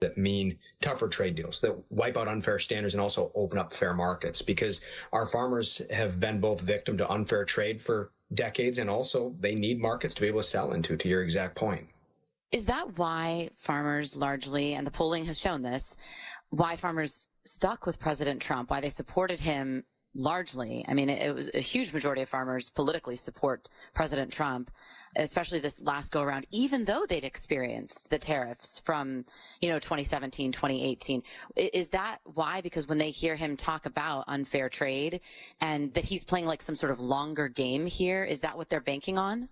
that mean tougher trade deals that wipe out unfair standards and also open up fair markets, because our farmers have been both victim to unfair trade for decades, and also they need markets to be able to sell into, to your exact point. Is that why farmers largely, and the polling has shown this, why farmers stuck with President Trump, why they supported him largely? I mean, it was a huge majority of farmers politically support President Trump, especially this last go around, even though they'd experienced the tariffs from, 2017, 2018. Is that why? Because when they hear him talk about unfair trade and that he's playing like some sort of longer game here, is that what they're banking on?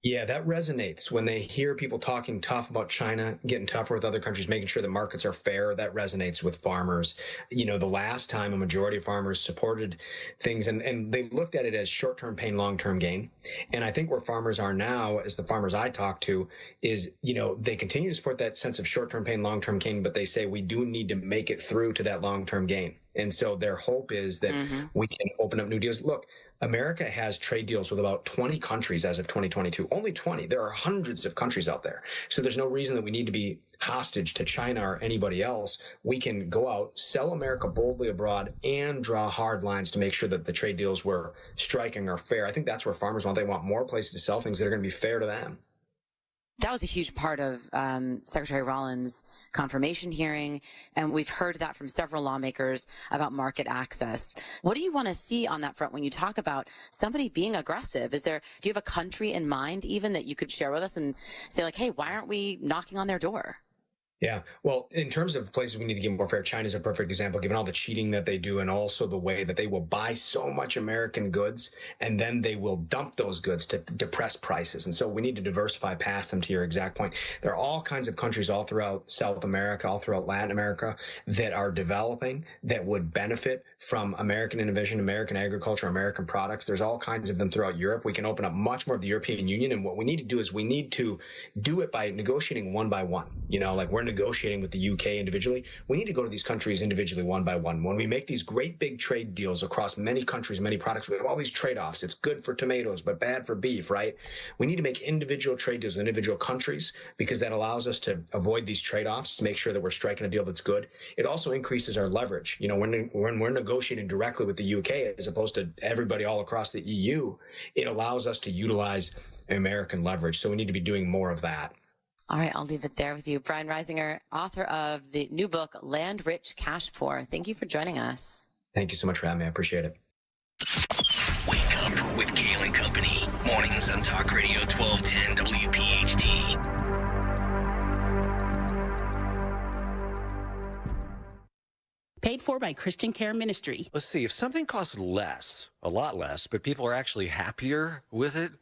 Yeah, that resonates when they hear people talking tough about China, getting tougher with other countries, making sure the markets are fair. That resonates with farmers. The last time a majority of farmers supported things and they looked at it as short-term pain, long-term gain. And I think where farmers are now, as the farmers I talk to, is, they continue to support that sense of short-term pain, long-term gain, but they say we do need to make it through to that long-term gain. And so their hope is that we can open up new deals. Look, America has trade deals with about 20 countries as of 2022. Only 20. There are hundreds of countries out there. So there's no reason that we need to be hostage to China or anybody else. We can go out, sell America boldly abroad, and draw hard lines to make sure that the trade deals we're striking are fair. I think that's where farmers want. They want more places to sell things that are going to be fair to them. That was a huge part of Secretary Rollins' confirmation hearing, and we've heard that from several lawmakers about market access. What do you want to see on that front when you talk about somebody being aggressive? Do you have a country in mind even that you could share with us and say, like, hey, why aren't we knocking on their door? Yeah. Well, in terms of places we need to give more fair, China's a perfect example, given all the cheating that they do and also the way that they will buy so much American goods and then they will dump those goods to depress prices. And so we need to diversify past them, to your exact point. There are all kinds of countries all throughout South America, all throughout Latin America that are developing that would benefit from American innovation, American agriculture, American products. There's all kinds of them throughout Europe. We can open up much more of the European Union. And what we need to do is we need to do it by negotiating one by one. Like we're negotiating with the UK individually. We need to go to these countries individually, one by one. When we make these great big trade deals across many countries, many products, we have all these trade-offs. It's good for tomatoes, but bad for beef, right? We need to make individual trade deals with individual countries because that allows us to avoid these trade-offs, to make sure that we're striking a deal that's good. It also increases our leverage. When we're negotiating directly with the UK as opposed to everybody all across the EU, it allows us to utilize American leverage. So we need to be doing more of that. All right, I'll leave it there with you. Brian Reisinger, author of the new book, Land Rich, Cash Poor. Thank you for joining us. Thank you so much for having me. I appreciate it. Wake up with Kayal and Company. Mornings on Talk Radio 1210 WPHT. Paid for by Christian Care Ministry. Let's see, if something costs less, a lot less, but people are actually happier with it,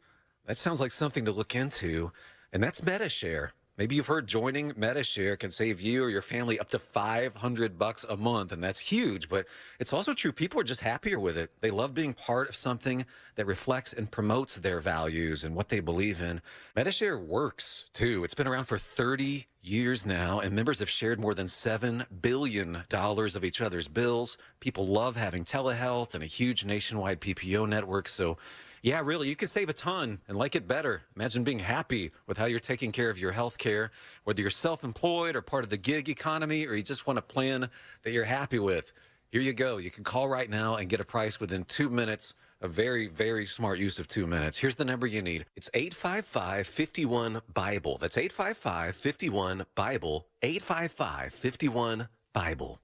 that sounds like something to look into. And that's MediShare. Maybe you've heard joining MediShare can save you or your family up to $500 a month, and that's huge. But it's also true. People are just happier with it. They love being part of something that reflects and promotes their values and what they believe in. MediShare works, too. It's been around for 30 years now, and members have shared more than $7 billion of each other's bills. People love having telehealth and a huge nationwide PPO network, so yeah, really, you can save a ton and like it better. Imagine being happy with how you're taking care of your health care, whether you're self-employed or part of the gig economy, or you just want a plan that you're happy with. Here you go. You can call right now and get a price within 2 minutes. A very, very smart use of 2 minutes. Here's the number you need. It's 855-51-BIBLE. That's 855-51-BIBLE. 855-51-BIBLE.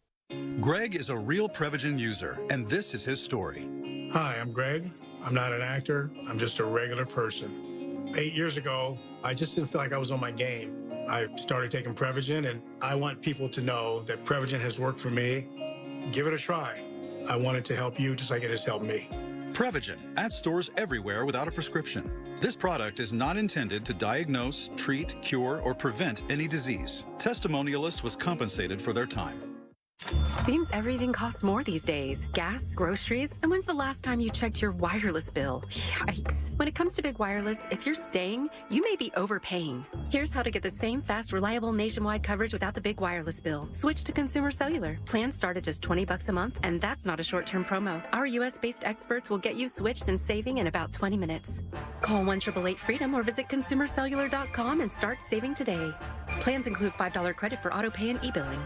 Greg is a real Prevagen user, and this is his story. Hi, I'm Greg. I'm not an actor. I'm just a regular person. 8 years ago, I just didn't feel like I was on my game. I started taking Prevagen, and I want people to know that Prevagen has worked for me. Give it a try. I want it to help you just like it has helped me. Prevagen, at stores everywhere without a prescription. This product is not intended to diagnose, treat, cure, or prevent any disease. Testimonialist was compensated for their time. Seems everything costs more these days. Gas, groceries, and when's the last time you checked your wireless bill? Yikes. When it comes to big wireless, if you're staying, you may be overpaying. Here's how to get the same fast, reliable nationwide coverage without the big wireless bill. Switch to Consumer Cellular. Plans start at just $20 a month, and that's not a short-term promo. Our U.S.-based experts will get you switched and saving in about 20 minutes. Call 1-888-FREEDOM or visit consumercellular.com and start saving today. Plans include $5 credit for auto pay and e-billing.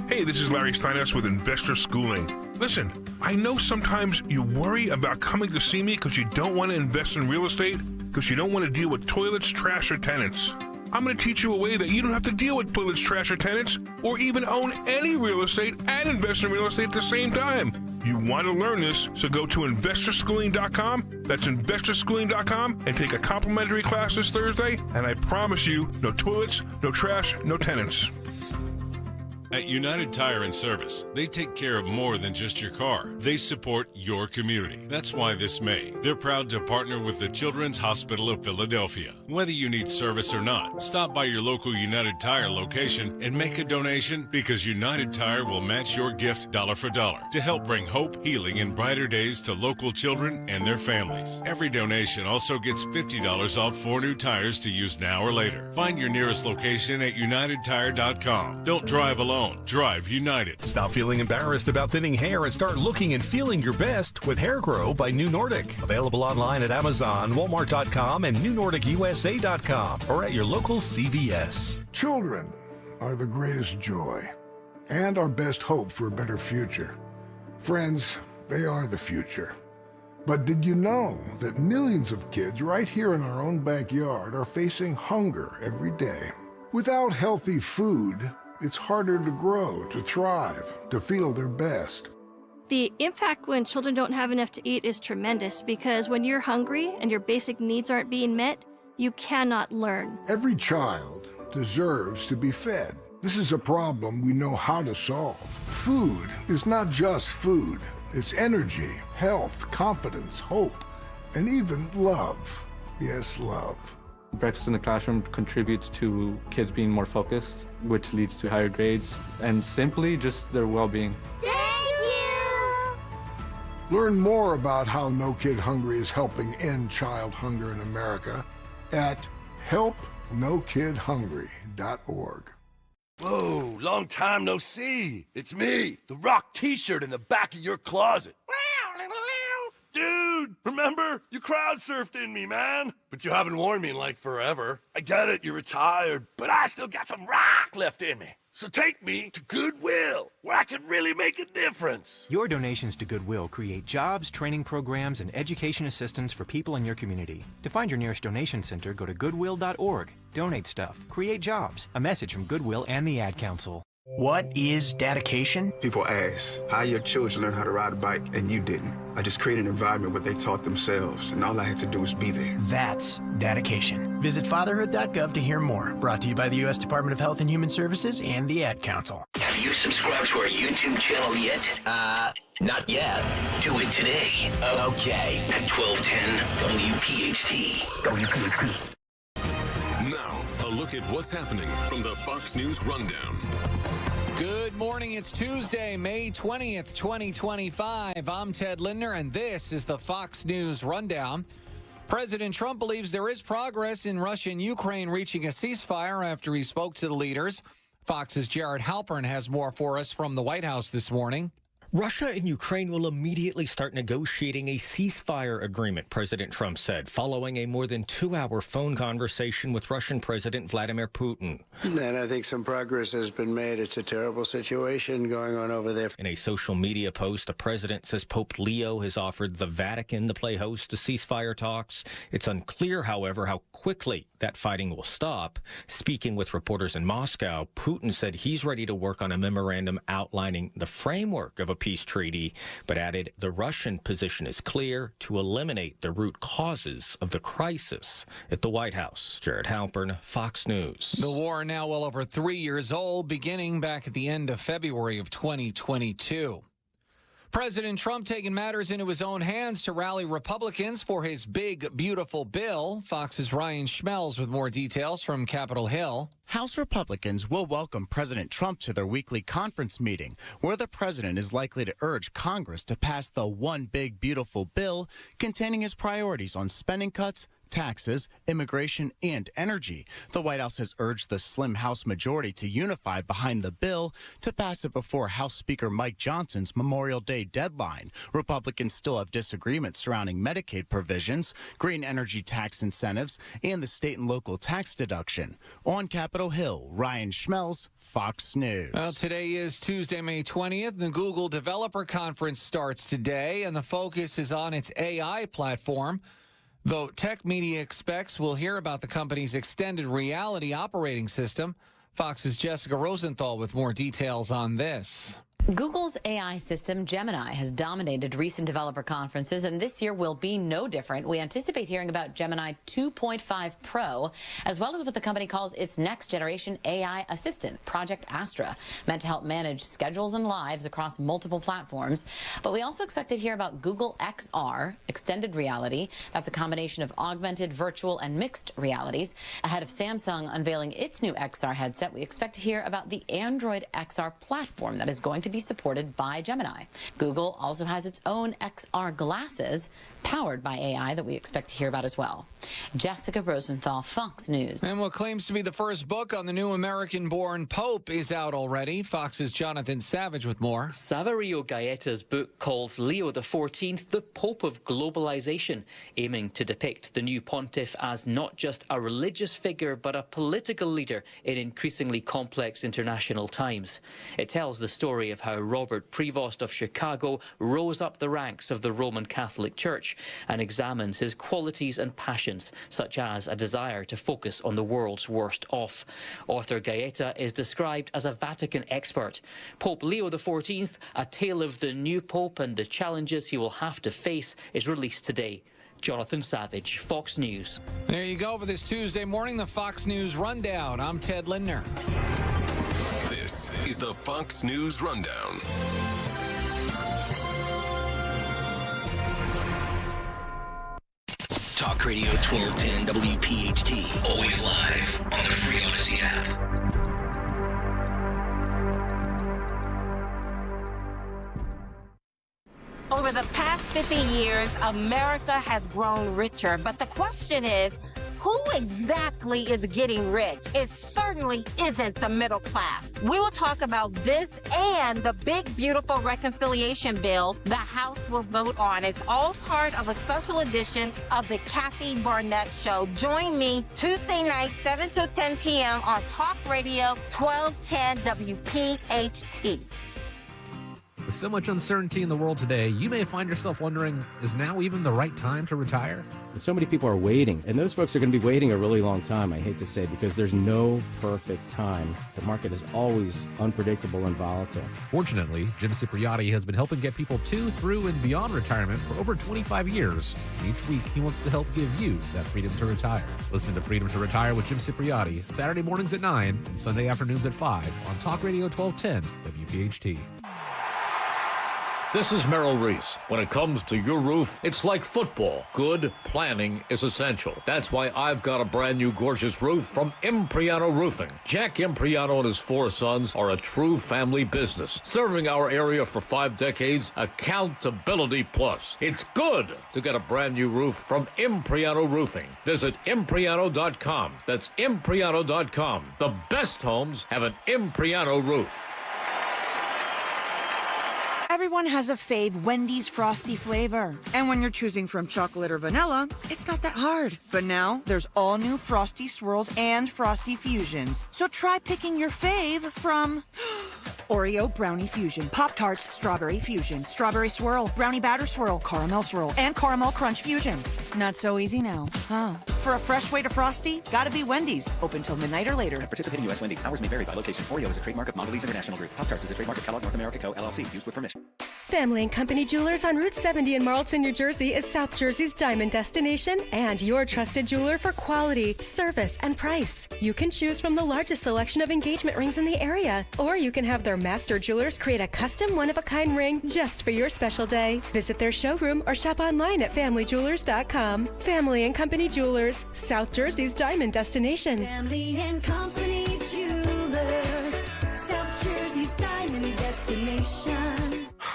Hey, this is Larry Steinhaus with Investor Schooling. Listen, I know sometimes you worry about coming to see me because you don't want to invest in real estate, because you don't want to deal with toilets, trash, or tenants. I'm going to teach you a way that you don't have to deal with toilets, trash, or tenants, or even own any real estate and invest in real estate at the same time. You want to learn this, so go to investorschooling.com. That's investorschooling.com and take a complimentary class this Thursday, and I promise you, no toilets, no trash, no tenants. At United Tire and Service, they take care of more than just your car. They support your community. That's why this May, they're proud to partner with the Children's Hospital of Philadelphia. Whether you need service or not, stop by your local United Tire location and make a donation, because United Tire will match your gift dollar for dollar to help bring hope, healing, and brighter days to local children and their families. Every donation also gets $50 off 4 new tires to use now or later. Find your nearest location at unitedtire.com. Don't drive alone. Drive United. Stop feeling embarrassed about thinning hair and start looking and feeling your best with Hair Grow by New Nordic. Available online at Amazon, Walmart.com, and NewNordicUSA.com, or at your local CVS. Children are the greatest joy and our best hope for a better future. Friends, they are the future. But did you know that millions of kids right here in our own backyard are facing hunger every day? Without healthy food, it's harder to grow, to thrive, to feel their best. The impact when children don't have enough to eat is tremendous, because when you're hungry and your basic needs aren't being met, you cannot learn. Every child deserves to be fed. This is a problem we know how to solve. Food is not just food. It's energy, health, confidence, hope, and even love. Yes, love. Breakfast in the classroom contributes to kids being more focused, which leads to higher grades, and simply just their well-being. Thank you! Learn more about how No Kid Hungry is helping end child hunger in America at helpnokidhungry.org. Whoa, long time no see. It's me, the Rock t-shirt in the back of your closet. Dude, remember? You crowd surfed in me, man. But you haven't worn me in like forever. I get it, you're retired, but I still got some rock left in me. So take me to Goodwill, where I can really make a difference. Your donations to Goodwill create jobs, training programs, and education assistance for people in your community. To find your nearest donation center, go to goodwill.org. Donate stuff. Create jobs. A message from Goodwill and the Ad Council. What is dedication? People ask, how your children learn how to ride a bike and you didn't? I just created an environment where they taught themselves, and all I had to do was be there. That's dedication. Visit fatherhood.gov to hear more. Brought to you by the U.S. Department of Health and Human Services and the Ad Council. Have you subscribed to our YouTube channel yet? Not yet. Do it today. Okay. At 1210 WPHT. Now, a look at what's happening from the Fox News Rundown. Good morning. It's Tuesday, May 20th, 2025. I'm Ted Lindner, and this is the Fox News Rundown. President Trump believes there is progress in Russia and Ukraine reaching a ceasefire after he spoke to the leaders. Fox's Jared Halpern has more for us from the White House this morning. Russia and Ukraine will immediately start negotiating a ceasefire agreement, President Trump said, following a more than 2-hour phone conversation with Russian President Vladimir Putin. And I think some progress has been made. It's a terrible situation going on over there. In a social media post, the president says Pope Leo has offered the Vatican to play host to ceasefire talks. It's unclear, however, how quickly that fighting will stop. Speaking with reporters in Moscow, Putin said he's ready to work on a memorandum outlining the framework of a peace treaty, but added the Russian position is clear: to eliminate the root causes of the crisis. At the White House, Jared Halpern, Fox News. The war now well over 3 years old, beginning back at the end of February of 2022. President Trump taking matters into his own hands to rally Republicans for his big, beautiful bill. Fox's Ryan Schmelz with more details from Capitol Hill. House Republicans will welcome President Trump to their weekly conference meeting, where the president is likely to urge Congress to pass the one big, beautiful bill containing his priorities on spending cuts, taxes, immigration, and energy. The White House has urged the slim House majority to unify behind the bill to pass it before House Speaker Mike Johnson's Memorial Day deadline. Republicans still have disagreements surrounding Medicaid provisions, green energy tax incentives, and the state and local tax deduction. On Capitol Hill, Ryan Schmelz, Fox News. Well, today is Tuesday, May 20th. The Google Developer Conference starts today, and the focus is on its AI platform. Though tech media expects we'll hear about the company's extended reality operating system. Fox's Jessica Rosenthal with more details on this. Google's AI system, Gemini, has dominated recent developer conferences, and this year will be no different. We anticipate hearing about Gemini 2.5 Pro, as well as what the company calls its next-generation AI assistant, Project Astra, meant to help manage schedules and lives across multiple platforms. But we also expect to hear about Google XR, extended reality. That's a combination of augmented, virtual, and mixed realities. Ahead of Samsung unveiling its new XR headset, we expect to hear about the Android XR platform that is going to be supported by Gemini. Google also has its own XR glasses powered by AI that we expect to hear about as well. Jessica Rosenthal, Fox News. And what claims to be the first book on the new American-born Pope is out already. Fox's Jonathan Savage with more. Saverio Gaeta's book calls Leo XIV the Pope of Globalization, aiming to depict the new pontiff as not just a religious figure, but a political leader in increasingly complex international times. It tells the story of how Robert Prevost of Chicago rose up the ranks of the Roman Catholic Church and examines his qualities and passions, such as a desire to focus on the world's worst off. Author Gaeta is described as a Vatican expert. Pope Leo XIV, A Tale of the New Pope and the Challenges He Will Have to Face, is released today. Jonathan Savage, Fox News. There you go for this Tuesday morning, the Fox News Rundown. I'm Ted Lindner. This is the Fox News Rundown. Talk Radio 1210 WPHT. Always live on the free Odyssey app. Over the past 50 years, America has grown richer. But the question is, who exactly is getting rich? It certainly isn't the middle class. We will talk about this and the big, beautiful reconciliation bill the House will vote on. It's all part of a special edition of the Kathy Barnett Show. Join me Tuesday night, 7 to 10 p.m. on Talk Radio 1210 WPHT. With so much uncertainty in the world today, you may find yourself wondering, is now even the right time to retire? So many people are waiting, and those folks are going to be waiting a really long time, I hate to say, because there's no perfect time. The market is always unpredictable and volatile. Fortunately, Jim Cipriotti has been helping get people to, through, and beyond retirement for over 25 years. And each week, he wants to help give you that freedom to retire. Listen to Freedom to Retire with Jim Cipriotti, Saturday mornings at 9 and Sunday afternoons at 5 on Talk Radio 1210 WPHT. This is Merrill Reese. When it comes to your roof, it's like football. Good planning is essential. That's why I've got a brand new gorgeous roof from Impriano Roofing. Jack Impriano and his 4 sons are a true family business, serving our area for 5 decades. Accountability plus. It's good to get a brand new roof from Impriano Roofing. Visit Impriano.com. That's Impriano.com. The best homes have an Impriano roof. Everyone has a fave Wendy's Frosty flavor. And when you're choosing from chocolate or vanilla, it's not that hard. But now, there's all new Frosty Swirls and Frosty Fusions. So try picking your fave from Oreo Brownie Fusion, Pop-Tarts Strawberry Fusion, Strawberry Swirl, Brownie Batter Swirl, Caramel Swirl, and Caramel Crunch Fusion. Not so easy now, huh? For a fresh way to Frosty, gotta be Wendy's. Open till midnight or later. At participating U.S. Wendy's, hours may vary by location. Oreo is a trademark of Mondelez International Group. Pop-Tarts is a trademark of Kellogg North America Co., LLC. Used with permission. Family & Company Jewelers on Route 70 in Marlton, New Jersey is South Jersey's diamond destination and your trusted jeweler for quality, service, and price. You can choose from the largest selection of engagement rings in the area, or you can have their master jewelers create a custom one-of-a-kind ring just for your special day. Visit their showroom or shop online at familyjewelers.com. Family & Company Jewelers, South Jersey's diamond destination. Family & Company Jewelers, South Jersey's diamond destination.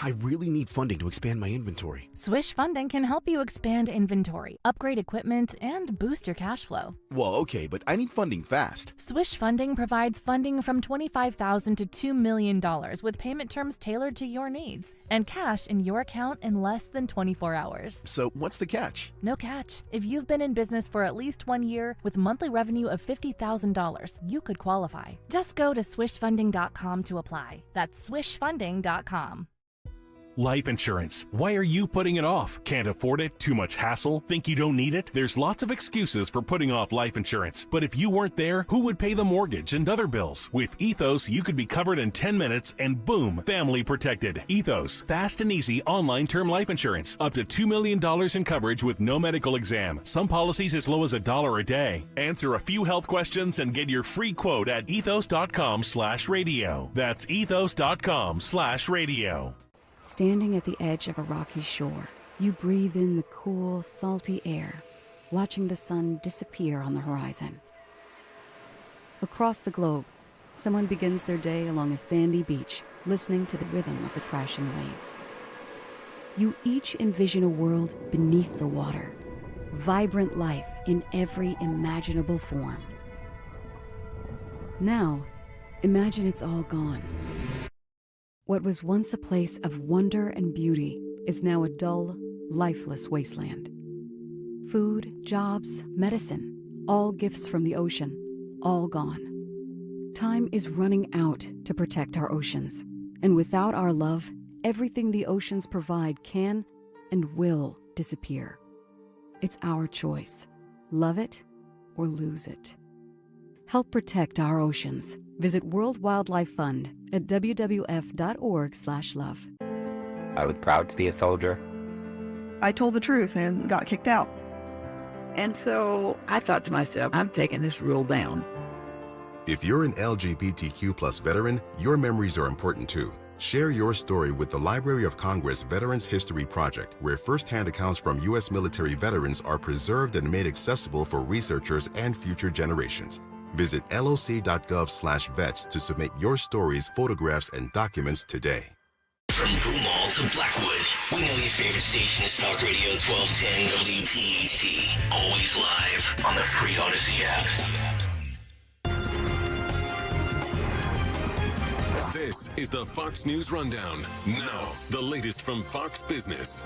I really need funding to expand my inventory. Swish Funding can help you expand inventory, upgrade equipment, and boost your cash flow. Well, okay, but I need funding fast. Swish Funding provides funding from $25,000 to $2 million with payment terms tailored to your needs and cash in your account in less than 24 hours. So what's the catch? No catch. If you've been in business for at least 1 year with monthly revenue of $50,000, you could qualify. Just go to swishfunding.com to apply. That's swishfunding.com. Life insurance. Why are you putting it off? Can't afford it? Too much hassle? Think you don't need it? There's lots of excuses for putting off life insurance. But if you weren't there, who would pay the mortgage and other bills? With Ethos, you could be covered in 10 minutes and boom, family protected. Ethos, fast and easy online term life insurance. Up to $2 million in coverage with no medical exam. Some policies as low as $1 a day. Answer a few health questions and get your free quote at ethos.com/radio. That's ethos.com/radio. Standing at the edge of a rocky shore, you breathe in the cool, salty air, watching the sun disappear on the horizon. Across the globe, someone begins their day along a sandy beach, listening to the rhythm of the crashing waves. You each envision a world beneath the water, vibrant life in every imaginable form. Now, imagine it's all gone. What was once a place of wonder and beauty is now a dull, lifeless wasteland. Food, jobs, medicine, all gifts from the ocean, all gone. Time is running out to protect our oceans, and without our love, everything the oceans provide can and will disappear. It's our choice. Love it or lose it. Help protect our oceans. Visit World Wildlife Fund at wwf.org/love. I was proud to be a soldier. I told the truth and got kicked out. And so I thought to myself, I'm taking this rule down. If you're an LGBTQ+ veteran, your memories are important too. Share your story with the Library of Congress Veterans History Project, where first-hand accounts from U.S. military veterans are preserved and made accessible for researchers and future generations. Visit loc.gov/vets to submit your stories, photographs, and documents today. From Broomall to Blackwood, we know your favorite station is Talk Radio 1210 WPHT. Always live on the free Odyssey app. This is the Fox News Rundown. Now, the latest from Fox Business.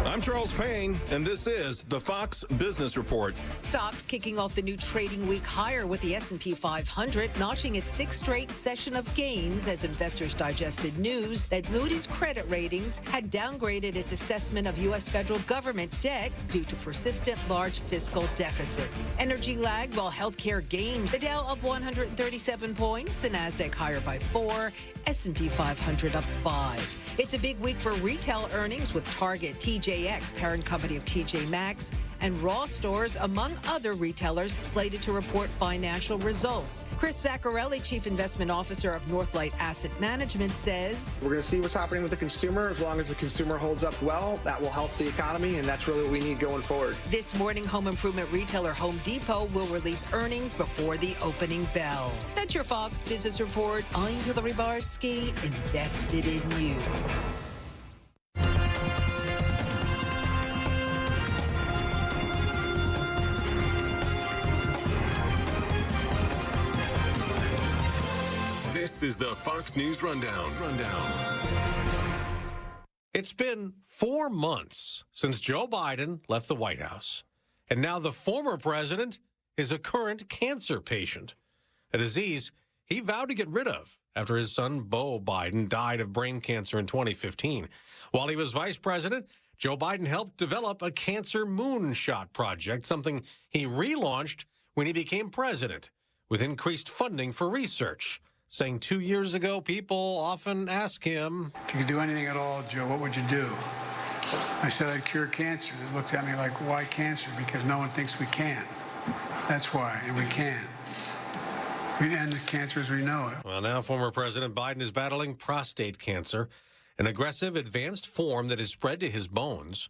I'm Charles Payne, and this is the Fox Business Report. Stocks kicking off the new trading week higher with the S&P 500 notching its sixth straight session of gains as investors digested news that Moody's credit ratings had downgraded its assessment of U.S. federal government debt due to persistent large fiscal deficits. Energy lagged while healthcare gained. The Dow up 137 points, the Nasdaq higher by 4, S&P 500 up 5. It's a big week for retail earnings with Target, TJX, parent company of TJ Maxx, and Ross Stores, among other retailers, slated to report financial results. Chris Zaccarelli, Chief Investment Officer of Northlight Asset Management, says, we're going to see what's happening with the consumer. As long as the consumer holds up well, that will help the economy, and that's really what we need going forward. This morning, home improvement retailer Home Depot will release earnings before the opening bell. That's your Fox Business Report. I'm Hillary Barsky, invested in you. This is the Fox News Rundown. It's been 4 months since Joe Biden left the White House, and now the former president is a current cancer patient, a disease he vowed to get rid of after his son Beau Biden died of brain cancer in 2015. While he was vice president, Joe Biden helped develop a cancer moonshot project, something he relaunched when he became president, with increased funding for research. saying 2 years ago, people often ask him, if you could do anything at all, Joe, what would you do? I said I'd cure cancer. They looked at me like, why cancer? Because no one thinks we can. That's why, and we can. We end the cancer as we know it. Well, now former President Biden is battling prostate cancer, an aggressive, advanced form that has spread to his bones,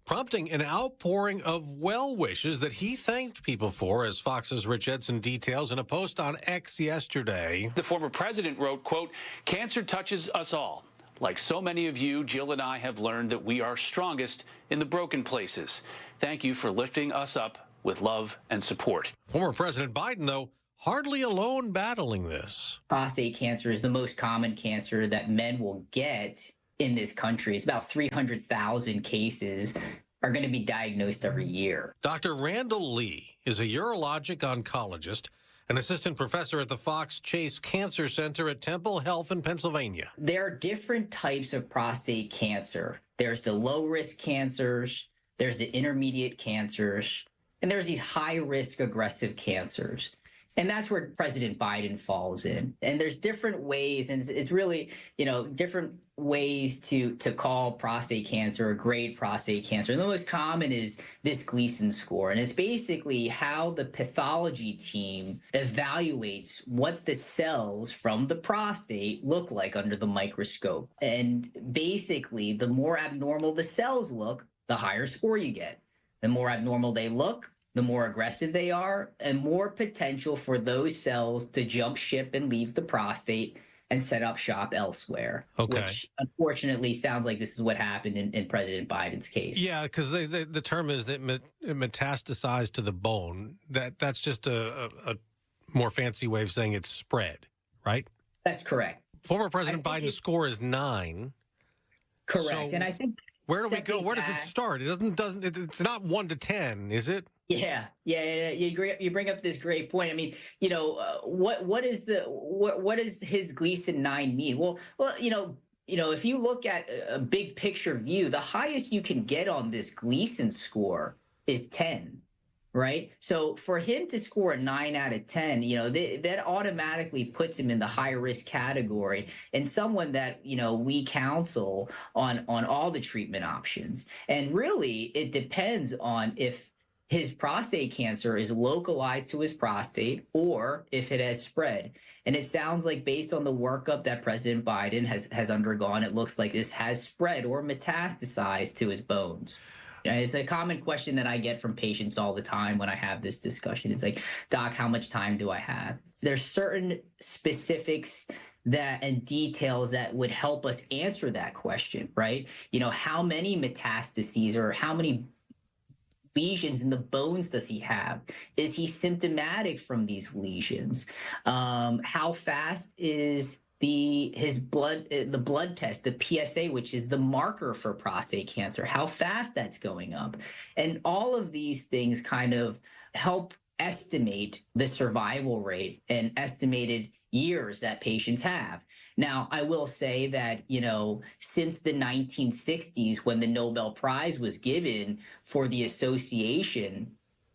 prompting an outpouring of well wishes that he thanked people for, as Fox's Rich Edson details in a post on X yesterday. The former president wrote, quote, "Cancer touches us all. Like so many of you, Jill and I have learned that we are strongest in the broken places. Thank you for lifting us up with love and support." Former President Biden, though, hardly alone battling this. Prostate cancer is the most common cancer that men will get in this country. It's about 300,000 cases are going to be diagnosed every year. Dr. Randall Lee is a urologic oncologist, an assistant professor at the Fox Chase Cancer Center at Temple Health in Pennsylvania. There are different types of prostate cancer. There's the low-risk cancers, there's the intermediate cancers, and there's these high-risk aggressive cancers. And that's where President Biden falls in. And there's different ways, and it's really, different ways to call prostate cancer or grade prostate cancer. And the most common is this Gleason score. And it's basically how the pathology team evaluates what the cells from the prostate look like under the microscope. And basically, the more abnormal the cells look, the higher score you get. The more abnormal they look, the more aggressive they are, and more potential for those cells to jump ship and leave the prostate and set up shop elsewhere. Okay. Which unfortunately sounds like this is what happened in President Biden's case. Yeah, because the term is that it metastasized to the bone. That's just a more fancy way of saying it's spread, right? That's correct. Former President Biden's score is 9. Correct, So and I think where do we go? Where does it start? It doesn't. It's not 1 to 10, is it? Yeah. You bring up this great point. I mean, what does his Gleason 9 mean? Well, if you look at a big picture view, the highest you can get on this Gleason score is 10, right? So for him to score a 9 out of 10, that automatically puts him in the high risk category and someone that, we counsel on all the treatment options. And really, it depends on if his prostate cancer is localized to his prostate or if it has spread. And it sounds like based on the workup that President Biden has undergone, it looks like this has spread or metastasized to his bones. It's a common question that I get from patients all the time when I have this discussion. It's like, Doc, how much time do I have? There's certain specifics and details that would help us answer that question, right? How many metastases or how many lesions in the bones does he have? Is he symptomatic from these lesions? How fast is the blood test, the PSA, which is the marker for prostate cancer, how fast that's going up? And all of these things kind of help estimate the survival rate and estimated years that patients have. Now, I will say that, since the 1960s, when the Nobel Prize was given for the association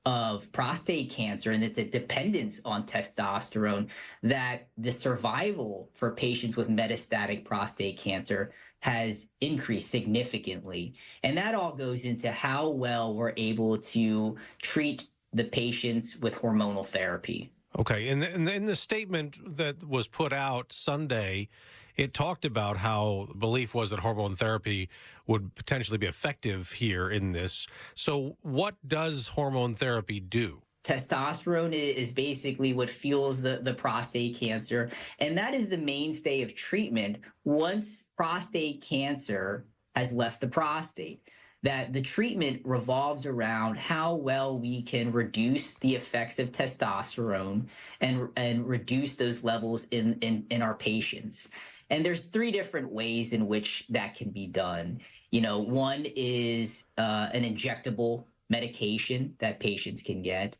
of prostate cancer, and it's a dependence on testosterone, that the survival for patients with metastatic prostate cancer has increased significantly. And that all goes into how well we're able to treat the patients with hormonal therapy. Okay, and in the statement that was put out Sunday, it talked about how the belief was that hormone therapy would potentially be effective here in this. So what does hormone therapy do? Testosterone is basically what fuels the prostate cancer, and that is the mainstay of treatment once prostate cancer has left the prostate. That the treatment revolves around how well we can reduce the effects of testosterone and reduce those levels in our patients. And there's 3 different ways in which that can be done. One is an injectable medication that patients can get.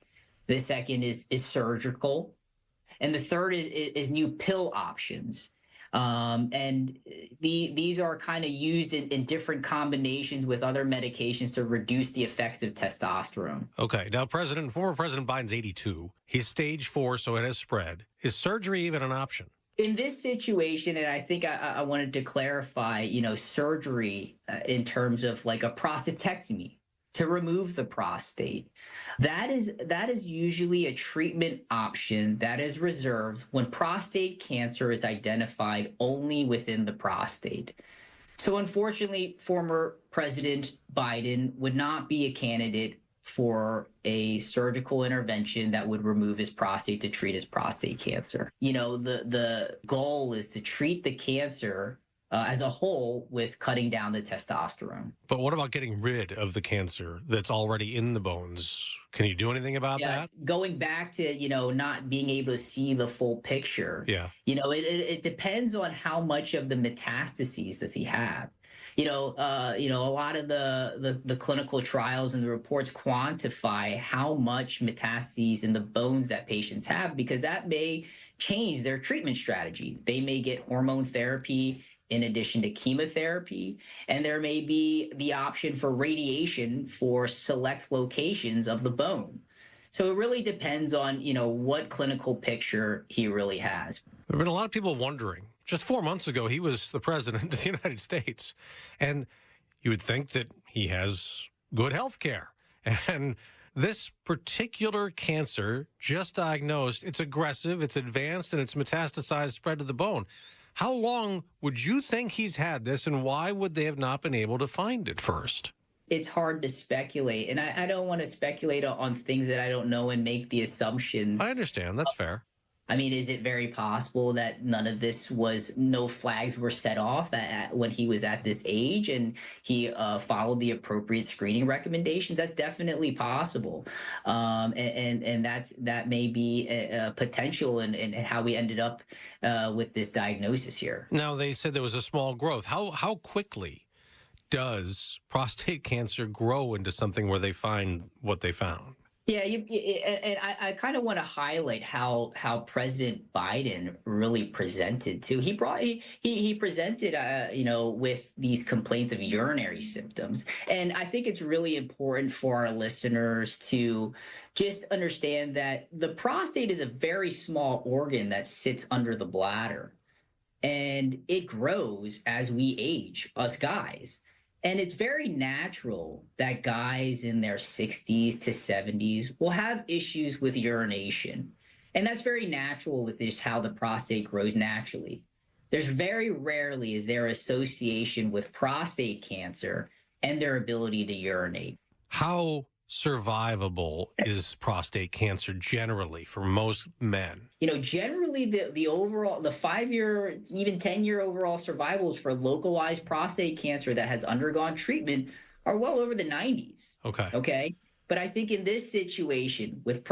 The second is surgical. And the third is new pill options. And these are kind of used in different combinations with other medications to reduce the effects of testosterone. Okay. Now, former President Biden's 82. He's stage 4, so it has spread. Is surgery even an option? In this situation, and I think I wanted to clarify, surgery in terms of like a prostatectomy to remove the prostate. That is usually a treatment option that is reserved when prostate cancer is identified only within the prostate. So unfortunately, former President Biden would not be a candidate for a surgical intervention that would remove his prostate to treat his prostate cancer. The goal is to treat the cancer as a whole with cutting down the testosterone. But what about getting rid of the cancer that's already in the bones? Can you do anything about that? Going back to, not being able to see the full picture. Yeah. It depends on how much of the metastases does he have. A lot of the clinical trials and the reports quantify how much metastases in the bones that patients have, because that may change their treatment strategy. They may get hormone therapy in addition to chemotherapy, and there may be the option for radiation for select locations of the bone. So it really depends on, what clinical picture he really has. There have been a lot of people wondering. Just 4 months ago, he was the president of the United States, and you would think that he has good health care. And this particular cancer, just diagnosed, it's aggressive, it's advanced, and it's metastasized, spread to the bone. How long would you think he's had this, and why would they have not been able to find it first? It's hard to speculate, and I don't want to speculate on things that I don't know and make the assumptions. I understand. That's fair. I mean, is it very possible that no flags were set off when he was at this age and he followed the appropriate screening recommendations? That's definitely possible. And that may be a potential in how we ended up with this diagnosis here. Now, they said there was a small growth. How quickly does prostate cancer grow into something where they find what they found? Yeah, and I kind of want to highlight how President Biden really presented too. He presented, with these complaints of urinary symptoms, and I think it's really important for our listeners to just understand that the prostate is a very small organ that sits under the bladder, and it grows as we age, us guys. And it's very natural that guys in their 60s to 70s will have issues with urination. And that's very natural with just how the prostate grows naturally. There's very rarely is there association with prostate cancer and their ability to urinate. How survivable is prostate cancer generally for most men? Generally the overall, the 5-year, even 10-year overall survivals for localized prostate cancer that has undergone treatment are well over the 90s. Okay. But I think in this situation with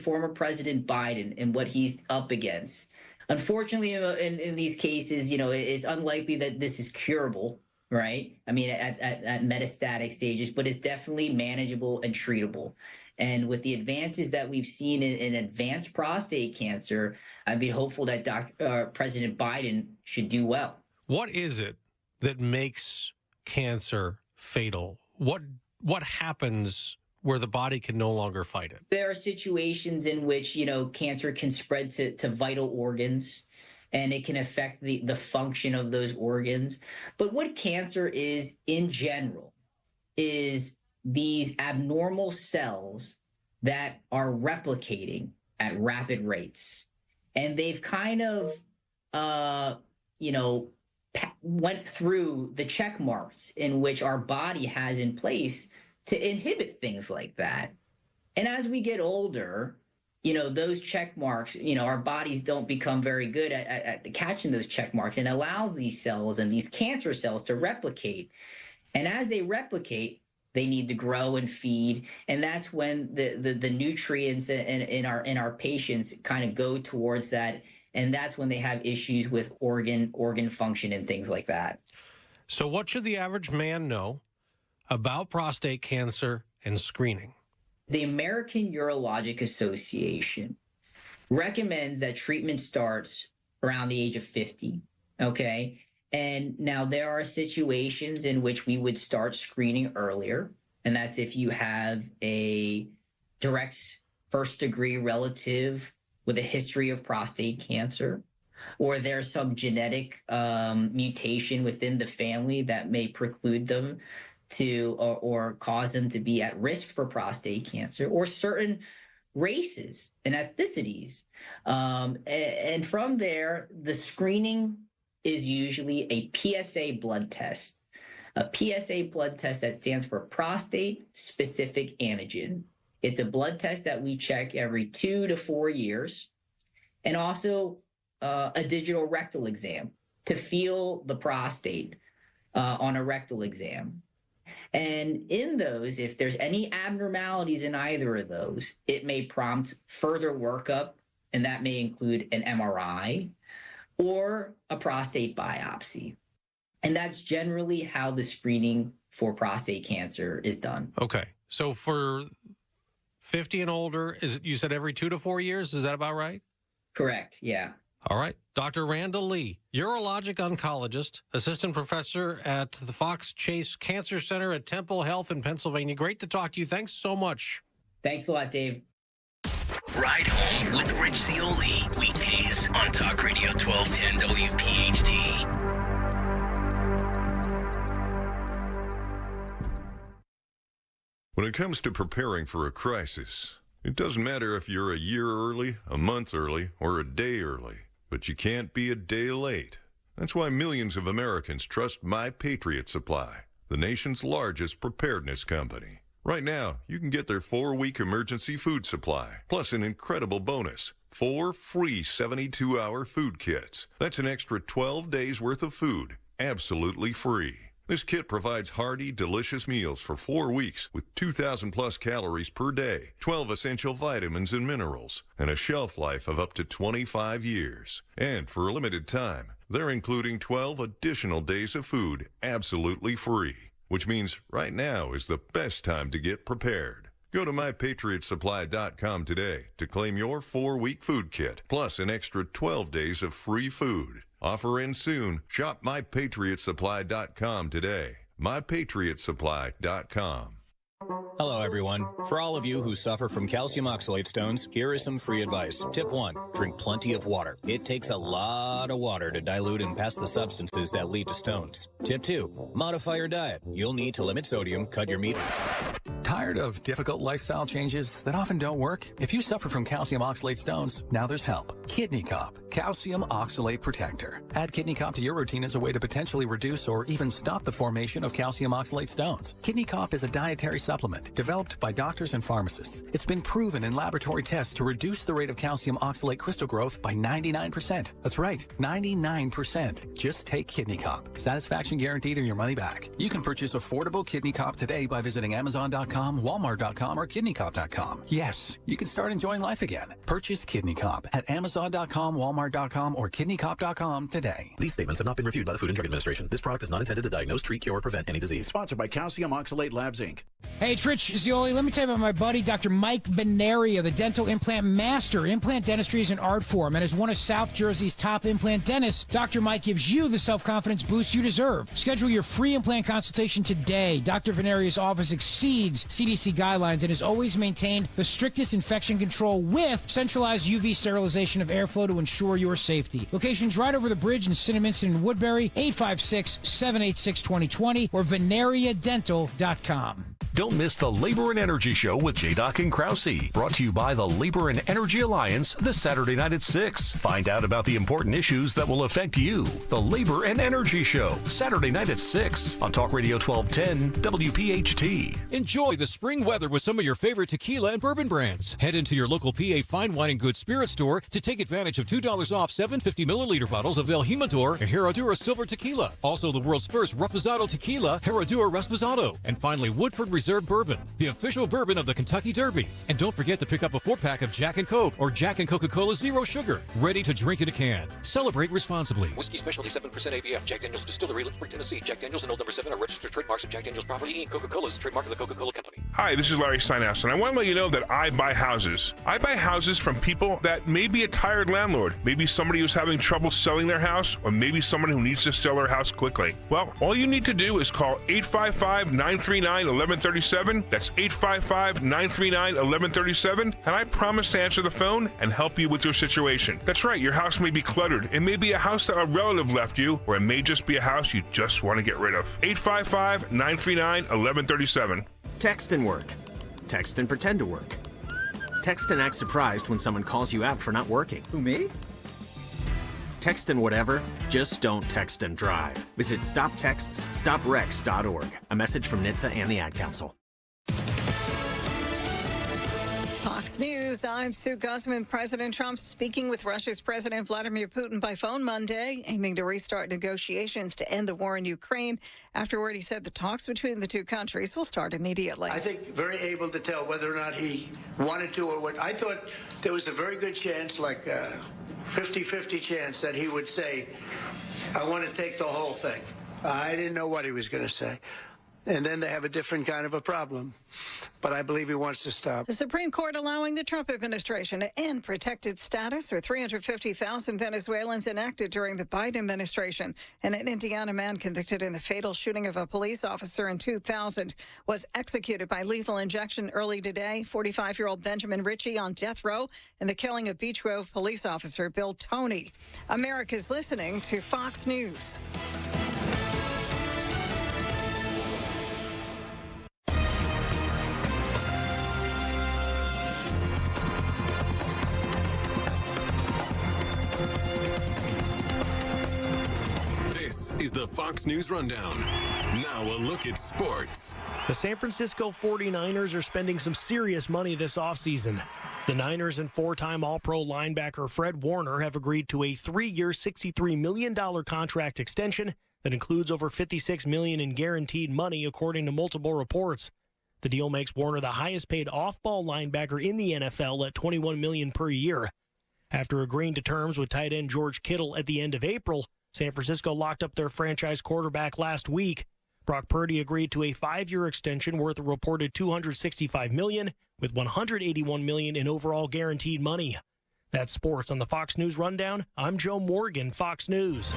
former President Biden and what he's up against, unfortunately in these cases, it's unlikely that this is curable. Right. I mean, at metastatic stages, but it's definitely manageable and treatable. And with the advances that we've seen in advanced prostate cancer, I'd be hopeful that President Biden should do well. What is it that makes cancer fatal? What happens where the body can no longer fight it? There are situations in which, cancer can spread to vital organs, and it can affect the function of those organs. But what cancer is in general is these abnormal cells that are replicating at rapid rates. And they've kind of, went through the check marks in which our body has in place to inhibit things like that. And as we get older, those check marks, our bodies don't become very good at catching those check marks, and allows these cells and these cancer cells to replicate. And as they replicate, they need to grow and feed. And that's when the nutrients in our patients kind of go towards that. And that's when they have issues with organ function and things like that. So what should the average man know about prostate cancer and screening? The American Urologic Association recommends that treatment starts around the age of 50, okay? And now there are situations in which we would start screening earlier, and that's if you have a direct first-degree relative with a history of prostate cancer, or there's some genetic mutation within the family that may preclude them to or cause them to be at risk for prostate cancer, or certain races and ethnicities. And from there, the screening is usually a PSA blood test. A PSA blood test that stands for prostate-specific antigen. It's a blood test that we check every 2 to 4 years, and also a digital rectal exam to feel the prostate on a rectal exam. And in those, if there's any abnormalities in either of those, it may prompt further workup, and that may include an MRI or a prostate biopsy. And that's generally how the screening for prostate cancer is done. Okay. So for 50 and older, you said every 2 to 4 years? Is that about right? Correct. Yeah. All right. Dr. Randall Lee, urologic oncologist, assistant professor at the Fox Chase Cancer Center at Temple Health in Pennsylvania. Great to talk to you. Thanks so much. Thanks a lot, Dave. Ride Home with Rich Cioli. Weekdays on Talk Radio 1210 WPHT. When it comes to preparing for a crisis, it doesn't matter if you're a year early, a month early, or a day early, but you can't be a day late. That's why millions of Americans trust My Patriot Supply, the nation's largest preparedness company. Right now, you can get their 4-week emergency food supply, plus an incredible bonus, 4 free 72-hour food kits. That's an extra 12 days worth of food, absolutely free. This kit provides hearty, delicious meals for 4 weeks with 2,000 plus calories per day, 12 essential vitamins and minerals, and a shelf life of up to 25 years. And for a limited time, they're including 12 additional days of food absolutely free, which means right now is the best time to get prepared. Go to MyPatriotSupply.com today to claim your 4-week food kit, plus an extra 12 days of free food. Offer ends soon. Shop MyPatriotSupply.com today. MyPatriotSupply.com. Hello, everyone. For all of you who suffer from calcium oxalate stones, here is some free advice. Tip 1, drink plenty of water. It takes a lot of water to dilute and pass the substances that lead to stones. Tip 2, modify your diet. You'll need to limit sodium, cut your meat. Tired of difficult lifestyle changes that often don't work? If you suffer from calcium oxalate stones, now there's help. Kidney Cop, Calcium Oxalate Protector. Add Kidney Cop to your routine as a way to potentially reduce or even stop the formation of calcium oxalate stones. Kidney Cop is a dietary supplement developed by doctors and pharmacists. It's been proven in laboratory tests to reduce the rate of calcium oxalate crystal growth by 99%. That's right, 99%. Just take Kidney Cop. Satisfaction guaranteed or your money back. You can purchase affordable Kidney Cop today by visiting Amazon.com, Walmart.com, or KidneyCop.com. Yes, you can start enjoying life again. Purchase Kidney Cop at Amazon.com, Walmart.com, or KidneyCop.com today. These statements have not been reviewed by the Food and Drug Administration. This product is not intended to diagnose, treat, cure, or prevent any disease. Sponsored by Calcium Oxalate Labs, Inc. Hey, it's Rich Cioli. Let me tell you about my buddy, Dr. Mike Veneria, the dental implant master. Implant dentistry is an art form, and as one of South Jersey's top implant dentists, Dr. Mike gives you the self-confidence boost you deserve. Schedule your free implant consultation today. Dr. Veneria's office exceeds CDC guidelines and has always maintained the strictest infection control with centralized UV sterilization of airflow to ensure your safety. Locations right over the bridge in Cinnaminson and Woodbury, 856-786-2020 or veneriadental.com. Don't miss the Labor and Energy Show with J-Doc and Krause. Brought to you by the Labor and Energy Alliance this Saturday night at 6. Find out about the important issues that will affect you. The Labor and Energy Show, Saturday night at 6 on Talk Radio 1210 WPHT. Enjoy the spring weather with some of your favorite tequila and bourbon brands. Head into your local PA Fine Wine and Good Spirit store to take advantage of $2 off 750 milliliter bottles of El Jimador and Herradura Silver Tequila. Also the world's first Reposado Tequila, Herradura Reposado. And finally, Woodford Reserve Bourbon, the official bourbon of the Kentucky Derby. And don't forget to pick up a 4-pack of Jack and Coke or Jack and Coca-Cola Zero Sugar, ready to drink in a can. Celebrate responsibly. Whiskey Specialty 7% ABF. Jack Daniel's Distillery, Lynchburg, Tennessee. Jack Daniel's and Old Number 7 are registered trademarks of Jack Daniel's Property Inc. Coca-Cola is a trademark of the Coca-Cola Company. Hi, this is Larry Steinhaus, and I want to let you know that I buy houses. I buy houses from people that may be a tired landlord, maybe somebody who's having trouble selling their house, or maybe someone who needs to sell their house quickly. Well, all you need to do is call 855-939-1137. That's 855-939-1137, and I promise to answer the phone and help you with your situation. That's right, your house may be cluttered. It may be a house that a relative left you, or it may just be a house you just want to get rid of. 855-939-1137. Text and work. Text and pretend to work. Text and act surprised when someone calls you out for not working. Who, me? Text and whatever, just don't text and drive. Visit StopTextsStopWrecks.org. A message from NHTSA and the Ad Council. Fox News, I'm Sue Guzman. President Trump speaking with Russia's President Vladimir Putin by phone Monday, aiming to restart negotiations to end the war in Ukraine. Afterward, he said the talks between the two countries will start immediately. I think very able to tell whether or not he wanted to or what. I thought there was a very good chance, like a 50-50 chance, that he would say, I want to take the whole thing. I didn't know what he was going to say. And then they have a different kind of a problem. But I believe he wants to stop. The Supreme Court allowing the Trump administration to end protected status for 350,000 Venezuelans enacted during the Biden administration. And an Indiana man convicted in the fatal shooting of a police officer in 2000 was executed by lethal injection early today. 45-year-old Benjamin Ritchie on death row in the killing of Beech Grove police officer Bill Toney. America's listening to Fox News. This is the Fox News Rundown. Now a look at sports. The San Francisco 49ers are spending some serious money this offseason. The Niners and four-time All-Pro linebacker Fred Warner have agreed to a 3-year, $63 million contract extension that includes over $56 million in guaranteed money, according to multiple reports. The deal makes Warner the highest-paid off-ball linebacker in the NFL at $21 million per year. After agreeing to terms with tight end George Kittle at the end of April, San Francisco locked up their franchise quarterback last week. Brock Purdy agreed to a 5-year extension worth a reported $265 million, with $181 million in overall guaranteed money. That's sports on the Fox News Rundown. I'm Joe Morgan, Fox News.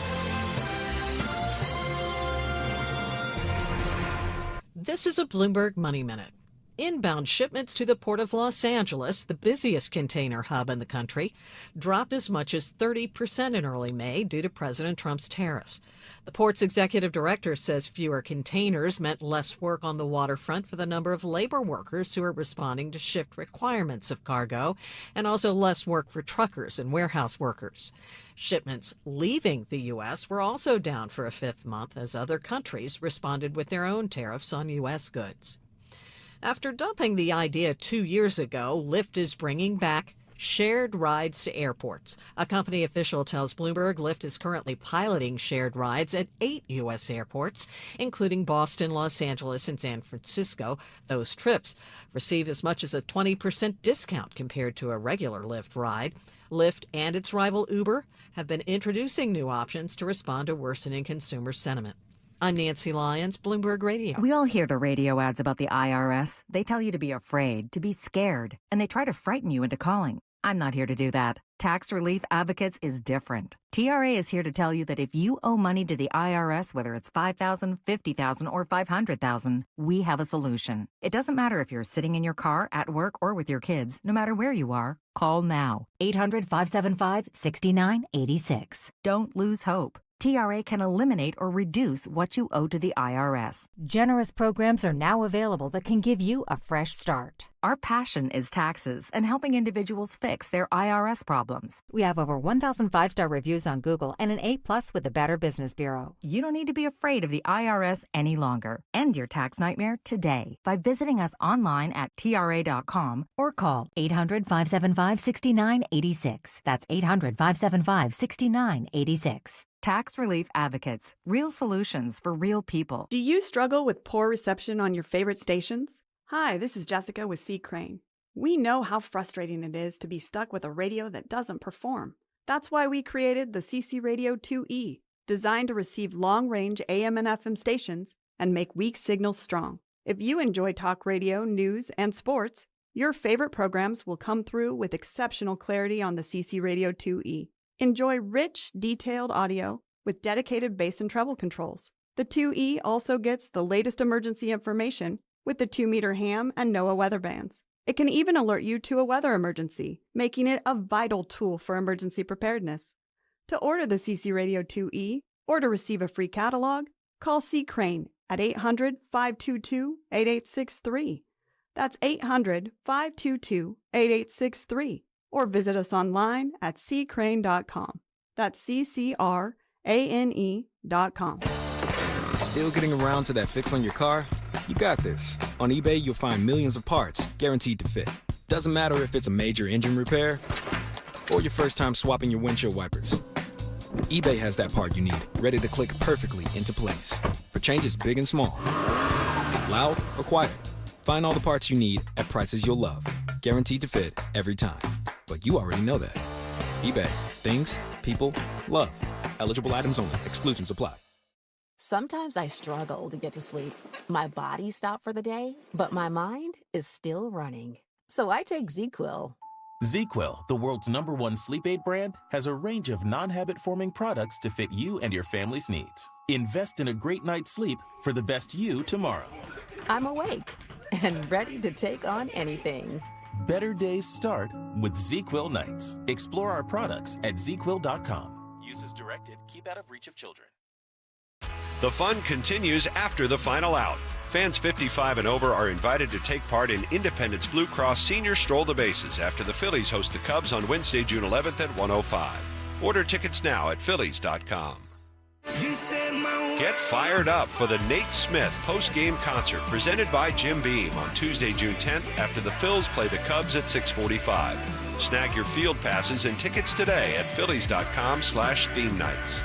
This is a Bloomberg Money Minute. Inbound shipments to the Port of Los Angeles, the busiest container hub in the country, dropped as much as 30% in early May due to President Trump's tariffs. The port's executive director says fewer containers meant less work on the waterfront for the number of labor workers who are responding to shift requirements of cargo, and also less work for truckers and warehouse workers. Shipments leaving the U.S. were also down for a fifth month as other countries responded with their own tariffs on U.S. goods. After dumping the idea 2 years ago, Lyft is bringing back shared rides to airports. A company official tells Bloomberg Lyft is currently piloting shared rides at 8 U.S. airports, including Boston, Los Angeles, and San Francisco. Those trips receive as much as a 20% discount compared to a regular Lyft ride. Lyft and its rival Uber have been introducing new options to respond to worsening consumer sentiment. I'm Nancy Lyons, Bloomberg Radio. We all hear the radio ads about the IRS. They tell you to be afraid, to be scared, and they try to frighten you into calling. I'm not here to do that. Tax Relief Advocates is different. TRA is here to tell you that if you owe money to the IRS, whether it's $5,000, $50,000, or $500,000, we have a solution. It doesn't matter if you're sitting in your car, at work, or with your kids. No matter where you are, call now. 800-575-6986. Don't lose hope. TRA can eliminate or reduce what you owe to the IRS. Generous programs are now available that can give you a fresh start. Our passion is taxes and helping individuals fix their IRS problems. We have over 1,000 5-star reviews on Google and an A+ with the Better Business Bureau. You don't need to be afraid of the IRS any longer. End your tax nightmare today by visiting us online at TRA.com or call 800-575-6986. That's 800-575-6986. Tax Relief Advocates. Real solutions for real people. Do you struggle with poor reception on your favorite stations? Hi, this is Jessica with C. Crane. We know how frustrating it is to be stuck with a radio that doesn't perform. That's why we created the CC Radio 2E, designed to receive long-range AM and FM stations and make weak signals strong. If you enjoy talk radio, news, and sports, your favorite programs will come through with exceptional clarity on the CC Radio 2E. Enjoy rich, detailed audio with dedicated bass and treble controls. The 2E also gets the latest emergency information with the 2-meter ham and NOAA weather bands. It can even alert you to a weather emergency, making it a vital tool for emergency preparedness. To order the CC Radio 2E or to receive a free catalog, call C. Crane at 800-522-8863. That's 800-522-8863. Or visit us online at ccrane.com. That's CCRANE.com. Still getting around to that fix on your car? You got this. On eBay, you'll find millions of parts guaranteed to fit. Doesn't matter if it's a major engine repair or your first time swapping your windshield wipers. eBay has that part you need, ready to click perfectly into place for changes big and small. Loud or quiet, find all the parts you need at prices you'll love. Guaranteed to fit every time. But you already know that. eBay. Things, people, love. Eligible items only. Exclusions apply. Sometimes I struggle to get to sleep. My body stopped for the day, but my mind is still running. So I take ZQuil. ZQuil, the world's #1 sleep aid brand, has a range of non-habit-forming products to fit you and your family's needs. Invest in a great night's sleep for the best you tomorrow. I'm awake and ready to take on anything. Better days start with ZQuil nights. Explore our products at ZQuil.com. Use as directed. Keep out of reach of children. The fun continues after the final out. Fans 55 and over are invited to take part in Independence Blue Cross Senior Stroll the Bases after the Phillies host the Cubs on Wednesday, June 11th at 1:05. Order tickets now at Phillies.com. Get fired up for the Nate Smith post-game concert presented by Jim Beam on Tuesday, June 10th after the Phils play the Cubs at 6:45. Snag your field passes and tickets today at Phillies.com/theme nights.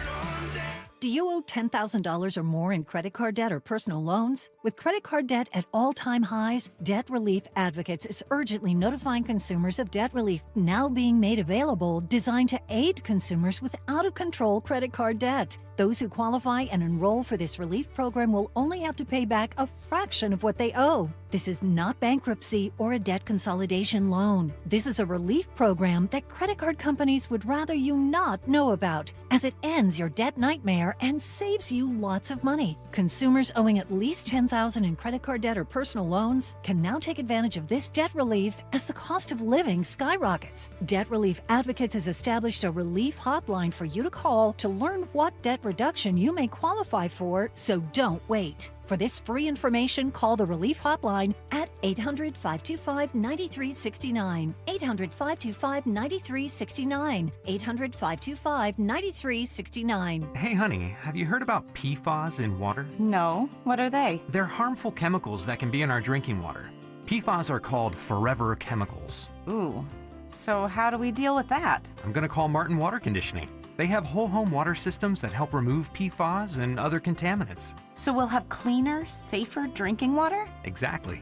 Do you owe $10,000 or more in credit card debt or personal loans? With credit card debt at all-time highs, Debt Relief Advocates is urgently notifying consumers of debt relief now being made available, designed to aid consumers with out-of-control credit card debt. Those who qualify and enroll for this relief program will only have to pay back a fraction of what they owe. This is not bankruptcy or a debt consolidation loan. This is a relief program that credit card companies would rather you not know about, as it ends your debt nightmare and saves you lots of money. Consumers owing at least $10,000 in credit card debt or personal loans can now take advantage of this debt relief as the cost of living skyrockets. Debt Relief Advocates has established a relief hotline for you to call to learn what debt reduction you may qualify for, so don't wait. For this free information, call the Relief Hotline at 800-525-9369, 800-525-9369, 800-525-9369. Hey honey, have you heard about PFAS in water? No. What are they? They're harmful chemicals that can be in our drinking water. PFAS are called forever chemicals. Ooh. So how do we deal with that? I'm gonna call Martin Water Conditioning. They have whole home water systems that help remove PFAS and other contaminants. So we'll have cleaner, safer drinking water? Exactly.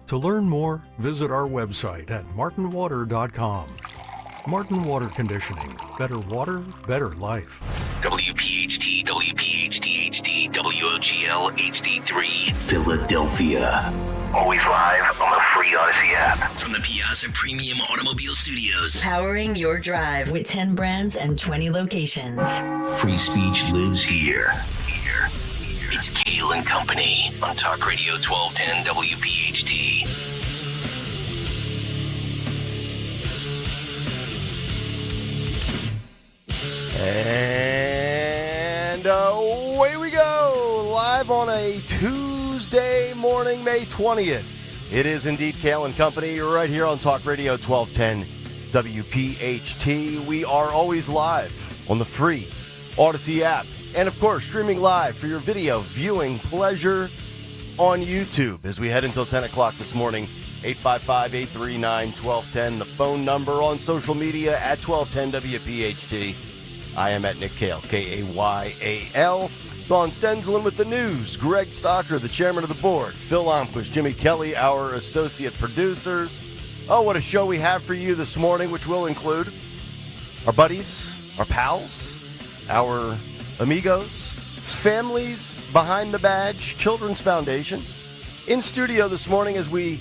To learn more, visit our website at martinwater.com. Martin Water Conditioning. Better water, better life. WPHT, WPHT HD, WOGL HD3, Philadelphia. Always live on the free Odyssey app. From the Piazza Premium Automobile Studios. Powering your drive with 10 brands and 20 locations. Free speech lives here. It's Kayal and Company on Talk Radio 1210 WPHT. And away we go, live on a Tuesday morning, May 20th. It is indeed Kayal and Company right here on Talk Radio 1210 WPHT. We are always live on the free Odyssey app. And, of course, streaming live for your video viewing pleasure on YouTube as we head until 10 o'clock this morning. 855-839-1210. The phone number on social media at 1210 WPHT. I am at Nick Kayal, Kayal. Dawn Stenslin with the news. Greg Stocker, the chairman of the board. Phil Omquist, Jimmy Kelly, our associate producers. Oh, what a show we have for you this morning, which will include our buddies, our pals, our amigos, families behind the badge, Children's Foundation, in studio this morning as we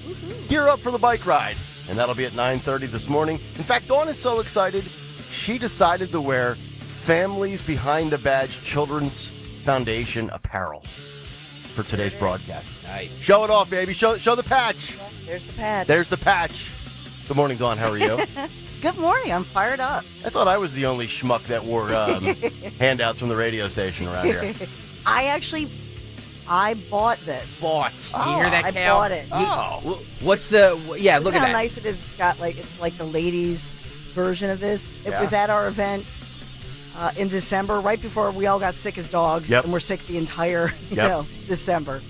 gear up for the bike ride. And that'll be at 9:30 this morning. In fact, Dawn is so excited, she decided to wear Families Behind a Badge Children's Foundation apparel for today's broadcast. Nice. Show it off, baby. Show the patch. There's the patch. There's the patch. Good morning, Dawn. How are you? Good morning. I'm fired up. I thought I was the only schmuck that wore handouts from the radio station around here. I bought this. You hear that, I Kayal? bought it. What's the? Yeah, look Look at how that. nice it is. It's like the ladies' version of this. It Yeah. was at our event in December, right before we all got sick as dogs, Yep. and we're sick the entire December.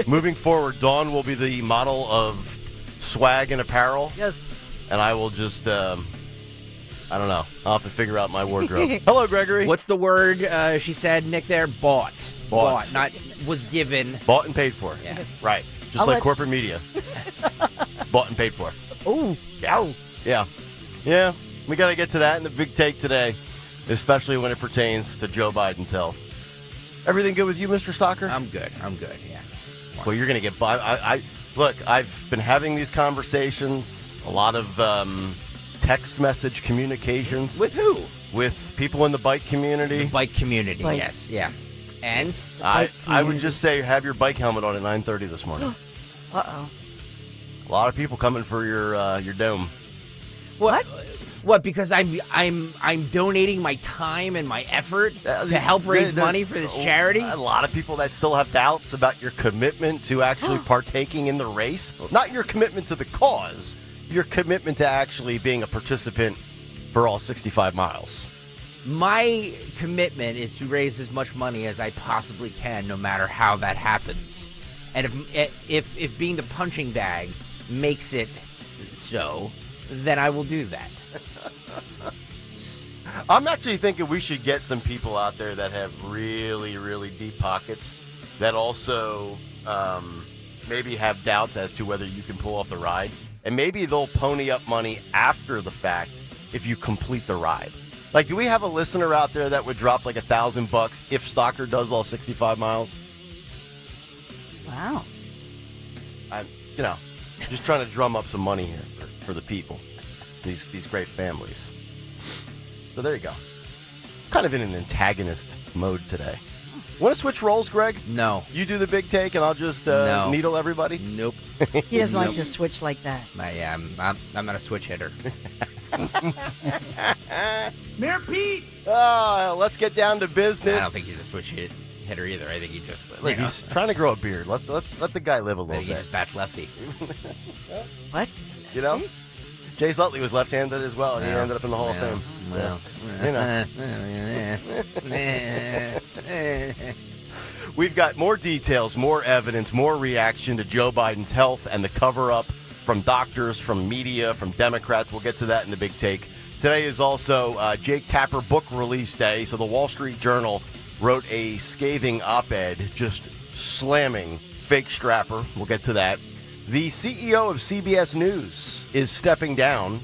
Moving forward, Dawn will be the model of swag and apparel. Yes. And I will just, I don't know. I'll have to figure out my wardrobe. Hello, Gregory. What's the word she said, Nick? There, bought, not was given. Bought and paid for. Yeah, right. Just like corporate media. Bought and paid for. Oh, yeah. Yeah. Yeah. We got to get to that in the big take today, especially when it pertains to Joe Biden's health. Everything good with you, Mr. Stalker? I'm good. Yeah. Well, you're going to get by. Look, I've been having these conversations, a lot of text message communications. With who? With people in the bike community. The bike community, yes. Yeah. And? I would just say have your bike helmet on at 9:30 this morning. Uh-oh. A lot of people coming for your dome. What? What? Because I'm donating my time and my effort to help raise money for this charity? A lot of people that still have doubts about your commitment to actually partaking in the race. Not your commitment to the cause, your commitment to actually being a participant for all 65 miles. My commitment is to raise as much money as I possibly can, no matter how that happens. And if being the punching bag makes it so, then I will do that. I'm actually thinking we should get some people out there that have really, really deep pockets that also maybe have doubts as to whether you can pull off the ride. And maybe they'll pony up money after the fact if you complete the ride. Like, do we have a listener out there that would drop like $1,000 if Stalker does all 65 miles? Wow. I'm, just trying to drum up some money here for the people, these great families. So there you go. Kind of in an antagonist mode today. Want to switch roles, Greg? No. You do the big take, and I'll just needle everybody. Nope. He doesn't like to switch like that. Yeah, I'm not a switch hitter. Mayor Pete! Let's get down to business. I don't think he's a switch hitter either. I think he just... Look, he's trying to grow a beard. Let the guy live a little bit. He just bats lefty. What? You know? Jay Sutley was left-handed as well, and he ended up in the Hall of Fame. We've got more details, more evidence, more reaction to Joe Biden's health and the cover-up from doctors, from media, from Democrats. We'll get to that in the big take. Today is also Jake Tapper book release day, so the Wall Street Journal wrote a scathing op-ed just slamming fake Strapper. We'll get to that. The CEO of CBS News is stepping down.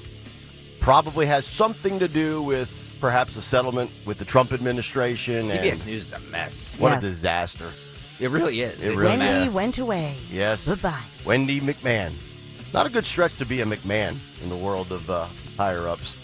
Probably has something to do with perhaps a settlement with the Trump administration. CBS News is a mess. What a disaster. It really is. It really Wendy is. went away. Yes. Goodbye. Wendy McMahon. Not a good stretch to be a McMahon in the world of higher-ups,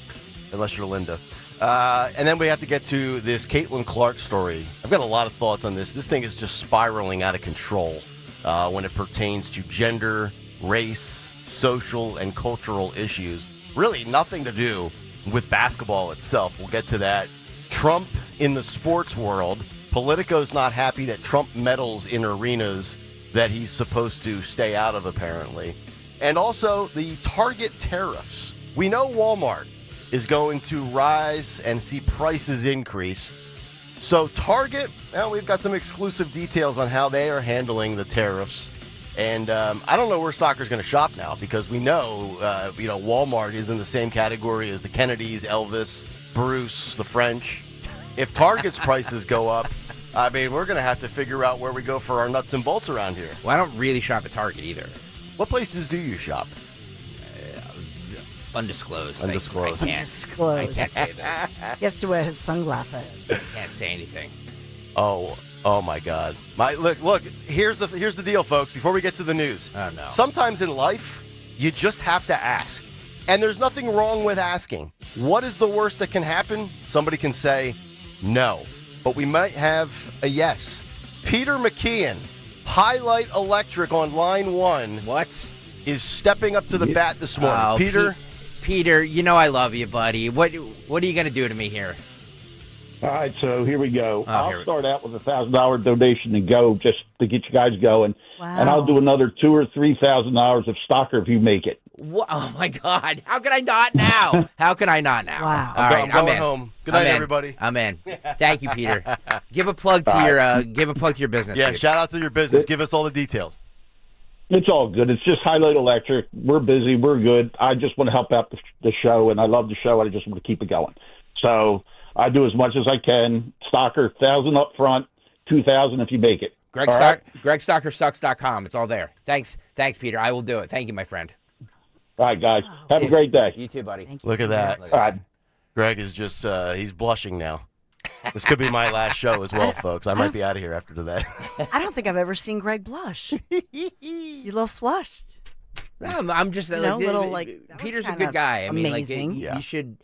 unless you're Linda. And then we have to get to this Caitlin Clark story. I've got a lot of thoughts on this. This thing is just spiraling out of control when it pertains to gender, race, social, and cultural issues. Really nothing to do with basketball itself. We'll get to that. Trump in the sports world. Politico's not happy that Trump meddles in arenas that he's supposed to stay out of, apparently. And also the Target tariffs. We know Walmart is going to rise and see prices increase. So Target, well, we've got some exclusive details on how they are handling the tariffs. And I don't know where Stalker's going to shop now because we know, Walmart is in the same category as the Kennedys, Elvis, Bruce, the French. If Target's prices go up, I mean, we're going to have to figure out where we go for our nuts and bolts around here. Well, I don't really shop at Target either. What places do you shop? Undisclosed. Undisclosed. I can't say that. He has to wear his sunglasses. I can't say anything. Oh, Oh my God! Look. Here's the deal, folks. Before we get to the news, Oh no. sometimes in life you just have to ask, and there's nothing wrong with asking. What is the worst that can happen? Somebody can say no, but we might have a yes. Peter McKeon, Highlight Electric on line 1. What? Is stepping up to the bat this morning. Oh, Peter? Peter, you know I love you, buddy. What are you going to do to me here? All right, so here we go. Oh, I'll start out with $1,000 donation to go just to get you guys going, and I'll do another $2,000 or $3,000 of Stalker if you make it. What? Oh my God! How can I not now? How can I not now? Wow. All right, I'm going in. home. Good night, I'm in. everybody. I'm in. Thank you, Peter. Give a plug to your business. Yeah, dude. shout out to your business. Give us all the details. It's all good. It's just Highlight Electric. We're busy. We're good. I just want to help out the show, and I love the show, and I just want to keep it going. So I do as much as I can. Stalker, $1,000 up front, $2,000 if you make it. GregStalkerSucks.com. It's all there. Thanks, Peter. I will do it. Thank you, my friend. All right, guys. Have a great day. You too, buddy. Look at that. All right. Greg is just, he's blushing now. This could be my last show as well, folks. I might be out of here after today. I don't think I've ever seen Greg blush. You look flushed. No, I'm just You know, little, like, that was Peter's a kinda good guy. I mean, amazing. you should,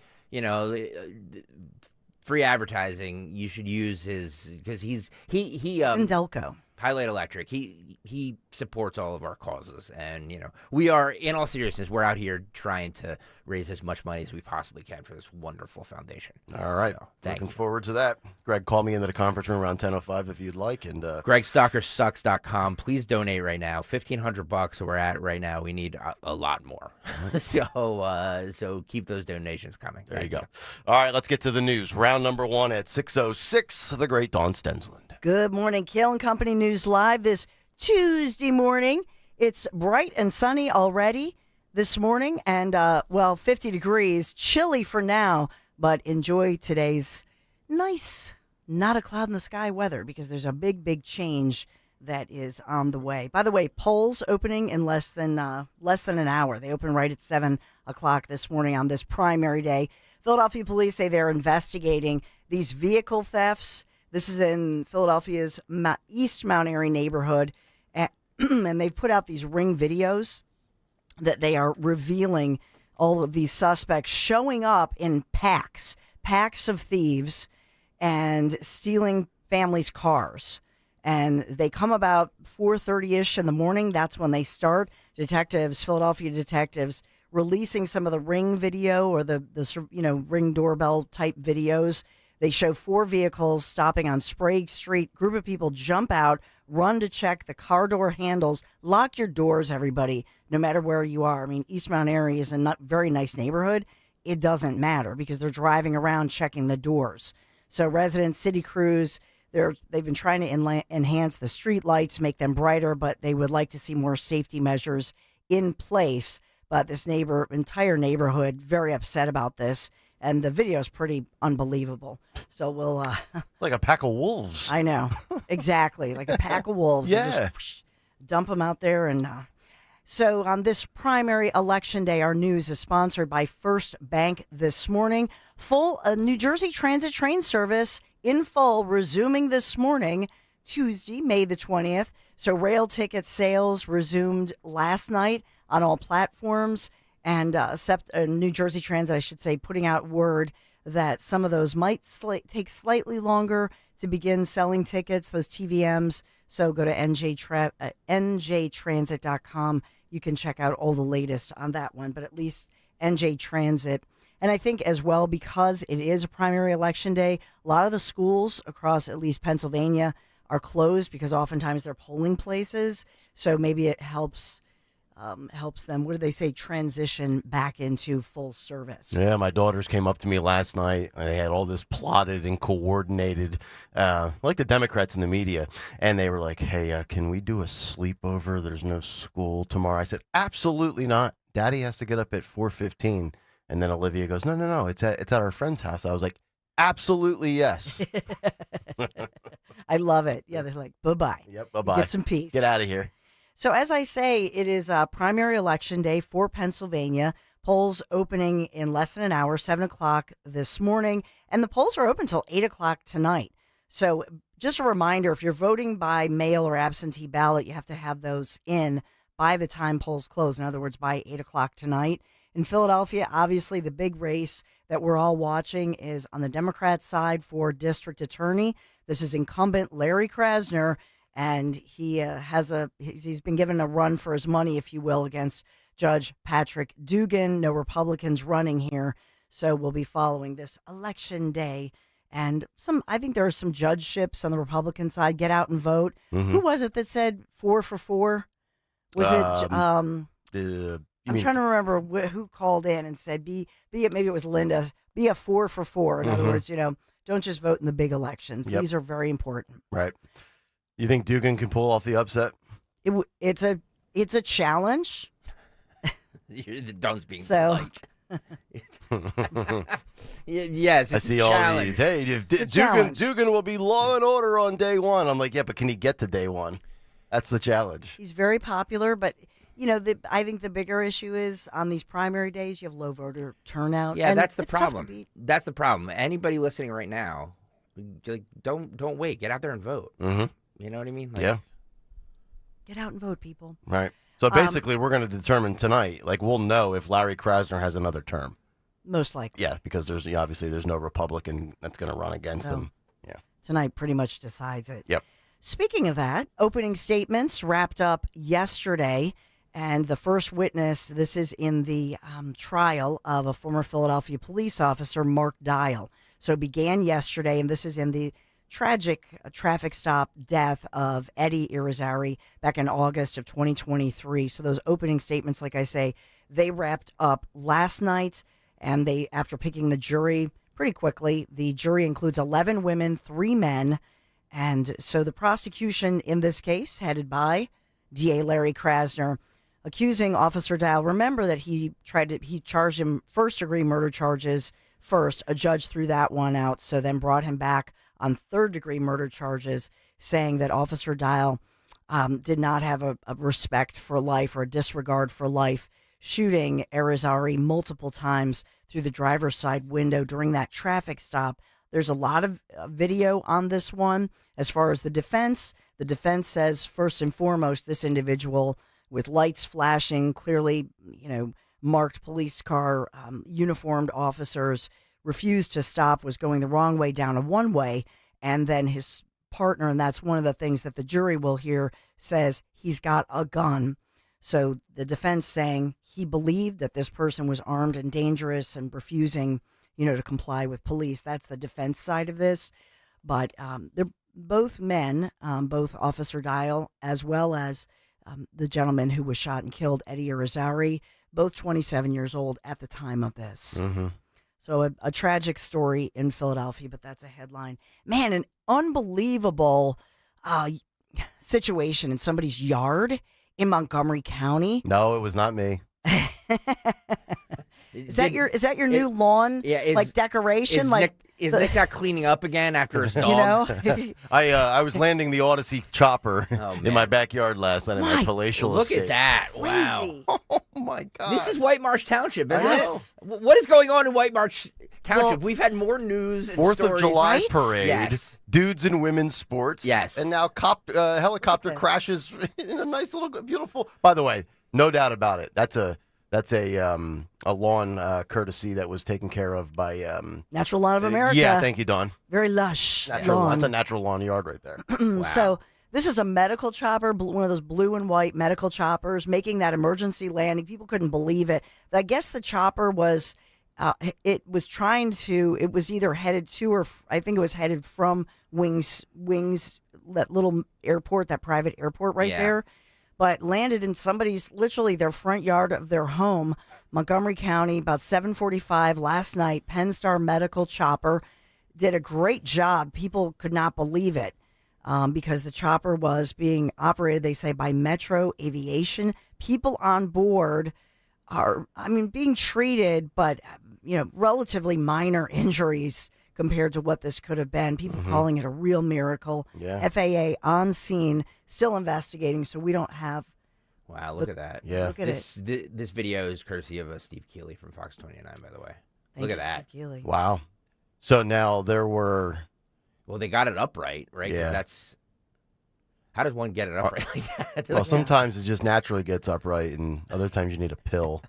free advertising. You should use his because he Delco. Highlight Electric. He supports all of our causes, and we are, in all seriousness, we're out here trying to raise as much money as we possibly can for this wonderful foundation. All right. So, Looking forward to that. Greg, call me into the conference room around 10:05 if you'd like. And GregStalkerSucks.com. Please donate right now. $1,500 we're at right now. We need a lot more. So keep those donations coming. There you go. All right, let's get to the news. Round number 1 at 6:06. The great Dawn Stensland. Good morning, Kayal and Company News Live this Tuesday morning. It's bright and sunny already this morning, and 50 degrees, chilly for now, but enjoy today's nice, not a cloud in the sky weather, because there's a big change that is on the way. By the way, polls opening in less than an hour. They open right at 7 o'clock this morning on this primary day. Philadelphia police say they're investigating these vehicle thefts. This is in Philadelphia's East Mount Airy neighborhood, and they've put out these ring videos that they are revealing all of these suspects showing up in packs of thieves and stealing families' cars. And they come about 4:30-ish in the morning. That's when they start. Philadelphia detectives, releasing some of the ring video or the ring doorbell type videos. They show 4 vehicles stopping on Sprague Street. Group of people jump out, run to check the car door handles. Lock your doors, everybody, no matter where you are. I mean, East Mount Airy is a very nice neighborhood. It doesn't matter because they're driving around checking the doors. So residents, city crews, they've been trying to enhance the street lights, make them brighter, but they would like to see more safety measures in place. But this entire neighborhood, very upset about this. And the video is pretty unbelievable. So we'll... like a pack of wolves. I know. Exactly. Like a pack of wolves. Yeah. They just dump them out there. And so on this primary election day, our news is sponsored by First Bank this morning. Full New Jersey Transit train service in full resuming this morning, Tuesday, May the 20th. So rail ticket sales resumed last night on all platforms. And New Jersey Transit, I should say, putting out word that some of those might take slightly longer to begin selling tickets, those TVMs. So go to njtransit.com. You can check out all the latest on that one, but at least NJ Transit. And I think as well, because it is a primary election day, a lot of the schools across at least Pennsylvania are closed because oftentimes they're polling places. So maybe it helps them, what do they say, transition back into full service. Yeah, my daughters came up to me last night. They had all this plotted and coordinated, like the Democrats in the media. And they were like, hey, can we do a sleepover? There's no school tomorrow. I said, absolutely not. Daddy has to get up at 4:15. And then Olivia goes, no, it's at our friend's house. I was like, absolutely yes. I love it. Yeah, they're like, bye-bye. Yep, bye-bye. Get some peace. Get out of here. So as I say, it is a primary election day for Pennsylvania. Polls opening in less than an hour, 7 o'clock this morning. And the polls are open until 8 o'clock tonight. So just a reminder, if you're voting by mail or absentee ballot, you have to have those in by the time polls close. In other words, by 8 o'clock tonight. In Philadelphia, obviously the big race that we're all watching is on the Democrat side for district attorney. This is incumbent Larry Krasner, and he's been given a run for his money, if you will, against Judge Patrick Dugan. No Republicans running here, so we'll be following this election day. And I think there are some judgeships on the Republican side. Get out and vote. Mm-hmm. Who was it that said 4 for 4? Was it? I'm trying to remember who called in and said, be it, maybe it was Linda, be a 4 for 4. In other words, don't just vote in the big elections. Yep. These are very important. Right. You think Dugan can pull off the upset? It's a challenge. Don's being so. polite. Yes, it's I see all these. Hey, if Dugan will be law and order on day one. I'm like, yeah, but can he get to day one? That's the challenge. He's very popular, but I think the bigger issue is on these primary days, you have low voter turnout. Yeah, and that's the it's tough to problem. beat. That's the problem. Anybody listening right now, don't wait. Get out there and vote. Mm-hmm. You know what I mean? Yeah. Get out and vote, people. Right. So basically, we're going to determine tonight. We'll know if Larry Krasner has another term. Most likely. Yeah, because there's no Republican that's going to run against him. Yeah. Tonight pretty much decides it. Yep. Speaking of that, opening statements wrapped up yesterday. And the first witness, this is in the trial of a former Philadelphia police officer, Mark Dial. So it began yesterday, and this is in the tragic traffic stop death of Eddie Irizarry back in August of 2023. So those opening statements, like I say, they wrapped up last night, and after picking the jury pretty quickly, the jury includes 11 women, 3 men. And so the prosecution in this case, headed by DA Larry Krasner, accusing Officer Dial. Remember that he charged him first-degree murder charges first. A judge threw that one out, so then brought him back on third-degree murder charges, saying that Officer Dial did not have a respect for life or a disregard for life, shooting Irizarry multiple times through the driver's side window during that traffic stop. There's a lot of video on this one. As far as the defense says, first and foremost, this individual with lights flashing, clearly, marked police car, uniformed officers, refused to stop, was going the wrong way down a one-way, and then his partner, and that's one of the things that the jury will hear, says he's got a gun. So the defense saying he believed that this person was armed and dangerous and refusing, to comply with police. That's the defense side of this. But they're both men, both Officer Dial as well as the gentleman who was shot and killed, Eddie Irizarry, both 27 years old at the time of this. Mm-hmm. So a tragic story in Philadelphia, but that's a headline. Man, an unbelievable situation in somebody's yard in Montgomery County. No, it was not me. Is that your new lawn decoration? Is Nick not cleaning up again after his dog? I was landing the Odyssey chopper in my backyard last night in my palatial Look estate. at that. Wow. Oh, my God. This is White Marsh Township, isn't it? What is going on in White Marsh Township? Well, we've had more news and 4th stories. of July Right? parade. Yes. Dudes and women's sports. Yes. And now helicopter crashes in a nice little beautiful. By the way, no doubt about it. That's a lawn courtesy that was taken care of by Natural Lawn of America. Yeah, thank you, Don. Very lush. Natural. That's a natural lawn yard right there. Wow. So this is a medical chopper, one of those blue and white medical choppers, making that emergency landing. People couldn't believe it. I guess the chopper was, it was either headed to, or I think it was headed from Wings, that little airport, that private airport right there. But landed in literally their front yard of their home, Montgomery County, about 7:45 last night. Penn Star Medical Chopper did a great job. People could not believe it because the chopper was being operated, they say, by Metro Aviation. People on board are, being treated, but, relatively minor injuries compared to what this could have been. People calling it a real miracle. Yeah. FAA on scene, still investigating, so we don't have... Wow, look at that. Yeah. Look at it. This video is courtesy of Steve Keeley from Fox 29, by the way. Thank look you, at that. Steve Keeley. Wow. So now there were, Well, they got it upright, right? 'Cause that's how does one get it upright like that? Well, sometimes it just naturally gets upright, and other times you need a pill.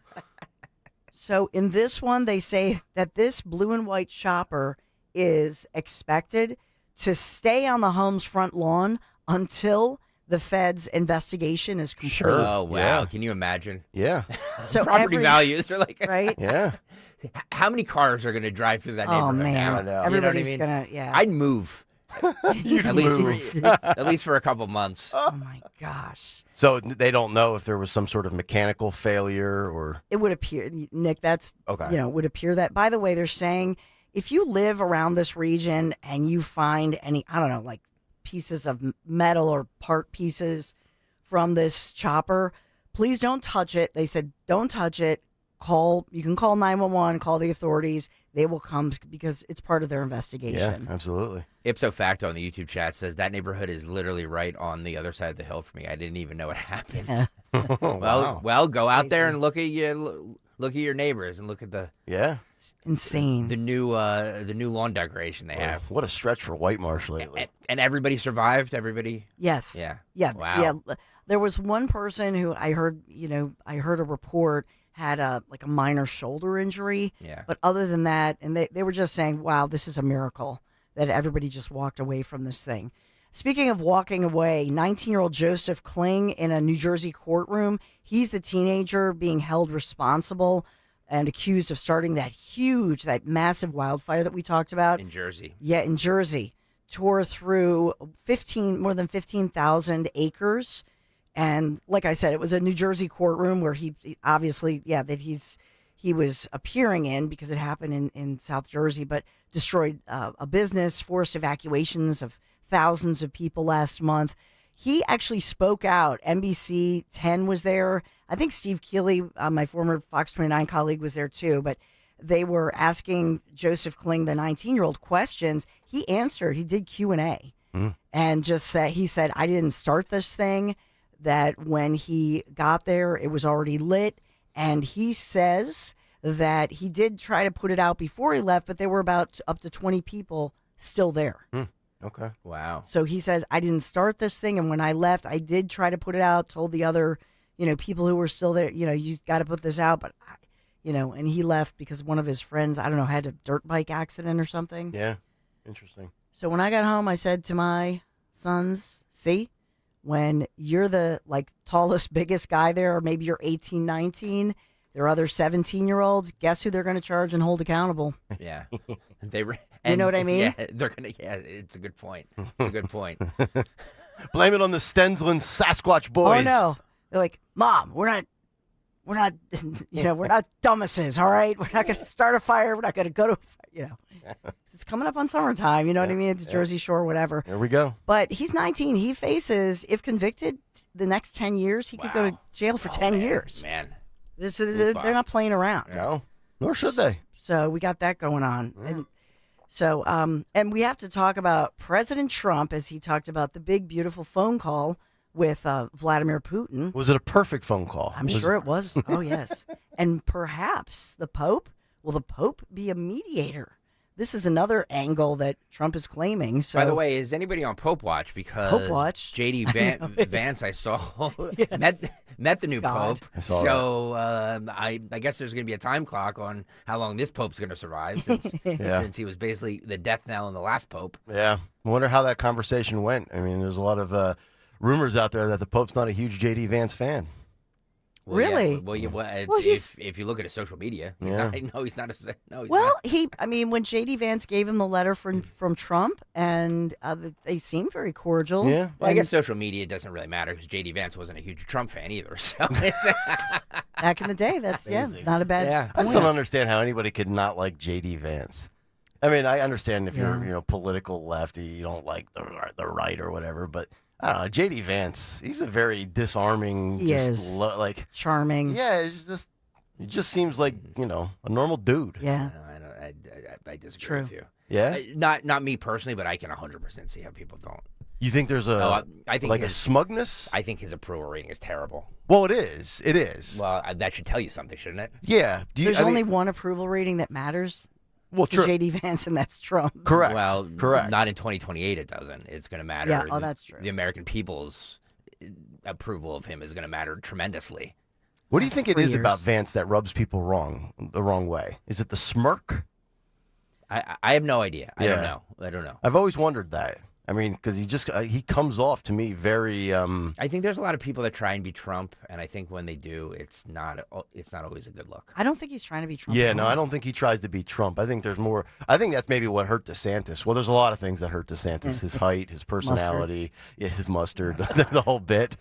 So in this one, they say that this blue and white chopper is expected to stay on the home's front lawn until the Fed's investigation is complete. Sure. Oh, wow. Yeah. Can you imagine? Yeah. So property values are like, right? Yeah. How many cars are going to drive through that Oh, neighborhood man. now? Everybody's you know what I mean? gonna, yeah. I'd move. You'd at least for a couple months. Oh my gosh. So they don't know if there was some sort of mechanical failure or. It would appear, Nick, that's, Okay. it would appear that. By the way, they're saying if you live around this region and you find any, I don't know, like pieces of metal or part pieces from this chopper, please don't touch it. They said, don't touch it. You can call 911, call the authorities. They will come because it's part of their investigation. Yeah, absolutely. Ipso facto on the YouTube chat says that neighborhood is literally right on the other side of the hill for me. I didn't even know it happened. Yeah. Well, go out there and look at your neighbors and look at the It's insane. the new lawn decoration they have. What a stretch for White Marsh lately. And everybody survived. Everybody. Yes. Yeah. Yeah. Wow. Yeah. There was one person who I heard a report had a minor shoulder injury. Yeah. But other than that, and they were just saying, wow, this is a miracle that everybody just walked away from this thing. Speaking of walking away, 19-year-old Joseph Kling in a New Jersey courtroom, he's the teenager being held responsible and accused of starting that massive wildfire that we talked about. In Jersey. Yeah, in Jersey. Tore through more than 15,000 acres. And like I said, it was a New Jersey courtroom where he obviously, he was appearing in because it happened in South Jersey, but destroyed a business, forced evacuations of thousands of people last month. He actually spoke out. NBC 10 was there. I think Steve Keeley, my former Fox 29 colleague, was there too, but they were asking Joseph Kling, the 19-year-old, questions. He answered. He did Q&A and just he said, I didn't start this thing. That when he got there, it was already lit. And he says that he did try to put it out before he left, but there were about up to 20 people still there. Okay. Wow. So he says, I didn't start this thing. And when I left, I did try to put it out, told the other, people who were still there, you got to put this out. But, and he left because one of his friends, I don't know, had a dirt bike accident or something. Yeah. Interesting. So when I got home, I said to my sons, see? When you're the tallest, biggest guy there, or maybe you're 18, 19, there are other 17-year-olds, guess who they're going to charge and hold accountable? Yeah. You know what I mean? Yeah, they're going to, it's a good point. It's a good point. Blame it on the Stensland Sasquatch boys. Oh, no. They're like, Mom, we're not, we're not dumbasses, all right? We're not going to start a fire. We're not going to go to a fire, It's coming up on summertime, you know what I mean? It's Jersey Shore, whatever. There we go. But he's 19. He faces, if convicted, the next 10 years, he could go to jail for 10 years. Man. They're not playing around. No, nor should they. So we got that going on. And so, and we have to talk about President Trump as he talked about the big, beautiful phone call with Vladimir Putin. Was it a perfect phone call? I'm sure it was. Oh, yes. And perhaps the Pope, will the Pope be a mediator? This is another angle that Trump is claiming. So, by the way, is anybody on Pope Watch? Because Pope Watch? J.D. Vance, I saw, met the new Pope. I saw so I guess there's going to be a time clock on how long this Pope's going to survive since he was basically the death knell in the last Pope. Yeah. I wonder how that conversation went. I mean, there's a lot of rumors out there that the Pope's not a huge J.D. Vance fan. Well, really? Yeah, if you look at his social media, he's not. No, he's not. When J.D. Vance gave him the letter from Trump, and they seemed very cordial. Yeah. Well, I guess social media doesn't really matter because J.D. Vance wasn't a huge Trump fan either. So back in the day, that's not a bad. Yeah. I just don't understand how anybody could not like J.D. Vance. I mean, I understand if you're political lefty, you don't like the right or whatever, but. I don't know, J.D. Vance, he's a very disarming, charming. Yeah, he just seems like, a normal dude. Yeah. I disagree with you. Yeah? Not me personally, but I can 100% see how people don't. You think there's a smugness? I think his approval rating is terrible. Well, it is. It is. Well, that should tell you something, shouldn't it? Yeah. There's only one approval rating that matters. Well, to J.D. Vance, and that's Trump. Correct. Well, correct. Not in 2028. It doesn't. It's going to matter. Yeah. Oh, that's true. The American people's approval of him is going to matter tremendously. What do you think it is about Vance that rubs people the wrong way? Is it the smirk? I have no idea. I don't know. I've always wondered that. I mean, because he comes off to me very. I think there's a lot of people that try and be Trump, and I think when they do, it's not always a good look. I don't think he's trying to be Trump. Yeah, no, I don't think he tries to be Trump. I think there's more. I think that's maybe what hurt DeSantis. Well, there's a lot of things that hurt DeSantis: his height, his personality, his mustard, the whole bit.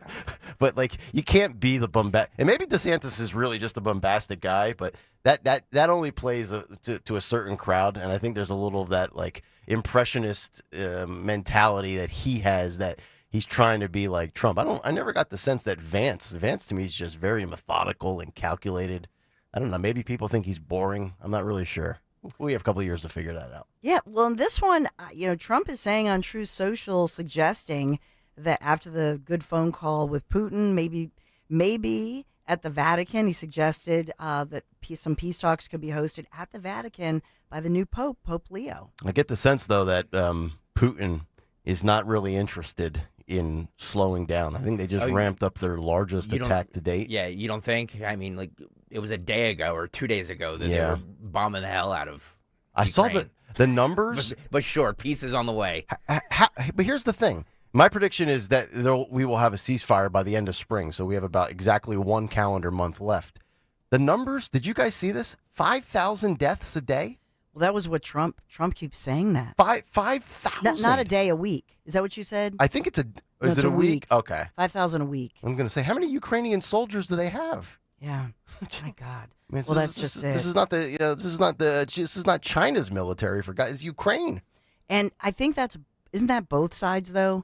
But like, you can't be the bombastic. And maybe DeSantis is really just a bombastic guy, but that only plays to a certain crowd. And I think there's a little of that like impressionist mentality that he has, that he's trying to be like Trump. I never got the sense that Vance to me is just very methodical and calculated. I don't know. Maybe people think he's boring. I'm not really sure. We have a couple of years to figure that out. Yeah. Well, in this one, Trump is saying on Truth Social, suggesting that after the good phone call with Putin, maybe at the Vatican, he suggested that some peace talks could be hosted at the Vatican by the new Pope, Pope Leo. I get the sense, though, that Putin is not really interested in slowing down. I think they just ramped up their largest attack to date. Yeah, you don't think? I mean, like, it was a day ago or 2 days ago that they were bombing the hell out of I saw the numbers. But sure, peace is on the way. But here's the thing. My prediction is that we will have a ceasefire by the end of spring, so we have about exactly 1 calendar month left. The numbers, did you guys see this? 5,000 deaths a day? Well, that was what Trump keeps saying that. 5,000? Not a day, a week. Is that what you said? I think it's a week? Okay. 5,000 a week. I'm going to say, how many Ukrainian soldiers do they have? Yeah. My God. I mean, that's just it. This is not China's military, for guys. It's Ukraine. And I think isn't that both sides though?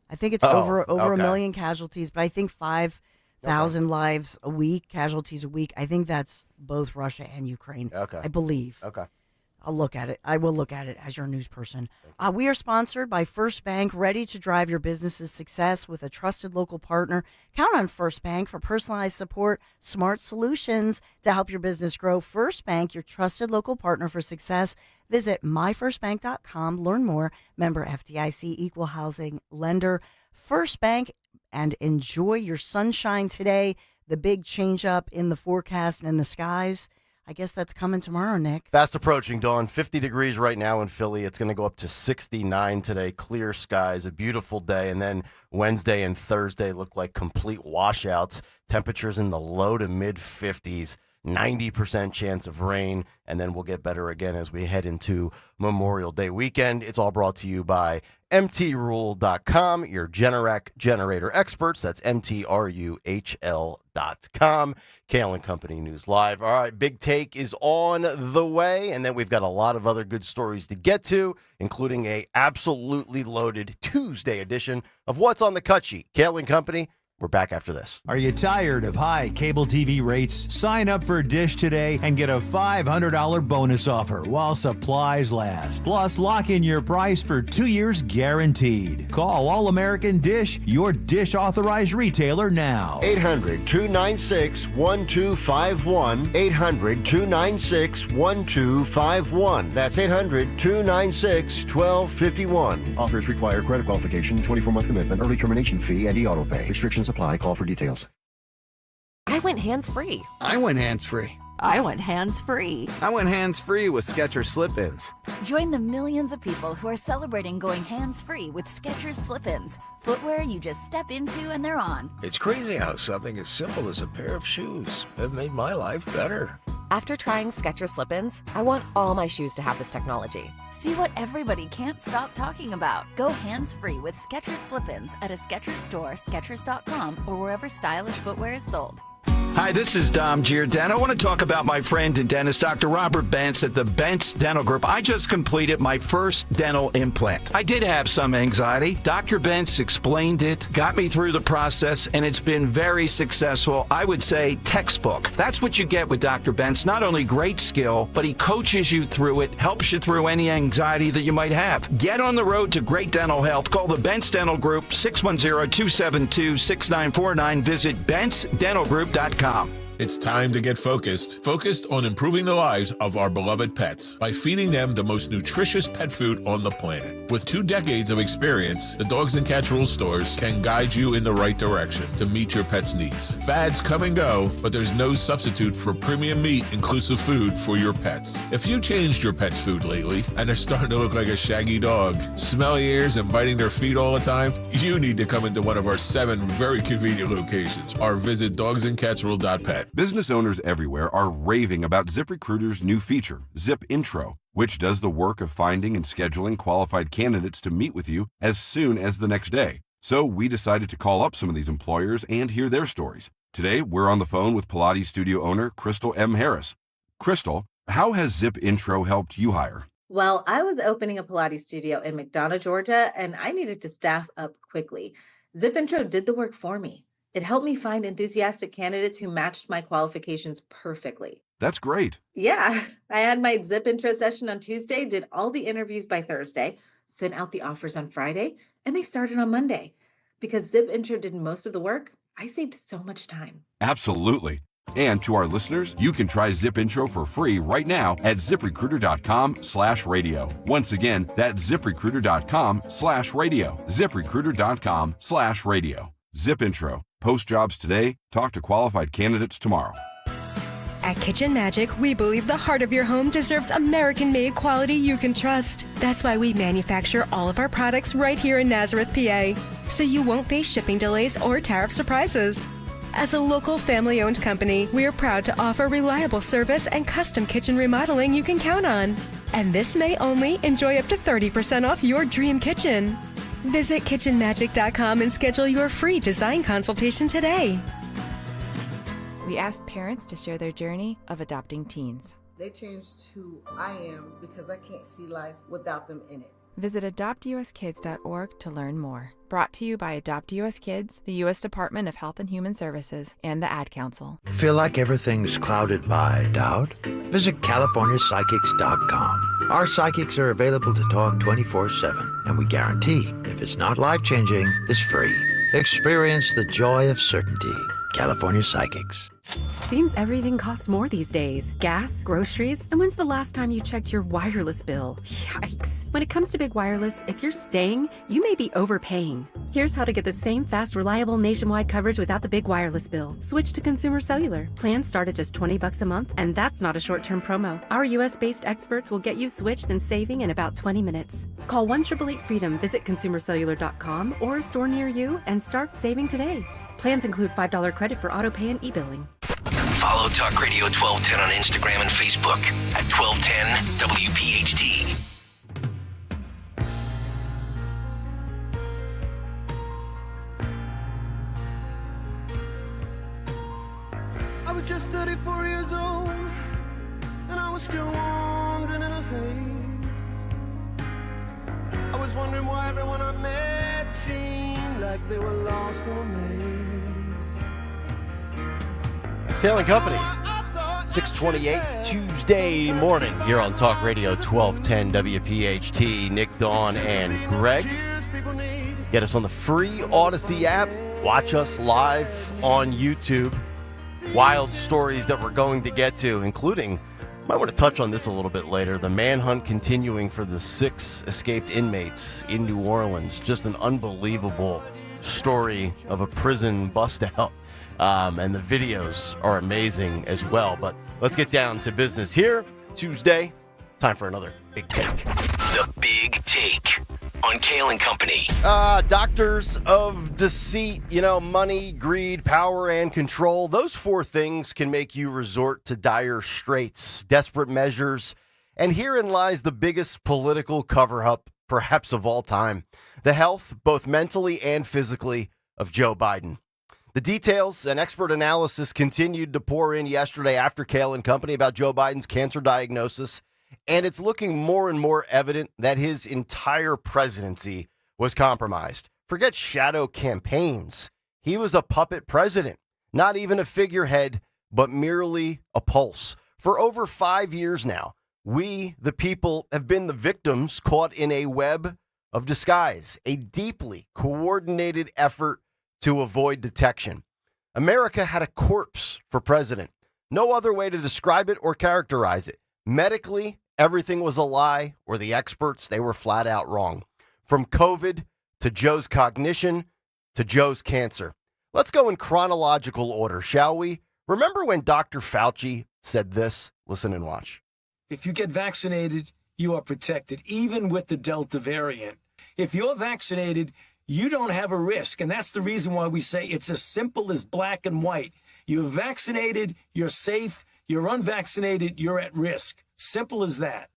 I think it's over a million casualties, but I think 5,000 lives a week, casualties a week. I think that's both Russia and Ukraine. Okay. I believe. Okay. I'll look at it. I will look at it as your news person. We are sponsored by First Bank, ready to drive your business's success with a trusted local partner. Count on First Bank for personalized support, smart solutions to help your business grow. First Bank, your trusted local partner for success. Visit myfirstbank.com. Learn more. Member FDIC, equal housing lender. First Bank, and enjoy your sunshine today. The big change up in the forecast and in the skies. I guess that's coming tomorrow, Nick. Fast approaching, Dawn. 50 degrees right now in Philly. It's going to go up to 69 today. Clear skies, a beautiful day. And then Wednesday and Thursday look like complete washouts. Temperatures in the low to mid 50s. 90% chance of rain, and then we'll get better again as we head into Memorial Day weekend. It's all brought to you by mtrule.com, your Generac generator experts. That's mtruhl.com. Kayal and Company News Live. All right, Big Take is on the way, and then we've got a lot of other good stories to get to, including a absolutely loaded Tuesday edition of What's on the Cut Sheet. Kayal and Company. We're back after this. Are you tired of high cable TV rates? Sign up for Dish today and get a $500 bonus offer while supplies last. Plus, lock in your price for 2 years guaranteed. Call All American Dish, your Dish authorized retailer now. 800-296-1251. 800-296-1251. That's 800-296-1251. Offers require credit qualification, 24-month commitment, early termination fee, and e-auto pay. Restrictions apply. Call for details. I went hands-free. I went hands-free. I went hands-free. I went hands-free with Skechers Slip-ins. Join the millions of people who are celebrating going hands-free with Skechers Slip-ins. Footwear you just step into and they're on. It's crazy how something as simple as a pair of shoes have made my life better. After trying Skechers Slip-ins, I want all my shoes to have this technology. See what everybody can't stop talking about. Go hands-free with Skechers Slip-ins at a Skechers store, Skechers.com, or wherever stylish footwear is sold. Hi, this is Dom Giordano. I want to talk about my friend and dentist, Dr. Robert Bentz at the Bentz Dental Group. I just completed my first dental implant. I did have some anxiety. Dr. Bentz explained it, got me through the process, and it's been very successful. I would say textbook. That's what you get with Dr. Bentz. Not only great skill, but he coaches you through it, helps you through any anxiety that you might have. Get on the road to great dental health. Call the Bentz Dental Group, 610-272-6949. Visit BentzDentalGroup.com. It's time to get focused. Focused on improving the lives of our beloved pets by feeding them the most nutritious pet food on the planet. With 2 decades of experience, the Dogs and Cats Rules stores can guide you in the right direction to meet your pet's needs. Fads come and go, but there's no substitute for premium meat inclusive food for your pets. If you changed your pet's food lately and they're starting to look like a shaggy dog, smelly ears and biting their feet all the time, you need to come into one of our 7 very convenient locations or visit dogsandcatsrule.pet. Business owners everywhere are raving about ZipRecruiter's new feature, Zip Intro, which does the work of finding and scheduling qualified candidates to meet with you as soon as the next day. So we decided to call up some of these employers and hear their stories. Today, we're on the phone with Pilates studio owner Crystal M. Harris. Crystal, how has Zip Intro helped you hire? Well, I was opening a Pilates studio in McDonough, Georgia, and I needed to staff up quickly. Zip Intro did the work for me. It helped me find enthusiastic candidates who matched my qualifications perfectly. That's great. Yeah, I had my Zip Intro session on Tuesday, did all the interviews by Thursday, sent out the offers on Friday, and they started on Monday. Because Zip Intro did most of the work, I saved so much time. Absolutely. And to our listeners, you can try Zip Intro for free right now at ZipRecruiter.com/radio. Once again, that's ZipRecruiter.com/radio. ZipRecruiter.com/radio. Zip Intro. Post jobs today. Talk to qualified candidates tomorrow. At Kitchen Magic, we believe the heart of your home deserves American-made quality you can trust. That's why we manufacture all of our products right here in Nazareth, PA, so you won't face shipping delays or tariff surprises. As a local family-owned company, we are proud to offer reliable service and custom kitchen remodeling you can count on. And this May only, enjoy up to 30% off your dream kitchen. Visit kitchenmagic.com and schedule your free design consultation today. We asked parents to share their journey of adopting teens. They changed who I am because I can't see life without them in it. Visit adoptuskids.org to learn more. Brought to you by Adopt US Kids, the U.S. Department of Health and Human Services, and the Ad Council. Feel like everything's clouded by doubt? Visit CaliforniaPsychics.com. Our psychics are available to talk 24/7, and we guarantee if it's not life-changing, it's free. Experience the joy of certainty. California Psychics. Seems everything costs more these days. Gas, groceries, and when's the last time you checked your wireless bill? Yikes. When it comes to big wireless, if you're staying, you may be overpaying. Here's how to get the same fast, reliable nationwide coverage without the big wireless bill. Switch to Consumer Cellular. Plans start at just $20 a month, and that's not a short-term promo. Our US-based experts will get you switched and saving in about 20 minutes. Call 1-888-FREEDOM, visit consumercellular.com or a store near you, and start saving today. Plans include $5 credit for auto pay and e-billing. Follow Talk Radio 1210 on Instagram and Facebook at 1210 WPHT. I was just 34 years old, and I was still wandering in a haze. I was wondering why everyone I met seemed like they were lost in a maze. Kayal Company, 628 Tuesday morning here on Talk Radio 1210 WPHT. Nick, Dawn, and Greg. Get us on the free Odyssey app. Watch us live on YouTube. Wild stories that we're going to get to, including, might want to touch on this a little bit later, the manhunt continuing for the 6 escaped inmates in New Orleans. Just an unbelievable story of a prison bust out. And the videos are amazing as well. But let's get down to business here. Tuesday, time for another Big Take. The Big Take on Kayal Company. Doctors of deceit, money, greed, power, and control. Those 4 things can make you resort to dire straits, desperate measures. And herein lies the biggest political cover-up, perhaps of all time. The health, both mentally and physically, of Joe Biden. The details and expert analysis continued to pour in yesterday after Kayal Company about Joe Biden's cancer diagnosis, and it's looking more and more evident that his entire presidency was compromised. Forget shadow campaigns. He was a puppet president, not even a figurehead, but merely a pulse. For over 5 years now, we, the people, have been the victims caught in a web of disguise, a deeply coordinated effort to avoid detection. America had a corpse for president. No other way to describe it or characterize it. Medically, everything was a lie, or the experts, they were flat out wrong. From COVID to Joe's cognition to Joe's cancer. Let's go in chronological order, shall we? Remember when Dr. Fauci said this? Listen and watch. If you get vaccinated, you are protected, even with the Delta variant. If you're vaccinated, you don't have a risk. And that's the reason why we say it's as simple as black and white. You're vaccinated, you're safe. You're unvaccinated, you're at risk. Simple as that.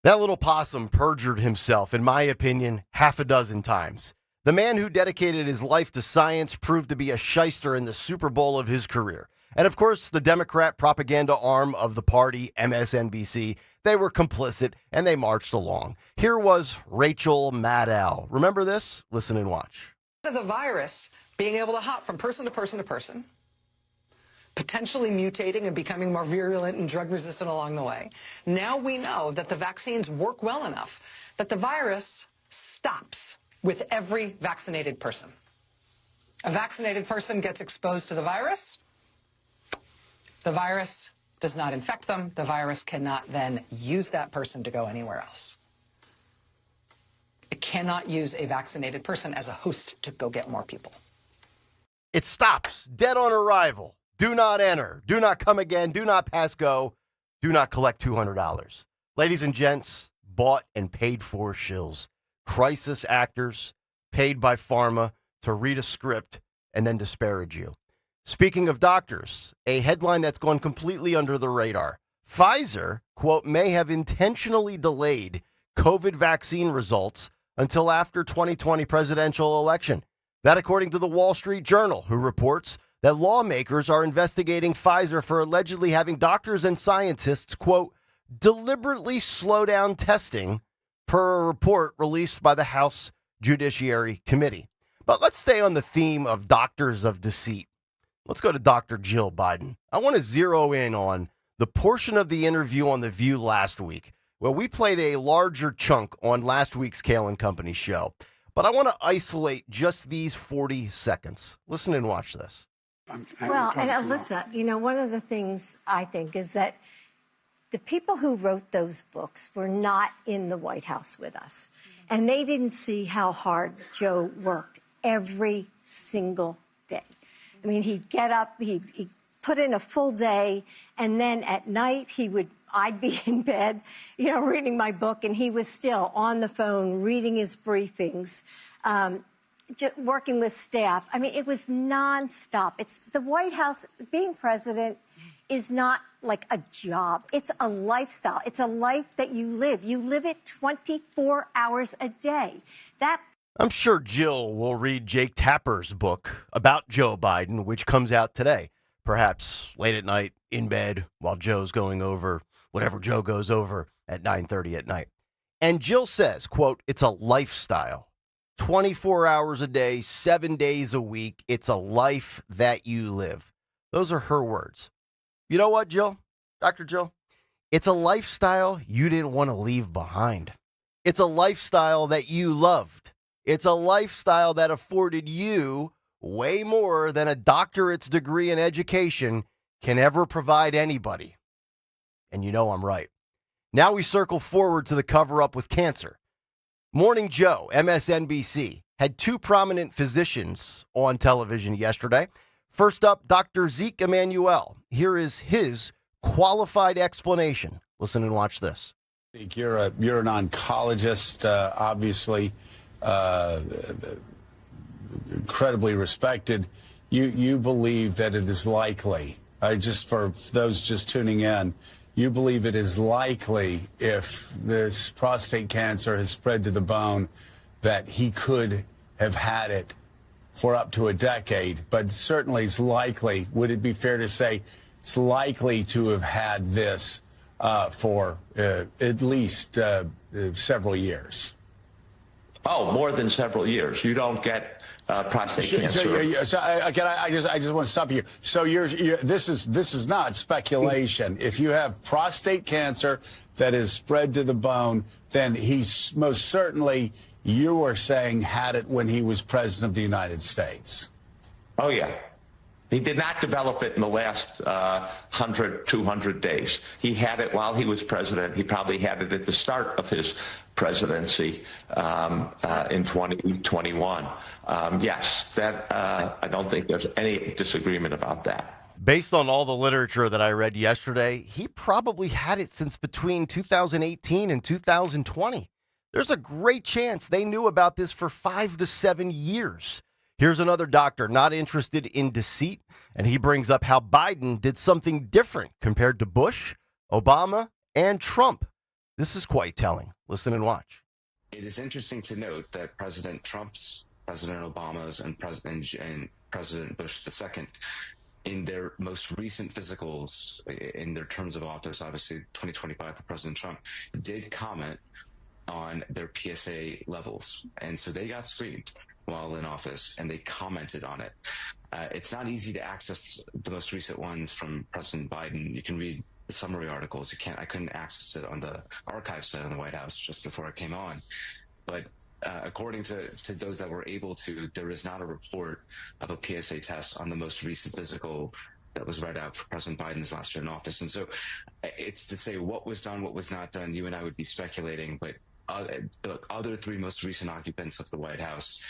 That little possum perjured himself, in my opinion, half a dozen times. The man who dedicated his life to science proved to be a shyster in the Super Bowl of his career. And of course, the Democrat propaganda arm of the party, MSNBC, they were complicit and they marched along. Here was Rachel Maddow. Remember this? Listen and watch. The virus being able to hop from person to person to person, potentially mutating and becoming more virulent and drug resistant along the way. Now we know that the vaccines work well enough that the virus stops with every vaccinated person. A vaccinated person gets exposed to the virus does not infect them. The virus cannot then use that person to go anywhere else. It cannot use a vaccinated person as a host to go get more people. It stops dead on arrival. Do not enter. Do not come again. Do not pass go. Do not collect $200. Ladies and gents, bought and paid for shills. Crisis actors paid by pharma to read a script and then disparage you. Speaking of doctors, a headline that's gone completely under the radar. Pfizer, quote, may have intentionally delayed COVID vaccine results until after 2020 presidential election. That according to the Wall Street Journal, who reports that lawmakers are investigating Pfizer for allegedly having doctors and scientists, quote, deliberately slow down testing, per a report released by the House Judiciary Committee. But let's stay on the theme of doctors of deceit. Let's go to Dr. Jill Biden. I want to zero in on the portion of the interview on The View last week, where we played a larger chunk on last week's Kayal & Company show. But I want to isolate just these 40 seconds. Listen and watch this. Well, and Alyssa, you know, one of the things I think is that the people who wrote those books were not in the White House with us. And they didn't see how hard Joe worked every single day. I mean, he'd get up, he'd put in a full day, and then at night I'd be in bed, you know, reading my book, and he was still on the phone reading his briefings, working with staff. I mean, it was nonstop. It's the White House, being president is not like a job. It's a lifestyle. It's a life that you live. You live it 24 hours a day. I'm sure Jill will read Jake Tapper's book about Joe Biden, which comes out today, perhaps late at night in bed while Joe's going over whatever Joe goes over at 9:30 at night. And Jill says, quote, it's a lifestyle. 24 hours a day, 7 days a week. It's a life that you live. Those are her words. You know what, Jill? Dr. Jill? It's a lifestyle you didn't want to leave behind. It's a lifestyle that you loved. It's a lifestyle that afforded you way more than a doctorate's degree in education can ever provide anybody. And you know I'm right. Now we circle forward to the cover-up with cancer. Morning Joe, MSNBC, had two prominent physicians on television yesterday. First up, Dr. Zeke Emanuel. Here is his qualified explanation. Listen and watch this. You're an oncologist, obviously incredibly respected. You believe that it is likely, just for those just tuning in, you believe it is likely if this prostate cancer has spread to the bone that he could have had it for up to a decade, but certainly it's likely. Would it be fair to say it's likely to have had this for at least several years? Oh, more than several years. You don't get prostate cancer. So again, I just want to stop you. So this is not speculation. If you have prostate cancer that is spread to the bone, then he's most certainly, you are saying, had it when he was president of the United States. Oh yeah. He did not develop it in the last 100, 200 days. He had it while he was president. He probably had it at the start of his presidency in 2021. Yes, that I don't think there's any disagreement about that. Based on all the literature that I read yesterday, he probably had it since between 2018 and 2020. There's a great chance they knew about this for 5 to 7 years. Here's another doctor not interested in deceit, and he brings up how Biden did something different compared to Bush, Obama, and Trump. This is quite telling. Listen and watch. It is interesting to note that President Trump's, President Obama's, and President Bush II, in their most recent physicals, in their terms of office, obviously 2025 for President Trump, did comment on their PSA levels. And so they got screened while in office, and they commented on it. It's not easy to access the most recent ones from President Biden. You can read the summary articles. I couldn't access it on the archive site on the White House just before I came on. But according to those that were able to, there is not a report of a PSA test on the most recent physical that was read out for President Biden's last year in office. And so it's to say what was done, what was not done. You and I would be speculating, but the other three most recent occupants of the White House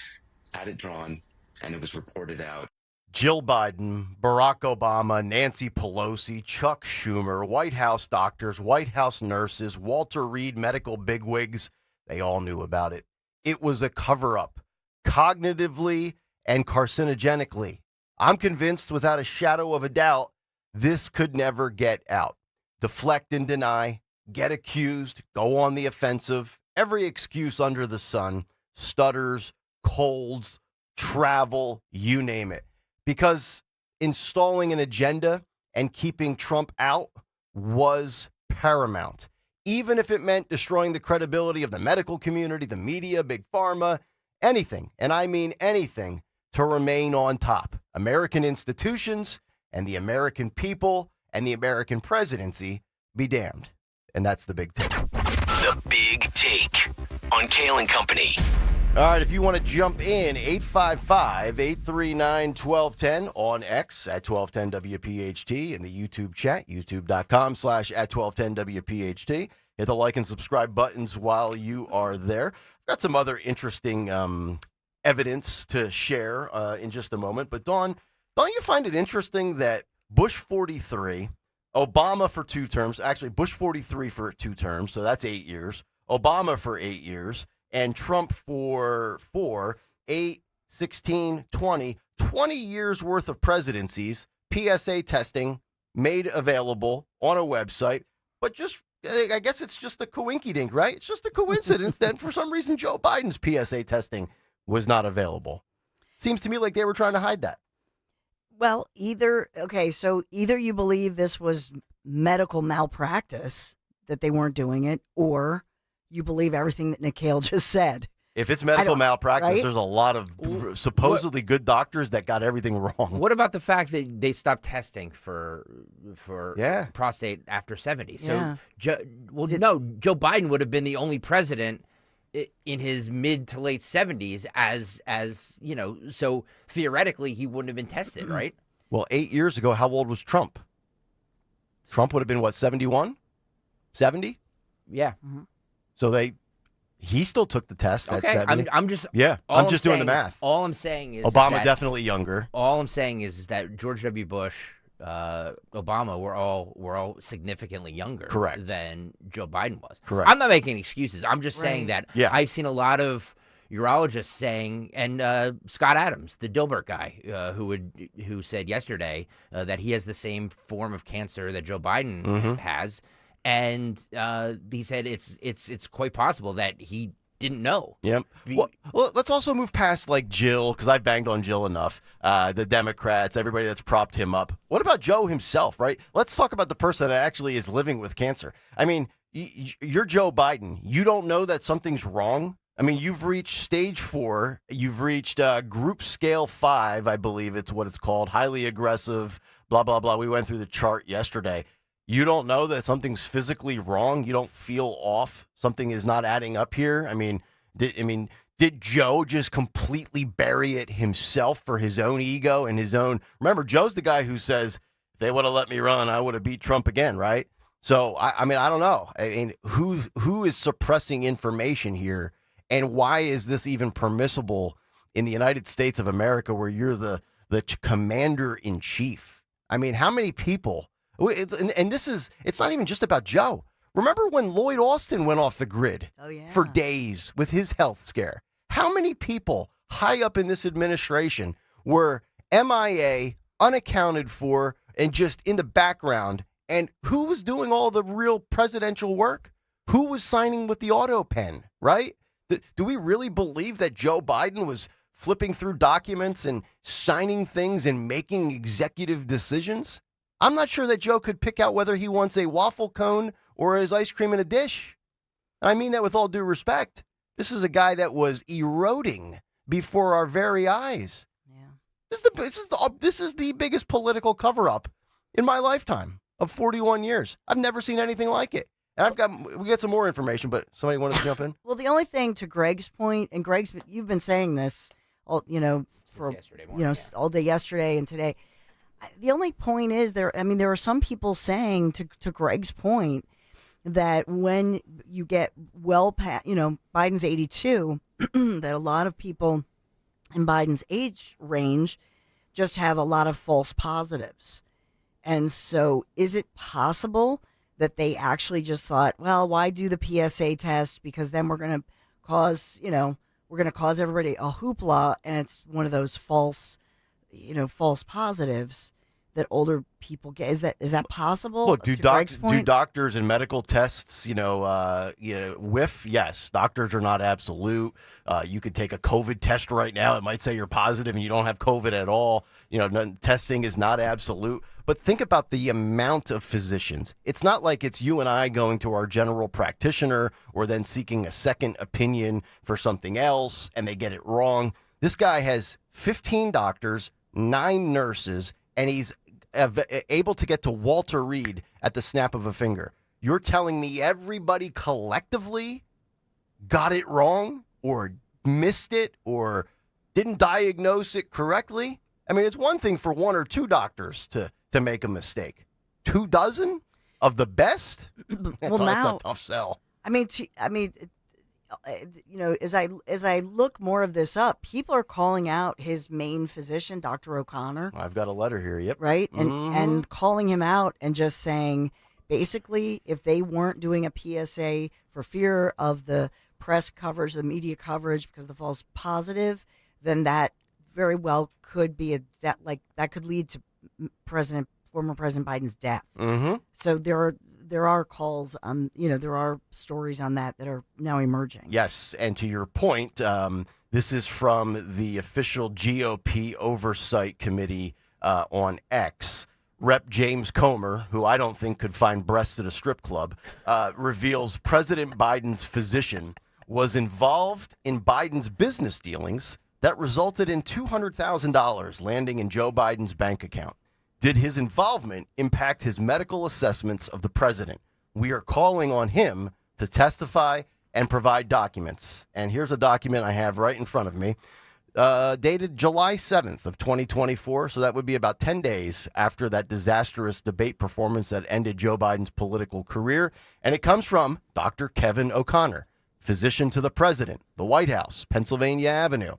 had it drawn, and it was reported out. Jill Biden, Barack Obama, Nancy Pelosi, Chuck Schumer, White House doctors, White House nurses, Walter Reed, medical bigwigs, they all knew about it. It was a cover-up, cognitively and carcinogenically. I'm convinced without a shadow of a doubt, this could never get out. Deflect and deny, get accused, go on the offensive, every excuse under the sun, stutters, colds, travel, you name it. Because installing an agenda and keeping Trump out was paramount, even if it meant destroying the credibility of the medical community, the media, big pharma, anything, and I mean anything, to remain on top. American institutions and the American people and the American presidency be damned. And that's the big take. The Big Take on Kayal and Company. All right, if you want to jump in, 855-839-1210 on X at 1210WPHT in the YouTube chat, youtube.com/@1210WPHT. Hit the like and subscribe buttons while you are there. Got some other interesting evidence to share in just a moment. But Dawn, don't you find it interesting that Bush 43, Obama for 2 terms, actually Bush 43 for 2 terms, so that's 8 years, Obama for 8 years, and Trump for 4, 8, 16, 20 years worth of presidencies, PSA testing made available on a website, but just, I guess it's just a coinky-dink, right? It's just a coincidence that for some reason Joe Biden's PSA testing was not available. Seems to me like they were trying to hide that. Well, either you believe this was medical malpractice, that they weren't doing it, or you believe everything that Kayal just said. If it's medical malpractice, right? There's a lot of supposedly good doctors that got everything wrong. What about the fact that they stopped testing for prostate after 70? So, Yeah. Joe Biden would have been the only president in his mid to late 70s as you know, so theoretically he wouldn't have been tested, right? Well, 8 years ago, how old was Trump? Trump would have been, what, 71? 70? Yeah. Mm-hmm. So he still took the test at 70. I'm just doing the math. All I'm saying is Obama that, definitely younger. All I'm saying is that George W. Bush, Obama were all significantly younger than Joe Biden was. Correct. I'm not making excuses. I'm just saying that Yeah. I've seen a lot of urologists saying, and Scott Adams, the Dilbert guy, who said yesterday that he has the same form of cancer that Joe Biden has. And he said it's quite possible that he didn't know. Yep. Well, let's also move past like Jill, because I've banged on Jill enough. The Democrats, everybody that's propped him up. What about Joe himself, right? Let's talk about the person that actually is living with cancer. I mean, you're Joe Biden. You don't know that something's wrong. I mean, you've reached stage 4. You've reached group scale 5, I believe it's what it's called. Highly aggressive, blah, blah, blah. We went through the chart yesterday. You don't know that something's physically wrong. You don't feel off. Something is not adding up here. I mean, Did Joe just completely bury it himself for his own ego and his own? Remember, Joe's the guy who says, if they would have let me run, I would have beat Trump again, right? So, I mean, I don't know. I mean, who is suppressing information here? And why is this even permissible in the United States of America where you're the commander-in-chief? I mean, how many people? And it's not even just about Joe. Remember when Lloyd Austin went off the grid for days with his health scare? How many people high up in this administration were MIA, unaccounted for, and just in the background? And who was doing all the real presidential work? Who was signing with the auto pen, right? Do we really believe that Joe Biden was flipping through documents and signing things and making executive decisions? I'm not sure that Joe could pick out whether he wants a waffle cone or his ice cream in a dish. I mean that with all due respect. This is a guy that was eroding before our very eyes. Yeah. This is the biggest political cover-up in my lifetime of 41 years. I've never seen anything like it. And we got some more information, but somebody wanted to jump in? Well, the only thing to Greg's point, and you've been saying this, all day yesterday and today. The only point is there are some people saying to Greg's point that when you get Biden's 82, that a lot of people in Biden's age range just have a lot of false positives. And so is it possible that they actually just thought, well, why do the PSA test? Because then we're going to cause everybody a hoopla, and it's one of those false positives that older people get. Is that possible? Look, do doctors and medical tests, whiff? Yes, doctors are not absolute. You could take a COVID test right now; it might say you're positive and you don't have COVID at all. Testing is not absolute. But think about the amount of physicians. It's not like it's you and I going to our general practitioner or then seeking a second opinion for something else and they get it wrong. This guy has 15 doctors, 9 nurses, and he's able to get to Walter Reed at the snap of a finger. You're telling me everybody collectively got it wrong or missed it or didn't diagnose it correctly? I mean, it's one thing for 1 or 2 doctors to make a mistake. 24 of the best? That's a tough sell. As I look more of this up, people are calling out his main physician, Dr. O'Connor. I've got a letter here. Yep. Right? And calling him out and just saying, basically, if they weren't doing a PSA for fear of the press coverage, the media coverage, because of the false positive, then that very well could be that could lead to former President Biden's death. Mm-hmm. So there are calls on, there are stories on that are now emerging. Yes, and to your point, this is from the official GOP Oversight Committee on X. Rep. James Comer, who I don't think could find breasts at a strip club, reveals President Biden's physician was involved in Biden's business dealings that resulted in $200,000 landing in Joe Biden's bank account. Did his involvement impact his medical assessments of the president? We are calling on him to testify and provide documents. And here's a document I have right in front of me, dated July 7th of 2024. So that would be about 10 days after that disastrous debate performance that ended Joe Biden's political career. And it comes from Dr. Kevin O'Connor, physician to the president, the White House, Pennsylvania Avenue.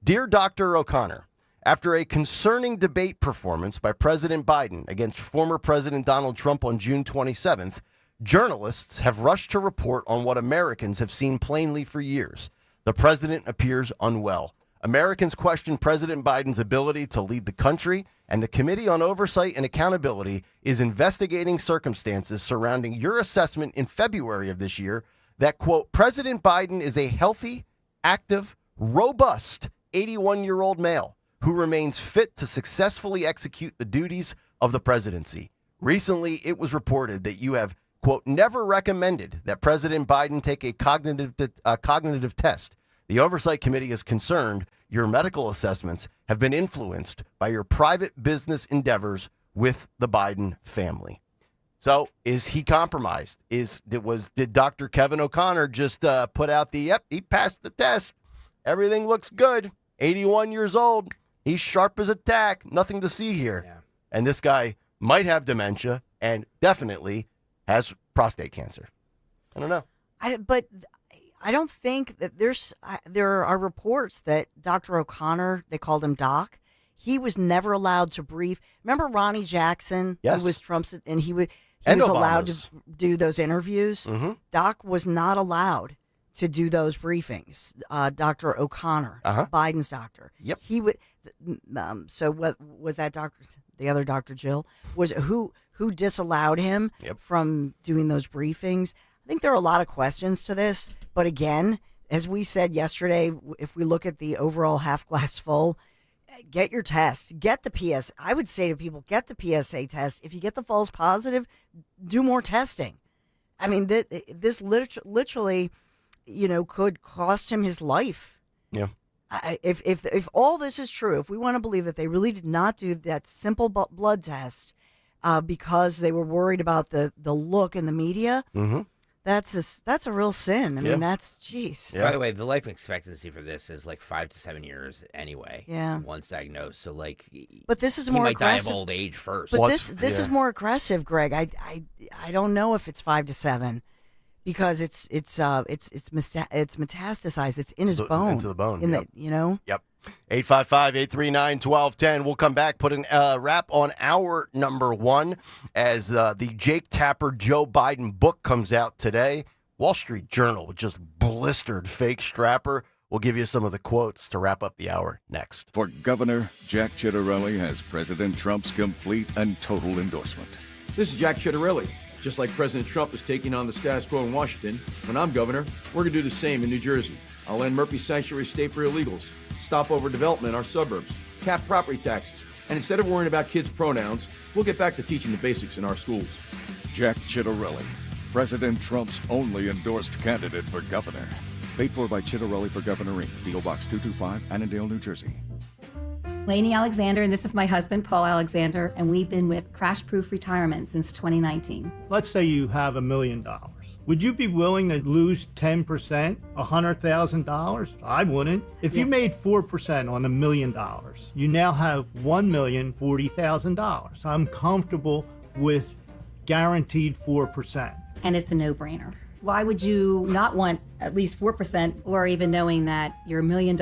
Dear Dr. O'Connor, after a concerning debate performance by President Biden against former President Donald Trump on June 27th, journalists have rushed to report on what Americans have seen plainly for years. The president appears unwell. Americans question President Biden's ability to lead the country, and the Committee on Oversight and Accountability is investigating circumstances surrounding your assessment in February of this year that, quote, President Biden is a healthy, active, robust 81-year-old male who remains fit to successfully execute the duties of the presidency. Recently, it was reported that you have, quote, never recommended that President Biden take a cognitive test. The Oversight Committee is concerned your medical assessments have been influenced by your private business endeavors with the Biden family. So is he compromised? Did Dr. Kevin O'Connor just put out he passed the test? Everything looks good. 81 years old. He's sharp as a tack. Nothing to see here. Yeah. And this guy might have dementia and definitely has prostate cancer. I don't know. But I don't think that there are reports that Dr. O'Connor, they called him Doc, he was never allowed to brief. Remember Ronnie Jackson? Yes. Who was Trump's, and he was And allowed Obama's. to do those interviews. Mm-hmm. Doc was not allowed to do those briefings. Dr. O'Connor, Biden's doctor. Yep. He would. So what was that doctor? The other Dr. Jill was who disallowed him from doing those briefings. I think there are a lot of questions to this, but again, as we said yesterday, if we look at the overall half glass full, get your test, get the PSA. I would say to people, get the PSA test. If you get the false positive, do more testing. I mean, this literally, could cost him his life. Yeah. If all this is true, if we want to believe that they really did not do that simple blood test because they were worried about the look in the media, that's a real sin. I mean, that's, jeez. By the way, the life expectancy for this is like 5 to 7 years anyway. Yeah. Once diagnosed, so but this is he more might aggressive. die of old age first. But this is more aggressive, Greg. I don't know if it's 5 to 7 because it's metastasized. It's in his bone. Into the bone. Yep. 855-839-1210. We'll come back, put a wrap on hour number 1 as the Jake Tapper Joe Biden book comes out today. Wall Street Journal with just blistered fake strapper. We'll give you some of the quotes to wrap up the hour next. For Governor, Jack Ciattarelli has President Trump's complete and total endorsement. This is Jack Ciattarelli. Just like President Trump is taking on the status quo in Washington, when I'm governor, we're going to do the same in New Jersey. I'll end Murphy Sanctuary State for illegals, stop overdevelopment in our suburbs, cap property taxes, and instead of worrying about kids' pronouns, we'll get back to teaching the basics in our schools. Jack Ciattarelli, President Trump's only endorsed candidate for governor. Paid for by Ciattarelli for Governor Inc., P.O. Box 225, Annandale, New Jersey. Lainey Alexander, and this is my husband, Paul Alexander, and we've been with Crash Proof Retirement since 2019. Let's say you have $1 million. Would you be willing to lose 10%, $100,000? I wouldn't. If you made 4% on $1 million, you now have $1,040,000. I'm comfortable with guaranteed 4%. And it's a no-brainer. Why would you not want at least 4%, or even knowing that your $1 million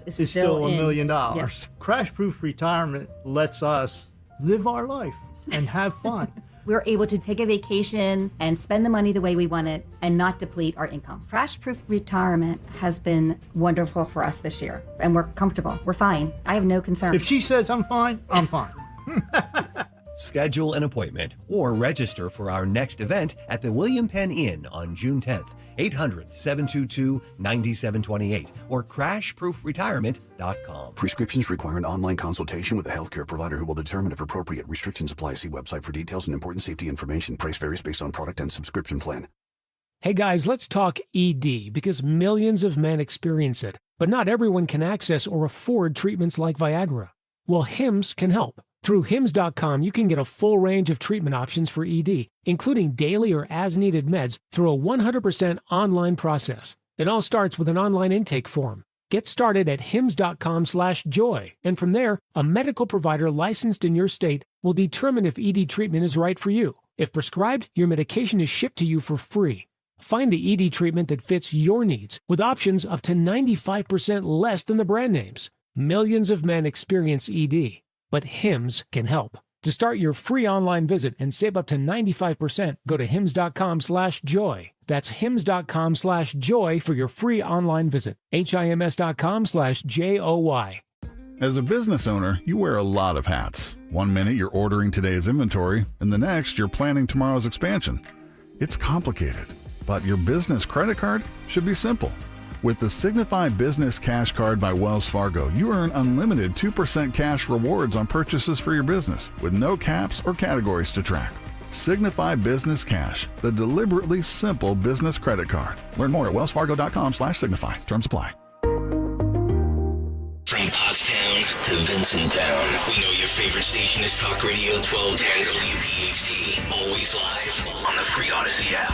is still $1 million? Yes. Crash Proof Retirement lets us live our life and have fun. We're able to take a vacation and spend the money the way we want it and not deplete our income. Crash Proof Retirement has been wonderful for us this year, and we're comfortable. We're fine. I have no concerns. If she says I'm fine, I'm fine. Schedule an appointment or register for our next event at the William Penn Inn on June 10th, 800-722-9728 or crashproofretirement.com. Prescriptions require an online consultation with a healthcare provider who will determine if appropriate. Restrictions apply. See website for details and important safety information. Price varies based on product and subscription plan. Hey guys, let's talk ED because millions of men experience it, but not everyone can access or afford treatments like Viagra. Well, Hims can help. Through Hims.com, you can get a full range of treatment options for ED, including daily or as-needed meds through a 100% online process. It all starts with an online intake form. Get started at Hims.com/joy, and from there, a medical provider licensed in your state will determine if ED treatment is right for you. If prescribed, your medication is shipped to you for free. Find the ED treatment that fits your needs with options up to 95% less than the brand names. Millions of men experience ED. But Hims can help. To start your free online visit and save up to 95%, go to hims.com/joy. That's hims.com/joy for your free online visit. HIMS.com/JOY. As a business owner, you wear a lot of hats. One minute you're ordering today's inventory, and the next you're planning tomorrow's expansion. It's complicated, but your business credit card should be simple. With the Signify Business Cash Card by Wells Fargo, you earn unlimited 2% cash rewards on purchases for your business with no caps or categories to track. Signify Business Cash, the deliberately simple business credit card. Learn more at wellsfargo.com/signify. Terms apply. From Pottstown to Vincenttown, we know your favorite station is Talk Radio 1210 WPHT. Always live on the free Odyssey app.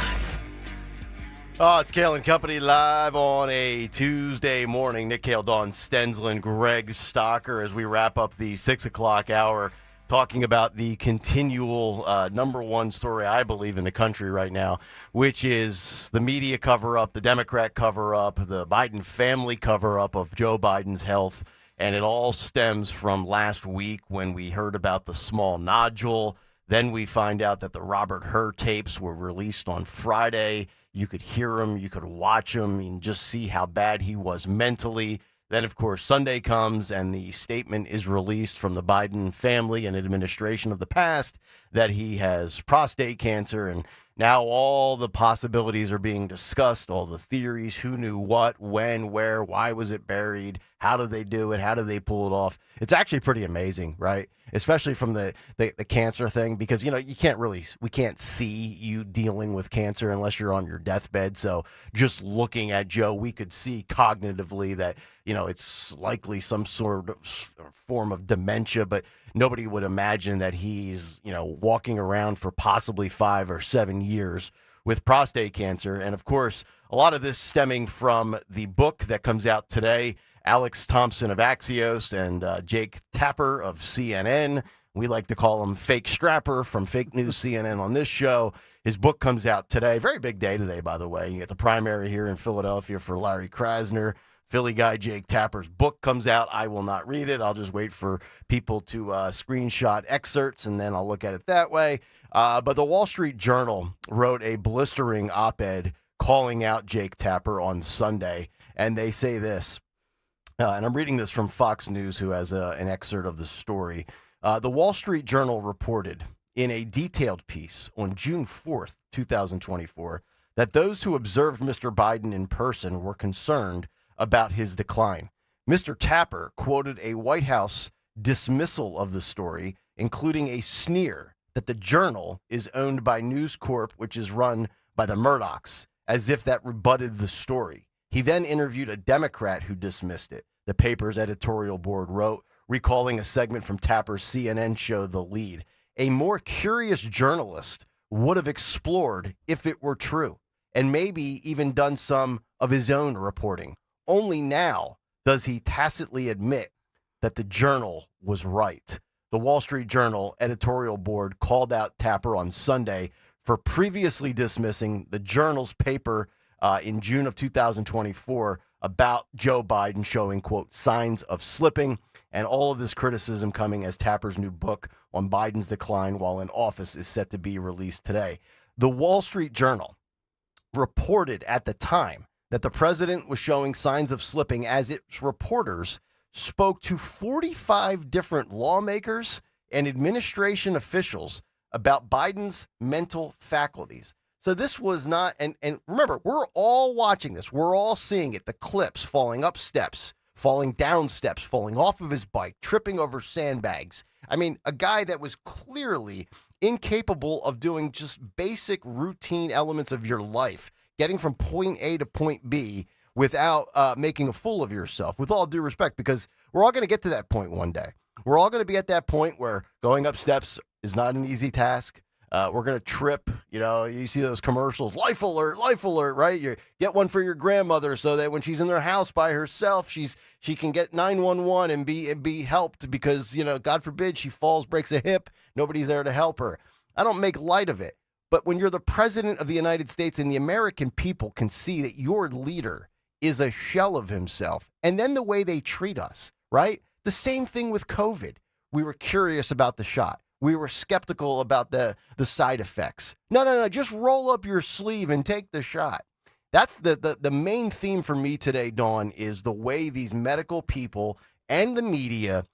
Oh, it's Kayal and Company live on a Tuesday morning. Nick Kayal, Dawn Stensland, Greg Stocker as we wrap up the 6 o'clock hour talking about the continual number one story, I believe, in the country right now, which is the media cover-up, the Democrat cover-up, the Biden family cover-up of Joe Biden's health. And it all stems from last week when we heard about the small nodule. Then we find out that the Robert Hur tapes were released on Friday. You could hear him, you could watch him, and just see how bad he was mentally. Then, of course, Sunday comes and the statement is released from the Biden family and administration of the past that he has prostate cancer. And now all the possibilities are being discussed, all the theories, who knew what, when, where, why was it buried, how did they do it, how did they pull it off. It's actually pretty amazing, right? Especially from the cancer thing, because, you know, we can't see you dealing with cancer unless you're on your deathbed. So just looking at Joe, we could see cognitively that, you know, it's likely some sort of form of dementia, but nobody would imagine that he's, you know, walking around for possibly 5 or 7 years with prostate cancer. And of course, a lot of this stemming from the book that comes out today. Alex Thompson of Axios and Jake Tapper of CNN. We like to call him Fake Strapper from Fake News CNN on this show. His book comes out today. Very big day today, by the way. You get the primary here in Philadelphia for Larry Krasner. Philly guy Jake Tapper's book comes out. I will not read it. I'll just wait for people to screenshot excerpts, and then I'll look at it that way. But the Wall Street Journal wrote a blistering op-ed calling out Jake Tapper on Sunday, and they say this. And I'm reading this from Fox News, who has an excerpt of the story. The Wall Street Journal reported in a detailed piece on June 4th, 2024, that those who observed Mr. Biden in person were concerned about his decline. Mr. Tapper quoted a White House dismissal of the story, including a sneer that the Journal is owned by News Corp, which is run by the Murdochs, as if that rebutted the story. He then interviewed a Democrat who dismissed it. The paper's editorial board wrote, recalling a segment from Tapper's CNN show, The Lead. A more curious journalist would have explored if it were true, and maybe even done some of his own reporting. Only now does he tacitly admit that the Journal was right. The Wall Street Journal editorial board called out Tapper on Sunday for previously dismissing the Journal's paper in June of 2024 about Joe Biden showing, quote, signs of slipping, and all of this criticism coming as Tapper's new book on Biden's decline while in office is set to be released today. The Wall Street Journal reported at the time that the president was showing signs of slipping as its reporters spoke to 45 different lawmakers and administration officials about Biden's mental faculties. So this was not, and remember, we're all watching this. We're all seeing it. The clips, falling up steps, falling down steps, falling off of his bike, tripping over sandbags. I mean, a guy that was clearly incapable of doing just basic routine elements of your life, getting from point A to point B without making a fool of yourself, with all due respect, because we're all going to get to that point one day. We're all going to be at that point where going up steps is not an easy task. We're going to trip. You know, you see those commercials, life alert, right? You get one for your grandmother so that when she's in their house by herself, she can get 911 and be helped because, you know, God forbid she falls, breaks a hip. Nobody's there to help her. I don't make light of it. But when you're the president of the United States and the American people can see that your leader is a shell of himself, and then the way they treat us, right? The same thing with COVID. We were curious about the shot. We were skeptical about the side effects. No, just roll up your sleeve and take the shot. That's the main theme for me today, Dawn, is the way these medical people and the media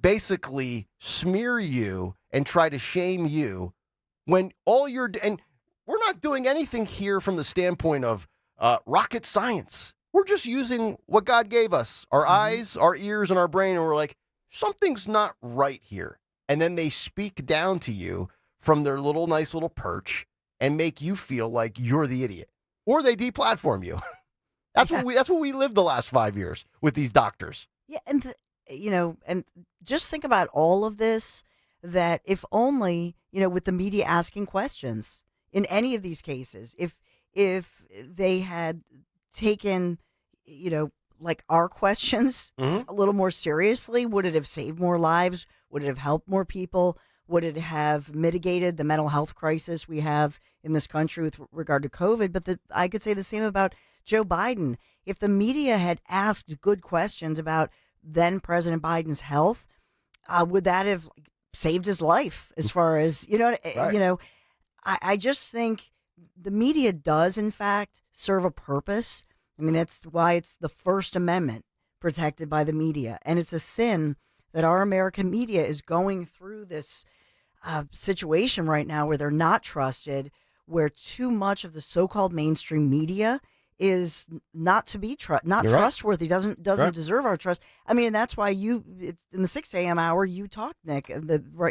basically smear you and try to shame you when all you're, and we're not doing anything here from the standpoint of rocket science. We're just using what God gave us, our eyes, our ears, and our brain, and we're like, something's not right here. And then they speak down to you from their nice little perch and make you feel like you're the idiot, or they deplatform you. That's what we lived the last 5 years with these doctors. Yeah, and and just think about all of this. That if only with the media asking questions in any of these cases, if if they had taken, like our questions a little more seriously? Would it have saved more lives? Would it have helped more people? Would it have mitigated the mental health crisis we have in this country with regard to COVID? But I could say the same about Joe Biden. If the media had asked good questions about then President Biden's health, would that have saved his life? As far as I just think the media does, in fact, serve a purpose. I mean, that's why it's the First Amendment protected by the media, and it's a sin that our American media is going through this situation right now where they're not trusted, where too much of the so-called mainstream media is not to be trustworthy, doesn't deserve our trust. I mean, and that's why it's in the 6 a.m. hour, you talked, Nick,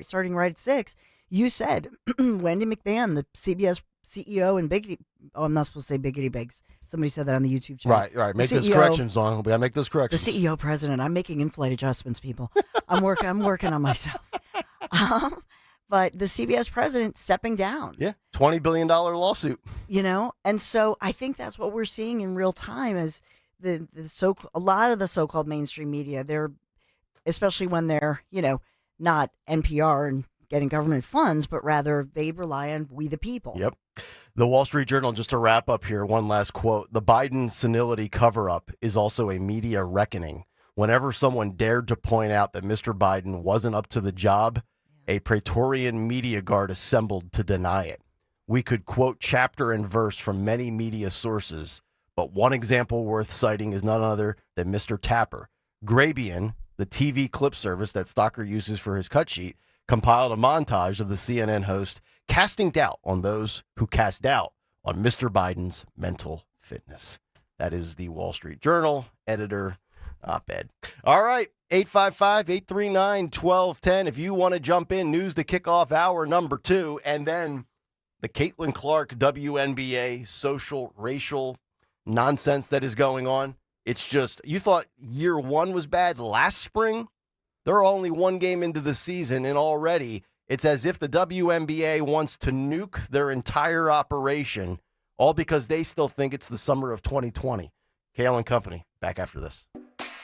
starting right at 6, you said Wendy McMahon, the CBS CEO and Biggity. Oh, I'm not supposed to say Biggity Bigs. Somebody said that on the YouTube channel. Right. Make those corrections, Long. We got to make those corrections. The CEO president. I'm making in-flight adjustments, people. I'm working on myself. But the CBS president stepping down. Yeah, $20 billion lawsuit. And so I think that's what we're seeing in real time is a lot of the so-called mainstream media. They're, especially when they're not NPR and getting government funds, but rather they rely on we the people. Yep. The Wall Street Journal, just to wrap up here, one last quote. The Biden senility cover-up is also a media reckoning. Whenever someone dared to point out that Mr. Biden wasn't up to the job, a Praetorian media guard assembled to deny it. We could quote chapter and verse from many media sources, but one example worth citing is none other than Mr. Tapper. Grabian, the TV clip service that Stocker uses for his cut sheet, compiled a montage of the CNN host casting doubt on those who cast doubt on Mr. Biden's mental fitness. That is the Wall Street Journal editor op-ed. All right, 855-839-1210. If you want to jump in, news to kick off hour number 2, and then the Caitlin Clark WNBA social, racial nonsense that is going on. It's just, you thought year 1 was bad last spring? They're only one game into the season, and already it's as if the WNBA wants to nuke their entire operation, all because they still think it's the summer of 2020. Kayal and Company, back after this.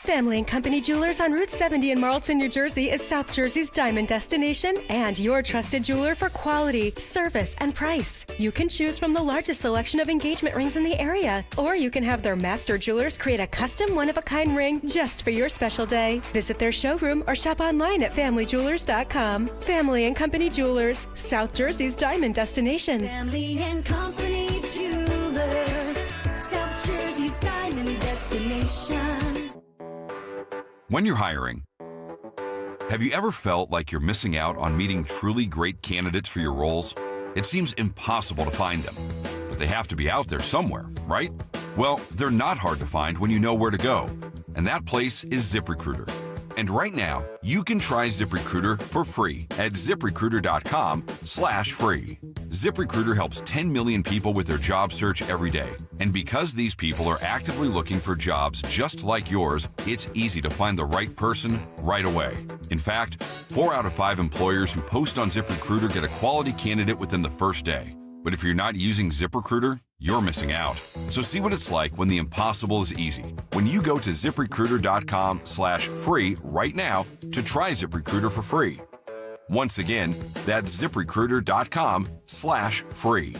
Family & Company Jewelers on Route 70 in Marlton, New Jersey is South Jersey's diamond destination and your trusted jeweler for quality, service, and price. You can choose from the largest selection of engagement rings in the area, or you can have their master jewelers create a custom one-of-a-kind ring just for your special day. Visit their showroom or shop online at familyjewelers.com. Family & Company Jewelers, South Jersey's diamond destination. Family & Company Jewelers, South Jersey's diamond destination. When you're hiring, have you ever felt like you're missing out on meeting truly great candidates for your roles? It seems impossible to find them, but they have to be out there somewhere, right? Well, they're not hard to find when you know where to go, and that place is ZipRecruiter. And right now, you can try ZipRecruiter for free at ZipRecruiter.com/free. ZipRecruiter helps 10 million people with their job search every day. And because these people are actively looking for jobs just like yours, it's easy to find the right person right away. In fact, 4 out of 5 employers who post on ZipRecruiter get a quality candidate within the first day. But if you're not using ZipRecruiter, you're missing out. So see what it's like when the impossible is easy. When you go to ZipRecruiter.com/free right now to try ZipRecruiter for free. Once again, that's ZipRecruiter.com/free.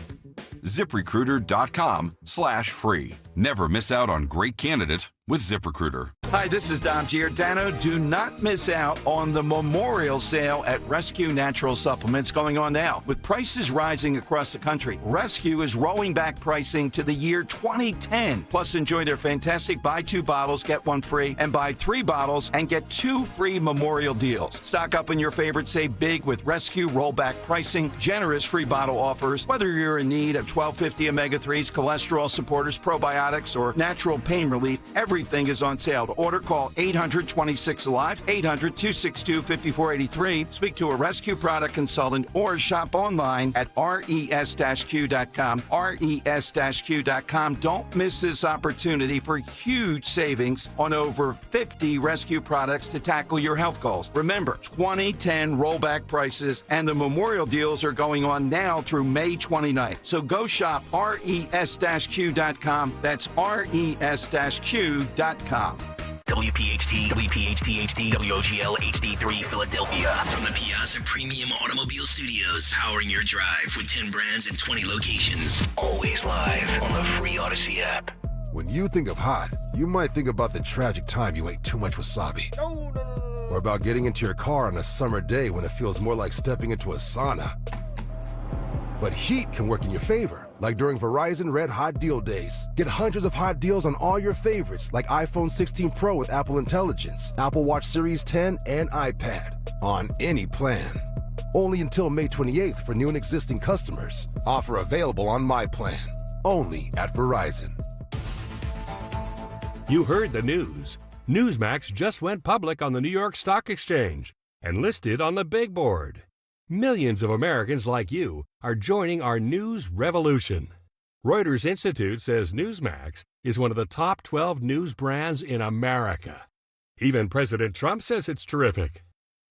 ZipRecruiter.com/free. Never miss out on great candidates with ZipRecruiter. Hi, this is Dom Giordano. Do not miss out on the memorial sale at Rescue Natural Supplements going on now. With prices rising across the country, Rescue is rolling back pricing to the year 2010. Plus, enjoy their fantastic buy 2 bottles, get 1 free, and buy 3 bottles and get 2 free memorial deals. Stock up on your favorites, save big with Rescue rollback pricing, generous free bottle offers. Whether you're in need of 1250 omega-3s, cholesterol supporters, probiotics, or natural pain relief, everything is on sale. To order, call 800-26-ALIVE, 800-262-5483. Speak to a rescue product consultant or shop online at res-q.com. res-q.com. Don't miss this opportunity for huge savings on over 50 rescue products to tackle your health goals. Remember, 2010 rollback prices and the memorial deals are going on now through May 29th. So go shop res-q.com. That's res-q.com. WPHT, WPHT HD, WOGL HD3 Philadelphia. From the Piazza Premium Automobile Studios, powering your drive with 10 brands and 20 locations. Always live on the free Odyssey app. When you think of hot, you might think about the tragic time you ate too much wasabi. Or about getting into your car on a summer day when it feels more like stepping into a sauna. But heat can work in your favor, like during Verizon Red Hot Deal Days. Get hundreds of hot deals on all your favorites, like iPhone 16 Pro with Apple Intelligence, Apple Watch Series 10, and iPad, on any plan. Only until May 28th for new and existing customers. Offer available on My Plan. Only at Verizon. You heard the news. Newsmax just went public on the New York Stock Exchange and listed on the big board. Millions of Americans like you are joining our news revolution. Reuters Institute says Newsmax is one of the top 12 news brands in America. Even President Trump says it's terrific.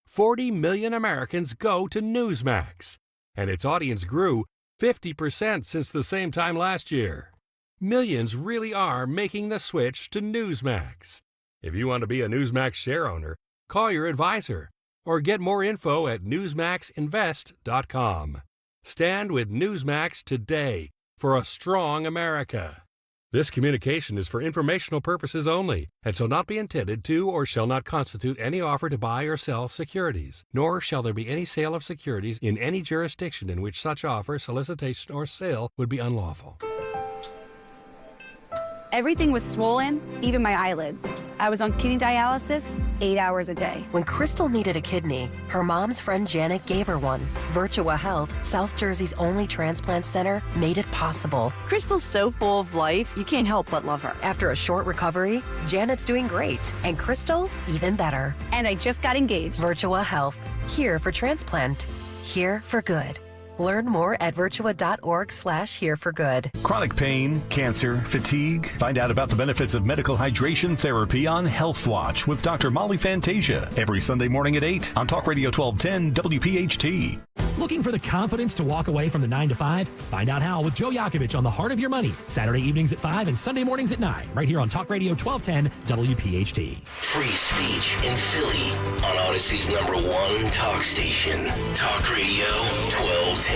40 million Americans go to Newsmax, and its audience grew 50% since the same time last year. Millions really are making the switch to Newsmax. If you want to be a Newsmax share owner, call your advisor or get more info at newsmaxinvest.com. Stand with Newsmax today for a strong America. This communication is for informational purposes only and shall not be intended to or shall not constitute any offer to buy or sell securities, nor shall there be any sale of securities in any jurisdiction in which such offer, solicitation, or sale would be unlawful. Everything was swollen, even my eyelids. I was on kidney dialysis 8 hours a day. When Crystal needed a kidney, her mom's friend Janet gave her one. Virtua Health, South Jersey's only transplant center, made it possible. Crystal's so full of life, you can't help but love her. After a short recovery, Janet's doing great, and Crystal, even better. And I just got engaged. Virtua Health, here for transplant, here for good. Learn more at virtua.org/hereforgood. Chronic pain, cancer, fatigue. Find out about the benefits of medical hydration therapy on Health Watch with Dr. Molly Fantasia every Sunday morning at 8 on Talk Radio 1210 WPHT. Looking for the confidence to walk away from the 9 to 5? Find out how with Joe Yakovich on The Heart of Your Money, Saturday evenings at 5 and Sunday mornings at 9, right here on Talk Radio 1210 WPHT. Free speech in Philly on Odyssey's #1 talk station. Talk Radio 1210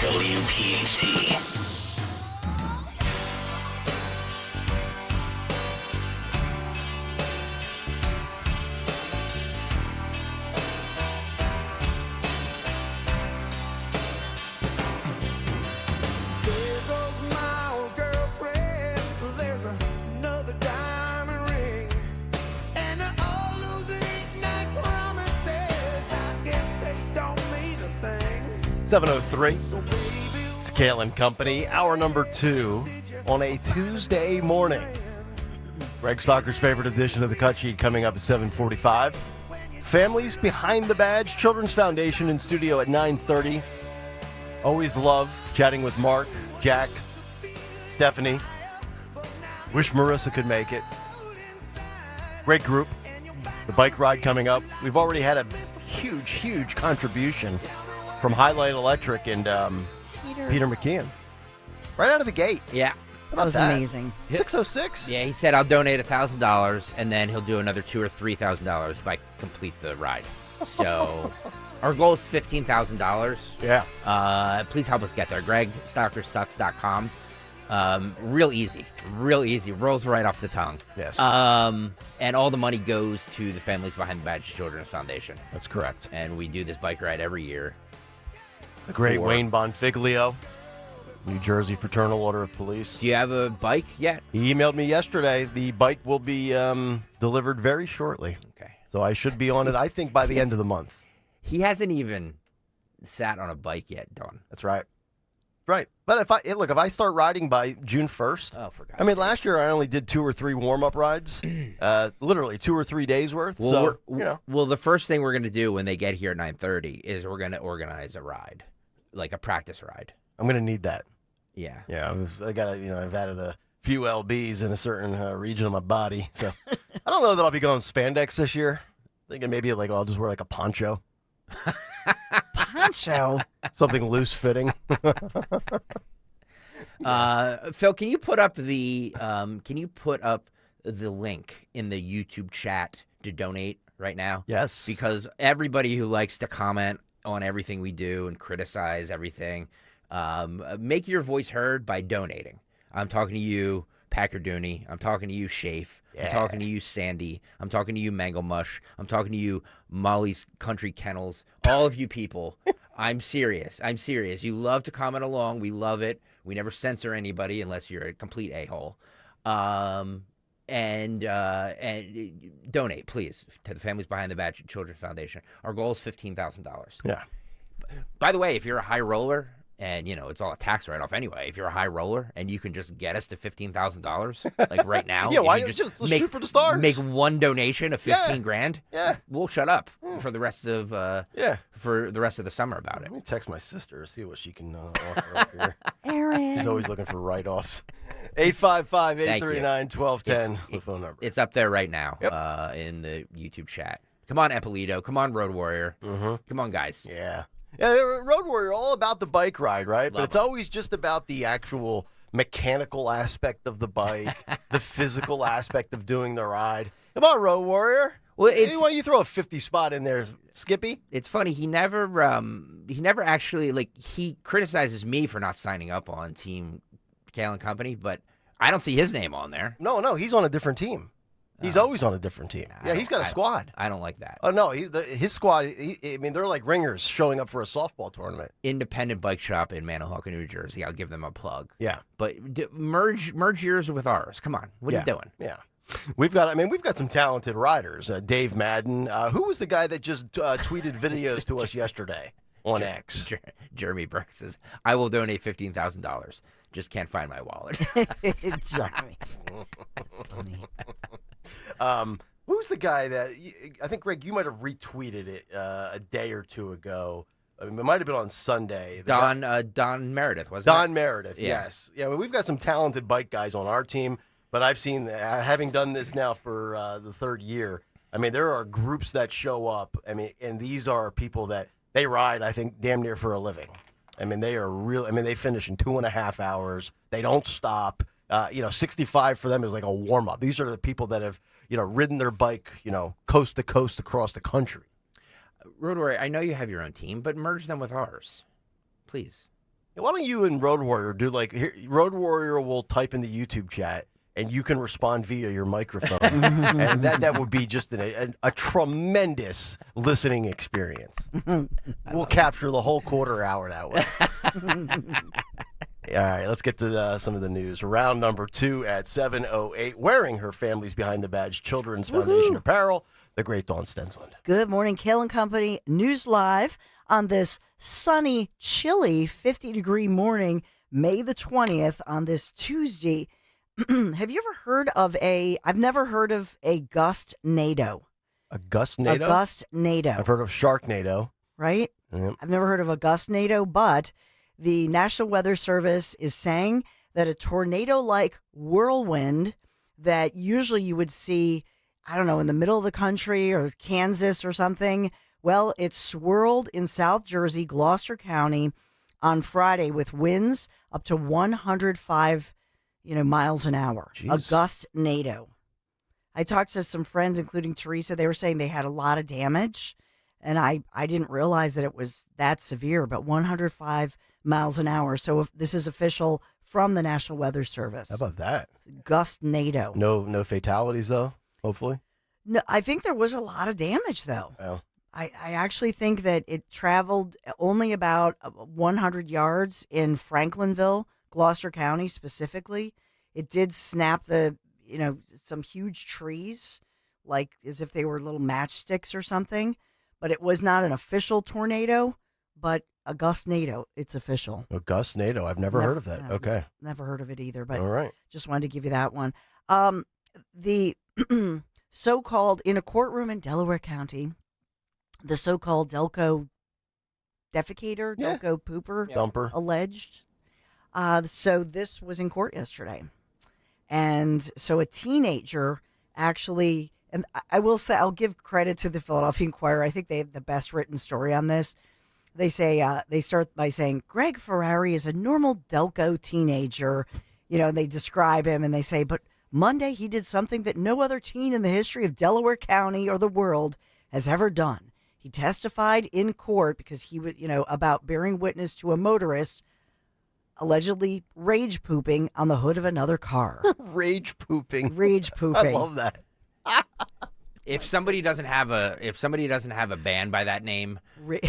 WPHT. .703. It's Kayal and Company, hour number 2 on a Tuesday morning. Greg Stocker's favorite edition of the Cut Sheet coming up at 7:45. Families Behind the Badge, Children's Foundation in studio at 9:30. Always love chatting with Mark, Jack, Stephanie. Wish Marissa could make it. Great group. The bike ride coming up. We've already had a huge contribution from Highlight Electric and Peter McKeon. Right out of the gate. Yeah. That was amazing. 606. Yeah, he said, I'll donate $1,000, and then he'll do another $2,000 or $3,000 if I complete the ride. So our goal is $15,000. Yeah. Please help us get there. GregStockerSucks.com. Real easy. Rolls right off the tongue. Yes. And all the money goes to the Families Behind the Badge Children's Foundation. That's correct. And we do this bike ride every year. The great Wayne Bonfiglio, New Jersey Fraternal Order of Police. Do you have a bike yet? He emailed me yesterday. The bike will be delivered very shortly. Okay. So I should be on it, I think, by the end of the month. He hasn't even sat on a bike yet, Don. That's right. Right. But if I start riding by June 1st, last year I only did 2 or 3 warm-up rides, literally 2 or 3 days worth. Well, so, well, the first thing we're going to do when they get here at 9:30 is we're going to organize a ride, like a practice ride. I'm going to need that. Yeah. Yeah. I've added a few LBs in a certain region of my body. So I don't know that I'll be going spandex this year. Thinking maybe I'll just wear like a poncho. Poncho? Something loose fitting. Phil, can you put up the link in the YouTube chat to donate right now? Yes. Because everybody who likes to comment on everything we do and criticize everything, make your voice heard by donating. I'm talking to you, Packer Dooney. I'm talking to you, Shafe. Yeah. I'm talking to you, Sandy. I'm talking to you, Mangle Mush. I'm talking to you, Molly's Country Kennels. All of you people. I'm serious. You love to comment along. We love it. We never censor anybody unless you're a complete a-hole. And donate, please, to the Families Behind the Badge Children's Foundation. Our goal is $15,000. Yeah. By the way, if you're a high roller, and, it's all a tax write-off anyway. If you're a high roller and you can just get us to $15,000, like right now. Yeah, why don't you just shoot for the stars? Make one donation of $15,000. Yeah. We'll shut up for the rest of the summer about it. Let me text my sister, see what she can offer up here. Aaron. She's always looking for write-offs. 855-839-1210, the phone number. It's up there right now in the YouTube chat. Come on, Eppolito. Come on, Road Warrior. Mm-hmm. Come on, guys. Yeah. Yeah, Road Warrior, all about the bike ride, right? But it's always just about the actual mechanical aspect of the bike, the physical aspect of doing the ride. Come on, Road Warrior. Well, why don't you throw a 50 spot in there, Skippy? It's funny. He never actually, he criticizes me for not signing up on Team Kayal and Company, but I don't see his name on there. No, he's on a different team. He's always on a different team. Yeah, he's got a squad. I don't like that. Oh, no, his squad, they're like ringers showing up for a softball tournament. Independent bike shop in Manahawkin, New Jersey. I'll give them a plug. Yeah. But merge yours with ours. Come on. What are you doing? Yeah. We've got some talented riders. Dave Madden. Who was the guy that just tweeted videos to us yesterday on X? Jeremy Burke says, I will donate $15,000. Just can't find my wallet. Sorry. That's funny. Who's the guy that I think, Greg, you might have retweeted it a day or two ago. It might have been on Sunday. Don Meredith, wasn't it? Don Meredith, yes. Yeah, we've got some talented bike guys on our team, but I've seen, having done this now for the third year, there are groups that show up, and these are people that they ride, I think, damn near for a living. They are real. They finish in 2.5 hours. They don't stop. 65 for them is like a warm-up. These are the people that have, ridden their bike, coast to coast across the country. Road Warrior, I know you have your own team, but merge them with ours, please. Why don't you and Road Warrior do Road Warrior will type in the YouTube chat, and you can respond via your microphone. And that would be just a tremendous listening experience. We'll capture the whole quarter hour that way. All right, let's get to some of the news. Round number 2 at 7:08. Wearing her Families Behind the Badge Children's Foundation apparel, the great Dawn Stensland. Good morning, Kayal and Company. News Live on this sunny, chilly 50-degree morning, May the 20th, on this Tuesday. Have you ever heard of I've never heard of a gust NATO. A gust NATO? A gust NATO. I've heard of Sharknado. Right? Yep. I've never heard of a gust NATO, but the National Weather Service is saying that a tornado-like whirlwind that usually you would see, I don't know, in the middle of the country or Kansas or something, well, it swirled in South Jersey, Gloucester County on Friday with winds up to 105 miles an hour. Jeez. A gust NATO. I talked to some friends, including Teresa. They were saying they had a lot of damage, and I didn't realize that it was that severe, but 105 miles an hour. So if this is official from the National Weather Service. How about that? Gust NATO. No fatalities, though, hopefully? No, I think there was a lot of damage, though. Well. I actually think that it traveled only about 100 yards in Franklinville, Gloucester County specifically. It did snap some huge trees, like as if they were little matchsticks or something. But it was not an official tornado. But NATO. It's official. Gus NATO. I've never heard of that. No, Okay. Never heard of it either, but All right. just wanted to give you that one. The so-called, in a courtroom in Delaware County, the so-called Delco defecator, Delco pooper, Dumper, alleged. So this was in court yesterday. And so a teenager actually, and I will say, I'll give credit to the Philadelphia Inquirer. I think they have the best written story on this. They say, they start by saying, Greg Ferrari is a normal Delco teenager. And they describe him and they say, but Monday he did something that no other teen in the history of Delaware County or the world has ever done. He testified in court because he was, about bearing witness to a motorist allegedly rage pooping on the hood of another car. Rage pooping. Rage pooping. I love that. If somebody doesn't have a band by that name, we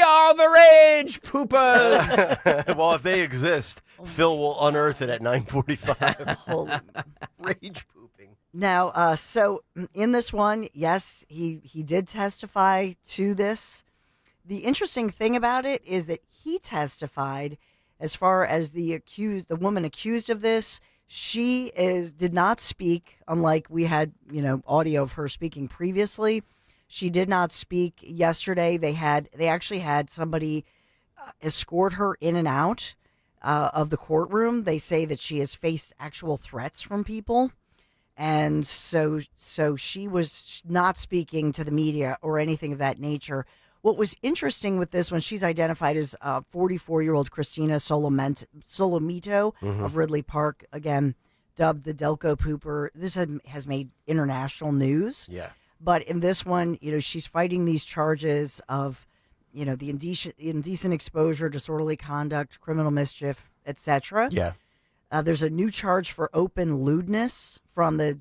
are the Rage Poopers. Well, if they exist, Phil will unearth it at 9:45. Rage pooping. Now, so in this one, yes, he did testify to this. The interesting thing about it is that he testified as far as the woman accused of this. She did not speak, unlike we had, audio of her speaking previously. She did not speak yesterday. They actually had somebody escort her in and out of the courtroom. They say that she has faced actual threats from people. And so she was not speaking to the media or anything of that nature. What was interesting with this one, she's identified as 44-year-old Christina Solomito of Ridley Park, again, dubbed the Delco Pooper. This has made international news. Yeah. But in this one, she's fighting these charges of, the indecent exposure, disorderly conduct, criminal mischief, etc. Yeah. There's a new charge for open lewdness from the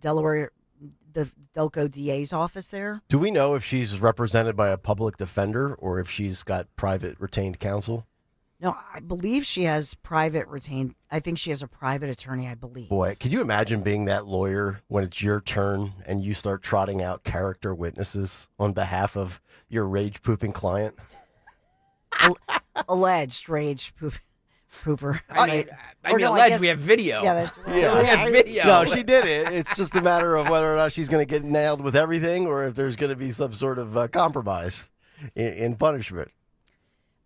Delco DA's office there. Do we know if she's represented by a public defender or if she's got private retained counsel? No, I believe she has private retained. I think she has a private attorney, I believe. Boy, could you imagine being that lawyer when it's your turn and you start trotting out character witnesses on behalf of your rage pooping client? Alleged rage pooper. I mean, alleged. We have video. Yeah, that's right. Yeah. We have video. No, she did it. It's just a matter of whether or not she's going to get nailed with everything or if there's going to be some sort of compromise in punishment.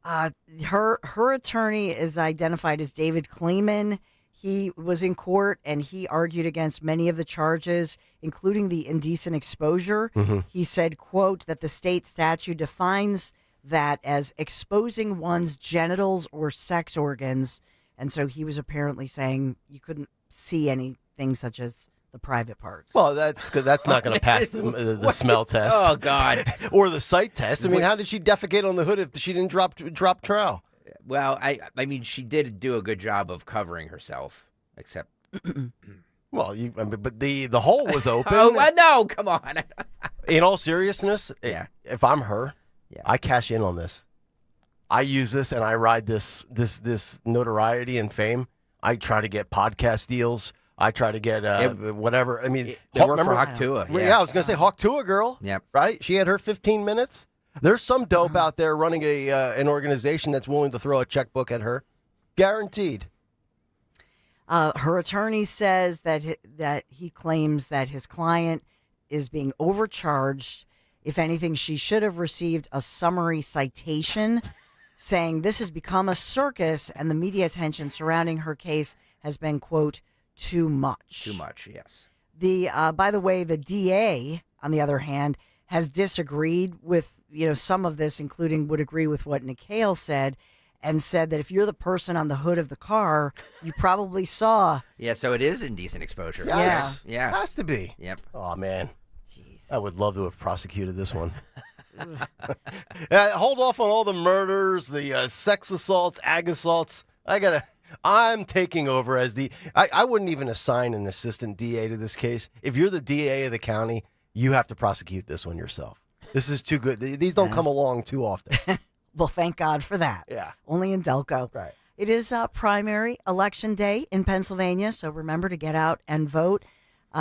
Her attorney is identified as David Kleeman. He was in court and he argued against many of the charges, including the indecent exposure. Mm-hmm. He said, quote, that the state statute defines that as exposing one's genitals or sex organs. And so he was apparently saying you couldn't see anything such as the private parts. Well, that's not going to pass the smell test. Oh, God. Or the sight test. I mean, how did she defecate on the hood if she didn't drop trowel? Well, I mean, she did do a good job of covering herself, except. Well, but the hole was open. Oh, no, come on. In all seriousness, Yeah. if I'm her, Yeah. I cash in on this. I use this and I ride this notoriety and fame. I try to get podcast deals. I try to get whatever. I mean, They work for Hawk Tua. Yeah, I was going to say Hawk Tua girl. Yep. Right? She had her 15 minutes. There's some dope out there running an organization that's willing to throw a checkbook at her. Guaranteed. Her attorney says that he claims that his client is being overcharged. If anything, she should have received a summary citation saying this has become a circus and the media attention surrounding her case has been, quote, too much. Too much, yes. By the way, the DA, on the other hand, has disagreed with, some of this, including would agree with what Kayal said, and said that if you're the person on the hood of the car, you probably saw. Yeah, so it is indecent exposure. Yes. Yeah. Has to be. Yep. Oh, man. Jeez. I would love to have prosecuted this one. Hold off on all the murders, the sex assaults, ag assaults. I'm taking over as I wouldn't even assign an assistant DA to this case. If you're the DA of the county, you have to prosecute this one yourself. This is too good. These don't come along too often. Well, thank God for that. Yeah. Only in Delco. Right. It is primary election day in Pennsylvania, so remember to get out and vote.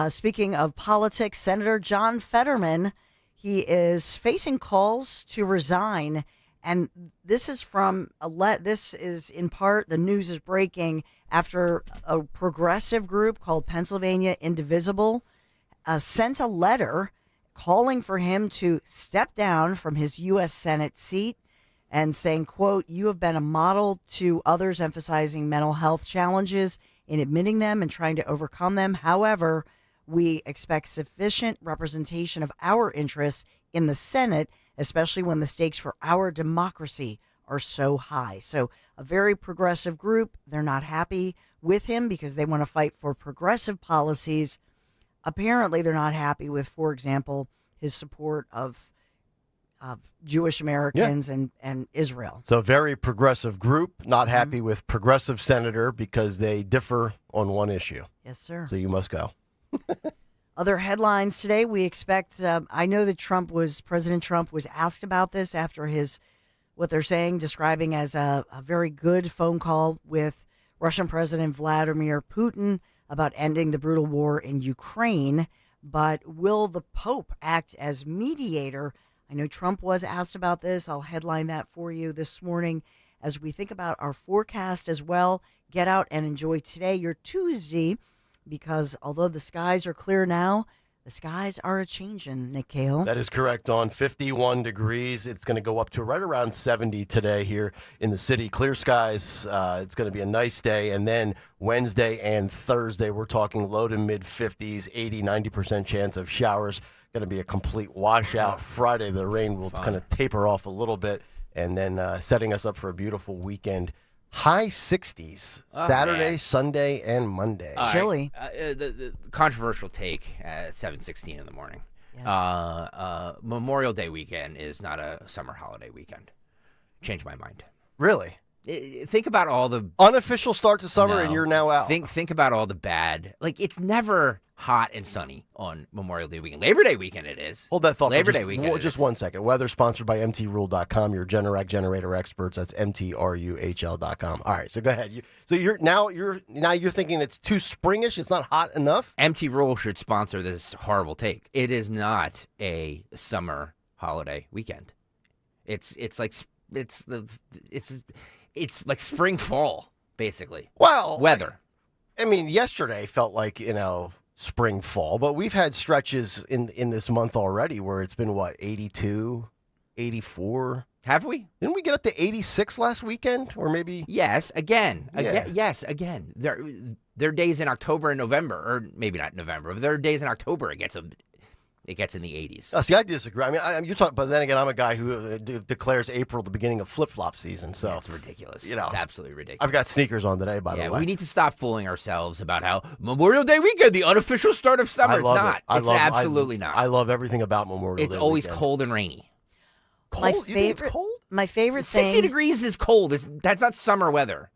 Speaking of politics, Senator John Fetterman, he is facing calls to resign And this is from this is in part, the news is breaking after a progressive group called Pennsylvania Indivisible sent a letter calling for him to step down from his U.S. Senate seat and saying, quote, "You have been a model to others, emphasizing mental health challenges in admitting them and trying to overcome them. However, we expect sufficient representation of our interests in the Senate, especially when the stakes for our democracy are so high." So a very progressive group. They're not happy with him because they want to fight for progressive policies. Apparently, they're not happy with, for example, his support of Jewish Americans and Israel. So a very progressive group, not happy with progressive senator because they differ on one issue. Yes, sir. So you must go. Other headlines today, we expect, I know that President Trump was asked about this after what they're saying, describing as a very good phone call with Russian President Vladimir Putin about ending the brutal war in Ukraine. But will the Pope act as mediator? I know Trump was asked about this. I'll headline that for you this morning as we think about our forecast as well. Get out and enjoy today, your Tuesday, because although the skies are clear now, the skies are a-changing, Nick Kayal. That is correct. On 51 degrees, it's going to go up to right around 70 today here in the city. Clear skies. It's going to be a nice day. And then Wednesday and Thursday, we're talking low to mid-50s, 80, 90% chance of showers. Going to be a complete washout. Friday, the rain will kind of taper off a little bit, and then setting us up for a beautiful weekend. High 60s, Saturday, Sunday, and Monday. Chilly. The controversial take at 7:16 in the morning. Yes. Memorial Day weekend is not a summer holiday weekend. Changed my mind. Really? Think about all the unofficial start to summer, and you're now out. Think about all the bad. Like, it's never hot and sunny on Memorial Day weekend. Labor Day weekend it is. Hold that thought. Labor Day weekend. Just 1 second. Weather sponsored by MTRule.com, your Generac generator experts. That's MTRUHL.com. All right, so go ahead. You're thinking it's too springish. It's not hot enough. MT Rule should sponsor this horrible take. It is not a summer holiday weekend. It's like spring fall basically. Well, weather. I mean, yesterday felt like spring fall, but we've had stretches in this month already where it's been 82, 84. Have we? Didn't we get up to 86 last weekend, or maybe? Yes, again. There are days in October and November, or maybe not November, but there are days in October it gets in the 80s. Oh, see, I disagree. I mean, you're talking, but then again, I'm a guy who declares April the beginning of flip-flop season. So it's ridiculous. It's absolutely ridiculous. I've got sneakers on today, by the way. We need to stop fooling ourselves about how Memorial Day weekend, the unofficial start of summer. It's not. It's absolutely not. I love everything about Memorial Day. It's always weekend. cold and rainy. Cold? You think it's cold? My favorite thing. 60 degrees is cold. That's not summer weather.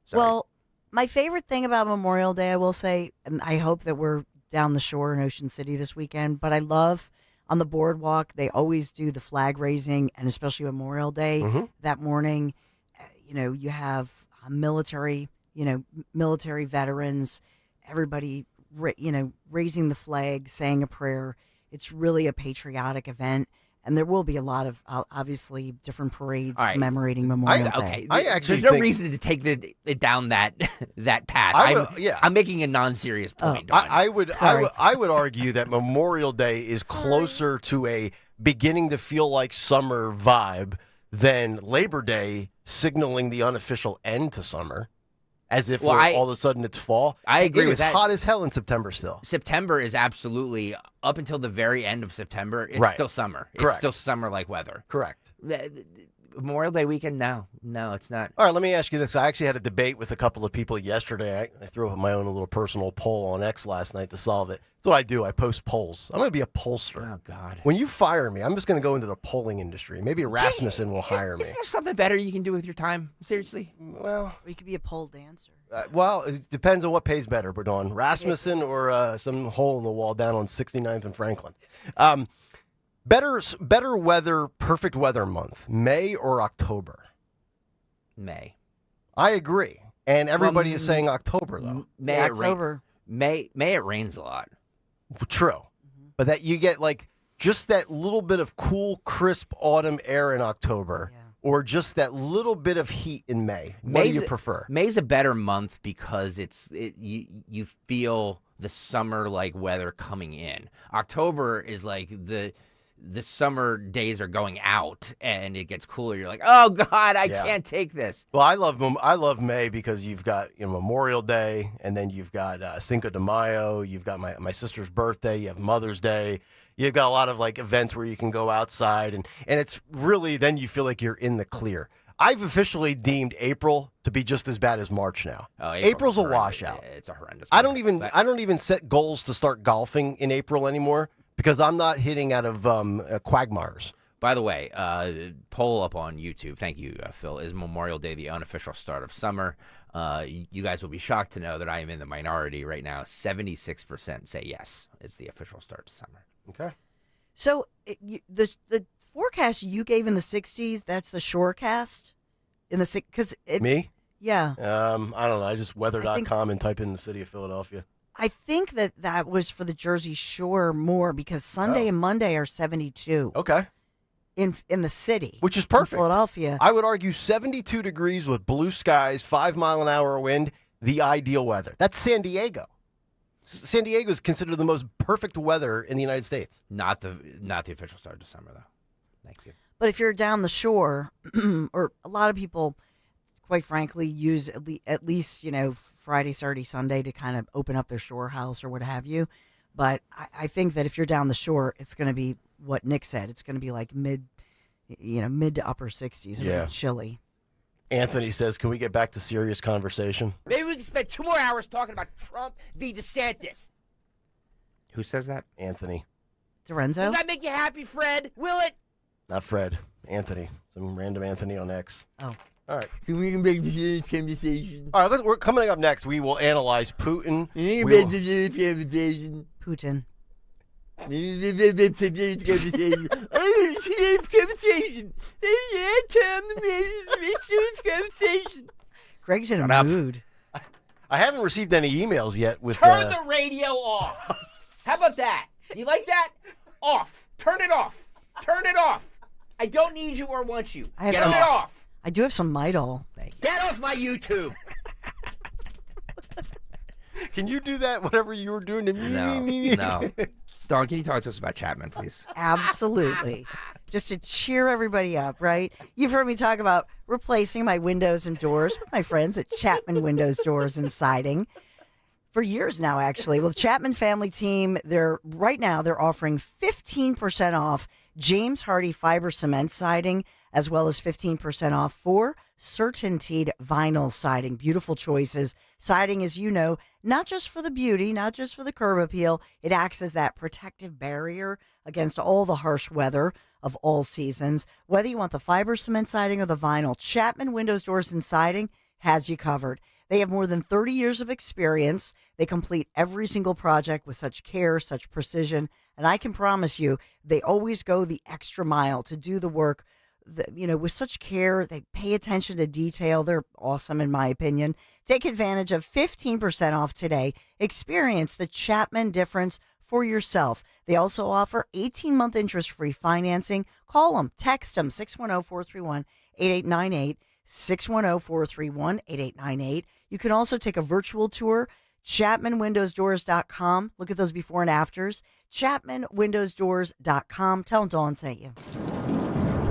Sorry. Well, my favorite thing about Memorial Day, I will say, and I hope that we're down the shore in Ocean City this weekend, but I love on the boardwalk, they always do the flag raising, and especially Memorial Day that morning. You have military veterans, everybody, raising the flag, saying a prayer. It's really a patriotic event. And there will be a lot of, obviously, different parades commemorating Memorial Day. There's no reason to take it down that path. I'm making a non-serious point. I would argue that Memorial Day is closer to a beginning to feel like summer vibe than Labor Day signaling the unofficial end to summer. As if all of a sudden it's fall. I agree with that. It's hot as hell in September still. September is absolutely, up until the very end of September, it's still summer. Correct. It's still summer-like weather. Correct. Memorial Day weekend, no, it's not. All right, let me ask you this. I actually had a debate with a couple of people yesterday. I threw up my own little personal poll on X last night to solve it. That's what I do. I post polls. I'm going to be a pollster. Oh, God. When you fire me, I'm just going to go into the polling industry. Maybe Rasmussen will hire me. Is there something better you can do with your time? Seriously? Well, or you could be a pole dancer. It depends on what pays better, Berdon. Rasmussen or some hole in the wall down on 69th and Franklin. Better weather, perfect weather month, May or October? May. I agree. And everybody is saying October, though. October. May it rains a lot. True. But that you get just that little bit of cool, crisp autumn air in October. Yeah. or just that little bit of heat in May? What do you prefer? May's a better month because you feel the summer like weather coming in. October is like the summer days are going out and it gets cooler. You're like, oh God, I can't take this. Well, I love May because you've got Memorial Day, and then you've got Cinco de Mayo. You've got my sister's birthday. You have Mother's Day. You've got a lot of like events where you can go outside, and it's really then you feel like you're in the clear. I've officially deemed April to be just as bad as March now. Oh, April's a washout. It's a horrendous. I don't even set goals to start golfing in April anymore because I'm not hitting out of quagmires. By the way, poll up on YouTube. Thank you, Phil. Is Memorial Day the unofficial start of summer? You guys will be shocked to know that I am in the minority right now. 76% say yes, it's the official start to summer. Okay. So the forecast you gave in the 60s, that's the shorecast in the because me? Yeah. I don't know. I just weather.com and type in the city of Philadelphia. I think that was for the Jersey Shore more because Sunday and Monday are 72. Okay. In the city, which is perfect. Philadelphia. I would argue 72 degrees with blue skies, 5-mile-an-hour wind, the ideal weather. That's San Diego. San Diego is considered the most perfect weather in the United States. Not the official start to summer, though. Thank you. But if you're down the shore, or a lot of people, quite frankly, use at least Friday, Saturday, Sunday to kind of open up their shore house or what have you. But I think that if you're down the shore, it's going to be what Nick said. It's going to be like mid to upper 60s. Yeah. Chilly. Anthony says, can we get back to serious conversation? Maybe we can spend 2 more hours talking about Trump v. DeSantis. Who says that? Anthony. Dorenzo? Will that make you happy, Fred? Will it? Not Fred. Anthony. Some random Anthony on X. Oh. All right. Can we make the serious conversation? All right, we're coming up next. We will analyze Putin. Putin. Putin. Greg's in a mood. I haven't received any emails yet with. Turn the radio off. How about that? You like that? Off. Turn it off. Turn it off. I don't need you or want you. Get it off. I do have some Midol. Thank you. Get off my YouTube. Can you do that? Whatever you were doing to me. No. Dawn, can you talk to us about Chapman, please? Absolutely. Just to cheer everybody up, right? You've heard me talk about replacing my windows and doors with my friends at Chapman Windows, Doors, and Siding for years now, actually. Well, the Chapman family team, they're offering 15% off James Hardy fiber cement siding, as well as 15% off for Certainteed vinyl siding. Beautiful choices. Siding, as you know, not just for the beauty, not just for the curb appeal, it acts as that protective barrier against all the harsh weather of all seasons. Whether you want the fiber cement siding or the vinyl, Chapman Windows, Doors, and Siding has you covered. They have more than 30 years of experience. They complete every single project with such care, such precision, and I can promise you they always go the extra mile to do the work with such care. They pay attention to detail. They're awesome, in my opinion. Take advantage of 15% off today. Experience the Chapman difference for yourself. They also offer 18-month interest-free financing. Call them, text them, 610-431-8898, 610-431-8898. You can also take a virtual tour, ChapmanWindowsDoors.com. Look at those before and afters. ChapmanWindowsDoors.com. Tell them Dawn sent you.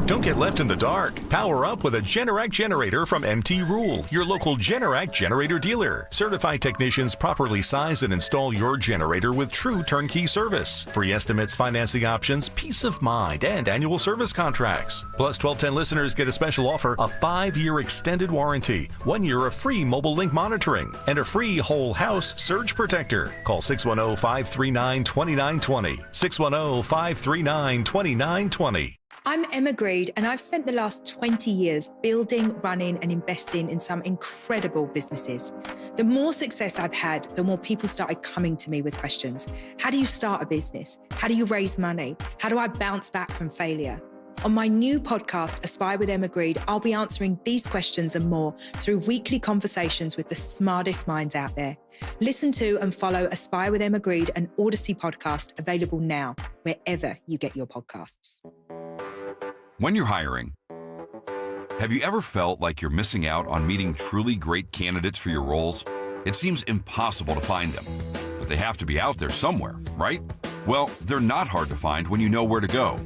Don't get left in the dark. Power up with a Generac generator from MT Rule, your local Generac generator dealer. Certified technicians properly size and install your generator with true turnkey service. Free estimates, financing options, peace of mind, and annual service contracts. Plus, 1210 listeners get a special offer, a 5-year extended warranty, 1 year of free mobile link monitoring, and a free whole house surge protector. Call 610-539-2920. 610-539-2920. I'm Emma Greed, and I've spent the last 20 years building, running, and investing in some incredible businesses. The more success I've had, the more people started coming to me with questions. How do you start a business? How do you raise money? How do I bounce back from failure? On my new podcast, Aspire with Emma Greed, I'll be answering these questions and more through weekly conversations with the smartest minds out there. Listen to and follow Aspire with Emma Greed, an Odyssey podcast, available now, wherever you get your podcasts. When you're hiring, Have you ever felt like you're missing out on meeting truly great candidates for your roles? It seems impossible to find them, but they have to be out there somewhere, right? Well, they're not hard to find when you know where to go,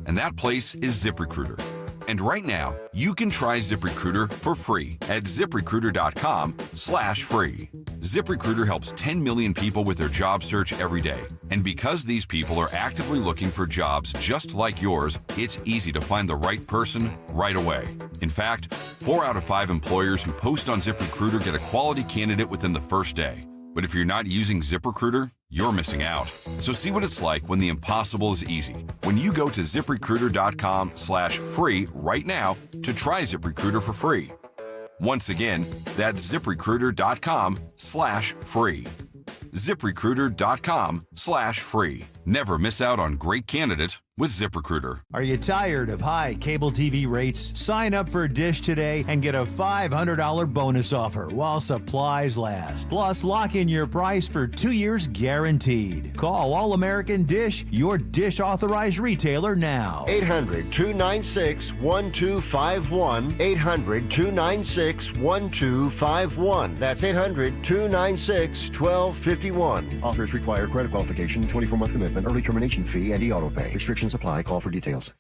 and that place is ZipRecruiter. And right now, you can try ZipRecruiter for free at ZipRecruiter.com/free. ZipRecruiter helps 10 million people with their job search every day. And because these people are actively looking for jobs just like yours, it's easy to find the right person right away. In fact, 4 out of 5 employers who post on ZipRecruiter get a quality candidate within the first day. But if you're not using ZipRecruiter, you're missing out. So see what it's like when the impossible is easy. When you go to ZipRecruiter.com/free right now to try ZipRecruiter for free. Once again, that's ZipRecruiter.com/free. ZipRecruiter.com/free. Never miss out on great candidates with ZipRecruiter. Are you tired of high cable TV rates? Sign up for Dish today and get a $500 bonus offer while supplies last. Plus, lock in your price for 2 years guaranteed. Call All American Dish, your Dish authorized retailer now. 800-296-1251. 800-296-1251. That's 800-296-1251. Offers require credit qualification, 24-month commitment, early termination fee, and e-auto pay. Restrictions apply. Call for details.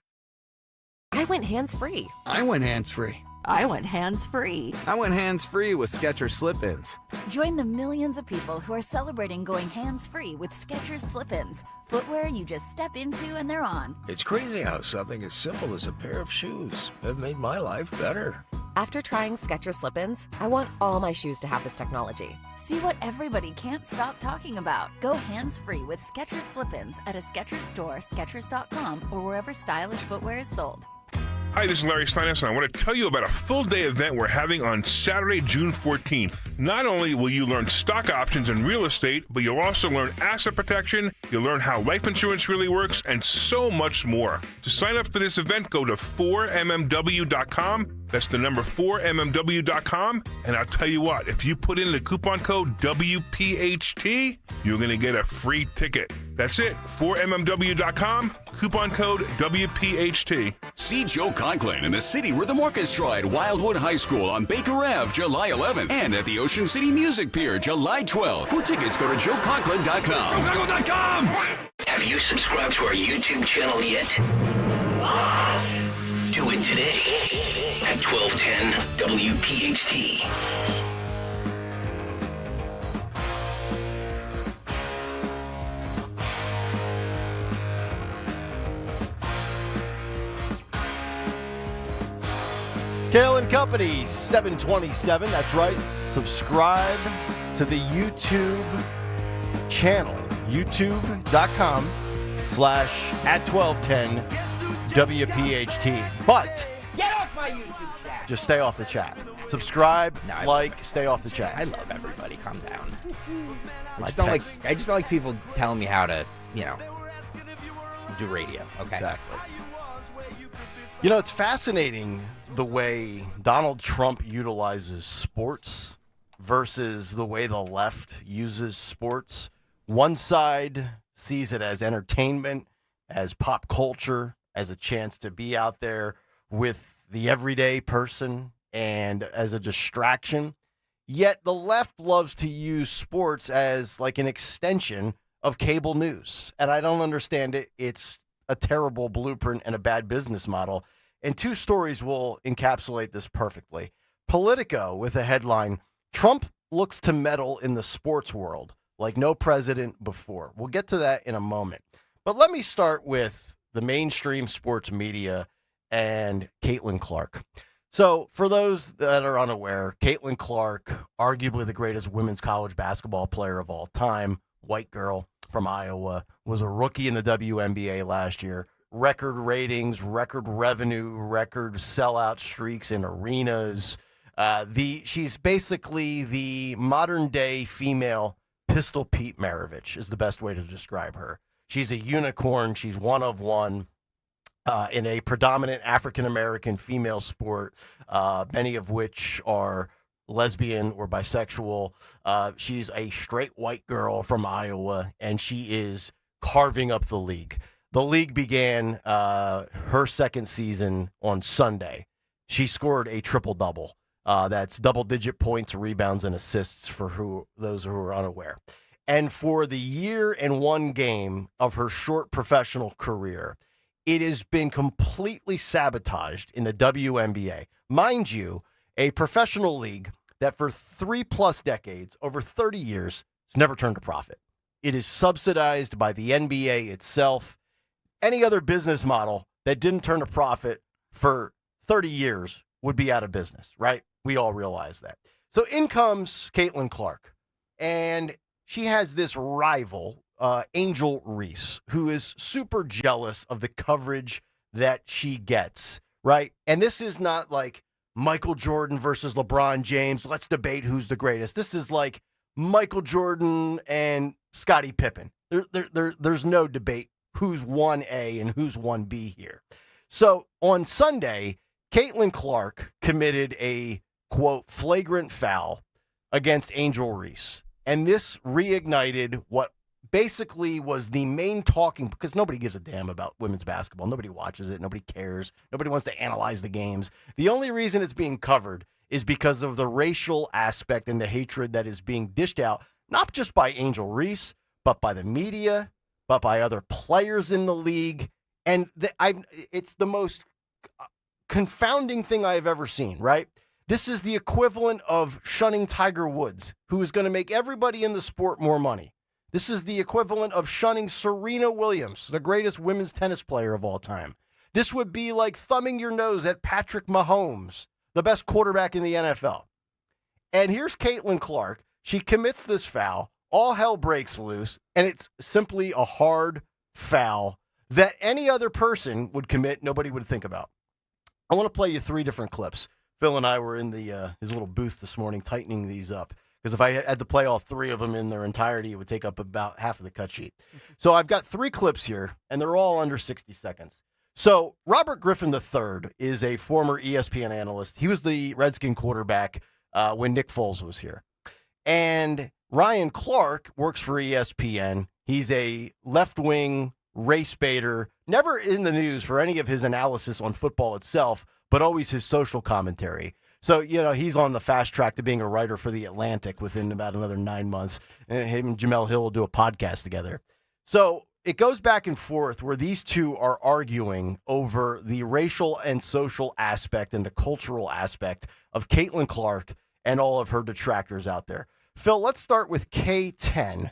I went hands-free. I went hands-free. I went hands-free. I went hands-free with Skechers Slip-ins. Join the millions of people who are celebrating going hands-free with Skechers Slip-ins. Footwear you just step into and they're on. It's crazy how something as simple as a pair of shoes have made my life better. After trying Skechers Slip-ins, I want all my shoes to have this technology. See what everybody can't stop talking about. Go hands-free with Skechers Slip-ins at a Skechers store, Skechers.com, or wherever stylish footwear is sold. Hi, this is Larry Steinhaus, and I want to tell you about a full-day event we're having on Saturday, June 14th. Not only will you learn stock options and real estate, but you'll also learn asset protection, you'll learn how life insurance really works, and so much more. To sign up for this event, go to 4mmw.com. That's the number 4mmw.com. And I'll tell you what, if you put in the coupon code WPHT, you're going to get a free ticket. That's it, 4mmw.com, coupon code WPHT. See Joe Conklin in the city where the market's tried, Wildwood High School on Baker Ave, July 11th, and at the Ocean City Music Pier, July 12th. For tickets, go to joeconklin.com. JoeConklin.com! Have you subscribed to our YouTube channel yet? Do it today at 1210 WPHT. Kayal and Company, 727. That's right. Subscribe to the YouTube channel, youtube.com/@1210 WPHT. But Get off my YouTube chat. just stay off the chat. Subscribe, stay off the chat. I love everybody. Calm down. I just don't like people telling me how to, do radio. Okay. Exactly. You know, it's fascinating the way Donald Trump utilizes sports versus the way the left uses sports. One side sees it as entertainment, as pop culture, as a chance to be out there with the everyday person and as a distraction. Yet the left loves to use sports as like an extension of cable news. And I don't understand it. It's a terrible blueprint and a bad business model. And two stories will encapsulate this perfectly. Politico with a headline, Trump looks to meddle in the sports world like no president before. We'll get to that in a moment. But let me start with the mainstream sports media and Caitlin Clark. So for those that are unaware, Caitlin Clark, arguably the greatest women's college basketball player of all time, white girl from Iowa, was a rookie in the WNBA last year. Record ratings, record revenue, record sellout streaks in arenas. She's basically the modern day female Pistol Pete Maravich is the best way to describe her. She's a unicorn. She's one of one in a predominant African-American female sport, many of which are lesbian or bisexual. She's a straight white girl from Iowa, and she is carving up the league. The league began her second season on Sunday. she scored a triple-double. That's double-digit points, rebounds, and assists for those who are unaware. And for the year and one game of her short professional career, it has been completely sabotaged in the WNBA. Mind you, a professional league that for 3+ decades, over 30 years, has never turned a profit. It is subsidized by the NBA itself. Any other business model that didn't turn a profit for 30 years would be out of business, right? We all realize that. So in comes Caitlin Clark, and she has this rival, Angel Reese, who is super jealous of the coverage that she gets, right? And this is not like Michael Jordan versus LeBron James. Let's debate who's the greatest. This is like Michael Jordan and Scottie Pippen. There's no debate who's 1A and who's 1B here. So on Sunday, Caitlin Clark committed a, quote, flagrant foul against Angel Reese. And this reignited what basically was the main talking, because nobody gives a damn about women's basketball. Nobody watches it. Nobody cares. Nobody wants to analyze the games. The only reason it's being covered is because of the racial aspect and the hatred that is being dished out, not just by Angel Reese, but by the media, but by other players in the league. And it's the most confounding thing I've ever seen, right? This is the equivalent of shunning Tiger Woods, who is going to make everybody in the sport more money. This is the equivalent of shunning Serena Williams, the greatest women's tennis player of all time. This would be like thumbing your nose at Patrick Mahomes, the best quarterback in the NFL. And here's Caitlin Clark. She commits this foul. All hell breaks loose, and it's simply a hard foul that any other person would commit, nobody would think about. I want to play you 3 different clips. Phil and I were in his little booth this morning tightening these up, because if I had to play all 3 of them in their entirety, it would take up about half of the cut sheet. So I've got 3 clips here, and they're all under 60 seconds. So Robert Griffin III is a former ESPN analyst. He was the Redskin quarterback when Nick Foles was here. And Ryan Clark works for ESPN. He's a left-wing race baiter, never in the news for any of his analysis on football itself, but always his social commentary. So, he's on the fast track to being a writer for The Atlantic within about another 9 months. And him and Jamel Hill will do a podcast together. So it goes back and forth where these two are arguing over the racial and social aspect and the cultural aspect of Caitlin Clark and all of her detractors out there. Phil, let's start with K10.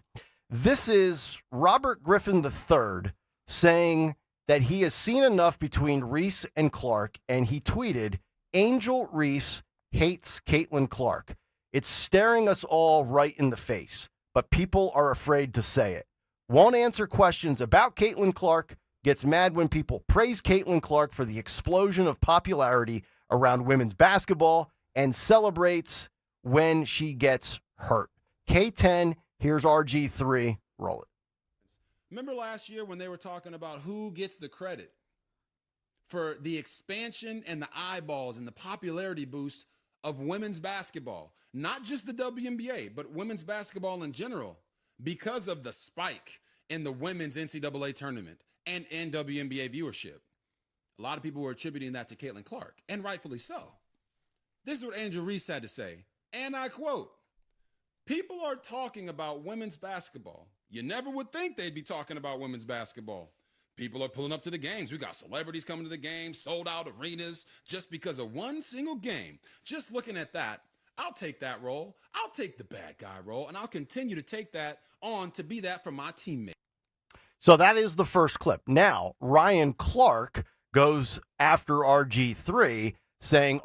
This is Robert Griffin III saying that he has seen enough between Reese and Clark, and he tweeted, Angel Reese hates Caitlin Clark. It's staring us all right in the face, but people are afraid to say it. Won't answer questions about Caitlin Clark, gets mad when people praise Caitlin Clark for the explosion of popularity around women's basketball, and celebrates when she gets hurt. K10, here's RG3, roll it. Remember last year when they were talking about who gets the credit for the expansion and the eyeballs and the popularity boost of women's basketball? Not just the WNBA, but women's basketball in general, because of the spike in the women's NCAA tournament and WNBA viewership. A lot of people were attributing that to Caitlin Clark, and rightfully so. This is what Angel Reese had to say, and I quote, "People are talking about women's basketball. You never would think they'd be talking about women's basketball. People are pulling up to the games. We got celebrities coming to the games, sold out arenas, just because of one single game. Just looking at that, I'll take that role. I'll take the bad guy role, and I'll continue to take that on to be that for my teammate." So that is the first clip. Now, Ryan Clark goes after RG3, saying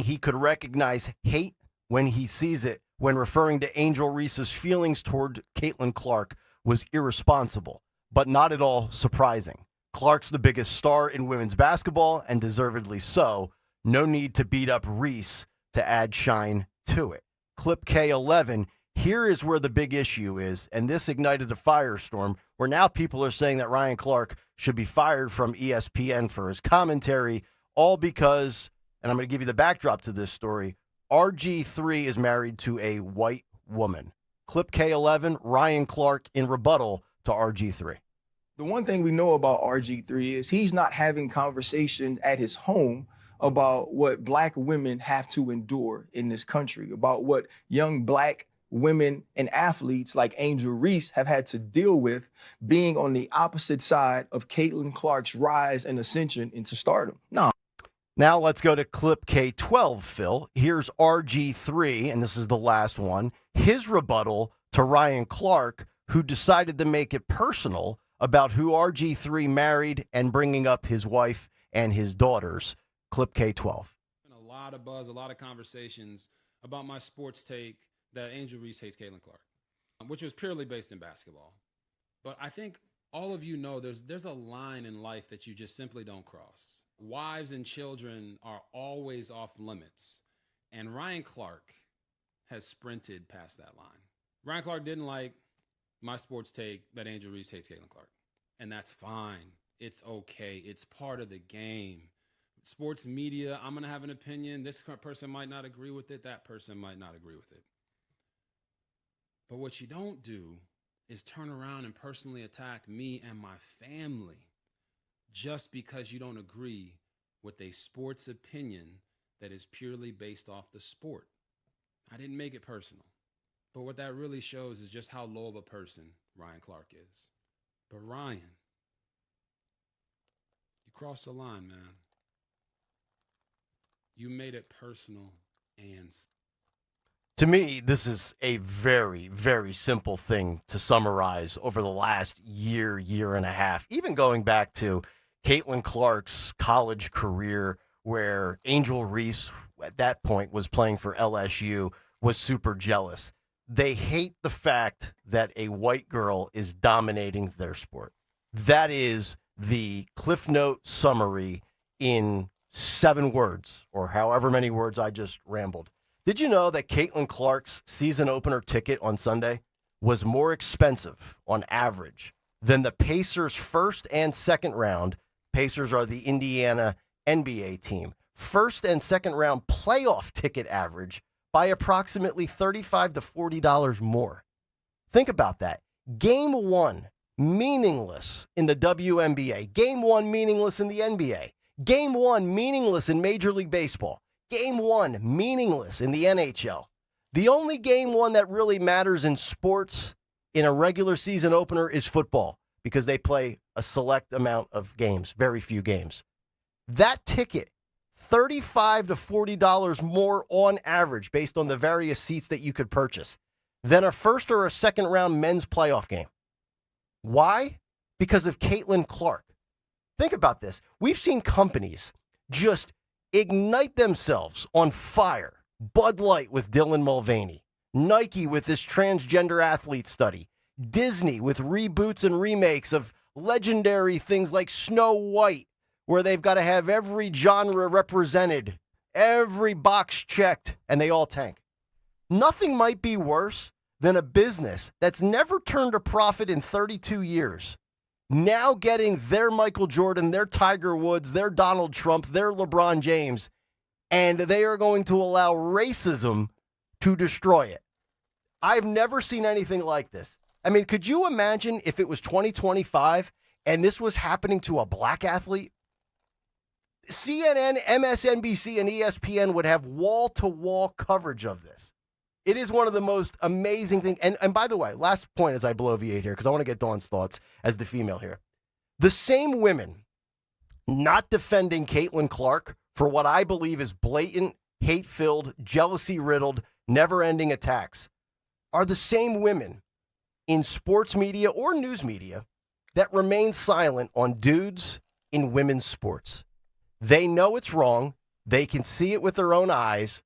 he could recognize hate when he sees it, when referring to Angel Reese's feelings toward Caitlin Clark was irresponsible, but not at all surprising. Clark's the biggest star in women's basketball, and deservedly so. No need to beat up Reese to add shine to it. Clip K11, here is where the big issue is, and this ignited a firestorm where now people are saying that Ryan Clark should be fired from ESPN for his commentary, all because, and I'm going to give you the backdrop to this story, RG3 is married to a white woman. Clip K11, Ryan Clark in rebuttal to RG3. The one thing we know about RG3 is he's not having conversations at his home about what Black women have to endure in this country, about what young Black women and athletes like Angel Reese have had to deal with being on the opposite side of Caitlin Clark's rise and ascension into stardom. No. Now let's go to clip K12, Phil. Here's RG3, and this is the last one. His rebuttal to Ryan Clark, who decided to make it personal about who RG3 married and bringing up his wife and his daughters. Clip K12. A lot of buzz, a lot of conversations about my sports take that Angel Reese hates Caitlin Clark, which was purely based in basketball. But I think all of you know there's a line in life that you just simply don't cross. Wives and children are always off limits. And Ryan Clark has sprinted past that line. Ryan Clark didn't like my sports take that Angel Reese hates Caitlin Clark. And that's fine. It's okay. It's part of the game. Sports media, I'm going to have an opinion. This person might not agree with it. That person might not agree with it. But what you don't do is turn around and personally attack me and my family just because you don't agree with a sports opinion that is purely based off the sport. I didn't make it personal. But what that really shows is just how low of a person Ryan Clark is. But Ryan, you crossed the line, man. You made it personal and... To me, this is a very, very simple thing to summarize over the last year, year and a half, even going back to Caitlin Clark's college career where Angel Reese at that point was playing for LSU, was super jealous. They hate the fact that a white girl is dominating their sport. That is the Cliff Note summary in 7 words, or however many words I just rambled. Did you know that Caitlin Clark's season opener ticket on Sunday was more expensive on average than the Pacers' first and second round? Pacers are the Indiana NBA team. First and second round playoff ticket average by approximately $35 to $40 more. Think about that. Game 1, meaningless in the WNBA. Game 1, meaningless in the NBA. Game 1, meaningless in Major League Baseball. Game 1, meaningless in the NHL. The only game 1 that really matters in sports in a regular season opener is football because they play a select amount of games, very few games. That ticket, $35 to $40 more on average based on the various seats that you could purchase than a first or a second round men's playoff game. Why? Because of Caitlin Clark. Think about this. We've seen companies just ignite themselves on fire. Bud Light with Dylan Mulvaney, Nike with this transgender athlete study, Disney with reboots and remakes of legendary things like Snow White, where they've got to have every genre represented, every box checked, and they all tank. Nothing might be worse than a business that's never turned a profit in 32 years. Now getting their Michael Jordan, their Tiger Woods, their Donald Trump, their LeBron James, and they are going to allow racism to destroy it. I've never seen anything like this. I mean, could you imagine if it was 2025 and this was happening to a black athlete? CNN, MSNBC, and ESPN would have wall-to-wall coverage of this. It is one of the most amazing things. And by the way, last point as I bloviate here, because I want to get Dawn's thoughts as the female here. The same women not defending Caitlin Clark for what I believe is blatant, hate-filled, jealousy-riddled, never-ending attacks are the same women in sports media or news media that remain silent on dudes in women's sports. They know it's wrong. They can see it with their own eyes.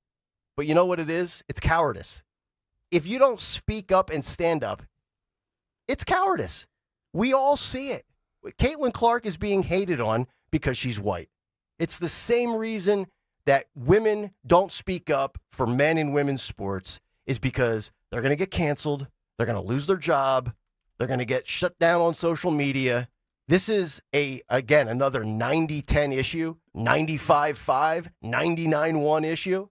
But you know what it is? It's cowardice. If you don't speak up and stand up, it's cowardice. We all see it. Caitlin Clark is being hated on because she's white. It's the same reason that women don't speak up for men in women's sports is because they're going to get canceled. They're going to lose their job. They're going to get shut down on social media. This is, again, another 90-10 issue, 95-5, 99-1 issue.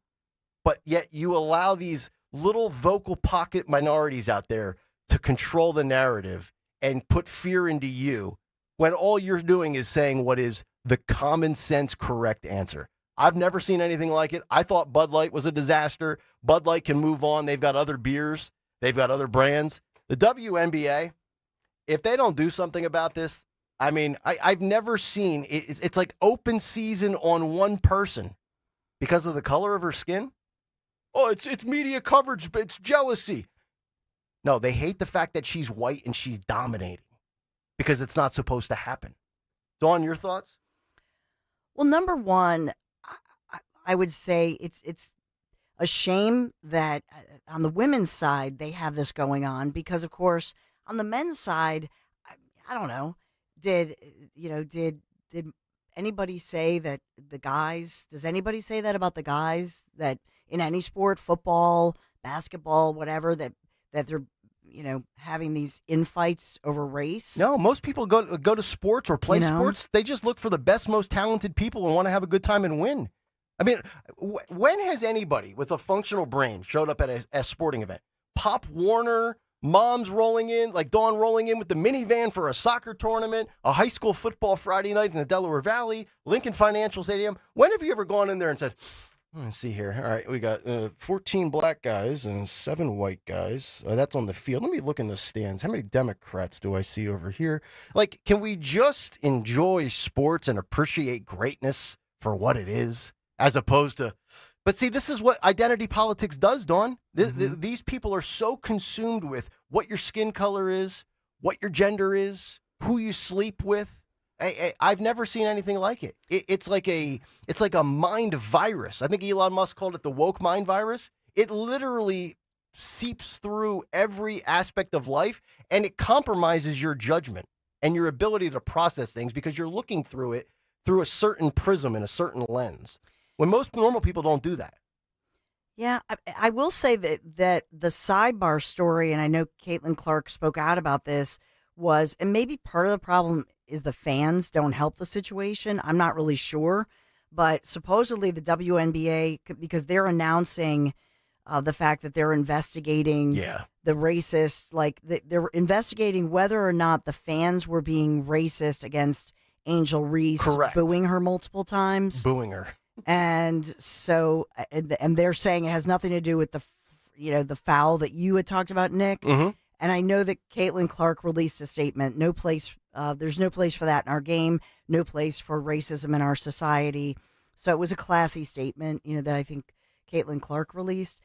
But yet you allow these little vocal pocket minorities out there to control the narrative and put fear into you when all you're doing is saying what is the common sense correct answer. I've never seen anything like it. I thought Bud Light was a disaster. Bud Light can move on. They've got other beers. They've got other brands. The WNBA, if they don't do something about this, I mean, I've never seen, it's like open season on one person because of the color of her skin. Oh, it's media coverage, but it's jealousy. No, they hate the fact that she's white and she's dominating because it's not supposed to happen. Dawn, your thoughts? Well, number one, I would say it's a shame that on the women's side they have this going on because, of course, on the men's side, I don't know, did anybody say that the guys? Does anybody say that about the guys that in any sport, football, basketball, whatever, that they're having these infights over race? No, most people go to sports or play sports. They just look for the best, most talented people and want to have a good time and win. I mean, when has anybody with a functional brain showed up at a sporting event? Pop Warner, moms rolling in, like Dawn rolling in with the minivan for a soccer tournament, a high school football Friday night in the Delaware Valley, Lincoln Financial Stadium. When have you ever gone in there and said, let's see here. All right, we got 14 black guys and 7 white guys. That's on the field. Let me look in the stands. How many Democrats do I see over here? Like, can we just enjoy sports and appreciate greatness for what it is, as opposed to... But see, this is what identity politics does, Dawn. These people are so consumed with what your skin color is, what your gender is, who you sleep with. I've never seen anything like it. It's like a mind virus. I think Elon Musk called it the woke mind virus. It literally seeps through every aspect of life, and it compromises your judgment and your ability to process things because you're looking through it through a certain prism and a certain lens, when most normal people don't do that. Yeah, I will say that the sidebar story, and I know Caitlin Clark spoke out about this, was, and maybe part of the problem is the fans don't help the situation. I'm not really sure, but supposedly the WNBA, because they're announcing the fact that they're investigating the racist, like they're investigating whether or not the fans were being racist against Angel Reese, booing her multiple times. Booing her. And so, and they're saying it has nothing to do with the foul that you had talked about, Nick. Mm-hmm. And I know that Caitlin Clark released a statement. No place, there's no place for that in our game. No place for racism in our society. So it was a classy statement, that I think Caitlin Clark released.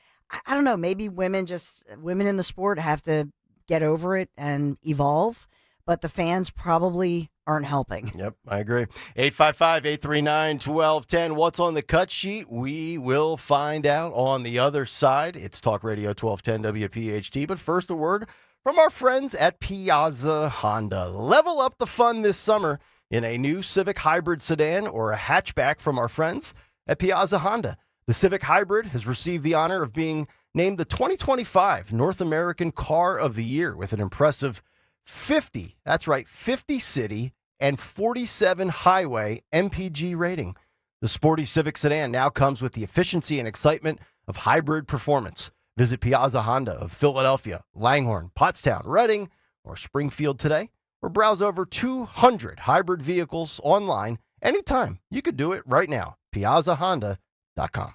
I don't know. Maybe women in the sport have to get over it and evolve, but the fans probably aren't helping. Yep, I agree. 855-839-1210. What's on the cut sheet? We will find out on the other side. It's Talk Radio 1210 WPHT. But first, a word from our friends at Piazza Honda. Level up the fun this summer in a new Civic Hybrid sedan or a hatchback from our friends at Piazza Honda. The Civic Hybrid has received the honor of being named the 2025 North American Car of the Year with an impressive 50 city and 47 highway MPG rating. The sporty Civic sedan now comes with the efficiency and excitement of hybrid performance. Visit Piazza Honda of Philadelphia, Langhorne, Pottstown, Reading, or Springfield today, or browse over 200 hybrid vehicles online anytime. You could do it right now. PiazzaHonda.com.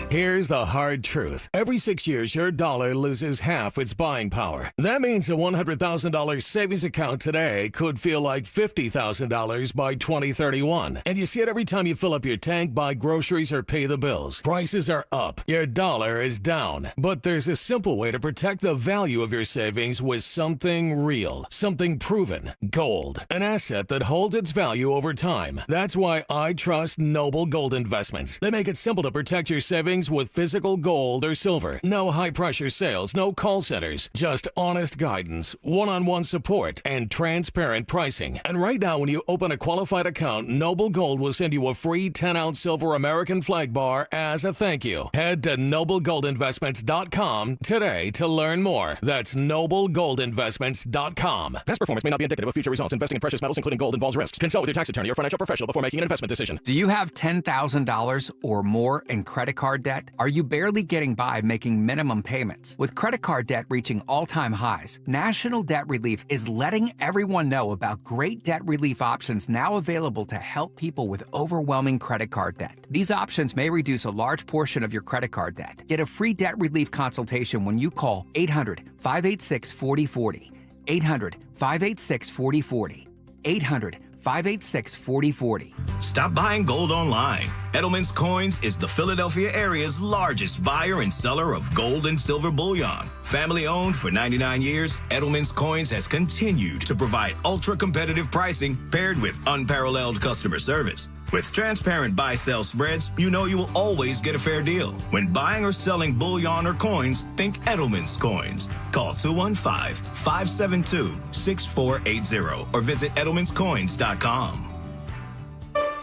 Here's the hard truth. Every 6 years, your dollar loses half its buying power. That means a $100,000 savings account today could feel like $50,000 by 2031. And you see it every time you fill up your tank, buy groceries, or pay the bills. Prices are up. Your dollar is down. But there's a simple way to protect the value of your savings with something real, something proven. Gold. An asset that holds its value over time. That's why I trust Noble Gold Investments. They make it simple to protect your savings with physical gold or silver. No high-pressure sales, no call centers. Just honest guidance, one-on-one support, and transparent pricing. And right now, when you open a qualified account, Noble Gold will send you a free 10-ounce silver American flag bar as a thank you. Head to NobleGoldInvestments.com today to learn more. That's NobleGoldInvestments.com. Past performance may not be indicative of future results. Investing in precious metals, including gold, involves risks. Consult with your tax attorney or financial professional before making an investment decision. Do you have $10,000 or more in credit card debt? Are you barely getting by making minimum payments? With credit card debt reaching all-time highs, National Debt Relief is letting everyone know about great debt relief options now available to help people with overwhelming credit card debt. These options may reduce a large portion of your credit card debt. Get a free debt relief consultation when you call 800-586-4040. 800-586-4040. 800-586-4040. Stop buying gold online. Edelman's Coins is the Philadelphia area's largest buyer and seller of gold and silver bullion. Family owned for 99 years, Edelman's Coins has continued to provide ultra-competitive pricing paired with unparalleled customer service. With transparent buy-sell spreads, you know you will always get a fair deal. When buying or selling bullion or coins, think Edelman's Coins. Call 215-572-6480 or visit edelmanscoins.com.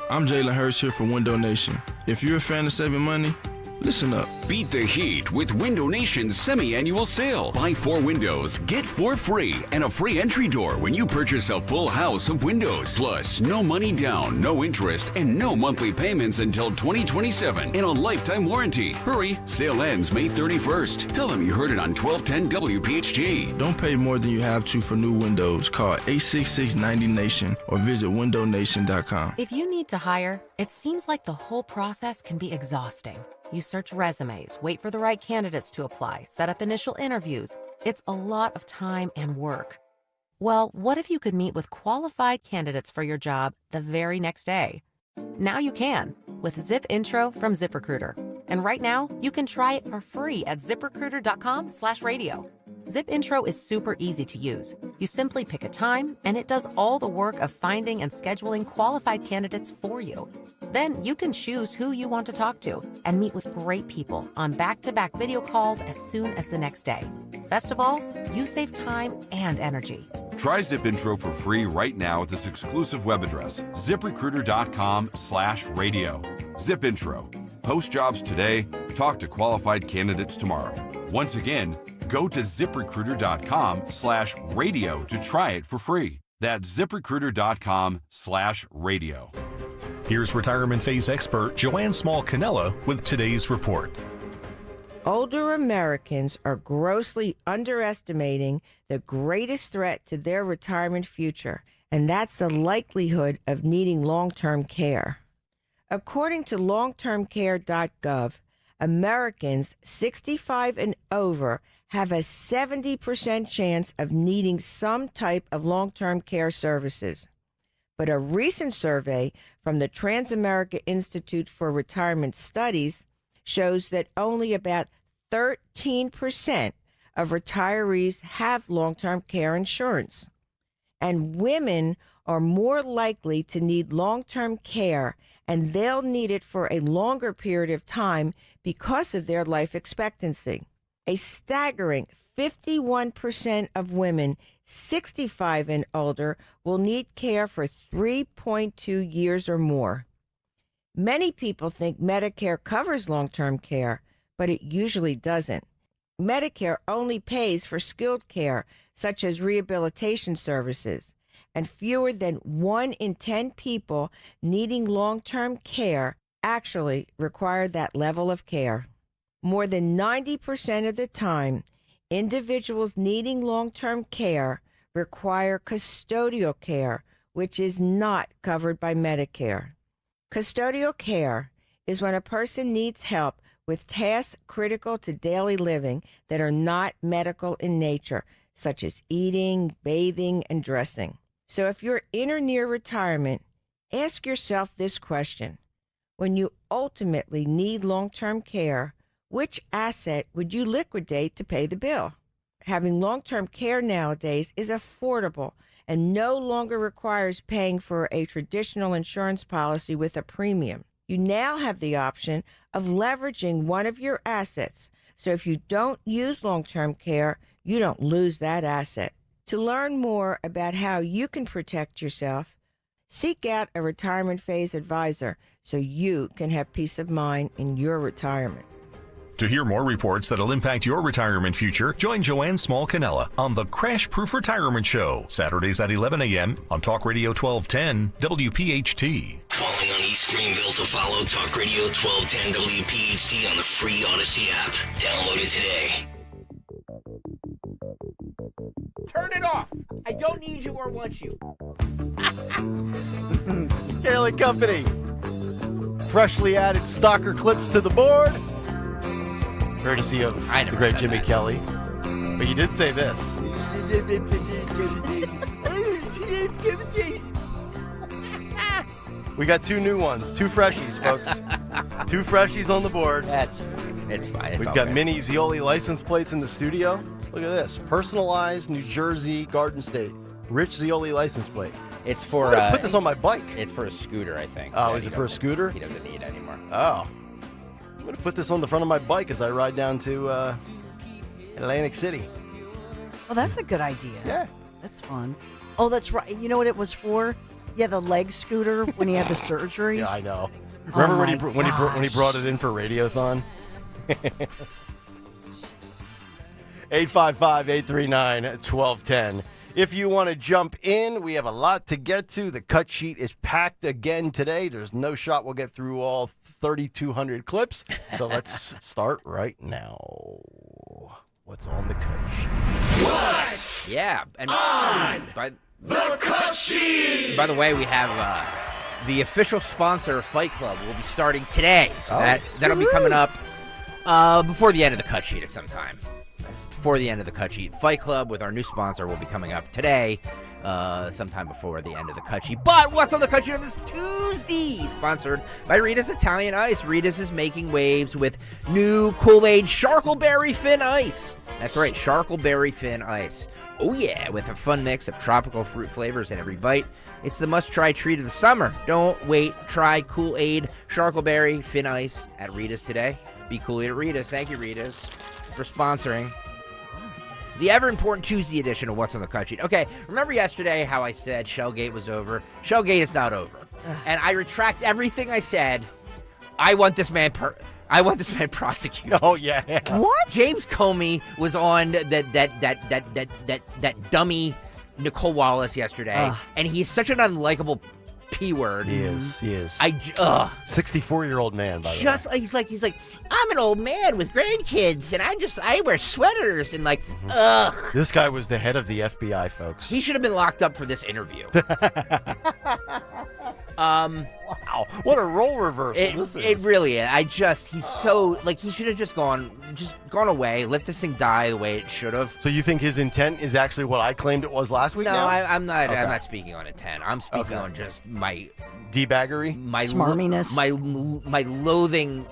I'm Jalen Hurst here for Window Nation. If you're a fan of saving money, listen up. Beat the heat with Window Nation's semi-annual sale. Buy 4 windows, get 4 free, and a free entry door when you purchase a full house of windows. Plus, no money down, no interest, and no monthly payments until 2027 and a lifetime warranty. Hurry, sale ends May 31st. Tell them you heard it on 1210 WPHT. Don't pay more than you have to for new windows. Call 866-90-NATION or visit windownation.com. If you need to hire, it seems like the whole process can be exhausting. You search resumes, wait for the right candidates to apply, set up initial interviews. It's a lot of time and work. Well, what if you could meet with qualified candidates for your job the very next day? Now you can with Zip Intro from ZipRecruiter. And right now, you can try it for free at ziprecruiter.com/radio. Zip Intro is super easy to use. You simply pick a time, and it does all the work of finding and scheduling qualified candidates for you. Then you can choose who you want to talk to and meet with great people on back-to-back video calls as soon as the next day. Best of all, you save time and energy. Try Zip Intro for free right now at this exclusive web address, ziprecruiter.com/radio. Zip Intro. Post jobs today, talk to qualified candidates tomorrow. Once again, go to ziprecruiter.com/radio to try it for free. That's ziprecruiter.com/radio. Here's retirement phase expert Joanne Small-Canella with today's report. Older Americans are grossly underestimating the greatest threat to their retirement future, and that's the likelihood of needing long-term care. According to longtermcare.gov, Americans 65 and over have a 70% chance of needing some type of long-term care services. But a recent survey from the Transamerica Institute for Retirement Studies shows that only about 13% of retirees have long-term care insurance. And women are more likely to need long-term care, and they'll need it for a longer period of time because of their life expectancy. A staggering 51% of women 65 and older will need care for 3.2 years or more. Many people think Medicare covers long-term care, but it usually doesn't. Medicare only pays for skilled care, such as rehabilitation services, and fewer than 1 in 10 people needing long-term care actually require that level of care. More than 90% of the time, individuals needing long-term care require custodial care, which is not covered by Medicare. Custodial care is when a person needs help with tasks critical to daily living that are not medical in nature, such as eating, bathing, and dressing. So if you're in or near retirement, ask yourself this question. When you ultimately need long-term care, which asset would you liquidate to pay the bill? Having long-term care nowadays is affordable and no longer requires paying for a traditional insurance policy with a premium. You now have the option of leveraging one of your assets. So if you don't use long-term care, you don't lose that asset. To learn more about how you can protect yourself, seek out a retirement phase advisor so you can have peace of mind in your retirement. To hear more reports that'll impact your retirement future, join Joanne Small-Canella on the Crash Proof Retirement Show, Saturdays at 11 a.m. on Talk Radio 1210 WPHT. calling on East Greenville to follow Talk Radio 1210 WPHT on the free Odyssey app. Download it today. Turn it off. I don't need you or want you. Kayal and Company. Freshly added stalker clips to the board. Courtesy of the great Jimmy Kelly. But you did say this. We got 2 new ones. 2 freshies, folks. 2 freshies on the board. It's fine. We've got mini Zioli license plates in the studio. Look at this. Personalized New Jersey Garden State. Rich Zioli license plate. It's for... put this on my bike. It's for a scooter, I think. Oh, is it for a scooter? He doesn't need it anymore. Oh. I'm going to put this on the front of my bike as I ride down to Atlantic City. Oh, that's a good idea. Yeah. That's fun. Oh, that's right. You know what it was for? Yeah, the leg scooter when he had the surgery. Yeah, I know. Remember when he brought it in for Radiothon? 855-839-1210. If you want to jump in, we have a lot to get to. The cut sheet is packed again today. There's no shot we'll get through all 3,200 clips. So let's start right now. What's on the cut sheet? What's and on the cut sheet? By the way, we have the official sponsor of Fight Club will be starting today. So that'll be coming up before the end of the cut sheet at some time. That's before the end of the cut sheet. Fight Club with our new sponsor will be coming up today, sometime before the end of the cut sheet. But what's on the cut sheet on this Tuesday? Sponsored by Rita's Italian Ice. Rita's is making waves with new Kool-Aid Sharkleberry Fin Ice. That's right, Sharkleberry Fin Ice. Oh yeah, with a fun mix of tropical fruit flavors in every bite. It's the must-try treat of the summer. Don't wait. Try Kool-Aid Sharkleberry Fin Ice at Rita's today. Be cool at Rita's. Thank you, Rita's, for sponsoring the ever-important Tuesday edition of What's on the Cut Sheet. Okay, remember yesterday how I said Shellgate was over? Shellgate is not over. And I retract everything I said. I want this man prosecuted. Oh, yeah. What? James Comey was on that dummy Nicole Wallace yesterday, and he's such an unlikable P-word. He is. 64-year-old man, by the way. He's like, I'm an old man with grandkids, and I wear sweaters, and This guy was the head of the FBI, folks. He should have been locked up for this interview. Wow, what a role reversal this is. It really is. He's so, he should have just gone away, let this thing die the way it should have. So you think his intent is actually what I claimed it was last week? No, now? I'm not. Okay. I'm not speaking on intent. I'm speaking on just my debaggery, my smarminess, my loathing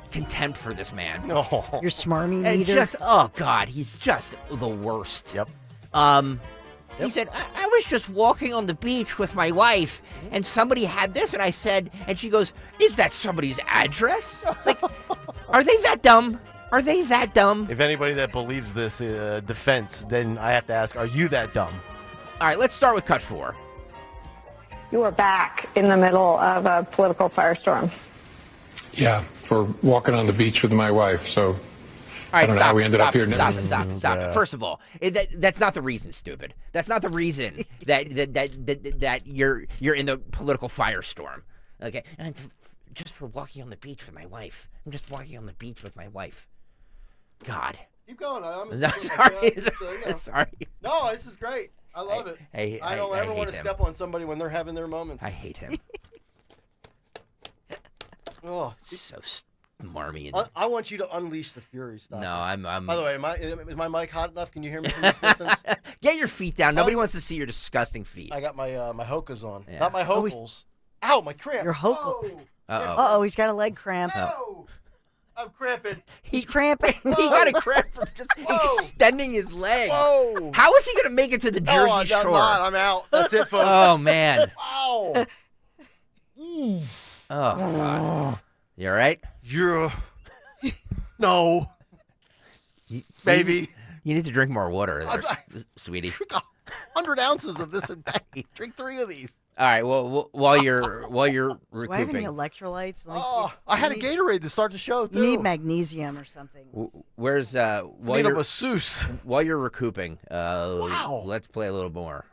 contempt for this man. No, your smarmy and meter. Oh God, he's just the worst. Yep. He said, I was just walking on the beach with my wife, and somebody had this, and I said, and she goes, is that somebody's address? Are they that dumb? Are they that dumb? If anybody that believes this defense, then I have to ask, are you that dumb? All right, let's start with cut 4. You are back in the middle of a political firestorm. Yeah, for walking on the beach with my wife, so... All right, I don't know how we ended up here. Stop it. First of all, that's not the reason, stupid. That's not the reason that you're in the political firestorm. Okay, and just for walking on the beach with my wife. I'm just walking on the beach with my wife. God. Keep going. Sorry. No, this is great. I love it. I don't ever want to step on somebody when they're having their moments. I hate him. Oh, so marmy. I want you to unleash the fury stuff. No, I'm. By the way, is my mic hot enough? Can you hear me from this distance? Get your feet down. Nobody wants to see your disgusting feet. I got my my hokas on. Yeah. Not my hokels. Ow, my cramp. Your hokel. Uh-oh. He's got a leg cramp. No. I'm cramping. He's cramping. He got a cramp from just extending his leg. Whoa. How is he going to make it to the Jersey Shore? I'm out. That's it, folks. Oh, man. Wow. Oh, God. You all right? Yeah. No. Maybe. You need to drink more water there, sweetie. Drink 100 ounces of this a day. Drink 3 of these. All right. Well, while you're recouping. Do I have any electrolytes? Let me see. I had a Gatorade to start the show too. You need magnesium or something. Where's while need you're a masseuse. While you're recouping, wow. Let's play a little more.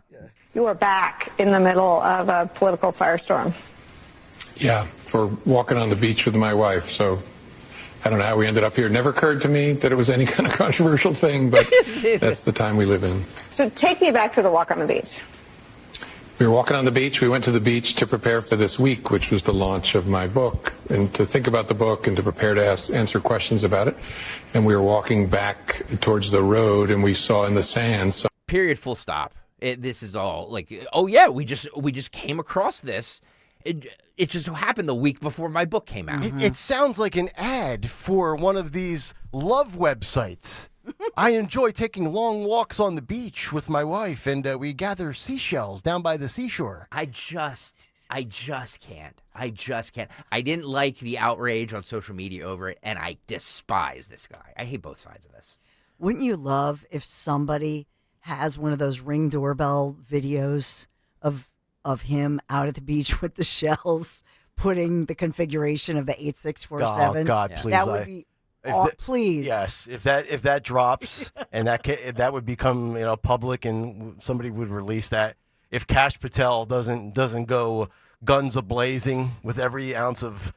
You are back in the middle of a political firestorm. Yeah, for walking on the beach with my wife. So I don't know how we ended up here. It never occurred to me that it was any kind of controversial thing, but that's the time we live in. So take me back to the walk on the beach. We were walking on the beach. We went to the beach to prepare for this week, which was the launch of my book, and to think about the book and to prepare to answer questions about it. And we were walking back towards the road, and we saw in the sand. Period. Full stop. This is all like, oh yeah, we just came across this. It just so happened the week before my book came out. It sounds like an ad for one of these love websites. I enjoy taking long walks on the beach with my wife, and we gather seashells down by the seashore. I just can't. I didn't like the outrage on social media over it, and I despise this guy. I hate both sides of this. Wouldn't you love if somebody has one of those Ring doorbell videos of him out at the beach with the shells, putting the configuration of the 8647? Oh God, please! That would be. Please. Yes, if that drops and that would become public and somebody would release that. If Kash Patel doesn't go guns a-blazing with every ounce of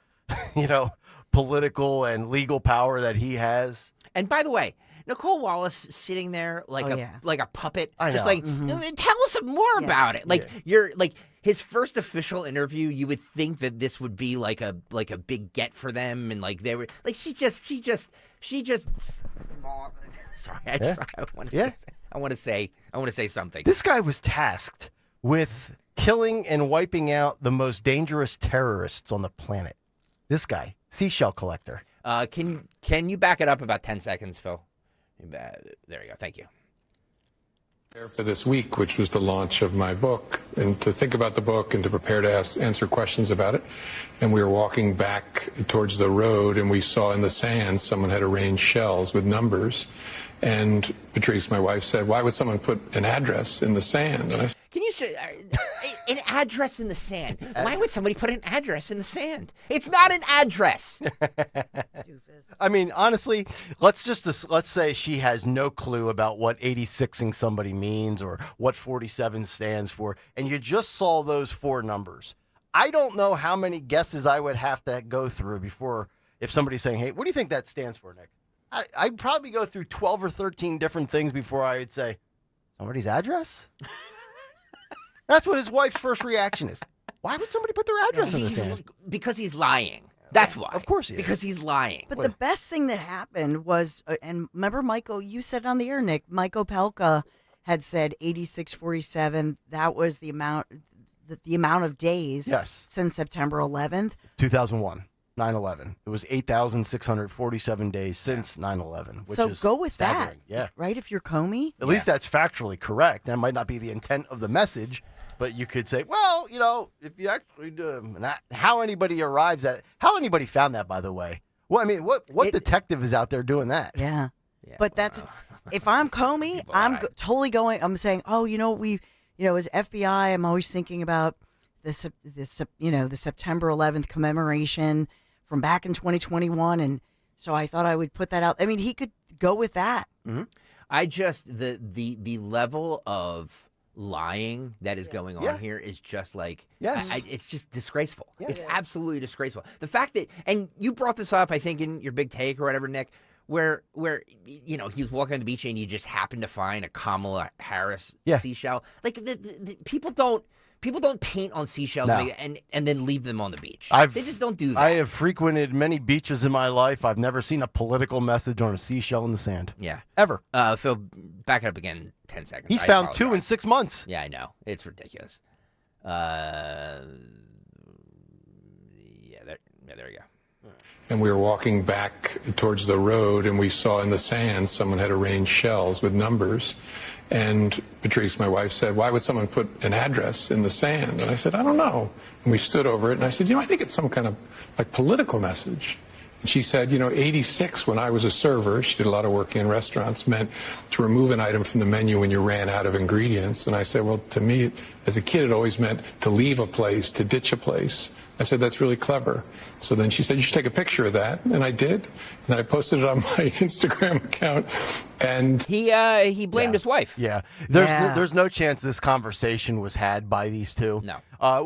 political and legal power that he has. And by the way, Nicole Wallace sitting there like a puppet, I just know. like tell us more about it. Like you're like his first official interview. You would think that this would be like a big get for them, and like they were like she just. Sorry, I want to say something. This guy was tasked with killing and wiping out the most dangerous terrorists on the planet. This guy, seashell collector. Can you back it up about 10 seconds, Phil? There you go. Thank you. For this week, which was the launch of my book, and to think about the book and to prepare to answer questions about it. And we were walking back towards the road, and we saw in the sand someone had arranged shells with numbers. And Patrice, my wife, said, "Why would someone put an address in the sand?" And I said, "Can you say an address in the sand? Why would somebody put an address in the sand? It's not an address." I mean, honestly, let's say she has no clue about what 86ing somebody means or what 47 stands for, and you just saw those four numbers. I don't know how many guesses I would have to go through before, if somebody's saying, "Hey, what do you think that stands for, Nick?" I'd probably go through 12 or 13 different things before I would say, "Somebody's address?" That's what his wife's first reaction is. Why would somebody put their address in the sand? Because he's lying. That's why. Of course he is. Because he's lying. But the best thing that happened was, and remember, Michael, you said on the air, Nick, Michael Pelka had said 8647. That was the amount of days since September 11th. 2001. 9/11. It was 8,647 days since 9/11. Which so is go with staggering. that, yeah. right? If you're Comey, at least that's factually correct. That might not be the intent of the message, but you could say, well, if you actually do, how anybody found that, by the way. Well, I mean, what detective is out there doing that? Yeah. But that's if I'm Comey, I'm totally going. I'm saying, oh, as FBI, I'm always thinking about the September 11th commemoration from back in 2021, and so I thought I would put that out. I mean, he could go with that. Mm-hmm. I just the level of lying that is going on here is just like it's just disgraceful. It's absolutely disgraceful. The fact that, and you brought this up, I think, in your big take or whatever, Nick, where he was walking on the beach and you just happened to find a Kamala Harris seashell. Like the people don't paint on seashells and then leave them on the beach. They just don't do that. I have frequented many beaches in my life. I've never seen a political message on a seashell in the sand. Yeah. Ever. Phil, back it up again 10 seconds. He's found 2 in 6 months. Yeah, I know. It's ridiculous. There you go. and we were walking back towards the road, and we saw in the sand someone had arranged shells with numbers. And Patrice, my wife, said, "Why would someone put an address in the sand?" And I said, "I don't know." And we stood over it, and I said, "I think it's some kind of like political message." And she said, 86 when I was a server, she did a lot of work in restaurants, meant to remove an item from the menu when you ran out of ingredients. And I said, well, to me, as a kid, it always meant to leave a place, to ditch a place. I said, that's really clever. So then she said, you should take a picture of that. And I did. And I posted it on my Instagram account. And he blamed his wife. Yeah. There's no chance this conversation was had by these two. No.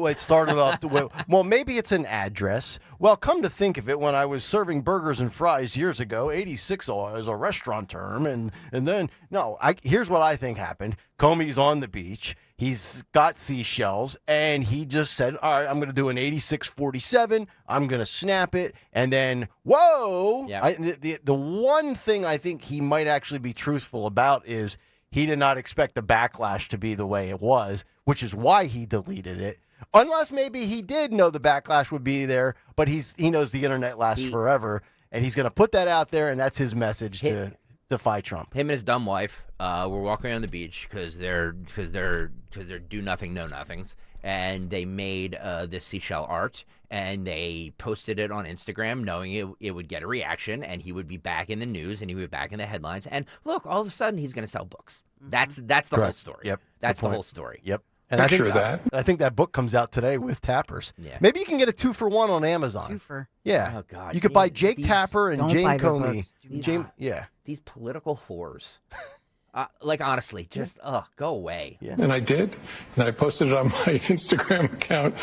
It started off, well, maybe it's an address. Well, come to think of it, when I was serving burgers and fries years ago, 86 is a restaurant term. And then, here's what I think happened. Comey's on the beach. He's got seashells, and he just said, all right, I'm going to do an 86-47. I'm going to snap it. And then, whoa. Yeah. The one thing I think he might actually be truthful about is he did not expect the backlash to be the way it was, which is why he deleted it. Unless maybe he did know the backlash would be there, but he knows the internet lasts forever, and he's going to put that out there, and that's his message to defy Trump. Him and his dumb wife were walking on the beach because they're do nothing, know nothings, and they made this seashell art, and they posted it on Instagram, knowing it would get a reaction, and he would be back in the news, and he would be back in the headlines. And look, all of a sudden, he's going to sell books. That's the whole story. Yep, that's the whole story. Yep. And I think that book comes out today with Tappers. Yeah. Maybe you can get a 2-for-1 on Amazon. Yeah. Oh God. You could buy Jake Tapper and Jane Comey. These political whores. Honestly, just go away. Yeah. And I did. And I posted it on my Instagram account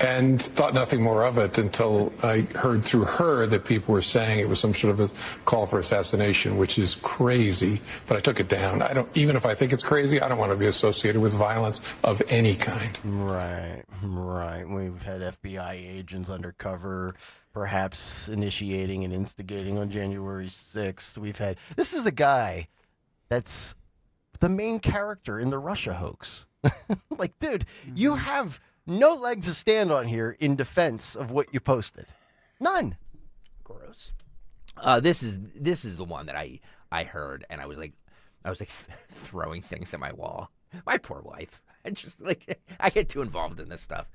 and thought nothing more of it until I heard through her that people were saying it was some sort of a call for assassination, which is crazy. But I took it down. Even if I think it's crazy, I don't want to be associated with violence of any kind. Right. We've had FBI agents undercover, perhaps initiating and instigating on January 6th. This is a guy that's the main character in the Russia hoax. Dude, you have no leg to stand on here in defense of what you posted. None. Gross. This is the one that I heard, and I was like throwing things at my wall. My poor wife. I get too involved in this stuff.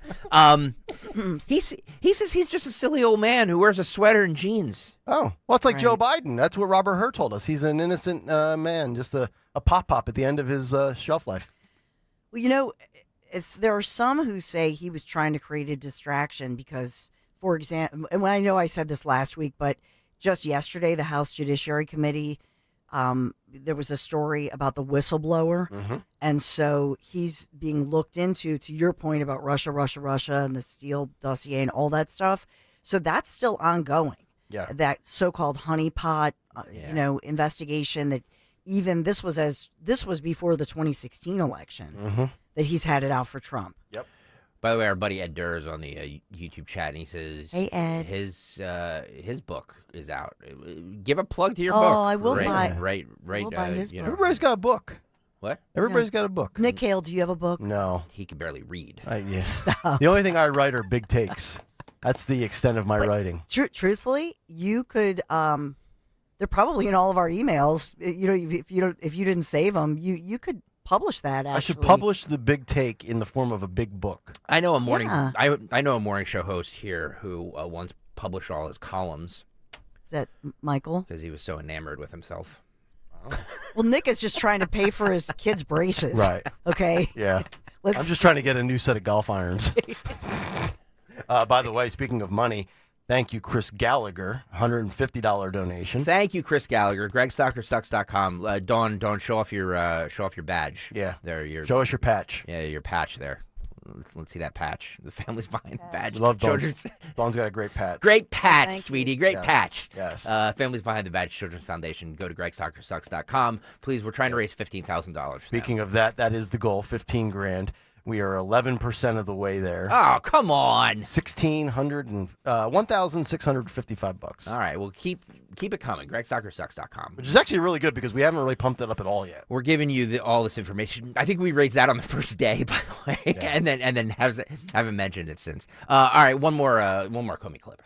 He says he's just a silly old man who wears a sweater and jeans. Oh, well, it's like Joe Biden. That's what Robert Hur told us. He's an innocent man, just a pop-pop at the end of his shelf life. Well, there are some who say he was trying to create a distraction because, for example, and I know I said this last week, but just yesterday, the House Judiciary Committee, there was a story about the whistleblower. And so he's being looked into, to your point about Russia, and the Steele dossier and all that stuff. So that's still ongoing. Yeah. That so-called honeypot, investigation that even this was before the 2016 election that he's had it out for Trump. Yep. By the way, our buddy Ed Durr is on the YouTube chat, and he says, "Hey Ed, his book is out. Give a plug to your book." Oh, I will buy. Right. Will buy his book. Everybody's got a book. What? Everybody's got a book. Nick Kayal, do you have a book? No. He can barely read. Yeah. Stop. The only thing I write are big takes. That's the extent of my writing. Truthfully, you could. They're probably in all of our emails. If you didn't save them, you could publish that. Actually, I should publish the big take in the form of a big book. I know a morning. I know a morning show host here who once published all his columns. Is that Michael? Because he was so enamored with himself. Oh. Well, Nick is just trying to pay for his kids' braces. Right. Okay. Yeah. I'm just trying to get a new set of golf irons. By the way, speaking of money, thank you, Chris Gallagher, $150 donation. Thank you, Chris Gallagher. GregStalkerSucks.com. Dawn, show off your badge. Yeah. There, show us your patch. Yeah, your patch there. Let's see that patch. The family's behind the badge. Love Dawn's. Dawn's got a great patch. Great patch, Thank sweetie. you. Great patch. Yes. Families Behind the Badge Children's Foundation. Go to GregStalkerSucks.com. Please, we're trying to raise $15,000. Speaking of that is the goal, $15,000. We are 11% of the way there. Oh, come on. $1,655. All right, well, keep it coming. GregStalkerSucks.com. Which is actually really good because we haven't really pumped it up at all yet. We're giving you all this information. I think we raised that on the first day, by the way, and then haven't mentioned it since. All right, one more Comey clip.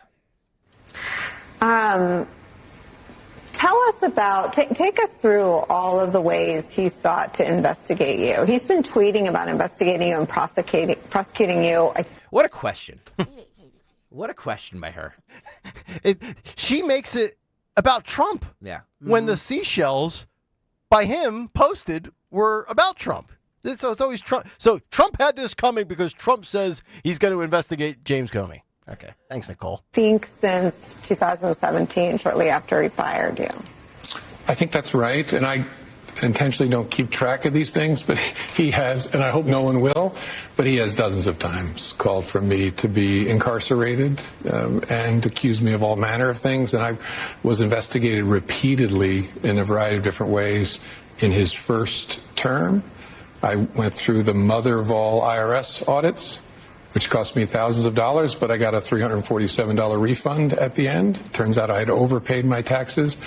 Tell us about, take us through all of the ways he sought to investigate you. He's been tweeting about investigating you and prosecuting you. What a question. What a question by her. She makes it about Trump. Yeah. When the seashells by him posted were about Trump. So it's always Trump. So Trump had this coming because Trump says he's going to investigate James Comey. Okay. Thanks, Nicole. I think since 2017, shortly after he fired you. I think that's right, and I intentionally don't keep track of these things, but he has, and I hope no one will, but he has dozens of times called for me to be incarcerated and accused me of all manner of things, and I was investigated repeatedly in a variety of different ways in his first term. I went through the mother of all IRS audits, which cost me thousands of dollars, but I got a $347 refund at the end. Turns out I had overpaid my taxes.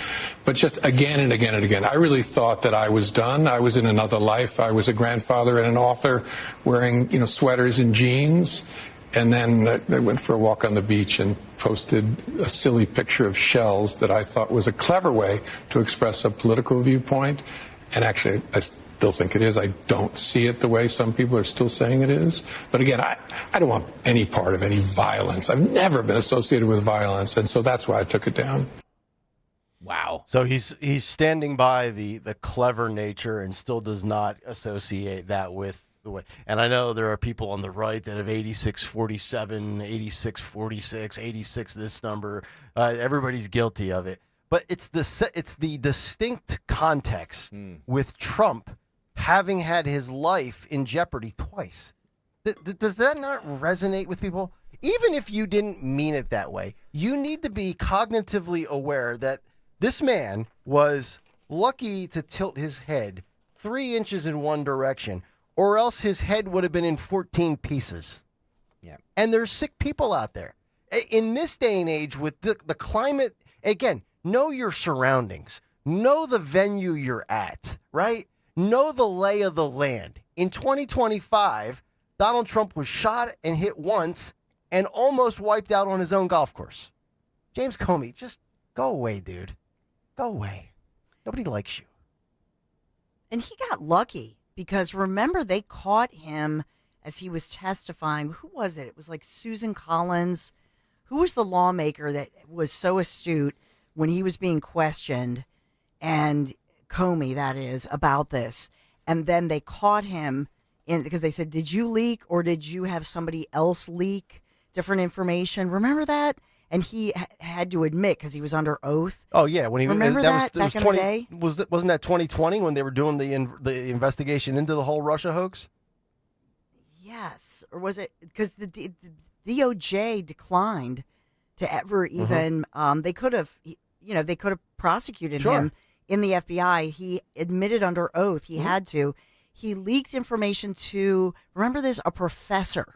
But just again and again and again, I really thought that I was done. I was in another life. I was a grandfather and an author wearing, sweaters and jeans. And then I went for a walk on the beach and posted a silly picture of shells that I thought was a clever way to express a political viewpoint. And actually, I still think it is. I don't see it the way some people are still saying it is. But again, I don't want any part of any violence. I've never been associated with violence, and so that's why I took it down. Wow. So he's standing by the clever nature and still does not associate that with the way. And I know there are people on the right that have 8647, 8646, 86 this number. Everybody's guilty of it. But it's the distinct context with Trump having had his life in jeopardy twice. Does that not resonate with people? Even if you didn't mean it that way, you need to be cognitively aware that this man was lucky to tilt his head 3 inches in one direction, or else his head would have been in 14 pieces. Yeah. And there's sick people out there. In this day and age with the climate, again, know your surroundings. Know the venue you're at, right? Know the lay of the land. In 2025, Donald Trump was shot and hit once and almost wiped out on his own golf course. James Comey, just go away, dude. Go away. Nobody likes you. And he got lucky because remember they caught him as he was testifying. Who was it? It was like Susan Collins. Who was the lawmaker that was so astute when he was being questioned, and Comey, that is, about this. And then they caught him because they said, did you leak or did you have somebody else leak different information? Remember that? And he had to admit because he was under oath. Oh, yeah. When he remember that back in the day? Wasn't that 2020 when they were doing the investigation into the whole Russia hoax? Yes. Or was it because the DOJ declined to ever even, they could have prosecuted him in the FBI. He admitted under oath he had to. He leaked information to, remember this, a professor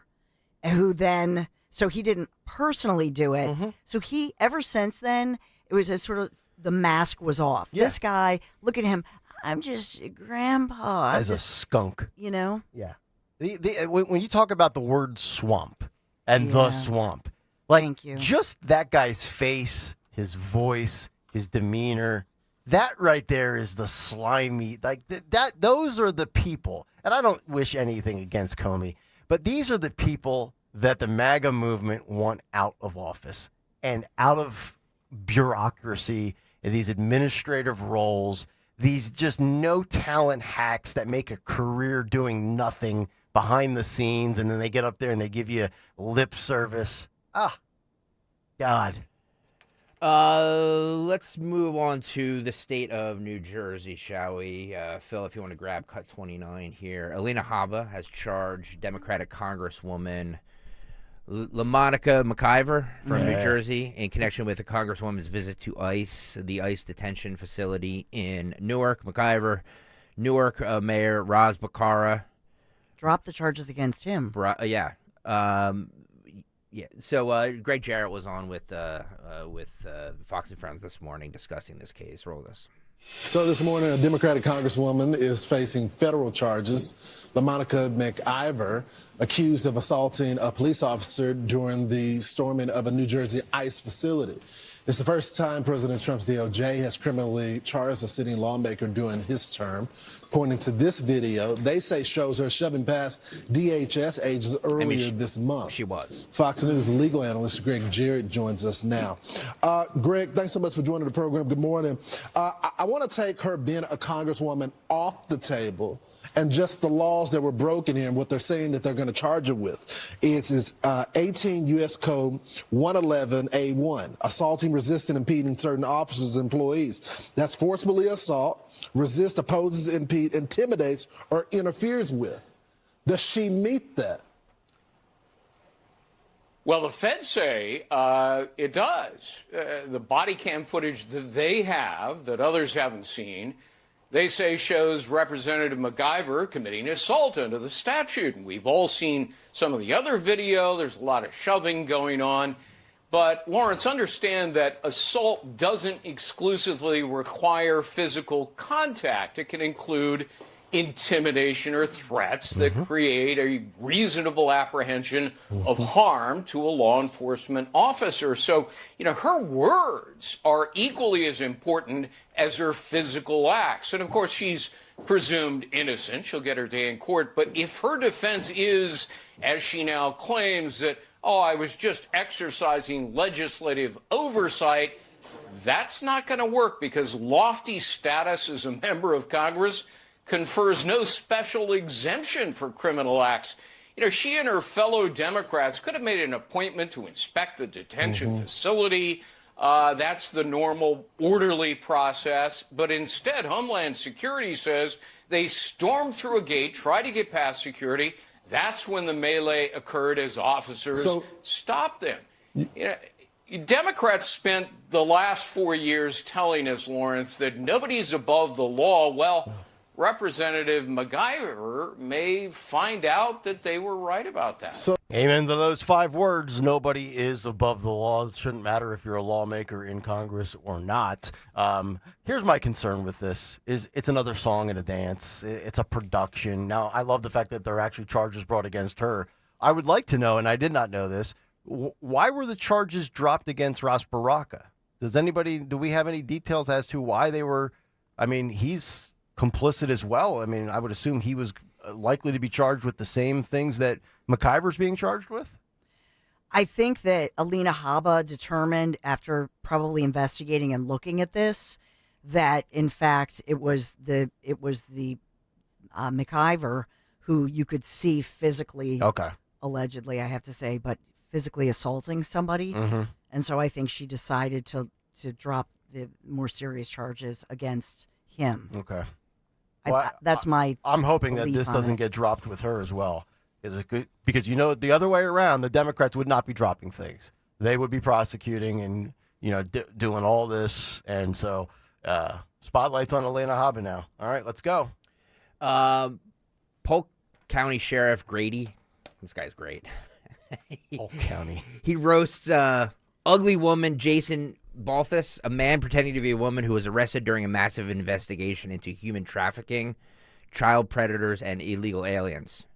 who then, so he didn't personally do it. So he, ever since then, it was a sort of, the mask was off. Yeah. This guy, look at him, I'm just a grandpa. As a skunk. Yeah. When you talk about the word swamp and the swamp, like, thank you. Just that guy's face, his voice, his demeanor, that right there is the slimy, like that. Those are the people, and I don't wish anything against Comey, but these are the people that the MAGA movement want out of office and out of bureaucracy and these administrative roles, these just no talent hacks that make a career doing nothing behind the scenes, and then they get up there and they give you lip service. God. Let's move on to the state of New Jersey, shall we? Phil, if you want to grab cut 29 here. Alina Habba has charged Democratic Congresswoman LaMonica McIver from New Jersey in connection with the Congresswoman's visit to ICE, the ICE detention facility in Newark. McIver, Newark Mayor Raz Baccara dropped the charges against him. So Greg Jarrett was on with Fox and Friends this morning discussing this case. Roll this. So this morning, a Democratic Congresswoman is facing federal charges. LaMonica McIver, accused of assaulting a police officer during the storming of a New Jersey ICE facility. It's the first time President Trump's DOJ has criminally charged a sitting lawmaker during his term. according to this video, they say shows her shoving past DHS agents earlier this month. She was. Fox News legal analyst Greg Jarrett joins us now. Greg, thanks so much for joining the program. Good morning. I want to take her being a congresswoman off the table and just the laws that were broken here and what they're saying that they're going to charge her with. It's 18 U.S. Code 111A1, assaulting, resisting, impeding certain officers and employees. That's forcibly assault, resist, opposes, impede, intimidates, or interferes with. Does she meet that? Well, the feds say it does. The body cam footage that they have, that others haven't seen, they say shows Representative MacIver committing assault under the statute. And we've all seen some of the other video. There's a lot of shoving going on. But, Lawrence, understand that assault doesn't exclusively require physical contact. It can include intimidation or threats that create a reasonable apprehension of harm to a law enforcement officer. So, her words are equally as important as her physical acts. And, of course, she's presumed innocent. She'll get her day in court. But if her defense is, as she now claims, that, I was just exercising legislative oversight, that's not going to work because lofty status as a member of Congress confers no special exemption for criminal acts. She and her fellow Democrats could have made an appointment to inspect the detention facility. That's the normal, orderly process. But instead, Homeland Security says they stormed through a gate, tried to get past security. That's when the melee occurred as officers stopped them. Democrats spent the last 4 years telling us, Lawrence, that nobody's above the law. Well, Representative MacIver may find out that they were right about that. Amen to those 5 words. Nobody is above the law. It shouldn't matter if you're a lawmaker in Congress or not. Here's my concern with this is it's another song and a dance. It's a production. Now, I love the fact that there are actually charges brought against her. I would like to know, and I did not know this, why were the charges dropped against Ras Baraka? Do we have any details as to why they were? I mean, he's complicit as well. I mean, I would assume he was likely to be charged with the same things that MacIver's being charged with. I think that Alina Habba determined after probably investigating and looking at this that in fact it was the MacIver who you could see physically, allegedly, I have to say, but physically assaulting somebody. And so I think she decided to drop the more serious charges against him. Okay. That's my I'm hoping that this doesn't get dropped with her as well. Because the other way around, the Democrats would not be dropping things. They would be prosecuting and, doing all this. And so spotlight's on Alina Habba now. All right, let's go. Polk County Sheriff Grady. This guy's great. Polk County. He roasts ugly woman Jason Balthus, a man pretending to be a woman who was arrested during a massive investigation into human trafficking, child predators, and illegal aliens.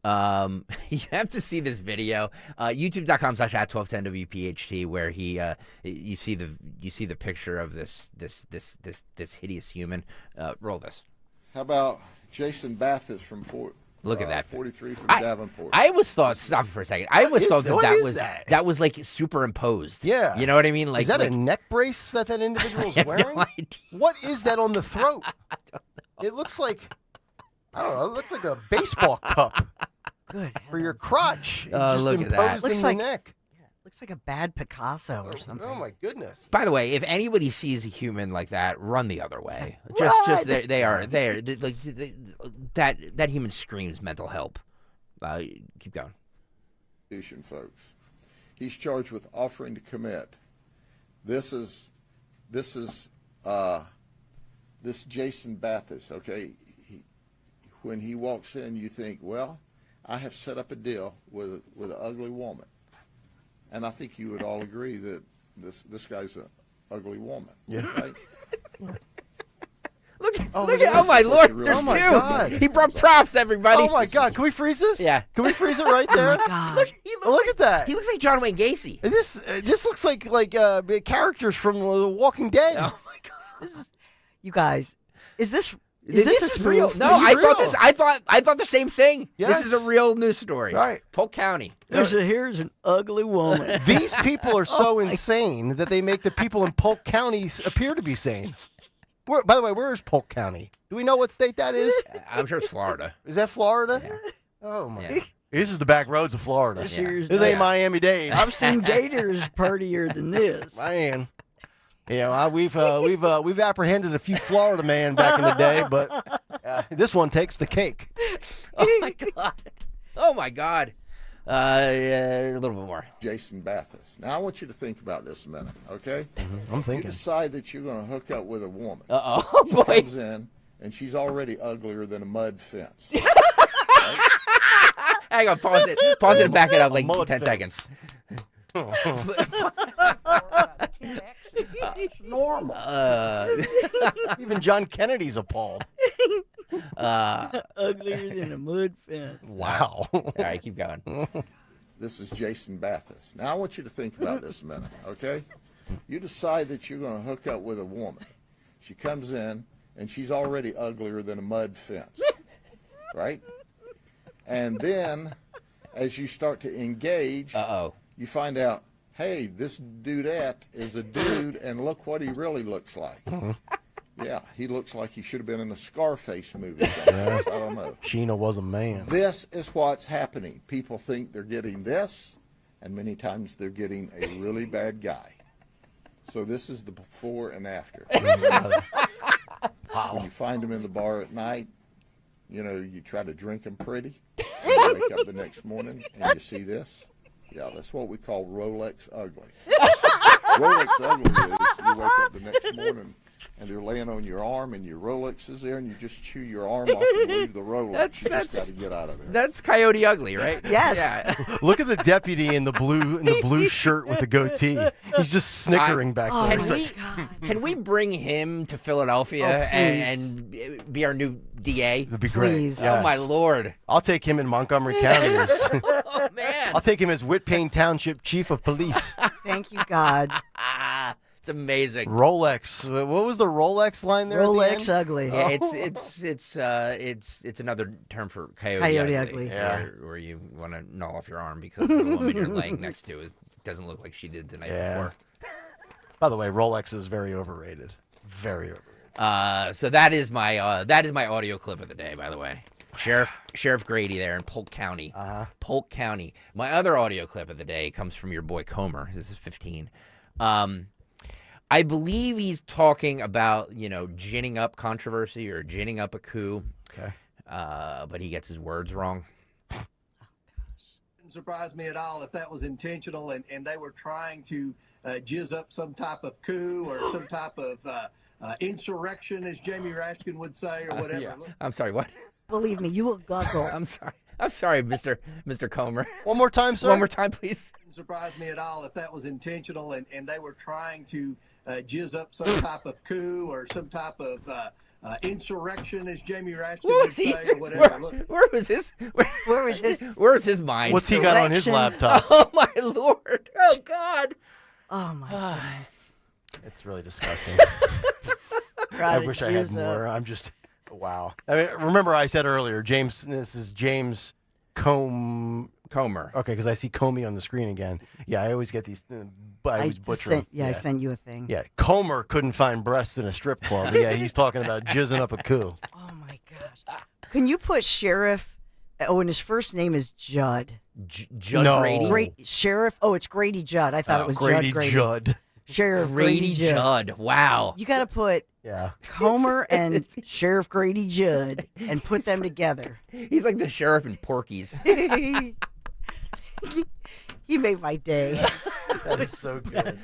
You have to see this video, youtube.com/@1210WPHT, where you see the picture of this hideous human. Roll this. How about Jason Balthus from Look at that. 43 from Davenport. I always thought, stop for a second. I always thought that was like superimposed. Yeah. You know what I mean? Like, is that a neck brace that individual is wearing? No idea. What is that on the throat? It looks like, I don't know, it looks like a baseball cup. Good. For your crotch. Look at that. Looks in like your neck. Looks like a bad Picasso or something. Oh my goodness. By the way, if anybody sees a human like that, run the other way. They are like that human screams mental help. Keep going. Folks, he's charged with offering to commit. This Jason Balthus. Okay, when he walks in, you think, well, I have set up a deal with an ugly woman. And I think you would all agree that this guy's an ugly woman. Yeah. Right? Look at, oh my Lord, there's two. God. He brought props, everybody. Oh my God, can we freeze this? Yeah. Can we freeze it right there? Oh my God. Look at that. He looks like John Wayne Gacy. And this looks like characters from The Walking Dead. Oh my God. You guys, is this Is this a real? spoof? No, I thought the same thing. Yes. This is a real news story. Right. Polk County. Here's an ugly woman. These people are so insane that they make the people in Polk County appear to be sane. By the way, where is Polk County? Do we know what state that is? I'm sure it's Florida. Is that Florida? Yeah. Oh my! Yeah. This is the back roads of Florida. This This ain't Miami-Dade. I've seen gators prettier than this. Man. We've apprehended a few Florida man back in the day, but this one takes the cake. Oh my god! Oh my god! A little bit more. Jason Bathurst. Now I want you to think about this a minute, okay? I'm thinking. You decide that you're going to hook up with a woman. Oh boy! She comes in and she's already uglier than a mud fence. Hang on, pause it. Pause it and back it up like 10 seconds. Normal. Even John Kennedy's appalled. Uglier than a mud fence. Wow. All right, keep going. This is Jason Bathurst. Now I want you to think about this a minute, okay? You decide that you're going to hook up with a woman. She comes in and she's already uglier than a mud fence, right? And then as you start to engage, you find out, hey, this dudette is a dude, and look what he really looks like. Yeah, he looks like he should have been in a Scarface movie. I don't know. Sheena was a man. This is what's happening. People think they're getting this, and many times they're getting a really bad guy. So this is the before and after. When you find them in the bar at night, you try to drink them pretty. And you wake up the next morning and you see this. Yeah, that's what we call Rolex ugly. Rolex ugly is you wake up the next morning and they're laying on your arm and your Rolex is there and you just chew your arm off and leave the Rolex. You just got to get out of there. That's Coyote Ugly, right? Yes. Yeah. Look at the deputy in the blue shirt with the goatee. He's just snickering back there. Can we bring him to Philadelphia and be our new DA? That'd be great. Please. Yes. Oh my Lord! I'll take him in Montgomery County. Oh man! I'll take him as Whitpain Township Chief of Police. Thank you, God. It's amazing. Rolex. What was the Rolex line there? Rolex ugly. Yeah, it's another term for coyote ugly. Yeah. Where you want to gnaw off your arm because the woman you're laying next to doesn't look like she did the night before. By the way, Rolex is very overrated. Very overrated. So that is my audio clip of the day, by the way. Sheriff Grady there in Polk County. Polk County. My other audio clip of the day comes from your boy Comer. This is 15. I believe he's talking about, ginning up controversy or ginning up a coup. Okay. But he gets his words wrong. Wouldn't surprise me at all if that was intentional and they were trying to jizz up some type of coup or some type of insurrection, as Jamie Raskin would say, or whatever. Yeah. I'm sorry, what? Believe me, you will guzzle. I'm sorry, Mr. Comer. One more time, sir. One more time, please. Wouldn't surprise me at all if that was intentional and they were trying to jizz up some type of coup or some type of insurrection, as Jamie Raskin would say, or whatever. Where was his? Where was his mind? What's he got on his laptop? Oh my Lord! Oh God! Oh my goodness! It's really disgusting. I wish I had more. I'm just wow. I mean, remember I said earlier, this is James Comer. Okay, because I see Comey on the screen again. Yeah, I always get these. I always butcher them. I sent you a thing. Yeah, Comer couldn't find breasts in a strip club. But yeah, he's talking about jizzing up a coup. Oh my gosh! Can you put Sheriff? Oh, and his first name is Judd. Judd Grady. Sheriff. Oh, it's Grady Judd. I thought it was Grady Judd. Judd. Sheriff Grady Judd. Wow. You got to put Comer and Sheriff Grady Judd and put them together. He's like the sheriff in Porky's. He made my day. That is so good.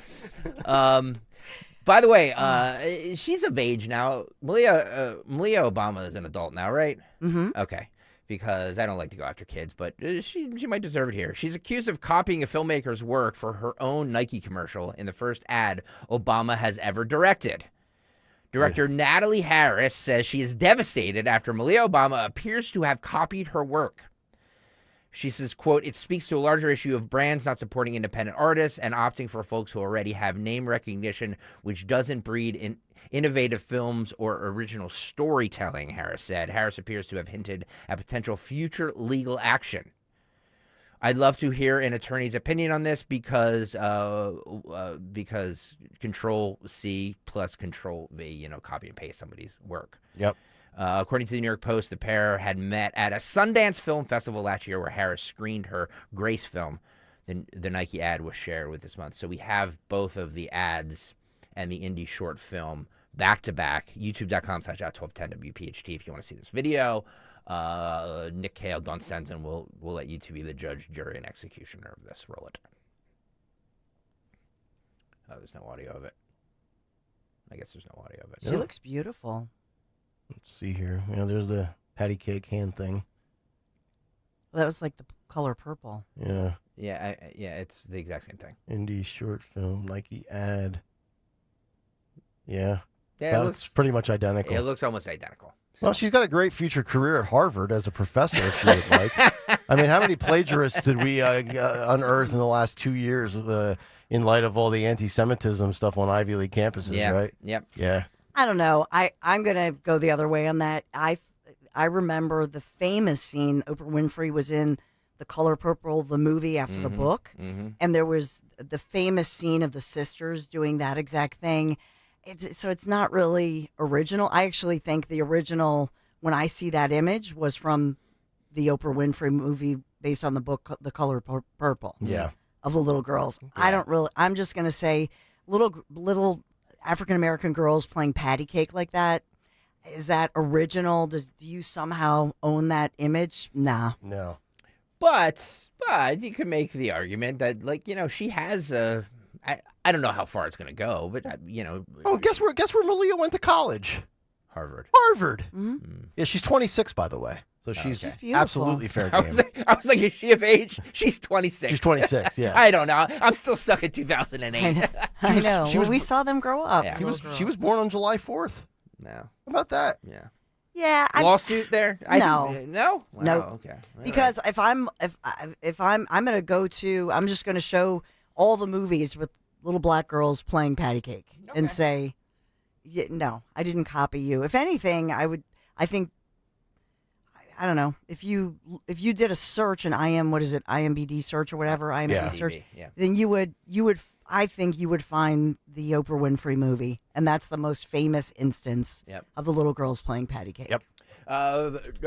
By the way, she's of age now. Malia Obama is an adult now, right? Mm-hmm. Okay. Because I don't like to go after kids, but she might deserve it here. She's accused of copying a filmmaker's work for her own Nike commercial in the first ad Obama has ever directed. Director Natalie Harris says she is devastated after Malia Obama appears to have copied her work. She says, quote, "It speaks to a larger issue of brands not supporting independent artists and opting for folks who already have name recognition, which doesn't breed in innovative films or original storytelling," Harris said. Harris appears to have hinted at potential future legal action. "I'd love to hear an attorney's opinion on this because Control C plus Control V, copy and paste somebody's work." Yep. According to the New York Post, the pair had met at a Sundance Film Festival last year where Harris screened her Grace film. The Nike ad was shared with this month. So we have both of the ads and the indie short film back to back. YouTube.com/@1210WPHT if you want to see this video. Nick Kayal, Don Stenson will let YouTube be the judge, jury, and executioner of this. Roll it. Oh, there's no audio of it. I guess there's no audio of it. She looks beautiful. Let's see here. There's the patty cake hand thing. Well, that was like the color purple. Yeah. Yeah, it's the exact same thing. Indie short film, Nike ad. Yeah. Yeah, that's pretty much identical. It looks almost identical. Well, she's got a great future career at Harvard as a professor, if she would like. I mean, how many plagiarists did we unearth in the last 2 years in light of all the anti-Semitism stuff on Ivy League campuses, right? Yep. Yeah. I don't know. I'm going to go the other way on that. I remember the famous scene Oprah Winfrey was in The Color Purple, the movie after the book. Mm-hmm. And there was the famous scene of the sisters doing that exact thing. So it's not really original. I actually think the original, when I see that image, was from the Oprah Winfrey movie based on the book The Color Purple. Yeah. Of the little girls. Yeah. I'm just going to say little African-American girls playing patty cake like that. Is that original? Do you somehow own that image? Nah. No. But you can make the argument that, she has a... I don't know how far it's going to go, but, Oh, guess where Malia went to college? Harvard. Mm-hmm. Yeah, she's 26, by the way. So she's absolutely fair game. I was like, is she of age? She's 26. She's 26, yeah. I don't know. I'm still stuck in 2008. I know. We saw them grow up. Yeah. She was born on July 4th. No. How about that? Yeah. Yeah. Lawsuit there? No. No? Wow, no. Okay. All because if I'm going to I'm just going to show all the movies with little black girls playing patty cake and say, yeah, no, I didn't copy you. If anything, I don't know. If you did a search and IMBD search or whatever, IMBD search, then you would I think you would find the Oprah Winfrey movie, and that's the most famous instance of the little girls playing patty cake. Yep.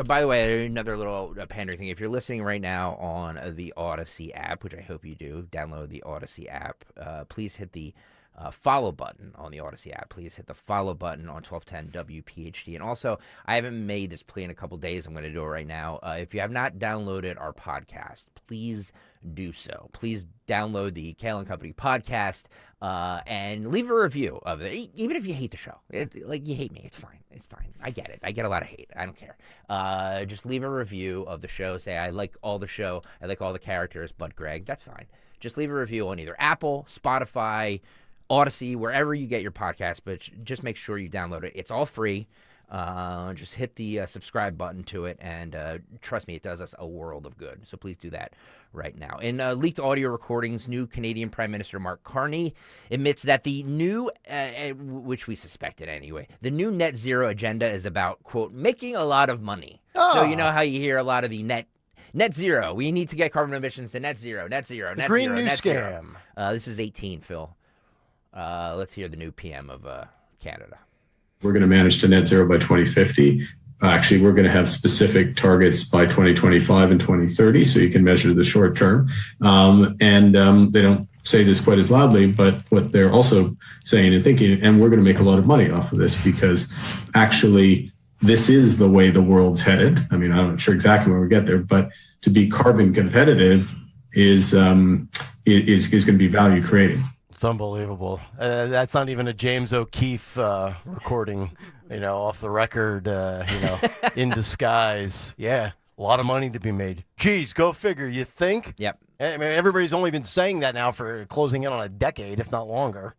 By the way, another little pandering thing. If you're listening right now on the Odyssey app, which I hope you do, download the Odyssey app. Please hit the follow button on the Odyssey app. Please hit the follow button on 1210 WPHT. And also, I haven't made this plea in a couple days. I'm going to do it right now. If you have not downloaded our podcast, please do so. Please download the Kayal and Company podcast and leave a review of it. Even if you hate the show, you hate me, it's fine. It's fine. I get it. I get a lot of hate. I don't care. Just leave a review of the show. Say, I like all the show. I like all the characters, but Greg, that's fine. Just leave a review on either Apple, Spotify, Odyssey, wherever you get your podcast, but just make sure you download it. It's all free. Just hit the subscribe button to it, and trust me, it does us a world of good. So please do that right now. In leaked audio recordings, new Canadian Prime Minister Mark Carney admits that the new, which we suspected anyway, the new net zero agenda is about, quote, making a lot of money. So you know how you hear a lot of the net zero. We need to get carbon emissions to net zero, net zero, net green zero, new net scam. zero. This is 18, Phil. Let's hear the new PM of Canada. We're going to manage to net zero by 2050. Actually, we're going to have specific targets by 2025 and 2030, so you can measure the short term. They don't say this quite as loudly, but what they're also saying and thinking, and we're going to make a lot of money off of this because actually this is the way the world's headed. I mean, I'm not sure exactly when we get there, but to be carbon competitive is going to be value creating. It's unbelievable. That's not even a James O'Keefe recording, off the record, in disguise. Yeah, a lot of money to be made. Geez, go figure. You think? Yep. I mean, everybody's only been saying that now for closing in on a decade, if not longer.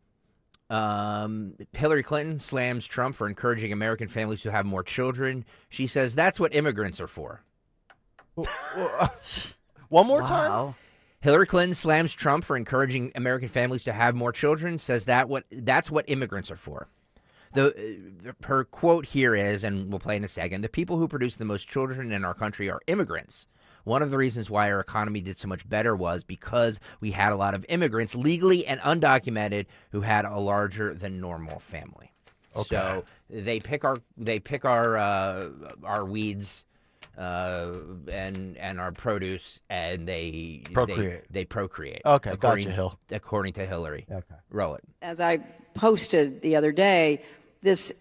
Hillary Clinton slams Trump for encouraging American families to have more children. She says that's what immigrants are for. One more time. Hillary Clinton slams Trump for encouraging American families to have more children, says that's what immigrants are for. Her quote here is, and we'll play in a second, the people who produce the most children in our country are immigrants. One of the reasons why our economy did so much better was because we had a lot of immigrants, legally and undocumented, who had a larger than normal family. Okay. So they pick our weeds and our produce, and they procreate. Okay, according, gotcha, Hill. According to Hillary. Okay. Roll it. As I posted the other day, this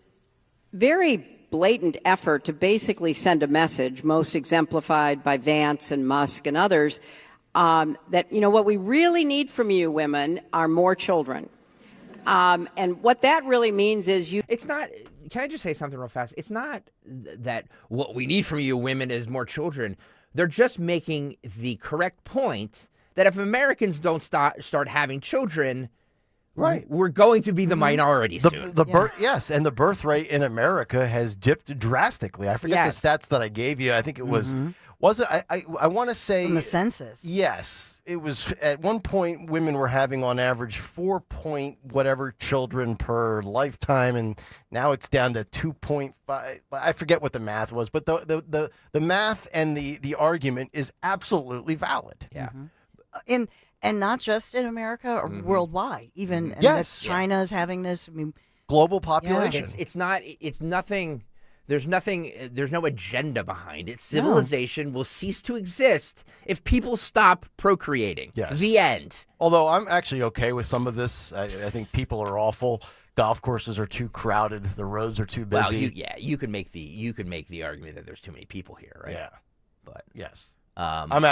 very blatant effort to basically send a message, most exemplified by Vance and Musk and others, that, what we really need from you women are more children. And what that really means is It's not... Can I just say something real fast? It's not that what we need from you women is more children. They're just making the correct point that if Americans don't start having children, right, we're going to be the minority soon. Yes, and the birth rate in America has dipped drastically. I forget the stats that I gave you. I think it was it? I want to say from the census. Yes. It was at one point women were having on average 4 point whatever children per lifetime, and now it's down to 2.5. I forget what the math was, but the math and the argument is absolutely valid. Yeah. And not just in America or worldwide, even yes, China is having this. I mean, global population. It's nothing. There's no agenda behind it. Civilization will cease to exist if people stop procreating. Yes. The end. Although I'm actually okay with some of this. I think people are awful. Golf courses are too crowded. The roads are too busy. Well, you can make the argument that there's too many people here, right? Yeah. But yes. I'm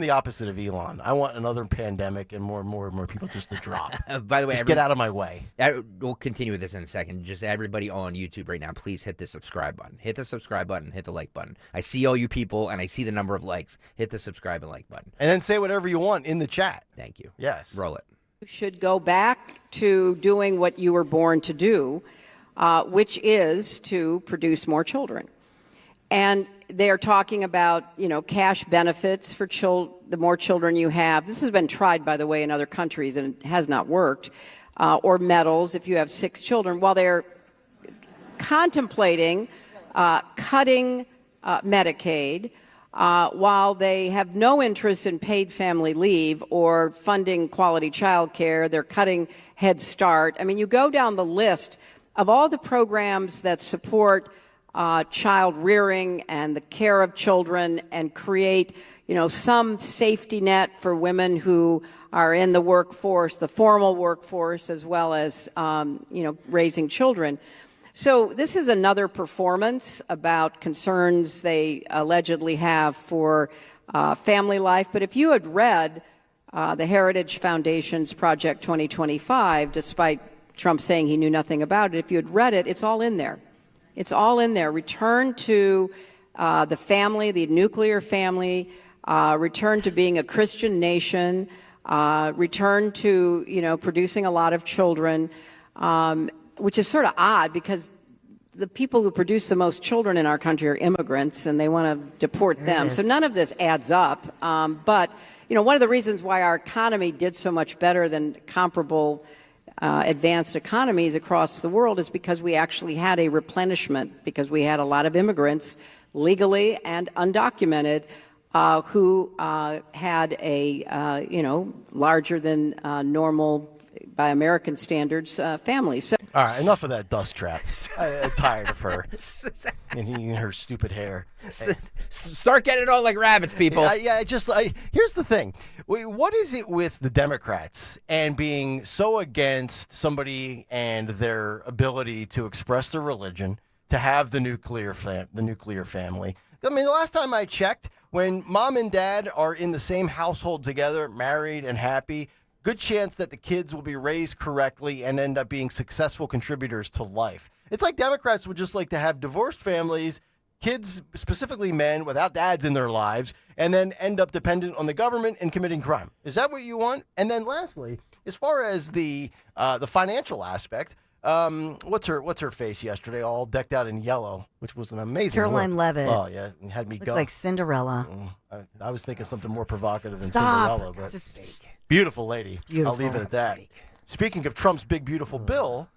the opposite of Elon. I want another pandemic and more people just to drop. By the way, just get out of my way. We'll continue with this in a second. Just everybody on YouTube right now, please hit the subscribe button. Hit the subscribe button. Hit the like button. I see all you people, and I see the number of likes. Hit the subscribe and like button. And then say whatever you want in the chat. Thank you. Yes. Roll it. You should go back to doing what you were born to do, which is to produce more children. And they're talking about, cash benefits for the more children you have. This has been tried, by the way, in other countries, and it has not worked. Or medals if you have 6 children. While they're contemplating cutting Medicaid, while they have no interest in paid family leave or funding quality child care, they're cutting Head Start. I mean, you go down the list of all the programs that support child rearing and the care of children and create, some safety net for women who are in the workforce, the formal workforce, as well as, raising children. So this is another performance about concerns they allegedly have for family life. But if you had read the Heritage Foundation's Project 2025, despite Trump saying he knew nothing about it, if you had read it, it's all in there. It's all in there. Return to the family, the nuclear family, return to being a Christian nation, return to, producing a lot of children, which is sort of odd because the people who produce the most children in our country are immigrants and they want to deport them. So none of this adds up. But, one of the reasons why our economy did so much better than comparable advanced economies across the world is because we actually had a replenishment, because we had a lot of immigrants, legally and undocumented, who had a, larger than normal, by American standards, family. So, all right, enough of that dust trap. I'm tired of her and her stupid hair. Start getting it on like rabbits, people. Here's the thing. What is it with the Democrats and being so against somebody and their ability to express their religion, to have the nuclear family? I mean, the last time I checked, when mom and dad are in the same household together, married and happy, good chance that the kids will be raised correctly and end up being successful contributors to life. It's like Democrats would just like to have divorced families, kids, specifically men, without dads in their lives, and then end up dependent on the government and committing crime. Is that what you want? And then lastly, as far as the financial aspect, What's her face yesterday, all decked out in yellow, which was an amazing Caroline look. Leavitt. Oh, yeah. It had me Looked go. like Cinderella. I was thinking something more provocative than Stop. Cinderella. But beautiful lady. Beautiful. I'll leave it at that. Speaking of Trump's big, beautiful bill,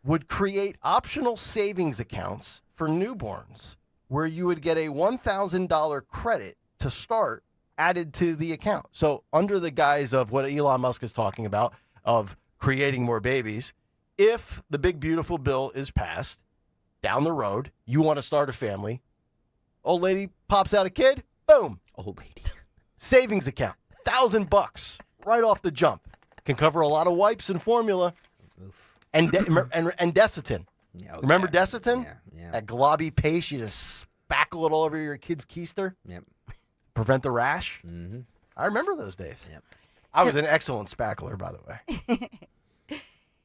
would create optional savings accounts for newborns where you would get a $1,000 credit to start added to the account. So under the guise of what Elon Musk is talking about, of creating more babies, if the big, beautiful bill is passed down the road, you want to start a family, old lady pops out a kid, boom. Old lady. Savings account, $1,000 right off the jump. Can cover a lot of wipes and formula. And Desitin. Yeah, Remember Desitin? Yeah. That globby paste, you just spackle it all over your kid's keister. Yep. Prevent the rash. Mm-hmm. I remember those days. Yep. I was an excellent spackler, by the way.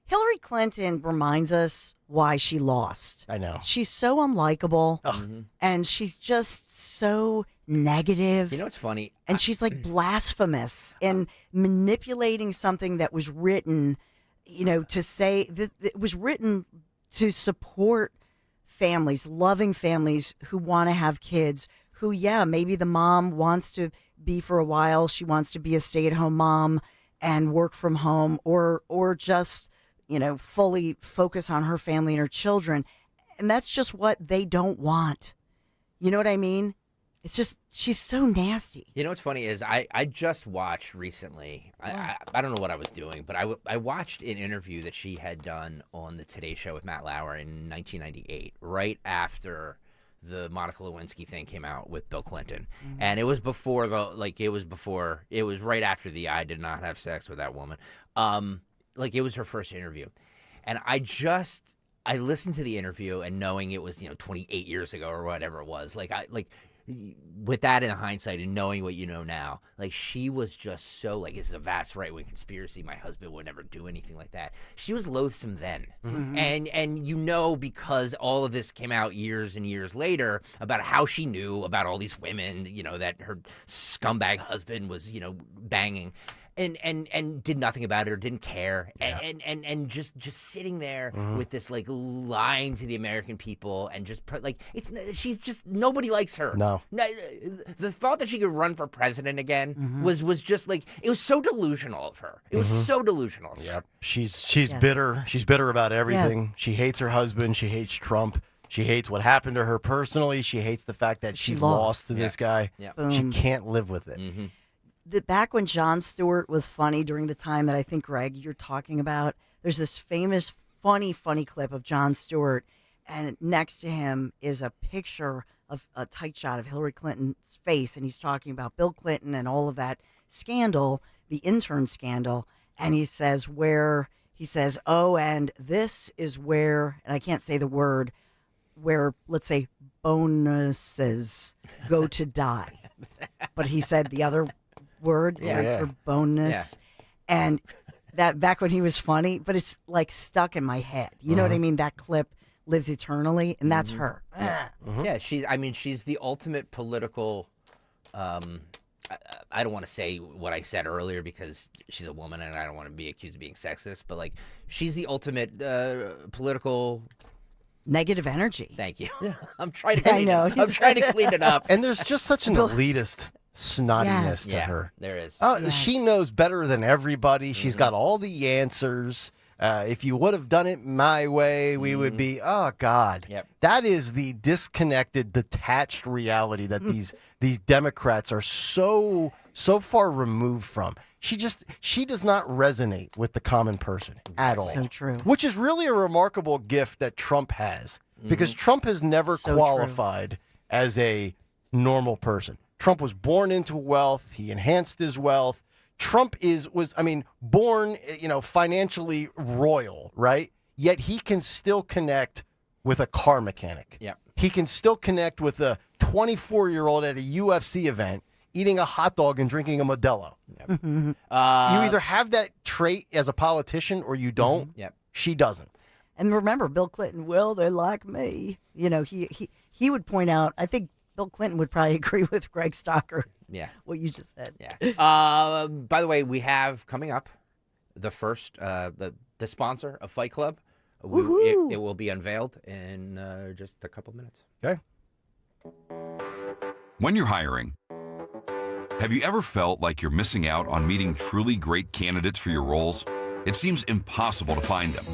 Hillary Clinton reminds us why she lost. I know. She's so unlikable, and she's just so negative. You know what's funny? And she's like blasphemous and manipulating something that was written, to say that it was written to support families, loving families who want to have kids, who, maybe the mom wants to be for a while. She wants to be a stay-at-home mom and work from home, or just fully focus on her family and her children. And that's just what they don't want. You know what I mean? It's just, she's so nasty. You know what's funny is I just watched recently, I don't know what I was doing, but I watched an interview that she had done on the Today Show with Matt Lauer in 1998, right after the Monica Lewinsky thing came out with Bill Clinton. Mm-hmm. And it was before it was right after the I did not have sex with that woman. It was her first interview. And I listened to the interview, and knowing it was, 28 years ago or whatever it was, with that in hindsight and knowing what you know now, she was just so this is a vast right-wing conspiracy. My husband would never do anything like that. She was loathsome then. Mm-hmm. And because all of this came out years and years later about how she knew about all these women, that her scumbag husband was, banging. And did nothing about it or didn't care, and just sitting there with this lying to the American people, and just she's just, nobody likes her. No, the thought that she could run for president again was just it was so delusional of her. It was so delusional of her. Yep. She's bitter. She's bitter about everything. Yeah. She hates her husband. She hates Trump. She hates what happened to her personally. She hates the fact that she lost to this guy. Yeah. She can't live with it. Mm-hmm. Back when Jon Stewart was funny, during the time that I think, Greg, you're talking about, there's this famous, funny clip of Jon Stewart, and next to him is a picture of a tight shot of Hillary Clinton's face, and he's talking about Bill Clinton and all of that scandal, the intern scandal, and he says, and this is where, and I can't say the word, where, let's say, bonuses go to die. But he said the other word for bonus, and that back when he was funny, but it's stuck in my head. You know what I mean? That clip lives eternally, and that's her. Yeah, she's the ultimate political. I don't want to say what I said earlier because she's a woman, and I don't want to be accused of being sexist. But she's the ultimate political. Negative energy. Thank you. Yeah. I'm trying to clean I'm trying to clean it up. And there's just such an elitist snottiness to her. There is. She knows better than everybody. She's got all the answers. If you would have done it my way, we would be, oh, God. Yep. That is the disconnected, detached reality that these Democrats are so far removed from. She does not resonate with the common person at all. So true. Which is really a remarkable gift that Trump has, because Trump has never qualified as a normal person. Trump was born into wealth. He enhanced his wealth. Trump was born, financially royal, right? Yet he can still connect with a car mechanic. Yeah. He can still connect with a 24-year-old at a UFC event eating a hot dog and drinking a Modelo. Yep. You either have that trait as a politician or you don't. Yep. She doesn't. And remember, Bill Clinton, they like me. He would point out, I think Bill Clinton would probably agree with Greg Stocker. Yeah. What you just said. Yeah. By the way, we have coming up the first, the sponsor of Fight Club. It will be unveiled in just a couple minutes. Okay. When you're hiring, have you ever felt like you're missing out on meeting truly great candidates for your roles? It seems impossible to find them,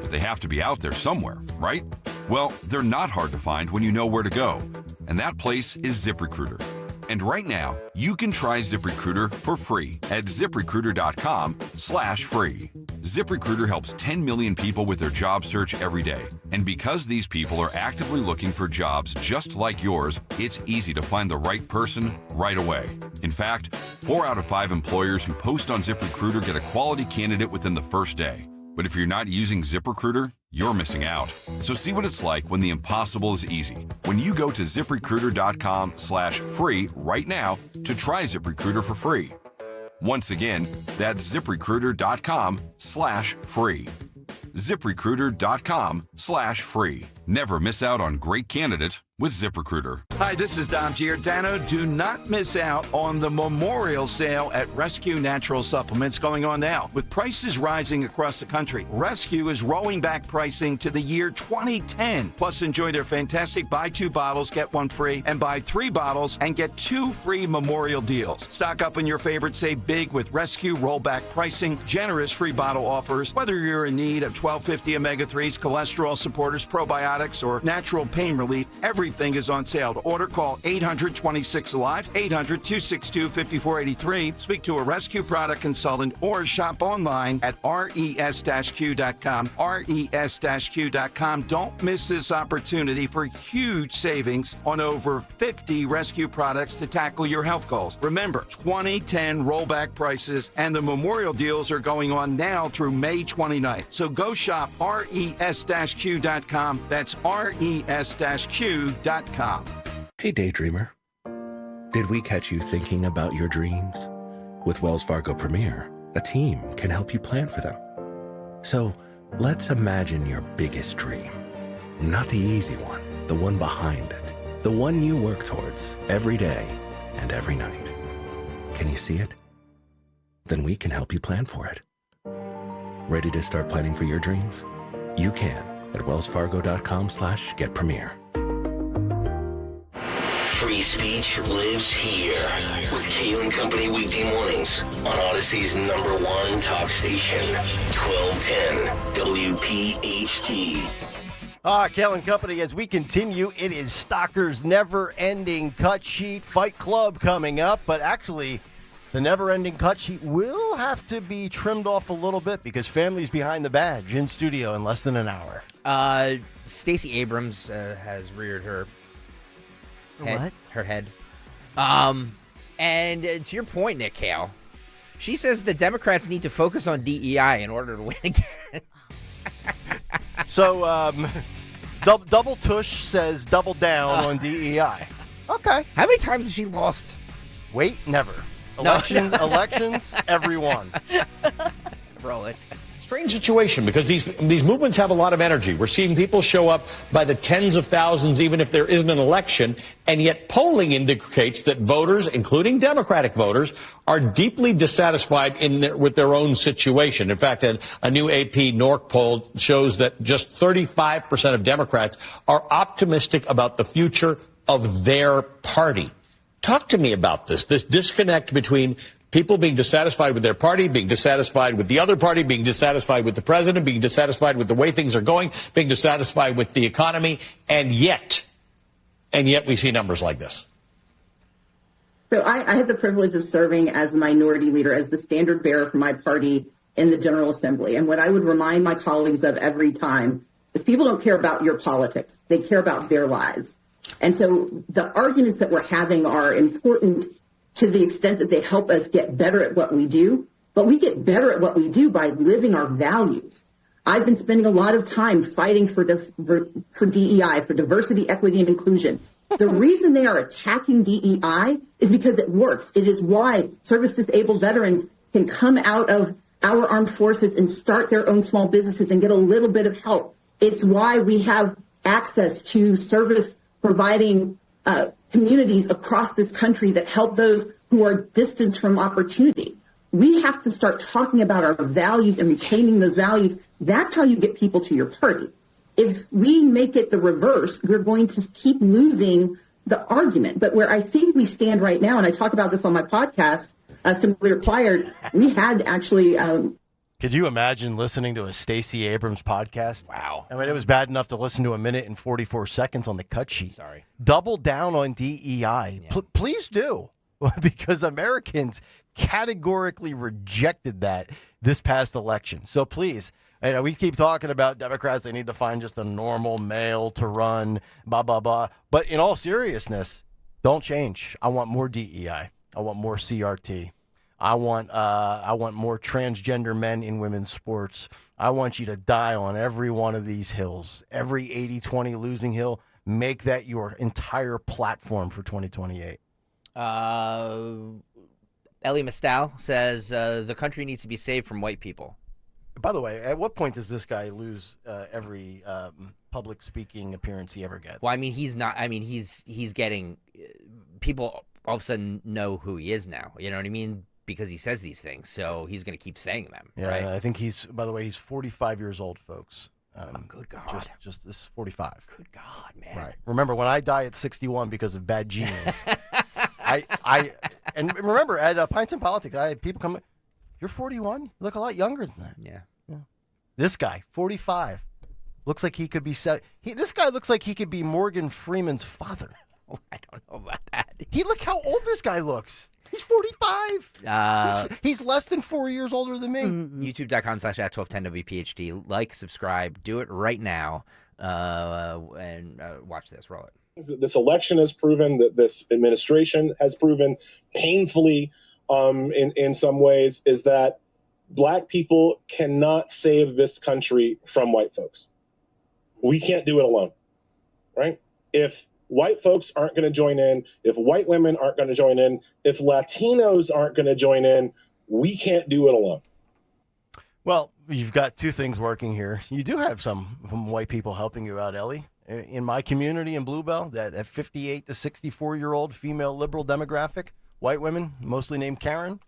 but they have to be out there somewhere, right? Well, they're not hard to find when you know where to go, and that place is ZipRecruiter. And right now, you can try ZipRecruiter for free at ZipRecruiter.com/free. ZipRecruiter helps 10 million people with their job search every day. And because these people are actively looking for jobs just like yours, it's easy to find the right person right away. In fact, 4 out of 5 employers who post on ZipRecruiter get a quality candidate within the first day. But if you're not using ZipRecruiter, you're missing out. So see what it's like when the impossible is easy. When you go to ZipRecruiter.com/free right now to try ZipRecruiter for free. Once again, that's ZipRecruiter.com/free. ZipRecruiter.com/free. Never miss out on great candidates with ZipRecruiter. Hi, this is Dom Giordano. Do not miss out on the memorial sale at Rescue Natural Supplements going on now. With prices rising across the country, Rescue is rolling back pricing to the year 2010. Plus, enjoy their fantastic buy 2 bottles, get 1 free, and buy 3 bottles and get 2 free memorial deals. Stock up on your favorite, save big with Rescue rollback pricing, generous free bottle offers. Whether you're in need of 1250 omega-3s, cholesterol supporters, probiotics, or natural pain relief, everything is on sale. To order, call 800-26-ALIVE, 800-262-5483. Speak to a Rescue product consultant or shop online at res-q.com. res-q.com. Don't miss this opportunity for huge savings on over 50 Rescue products to tackle your health goals. Remember, 2010 rollback prices and the memorial deals are going on now through May 29th. So go shop res-q.com. That's res-q.com. Hey, daydreamer. Did we catch you thinking about your dreams? With Wells Fargo Premier, a team can help you plan for them. So let's imagine your biggest dream. Not the easy one, the one behind it. The one you work towards every day and every night. Can you see it? Then we can help you plan for it. Ready to start planning for your dreams? You can at wellsfargo.com/getpremier. Free speech lives here with Kayal Company weekday mornings on Odyssey's #1 talk station, 1210 WPHT. Kayal Company, as we continue, it is Stocker's never-ending cut sheet fight club coming up, but actually, the never-ending cut sheet will have to be trimmed off a little bit because family's behind the badge in studio in less than an hour. Stacey Abrams has reared her head. What? Her head. And to your point, Nick Kayal, she says the Democrats need to focus on DEI in order to win again. So, Double Tush says double down on DEI. Okay. How many times has she lost? Wait, never. Elections, everyone. Roll it. Strange situation because these movements have a lot of energy. We're seeing people show up by the tens of thousands even if there isn't an election, and yet polling indicates that voters, including Democratic voters, are deeply dissatisfied with their own situation. In fact, a new AP NORC poll shows that just 35% of Democrats are optimistic about the future of their party. Talk to me about this disconnect between people being dissatisfied with their party, being dissatisfied with the other party, being dissatisfied with the president, being dissatisfied with the way things are going, being dissatisfied with the economy, and yet we see numbers like this. So I had the privilege of serving as the minority leader, as the standard bearer for my party in the General Assembly. And what I would remind my colleagues of every time is people don't care about your politics. They care about their lives. And so the arguments that we're having are important to the extent that they help us get better at what we do, but we get better at what we do by living our values. I've been spending a lot of time fighting for DEI, for diversity, equity, and inclusion. The reason they are attacking DEI is because it works. It is why service-disabled veterans can come out of our armed forces and start their own small businesses and get a little bit of help. It's why we have access to service-providing communities across this country that help those who are distanced from opportunity. We have to start talking about our values and retaining those values. That's how you get people to your party. If we make it the reverse, we're going to keep losing the argument. But where I think we stand right now, and I talk about this on my podcast, Simply Required, we had actually... Could you imagine listening to a Stacey Abrams podcast? Wow. I mean, it was bad enough to listen to 1 minute and 44 seconds on the cut sheet. Sorry. Double down on DEI. Please do. Because Americans categorically rejected that this past election. So please, we keep talking about Democrats. They need to find just a normal male to run, blah, blah, blah. But in all seriousness, don't change. I want more DEI. I want more CRT. I want more transgender men in women's sports. I want you to die on every one of these hills. Every 80-20 losing hill, make that your entire platform for 2028. Ellie Mistal says the country needs to be saved from white people. By the way, at what point does this guy lose every public speaking appearance he ever gets? Well, I mean, he's not. I mean, he's getting people all of a sudden know who he is now. You know what I mean? Because he says these things, so he's going to keep saying them. Yeah, right? I think by the way, he's 45 years old, folks. Good God. Just this is 45. Good God, man. Right. Remember, when I die at 61 because of bad genes, and remember, at Pints and Politics, I had people come, you're 41? You look a lot younger than that. Yeah. This guy, 45, looks like he could be, this guy looks like he could be Morgan Freeman's father. I don't know about that. Look how old this guy looks. He's 45. He's less than 4 years older than me. YouTube.com/@1210WPHT. Like, subscribe. Do it right now. And watch this. Roll it. This election has proven, that this administration has proven painfully in some ways, is that black people cannot save this country from white folks. We can't do it alone, right? If white folks aren't going to join in, if white women aren't going to join in, if Latinos aren't going to join in, we can't do it alone. Well, you've got two things working here. You do have some white people helping you out, Ellie. In my community in Bluebell, that 58 to 64-year-old female liberal demographic, white women, mostly named Karen,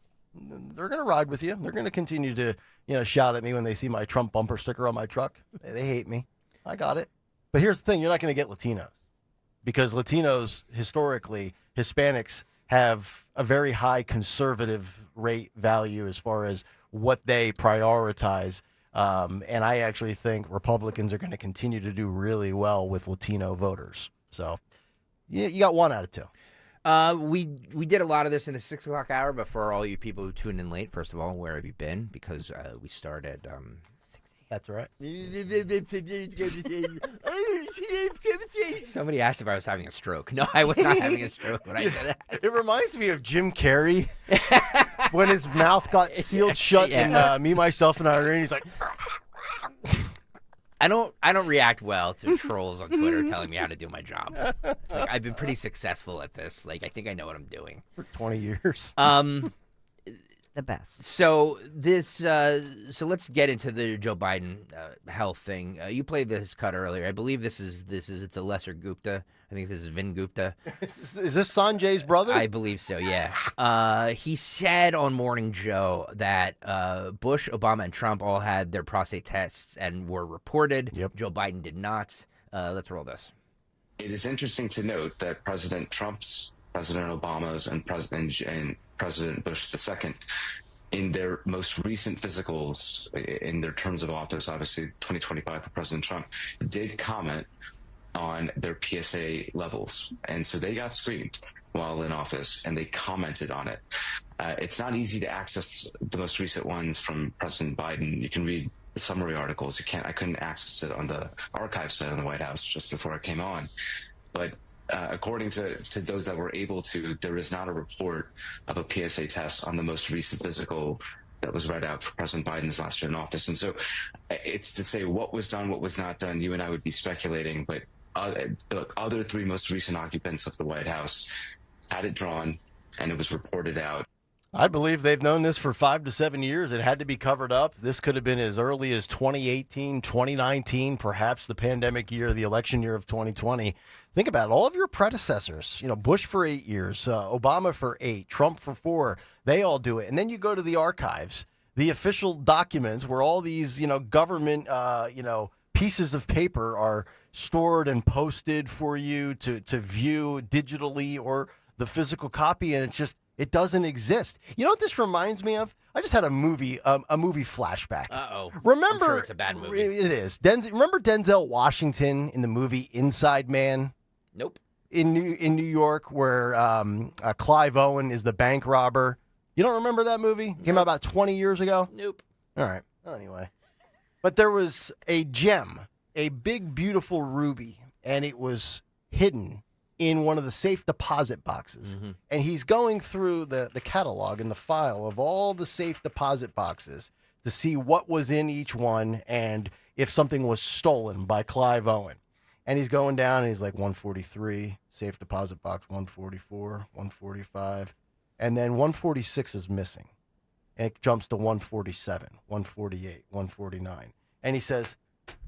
they're going to ride with you. They're going to continue to, shout at me when they see my Trump bumper sticker on my truck. They hate me. I got it. But here's the thing. You're not going to get Latinos. Because Latinos, historically, Hispanics have a very high conservative rate value as far as what they prioritize. And I actually think Republicans are going to continue to do really well with Latino voters. So you got 1 out of 2. We did a lot of this in the 6 o'clock hour, but for all you people who tuned in late, first of all, where have you been? Because we started... That's right. Somebody asked if I was having a stroke. No, I was not having a stroke when I did that. It reminds me of Jim Carrey when his mouth got sealed shut in Me, Myself, and Irene. He's like... I don't react well to trolls on Twitter telling me how to do my job. I've been pretty successful at this. I think I know what I'm doing. For 20 years. The best. So so let's get into the Joe Biden health thing. You played this cut earlier. I believe this is the lesser Gupta. I think this is Vin Gupta. Is this Sanjay's brother? I believe so. Yeah. He said on Morning Joe that Bush, Obama, and Trump all had their prostate tests and were reported. Yep. Joe Biden did not. Let's roll this. It is interesting to note that President Trump's, President Obama's, and President Bush II, in their most recent physicals, in their terms of office, obviously 2025 for President Trump, did comment on their PSA levels. And so they got screened while in office, and they commented on it. It's not easy to access the most recent ones from President Biden. You can read the summary articles. I couldn't access it on the archive site on the White House just before I came on. But according to those that were able to, there is not a report of a PSA test on the most recent physical that was read out for President Biden's last year in office. And so it's to say what was done, what was not done. You and I would be speculating, but the other 3 most recent occupants of the White House had it drawn, and it was reported out. I believe they've known this for 5 to 7 years. It had to be covered up. This could have been as early as 2018, 2019, perhaps the pandemic year, the election year of 2020. Think about it. All of your predecessors, Bush for 8 years, Obama for 8, Trump for 4, they all do it. And then you go to the archives, the official documents where all these, government, pieces of paper are stored and posted for you to view digitally or the physical copy, and it doesn't exist. You know what this reminds me of? I just had a movie flashback. Uh-oh. Remember, I'm sure it's a bad movie. It is. Remember Denzel Washington in the movie Inside Man? Nope. In New York, where Clive Owen is the bank robber. You don't remember that movie? Came out about 20 years ago? Nope. All right. Anyway. But there was a gem, a big, beautiful ruby, and it was hidden in one of the safe deposit boxes. Mm-hmm. And he's going through the catalog and the file of all the safe deposit boxes to see what was in each one and if something was stolen by Clive Owen. And he's going down and he's like 143, safe deposit box 144, 145. And then 146 is missing. And it jumps to 147, 148, 149. And he says,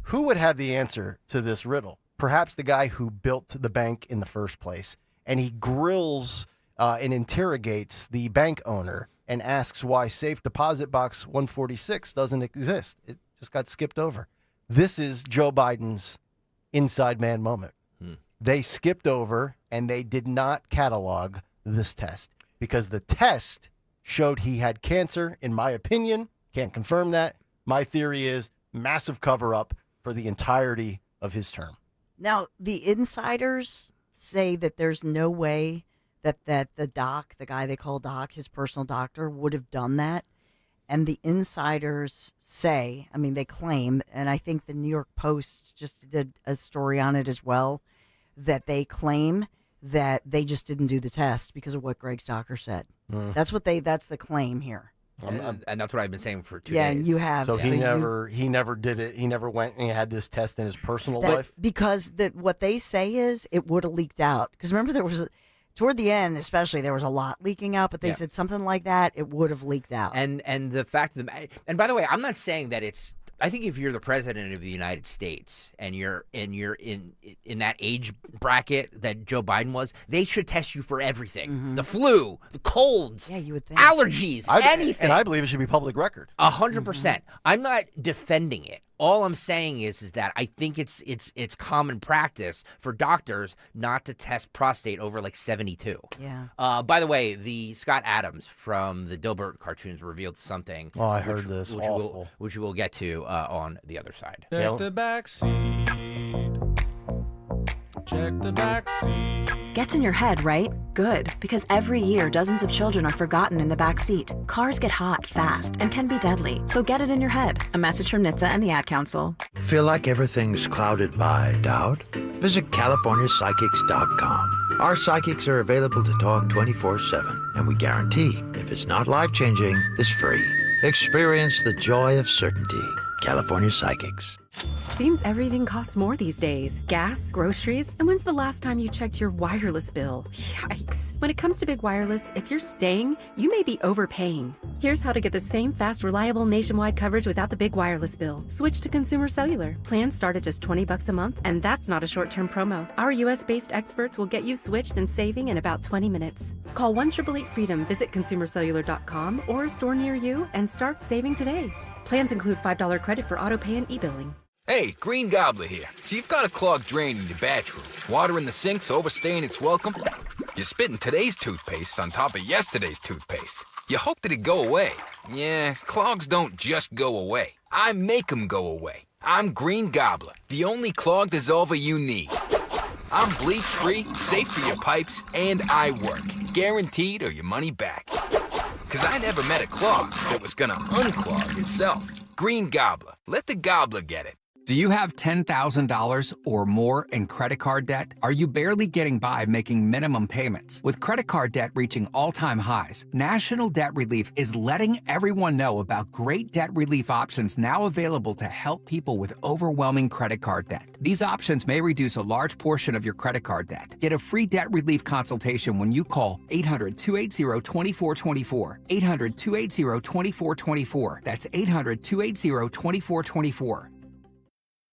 who would have the answer to this riddle? Perhaps the guy who built the bank in the first place. And he grills and interrogates the bank owner and asks why safe deposit box 146 doesn't exist. It just got skipped over. This is Joe Biden's inside man moment. They skipped over and they did not catalog this test because the test showed he had cancer, in my opinion. Can't confirm that. My theory is massive cover-up for the entirety of his term. Now, the insiders say that there's no way that the doc, the guy they call doc, his personal doctor, would have done that. And the insiders say, I mean, they claim, and I think the New York Post just did a story on it as well, that they claim that they just didn't do the test because of what Greg's doctor said. That's the claim here. And that's what I've been saying for 2 days. Yeah, you have. So he never did it. He never went and had this test in his personal life? Because what they say is it would have leaked out. Because remember, there was, toward the end especially, there was a lot leaking out, but they said something like that, it would have leaked out. And the fact that, and by the way, I'm not saying that it's, I think if you're the president of the United States and you're in that age bracket that Joe Biden was, they should test you for everything. Mm-hmm. The flu, the colds, you would think. Allergies, anything. And I believe it should be public record. 100%. I'm not defending it. All I'm saying is that I think it's common practice for doctors not to test prostate over like 72. Yeah. By the way, the Scott Adams from the Dilbert cartoons revealed something. Oh, I heard this. Which we will get to on the other side. Check the back seat. Check the back seat. Gets in your head, right? Good, because every year dozens of children are forgotten in the back seat. Cars get hot fast and can be deadly, so get it in your head. A message from NHTSA and the Ad Council. Feel like everything's clouded by doubt? Visit CaliforniaPsychics.com. Our psychics are available to talk 24/7, and we guarantee if it's not life-changing, it's free. Experience the joy of certainty. California Psychics. Seems everything costs more these days. Gas, groceries, and when's the last time you checked your wireless bill? Yikes. When it comes to big wireless, if you're staying, you may be overpaying. Here's how to get the same fast, reliable nationwide coverage without the big wireless bill. Switch to Consumer Cellular. Plans start at just $20 a month, and that's not a short-term promo. Our US-based experts will get you switched and saving in about 20 minutes. Call 1-888-FREEDOM, visit consumercellular.com or a store near you, and start saving today. Plans include $5 credit for auto pay and e-billing. Hey, Green Gobbler here. So you've got a clogged drain in your bathroom. Water in the sink's overstaying its welcome. You're spitting today's toothpaste on top of yesterday's toothpaste. You hoped it'd go away. Yeah, clogs don't just go away. I make them go away. I'm Green Gobbler, the only clog dissolver you need. I'm bleach-free, safe for your pipes, and I work. Guaranteed or your money back. Because I never met a clog that was gonna unclog itself. Green Gobbler. Let the gobbler get it. Do you have $10,000 or more in credit card debt? Are you barely getting by making minimum payments? With credit card debt reaching all-time highs, National Debt Relief is letting everyone know about great debt relief options now available to help people with overwhelming credit card debt. These options may reduce a large portion of your credit card debt. Get a free debt relief consultation when you call 800-280-2424. 800-280-2424. That's 800-280-2424.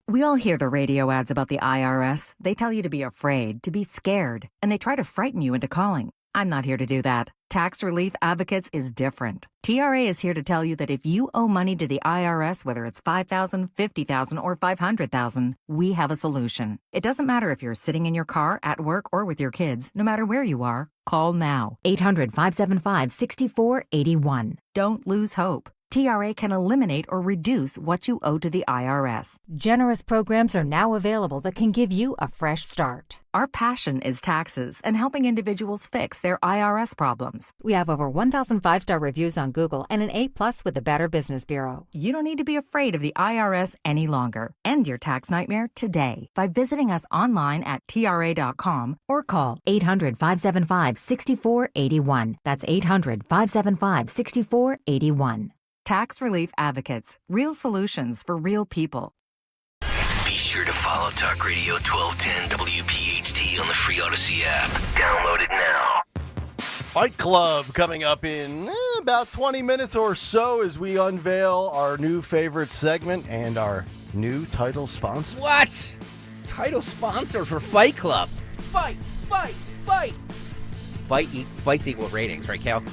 We all hear the radio ads about the IRS. They tell you to be afraid, to be scared, and they try to frighten you into calling. I'm not here to do that. Tax Relief Advocates is different. TRA is here to tell you that if you owe money to the IRS, whether it's $5,000, $50,000, or $500,000, we have a solution. It doesn't matter if you're sitting in your car, at work, or with your kids. No matter where you are, call now. 800-575-6481. Don't lose hope. TRA can eliminate or reduce what you owe to the IRS. Generous programs are now available that can give you a fresh start. Our passion is taxes and helping individuals fix their IRS problems. We have over 1,000 5-star reviews on Google and an A+ with the Better Business Bureau. You don't need to be afraid of the IRS any longer. End your tax nightmare today by visiting us online at TRA.com or call 800-575-6481. That's 800-575-6481. Tax Relief Advocates. Real solutions for real people. Be sure to follow Talk Radio 1210 WPHT on the free Odyssey app. Download it now. Fight Club coming up in about 20 minutes or so as we unveil our new favorite segment and our new title sponsor. What? Title sponsor for Fight Club? Fight, fight, fight. Fights equal ratings, right, Kayal?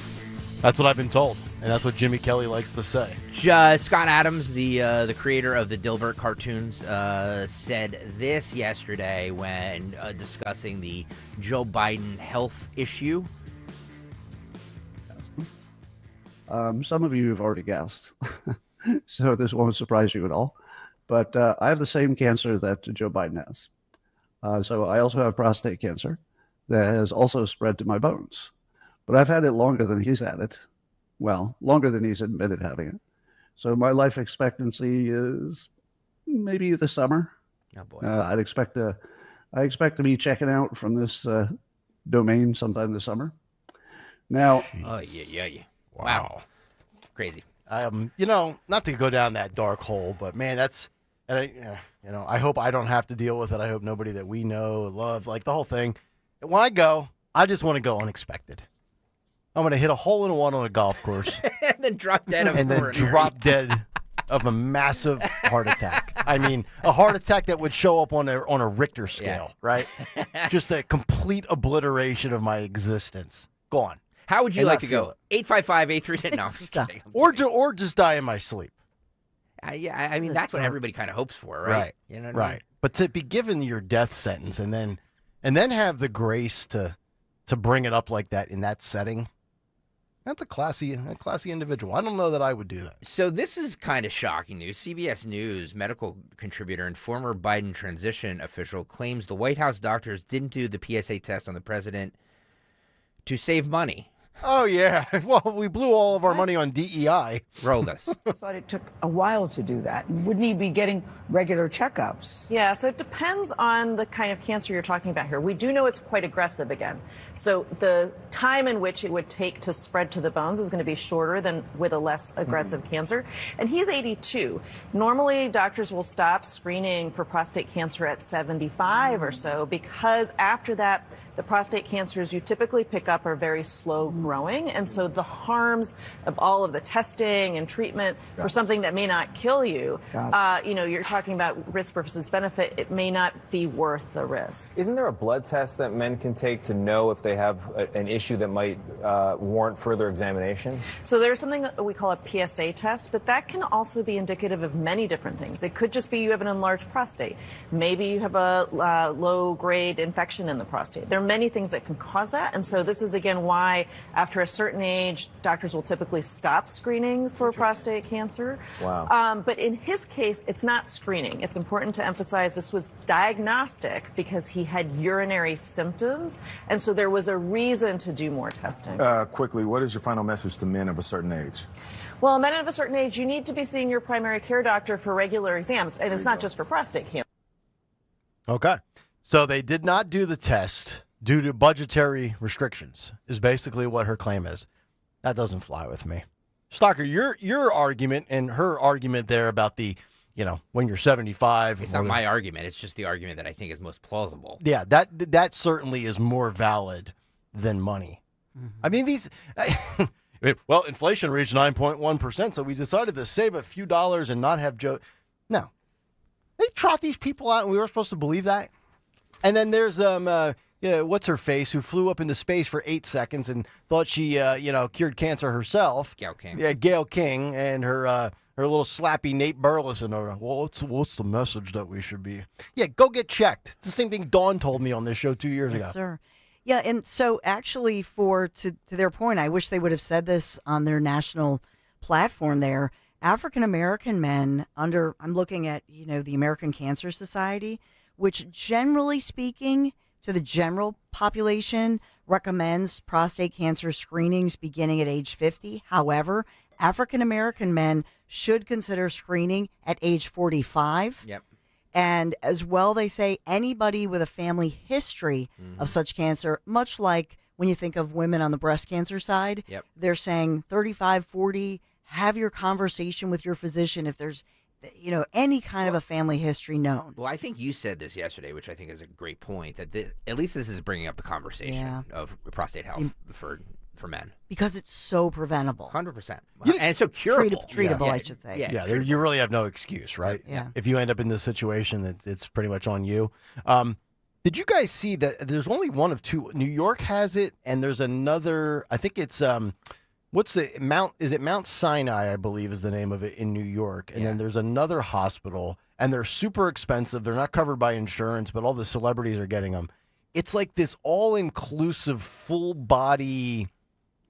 That's what I've been told, and that's what Jimmy Kelly likes to say. Scott Adams, the creator of the Dilbert cartoons, said this yesterday when discussing the Joe Biden health issue. Some of you have already guessed, so this won't surprise you at all. But I have the same cancer that Joe Biden has. So I also have prostate cancer that has also spread to my bones. But I've had it longer than he's had it. Well, longer than he's admitted having it. So my life expectancy is maybe the summer. Oh boy. I expect to be checking out from this domain sometime this summer. Now. Oh yeah. Wow. Crazy. Not to go down that dark hole, but man, I hope I don't have to deal with it. I hope nobody that we know, love, like the whole thing. When I go, I just want to go unexpected. I'm going to hit a hole in one on a golf course. And then drop dead of a massive heart attack. I mean, a heart attack that would show up on a Richter scale, right? Just a complete obliteration of my existence. Gone. How would you like to go? 855-839. No, I'm just kidding. Or just die in my sleep. Yeah, I mean, that's what everybody kind of hopes for, right? You know what I mean? But to be given your death sentence and then have the grace to bring it up like that in that setting, that's a classy individual. I don't know that I would do that. So this is kind of shocking news. CBS News medical contributor and former Biden transition official claims the White House doctors didn't do the PSA test on the president to save money. Oh, yeah. Well, we blew all of our money on DEI. Roll this. I thought it took a while to do that. Wouldn't he be getting regular checkups? Yeah, so it depends on the kind of cancer you're talking about here. We do know it's quite aggressive again. So the time in which it would take to spread to the bones is going to be shorter than with a less aggressive cancer. And he's 82. Normally, doctors will stop screening for prostate cancer at 75 or so because after that, the prostate cancers you typically pick up are very slow growing. And so the harms of all of the testing and treatment for something that may not kill you, you're talking about risk versus benefit. It may not be worth the risk. Isn't there a blood test that men can take to know if they have an issue that might warrant further examination? So there's something that we call a PSA test, but that can also be indicative of many different things. It could just be you have an enlarged prostate. Maybe you have a low-grade infection in the prostate. There many things that can cause that. And so this is, again, why after a certain age, doctors will typically stop screening for prostate cancer. Wow. But in his case, it's not screening. It's important to emphasize this was diagnostic because he had urinary symptoms. And so there was a reason to do more testing. Quickly, what is your final message to men of a certain age? Well, men of a certain age, you need to be seeing your primary care doctor for regular exams. And it's not just for prostate cancer. Okay. So they did not do the test due to budgetary restrictions, is basically what her claim is. That doesn't fly with me. Stalker, your argument and her argument there about the, when you're 75. It's not my argument. It's just the argument that I think is most plausible. Yeah, that certainly is more valid than money. Mm-hmm. I mean, well, inflation reached 9.1%, so we decided to save a few dollars and not have Joe. No. They trot these people out, and we were supposed to believe that? And then there's, what's her face, who flew up into space for 8 seconds and thought she, cured cancer herself. Gayle King. Yeah, Gayle King and her little slappy Nate Burleson. Well, what's the message that we should be? Yeah, go get checked. It's the same thing Dawn told me on this show 2 years ago. Yes, sir. Yeah, and so actually to their point, I wish they would have said this on their national platform there. African-American men I'm looking at, the American Cancer Society, which generally speaking to the general population recommends prostate cancer screenings beginning at age 50. However, African-American men should consider screening at age 45. Yep. And as well, they say anybody with a family history of such cancer, much like when you think of women on the breast cancer side, they're saying 35, 40, have your conversation with your physician if there's, any kind of a family history known. Well, I think you said this yesterday, which I think is a great point, that at least this is bringing up the conversation of prostate health for men. Because it's so preventable. 100%. And it's so curable. Treatable, I should say. Yeah, you really have no excuse, right? Yeah. If you end up in this situation, it's pretty much on you. Did you guys see that there's only one of two? New York has it, and there's another, I think it's, is it Mount Sinai, I believe is the name of it in New York. And then there's another hospital, and they're super expensive. They're not covered by insurance, but all the celebrities are getting them. It's like this all-inclusive, full-body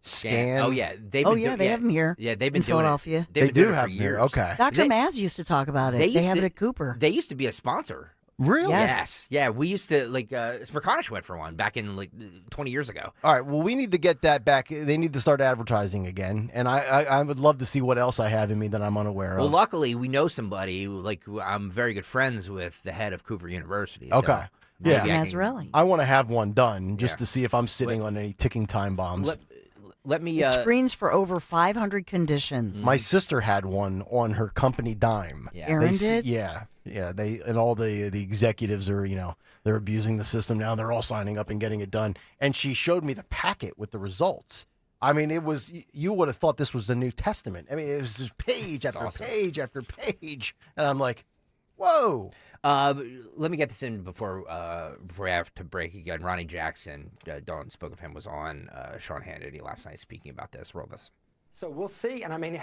scan. Oh, yeah. They have them here. Yeah, they've been in doing Philadelphia. It. They do have them here. Okay. Dr. Maz used to talk about it. They have it at Cooper. They used to be a sponsor. Really? Yes. Yeah, we used to, Smirkanish went for one back in, 20 years ago. All right, well, we need to get that back. They need to start advertising again, and I would love to see what else I have in me that I'm unaware of. Well, luckily, we know somebody, I'm very good friends with the head of Cooper University. Okay. So yeah. Mazzarelli. I want to have one done just to see if I'm sitting on any ticking time bombs. Let me. It screens for over 500 conditions. My sister had one on her company dime. Yeah. Erin did? Yeah. They and all the executives are, they're abusing the system now. They're all signing up and getting it done. And she showed me the packet with the results. I mean, it was, you would have thought this was the New Testament. I mean, it was just page after page after page. And I'm like, whoa. Let me get this in before we have to break again. Ronnie Jackson, Dawn spoke of him, was on Sean Hannity last night speaking about this. Roll this. So we'll see. And I mean,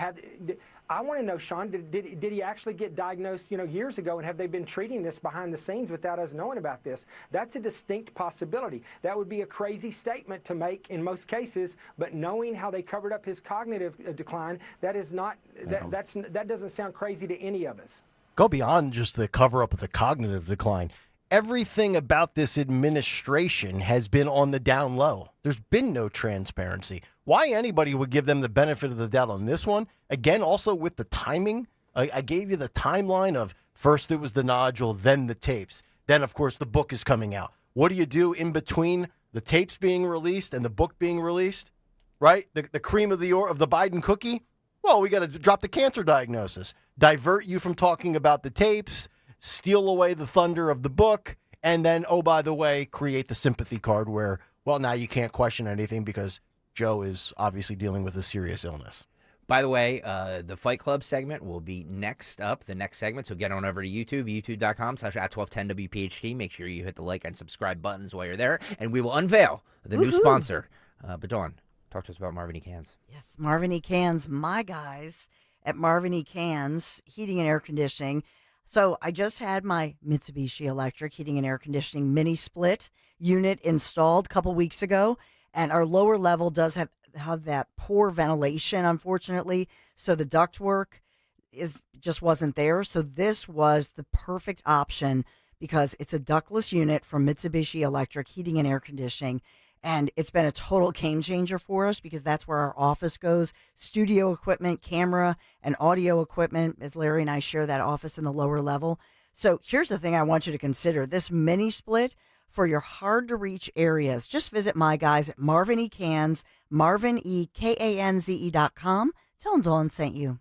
I want to know, Sean, did he actually get diagnosed, years ago, and have they been treating this behind the scenes without us knowing about this? That's a distinct possibility. That would be a crazy statement to make in most cases, but knowing how they covered up his cognitive decline, that is not, that doesn't sound crazy to any of us. Go beyond just the cover up of the cognitive decline. Everything about this administration has been on the down low. There's been no transparency. Why anybody would give them the benefit of the doubt on this one? Again, also with the timing, I gave you the timeline of first it was the nodule, then the tapes. Then, of course, the book is coming out. What do you do in between the tapes being released and the book being released? Right? The cream of the Biden cookie? Well, we got to drop the cancer diagnosis, divert you from talking about the tapes, steal away the thunder of the book, and then, oh, by the way, create the sympathy card where, well, now you can't question anything because Joe is obviously dealing with a serious illness. By the way, the Fight Club segment will be next up, the next segment. So get on over to YouTube, youtube.com/@1210WPHT. Make sure you hit the like and subscribe buttons while you're there, and we will unveil the new sponsor. But Dawn, talk to us about Marvin E. Cans. Yes, Marvin E. Cans, my guys at Marvin E. Cans Heating and Air Conditioning. So I just had my Mitsubishi Electric heating and air conditioning mini split unit installed a couple weeks ago, and our lower level does have that poor ventilation, unfortunately. So the ductwork just wasn't there. So this was the perfect option because it's a ductless unit from Mitsubishi Electric heating and air conditioning. And it's been a total game changer for us because that's where our office goes. Studio equipment, camera, and audio equipment, as Larry and I share that office in the lower level. So here's the thing I want you to consider. This mini split for your hard-to-reach areas. Just visit my guys at Marvin E. Cans, MarvinEKanze.com. Tell them Dawn sent you.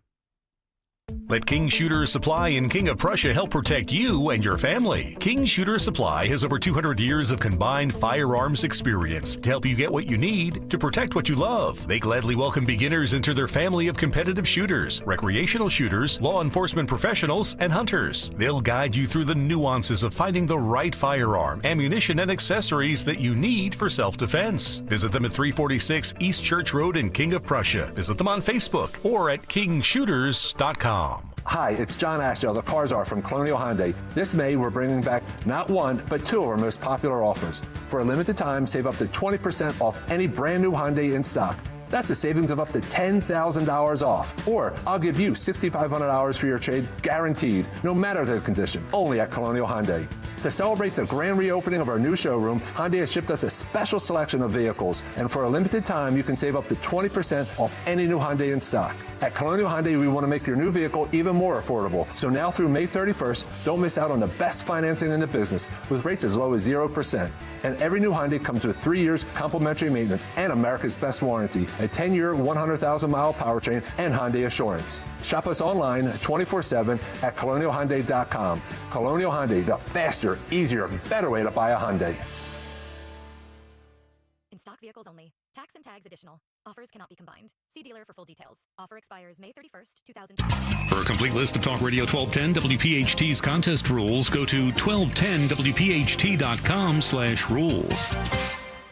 Let King Shooter Supply in King of Prussia help protect you and your family. King Shooter Supply has over 200 years of combined firearms experience to help you get what you need to protect what you love. They gladly welcome beginners into their family of competitive shooters, recreational shooters, law enforcement professionals, and hunters. They'll guide you through the nuances of finding the right firearm, ammunition, and accessories that you need for self-defense. Visit them at 346 East Church Road in King of Prussia. Visit them on Facebook or at kingshooters.com. Hi, it's John Ashdale, the Car Czar from Colonial Hyundai. This May, we're bringing back not one, but two of our most popular offers. For a limited time, save up to 20% off any brand new Hyundai in stock. That's a savings of up to $10,000 off. Or I'll give you $6,500 for your trade, guaranteed, no matter the condition, only at Colonial Hyundai. To celebrate the grand reopening of our new showroom, Hyundai has shipped us a special selection of vehicles. And for a limited time, you can save up to 20% off any new Hyundai in stock. At Colonial Hyundai, we want to make your new vehicle even more affordable. So now through May 31st, don't miss out on the best financing in the business with rates as low as 0%. And every new Hyundai comes with 3 years complimentary maintenance and America's best warranty, a 10-year, 100,000-mile powertrain, and Hyundai Assurance. Shop us online 24/7 at colonialhyundai.com. Colonial Hyundai, the faster, easier, better way to buy a Hyundai. In stock vehicles only. Tax and tags additional. Offers cannot be combined. See dealer for full details. Offer expires May 31st, 2020. For a complete list of Talk Radio 1210 WPHT's contest rules, go to 1210WPHT.com/rules.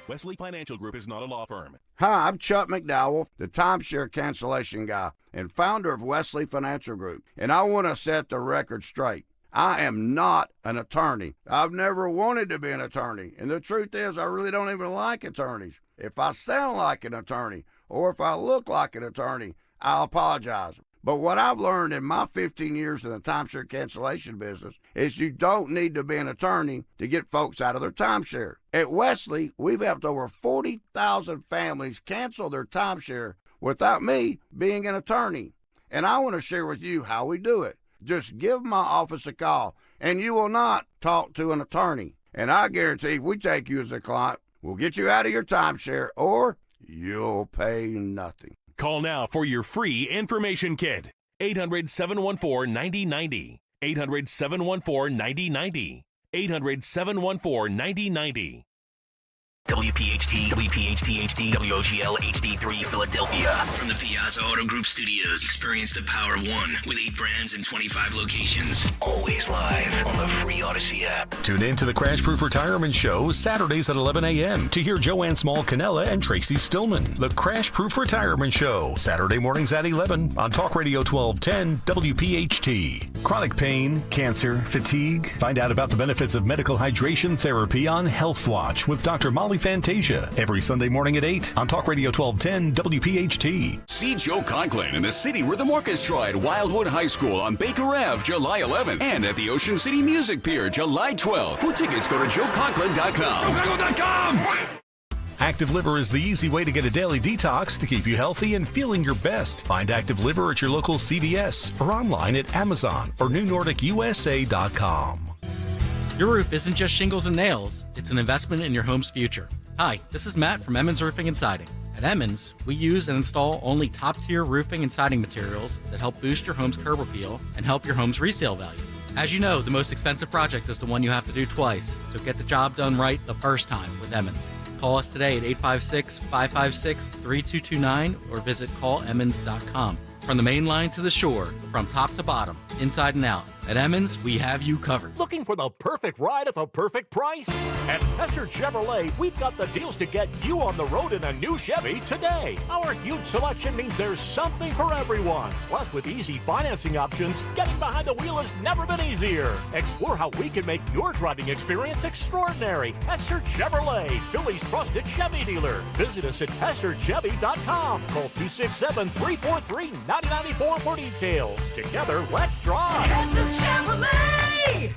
Wesley Financial Group is not a law firm. Hi, I'm Chuck McDowell, the timeshare cancellation guy and founder of Wesley Financial Group, and I want to set the record straight. I am not an attorney. I've never wanted to be an attorney, and the truth is I really don't even like attorneys. If I sound like an attorney or if I look like an attorney, I'll apologize. But what I've learned in my 15 years in the timeshare cancellation business is you don't need to be an attorney to get folks out of their timeshare. At Wesley, we've helped over 40,000 families cancel their timeshare without me being an attorney. And I want to share with you how we do it. Just give my office a call, and you will not talk to an attorney. And I guarantee if we take you as a client, we'll get you out of your timeshare, or you'll pay nothing. Call now for your free information kit. 800-714-9090. 800-714-9090. 800-714-9090. WPHT, WPHT HD, WOGL HD3 Philadelphia. From the Piazza Auto Group Studios, experience the power of one with 8 brands and 25 locations. Always live on the free Odyssey app. Tune in to the Crash Proof Retirement Show Saturdays at 11 a.m. to hear Joanne Small-Canella and Tracy Stillman. The Crash Proof Retirement Show, Saturday mornings at 11 on Talk Radio 1210 WPHT. Chronic pain, cancer, fatigue. Find out about the benefits of medical hydration therapy on Health Watch with Dr. Molly Fantasia every Sunday morning at 8 on Talk Radio 1210 WPHT. See Joe Conklin in the city rhythm orchestra at Wildwood High School on Baker Ave, July 11th, and at the Ocean City Music Pier, July 12th. For tickets, go to joeconklin.com. joeconklin.com! Active Liver is the easy way to get a daily detox to keep you healthy and feeling your best. Find Active Liver at your local CVS or online at Amazon or NewNordicUSA.com. Your roof isn't just shingles and nails, it's an investment in your home's future. Hi, this is Matt from Emmons Roofing and Siding. At Emmons, we use and install only top-tier roofing and siding materials that help boost your home's curb appeal and help your home's resale value. As you know, the most expensive project is the one you have to do twice, so get the job done right the first time with Emmons. Call us today at 856-556-3229 or visit callemmons.com. From the main line to the shore, from top to bottom, inside and out. At Emmons, we have you covered. Looking for the perfect ride at the perfect price? At Hester Chevrolet, we've got the deals to get you on the road in a new Chevy today. Our huge selection means there's something for everyone. Plus, with easy financing options, getting behind the wheel has never been easier. Explore how we can make your driving experience extraordinary. Hester Chevrolet, Philly's trusted Chevy dealer. Visit us at HesterChevy.com. Call 267-343-9094 for details. Together, let's drive.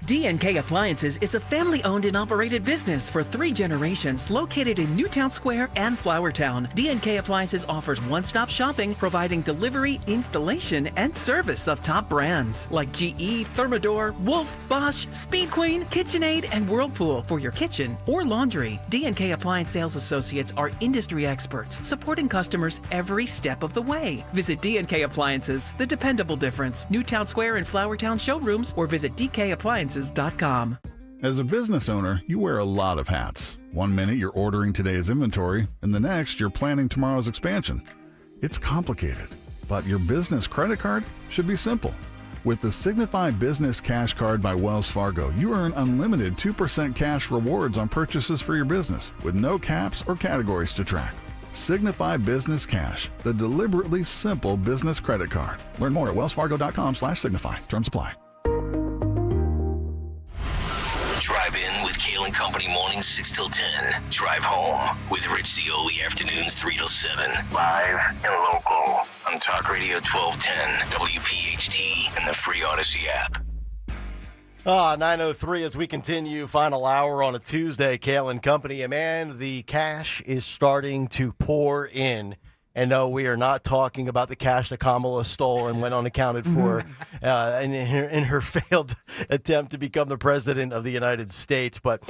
D&K Appliances is a family-owned and operated business for 3 generations located in Newtown Square and Flourtown. D&K Appliances offers one-stop shopping, providing delivery, installation, and service of top brands like GE, Thermador, Wolf, Bosch, Speed Queen, KitchenAid, and Whirlpool for your kitchen or laundry. D&K Appliance sales associates are industry experts, supporting customers every step of the way. Visit D&K Appliances, the dependable difference. Newtown Square and Flourtown showrooms, or visit dkappliances.com. As a business owner, you wear a lot of hats. One minute you're ordering today's inventory, and the next you're planning tomorrow's expansion. It's complicated, but your business credit card should be simple. With the Signify Business Cash Card by Wells Fargo, you earn unlimited 2% cash rewards on purchases for your business, with no caps or categories to track. Signify Business Cash, the deliberately simple business credit card. Learn more at wellsfargo.com/signify. Terms apply. Drive in with Kayal and Company mornings 6 till 10. Drive home with Rich Zioli afternoons 3 till 7. Live and local on Talk Radio 1210, WPHT, and the free Odyssey app. 9:03 as we continue, final hour on a Tuesday, Kayal and Company. And man, the cash is starting to pour in. And no, we are not talking about the cash that Kamala stole and went unaccounted for in her failed attempt to become the president of the United States. But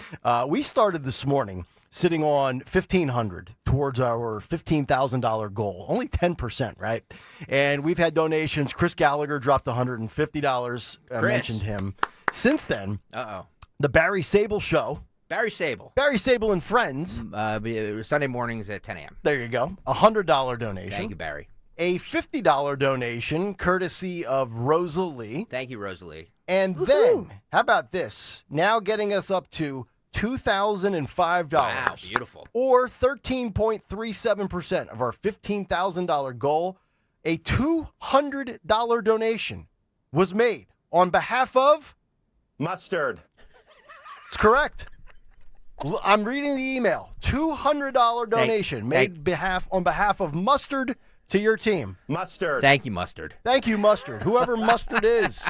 we started this morning sitting on $1,500 towards our $15,000 goal, only 10%, right? And we've had donations. Chris Gallagher dropped $150. I mentioned him. Since then, the Barry Sable Show. Barry Sable and Friends. Sunday mornings at 10 a.m. There you go. $100 donation. Thank you, Barry. A $50 donation courtesy of Rosalie. Thank you, Rosalie. And then, how about this? Now getting us up to $2,005. Wow, beautiful. Or 13.37% of our $15,000 goal. A $200 donation was made on behalf of Mustard. It's correct. I'm reading the email. $200 donation made on behalf of Mustard to your team. Mustard. Thank you, Mustard. Thank you, Mustard. Whoever Mustard is.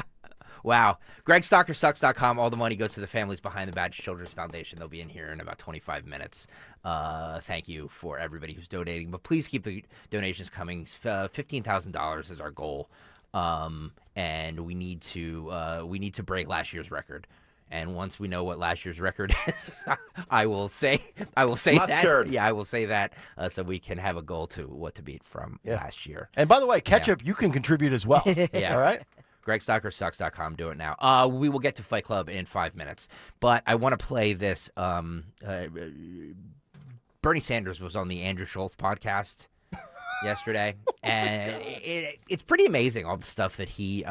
Wow. GregStalkerSucks.com. All the money goes to the families behind the Badge Children's Foundation. They'll be in here in about 25 minutes. Thank you for everybody who's donating. But please keep the donations coming. $15,000 is our goal. And we need to break last year's record. And once we know what last year's record is, I will say Mustard. that. Yeah, I will say that so we can have a goal to what to beat from last year. And by the way, Ketchup, you can contribute as well. Yeah. All right? GregStalkerSucks.com. Do it now. We will get to Fight Club in 5 minutes. But I want to play this. Bernie Sanders was on the Andrew Schultz podcast yesterday. And it's pretty amazing, all the stuff that he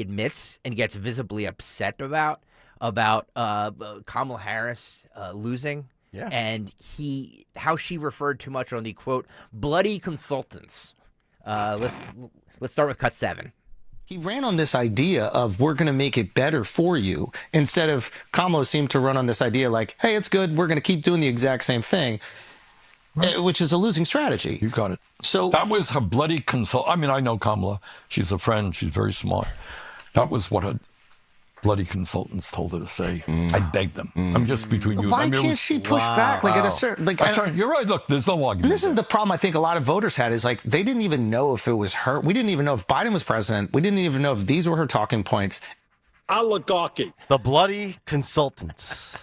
admits and gets visibly upset about Kamala Harris losing, and how she referred too much on the quote bloody consultants. Let's start with cut 7. He ran on this idea of we're going to make it better for you instead of Kamala seemed to run on this idea like, hey, it's good, we're going to keep doing the exact same thing. Right. Which is a losing strategy. You got it. So that was her bloody consult. I mean, I know Kamala. She's a friend. She's very smart. That was what her bloody consultants told her to say. I begged them. I'm just between you. Why can't she push back? Like at a certain, you're right. Look, there's no argument. And this is the problem I think a lot of voters had is like they didn't even know if it was her. We didn't even know if Biden was president. We didn't even know if these were her talking points. Oligarchy. The bloody consultants.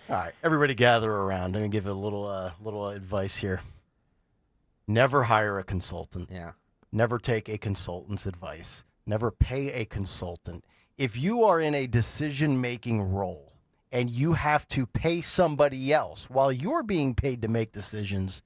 All right, everybody gather around. I'm going to give a little advice here. Never hire a consultant. Yeah. Never take a consultant's advice. Never pay a consultant. If you are in a decision-making role and you have to pay somebody else while you're being paid to make decisions,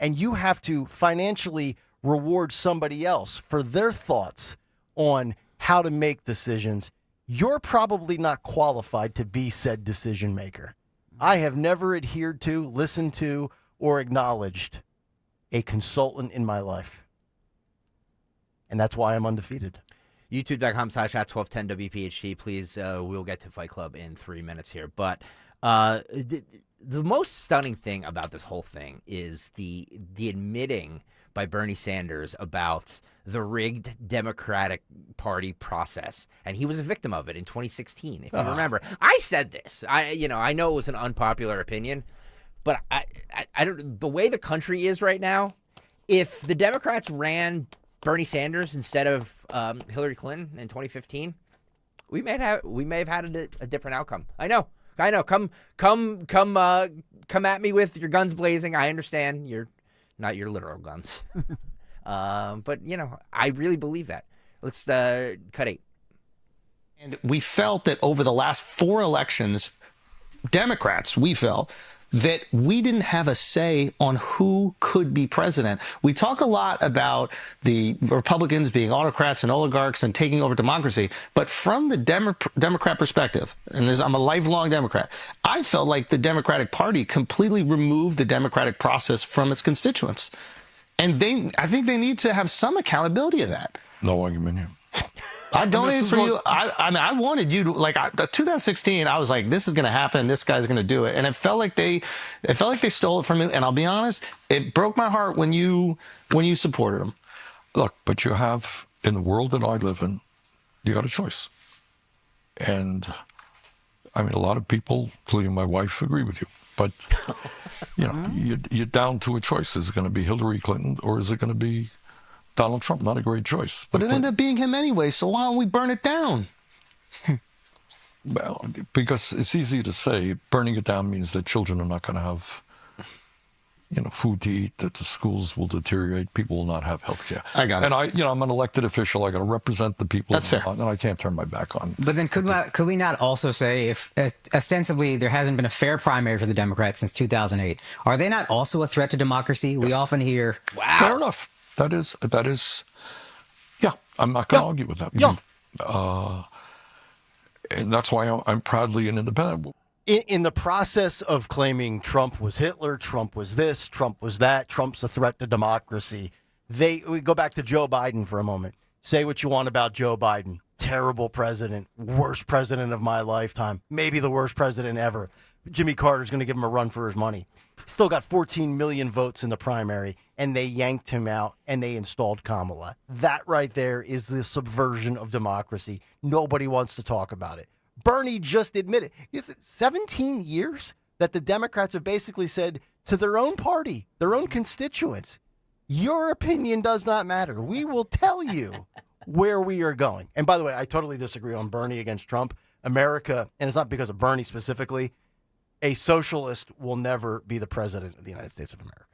and you have to financially reward somebody else for their thoughts on how to make decisions, you're probably not qualified to be said decision maker. I have never adhered to, listened to, or acknowledged a consultant in my life. And that's why I'm undefeated. YouTube.com/@1210WPHT. Please, we'll get to Fight Club in 3 minutes here. But the most stunning thing about this whole thing is the admitting by Bernie Sanders about the rigged Democratic Party process, and he was a victim of it in 2016. If you remember, I said this. I know it was an unpopular opinion, but I don't. The way the country is right now, if the Democrats ran Bernie Sanders instead of Hillary Clinton in 2015, we may have had a different outcome. I know. Come at me with your guns blazing. I understand you're not your literal guns, but I really believe that. Let's cut 8. And we felt that over the last 4 elections, Democrats, we felt that we didn't have a say on who could be president. We talk a lot about the Republicans being autocrats and oligarchs and taking over democracy, but from the Democrat perspective, and I'm a lifelong Democrat, I felt like the Democratic Party completely removed the democratic process from its constituents. And I think they need to have some accountability of that. No argument here. I donated for you. I wanted you to 2016. I was like, this is going to happen. This guy's going to do it, and it felt like they stole it from me. And I'll be honest, it broke my heart when you supported him. Look, but you have, in the world that I live in, you got a choice, and I mean, a lot of people, including my wife, agree with you. But you're down to a choice. Is it going to be Hillary Clinton or is it going to be Donald Trump? Not a great choice. But it ended up being him anyway, so why don't we burn it down? Well, because it's easy to say. Burning it down means that children are not going to have, food to eat, that the schools will deteriorate, people will not have health care. I got it. And I'm an elected official. I got to represent the people. That's fair. And I can't turn my back on. But then could we not also say, if ostensibly there hasn't been a fair primary for the Democrats since 2008, are they not also a threat to democracy? Yes. We often hear... Wow. Fair enough. That is, yeah, I'm not going to argue with that. Yeah. And that's why I'm proudly an independent. In the process of claiming Trump was Hitler, Trump was this, Trump was that, Trump's a threat to democracy, we go back to Joe Biden for a moment. Say what you want about Joe Biden. Terrible president, worst president of my lifetime, maybe the worst president ever. Jimmy Carter's going to give him a run for his money. Still got 14 million votes in the primary, and they yanked him out, and they installed Kamala. That right there is the subversion of democracy. Nobody wants to talk about it. Bernie just admitted, 17 years that the Democrats have basically said to their own party, their own constituents, your opinion does not matter. We will tell you where we are going. And by the way, I totally disagree on Bernie against Trump. America, and it's not because of Bernie specifically, a socialist will never be the president of the United States of America.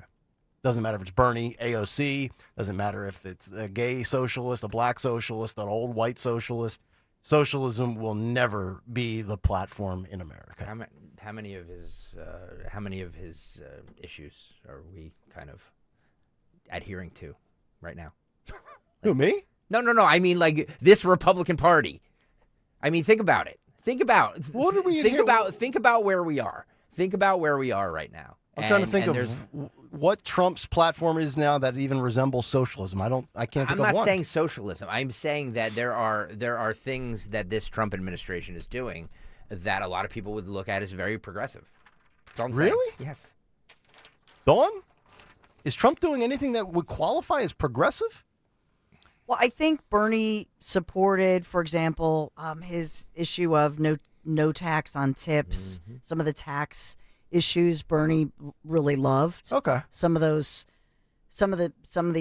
Doesn't matter if it's Bernie, AOC, doesn't matter if it's a gay socialist, a black socialist, an old white socialist. Socialism will never be the platform in America. How many of his issues are we kind of adhering to right now? Who, me? No. I mean, like this Republican Party. I mean, think about it. Think about where we are. Think about where we are right now. I'm trying to think of what Trump's platform is now that even resembles socialism. I can't think of one. I'm not saying socialism. I'm saying that there are things that this Trump administration is doing that a lot of people would look at as very progressive. That's all I'm saying. Really? Yes. Dawn? Is Trump doing anything that would qualify as progressive? Well, I think Bernie supported, for example, his issue of no tax on tips. Mm-hmm. Some of the tax issues Bernie really loved. Okay. Some of the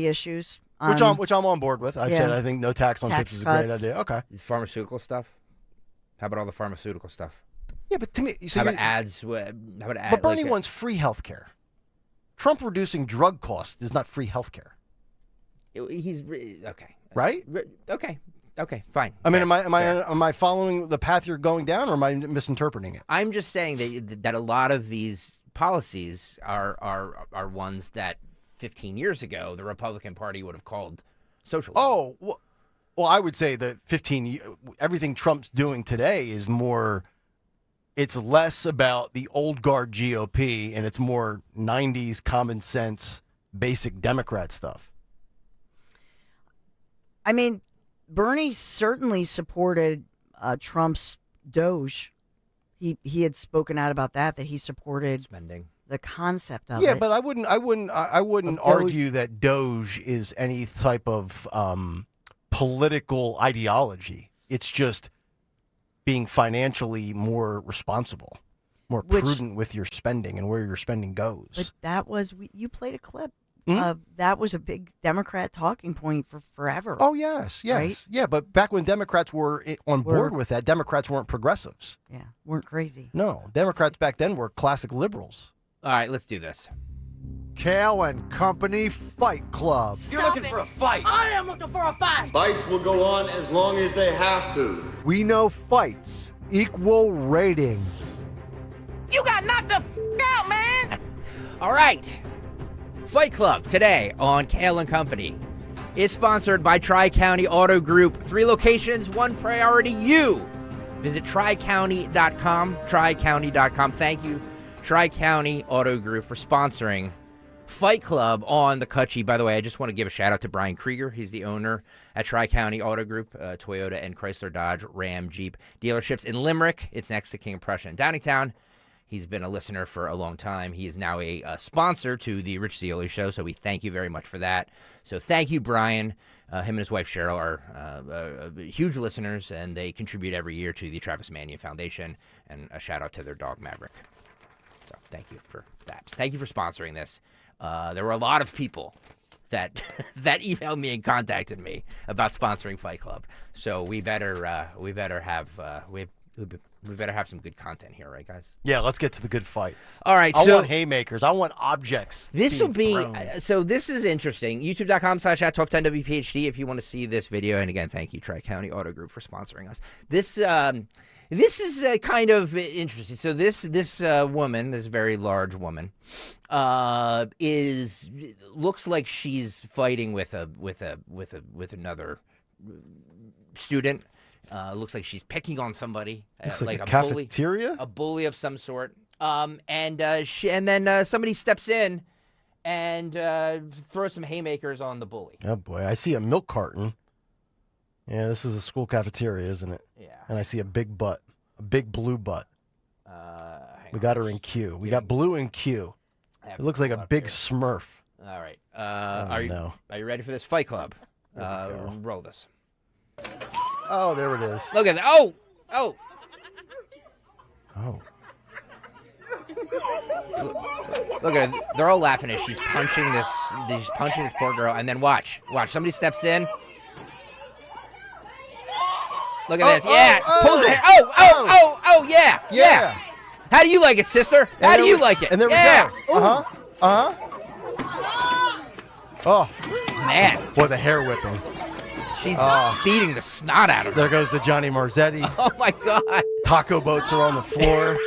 issues. Which I'm on board with. Said I think no tax on tips is a great idea. Okay. Pharmaceutical stuff. How about all the pharmaceutical stuff? Yeah, but to me, how about ads? But Bernie wants free health care. Trump reducing drug costs is not free health care. He's okay. Right? Okay, fine. I mean, am I following the path you're going down, or am I misinterpreting it? I'm just saying that a lot of these policies are ones that 15 years ago, the Republican Party would have called socialism. Oh, well, I would say that everything Trump's doing today is more, it's less about the old guard GOP and it's more 90s common sense, basic Democrat stuff. I mean, Bernie certainly supported Trump's Doge. He had spoken out about that he supported spending, the concept of it. Yeah, but I wouldn't argue that Doge is any type of political ideology. It's just being financially more responsible, more prudent with your spending and where your spending goes. But that was, you played a clip. That was a big Democrat talking point for forever. Oh, yes. Right? Yeah, but back when Democrats were on board with that, Democrats weren't progressives. Yeah, weren't crazy. No, Democrats back then were classic liberals. All right, let's do this. Kayal and Company Fight Club. You're looking for a fight. I am looking for a fight. Fights will go on as long as they have to. We know fights equal ratings. You got knocked the out, man. All right. Fight Club today on Kayal and Company is sponsored by Tri-County Auto Group. 3 locations, 1 priority, you. Visit tricounty.com, tricounty.com. Thank you, Tri-County Auto Group, for sponsoring Fight Club on the Cutchie. By the way, I just want to give a shout out to Brian Krieger. He's the owner at Tri-County Auto Group, Toyota and Chrysler Dodge Ram Jeep dealerships in Limerick. It's next to King of Prussia in Downingtown. He's been a listener for a long time. He is now a sponsor to the Rich Zeoli Show, so we thank you very much for that. So thank you, Brian. Him and his wife, Cheryl, are huge listeners, and they contribute every year to the Travis Manion Foundation, and a shout-out to their dog, Maverick. So thank you for that. Thank you for sponsoring this. There were a lot of people that that emailed me and contacted me about sponsoring Fight Club. So we better have some good content here, right, guys? Yeah, let's get to the good fights. All right, I want haymakers. I want objects. This will be thrown. so. This is interesting. YouTube.com/@1210WPHT if you want to see this video. And again, thank you, Tri-County Auto Group, for sponsoring us. This is kind of interesting. So this woman, this very large woman, looks like she's fighting with another student. Looks like she's picking on somebody, like a cafeteria, a bully of some sort. And then somebody steps in and throws some haymakers on the bully. Oh boy, I see a milk carton. Yeah, this is a school cafeteria, isn't it? Yeah. And I see a big butt, a big blue butt. We got her in Q. We got blue in Q. It looks like a big Smurf. All right. Are you ready for this? Fight Club. Roll this. Oh, there it is. Look at that. Oh. Look at it. They're all laughing as she's punching this poor girl. And then watch. Somebody steps in. Look at this. Yeah. Pulls her hair. Yeah. How do you like it, sister? How do you like it? And there we go. Oh. Man. Boy, the hair whipping. She's beating the snot out of her. There goes the Johnny Marzetti. Oh, my God. Taco boats are on the floor.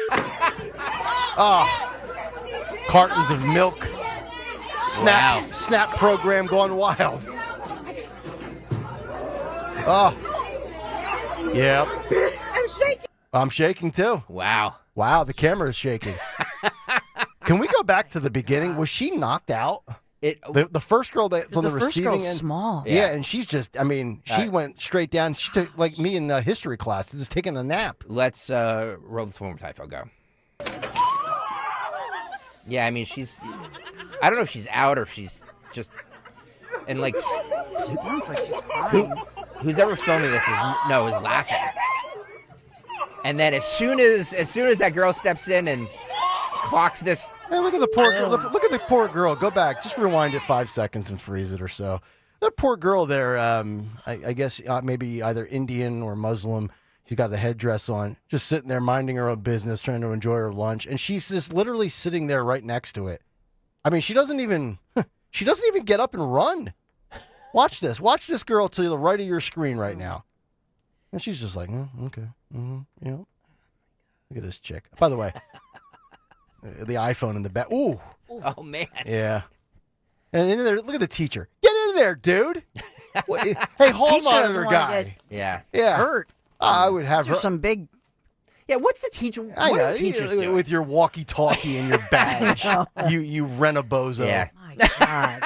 Cartons of milk. Snap program gone wild. Yep. I'm shaking. I'm shaking, too. Wow, the camera is shaking. Can we go back to the beginning? Was she knocked out? The first girl that's on the receiving end, small. Yeah, and she's just, she went straight down. She took, like me in the history class, just taking a nap. Let's roll this one more time. I'll go. Yeah, she's, I don't know if she's out or if she's just, and like, She sounds like she's crying. Who's ever filming this is laughing. And then as soon as that girl steps in and clocks this. Hey, look at the poor girl. Look at the poor girl. Go back. Just rewind it 5 seconds and freeze it or so. That poor girl there, I guess maybe either Indian or Muslim. She's got the headdress on, just sitting there minding her own business, trying to enjoy her lunch. And she's just literally sitting there right next to it. She doesn't even get up and run. Watch this. Watch this girl to the right of your screen right now. And she's just like, okay. Yeah. Look at this chick. By the way, the iPhone in the back. Ooh. Oh, man. Yeah. And in there, look at the teacher. Get in there, dude. Hey, hall monitor guy. Yeah. Hurt. I would have These are some big. Yeah, what's the teacher? I What know, are the teachers doing? with your walkie-talkie and your badge. you rent-a-bozo. Yeah. My God.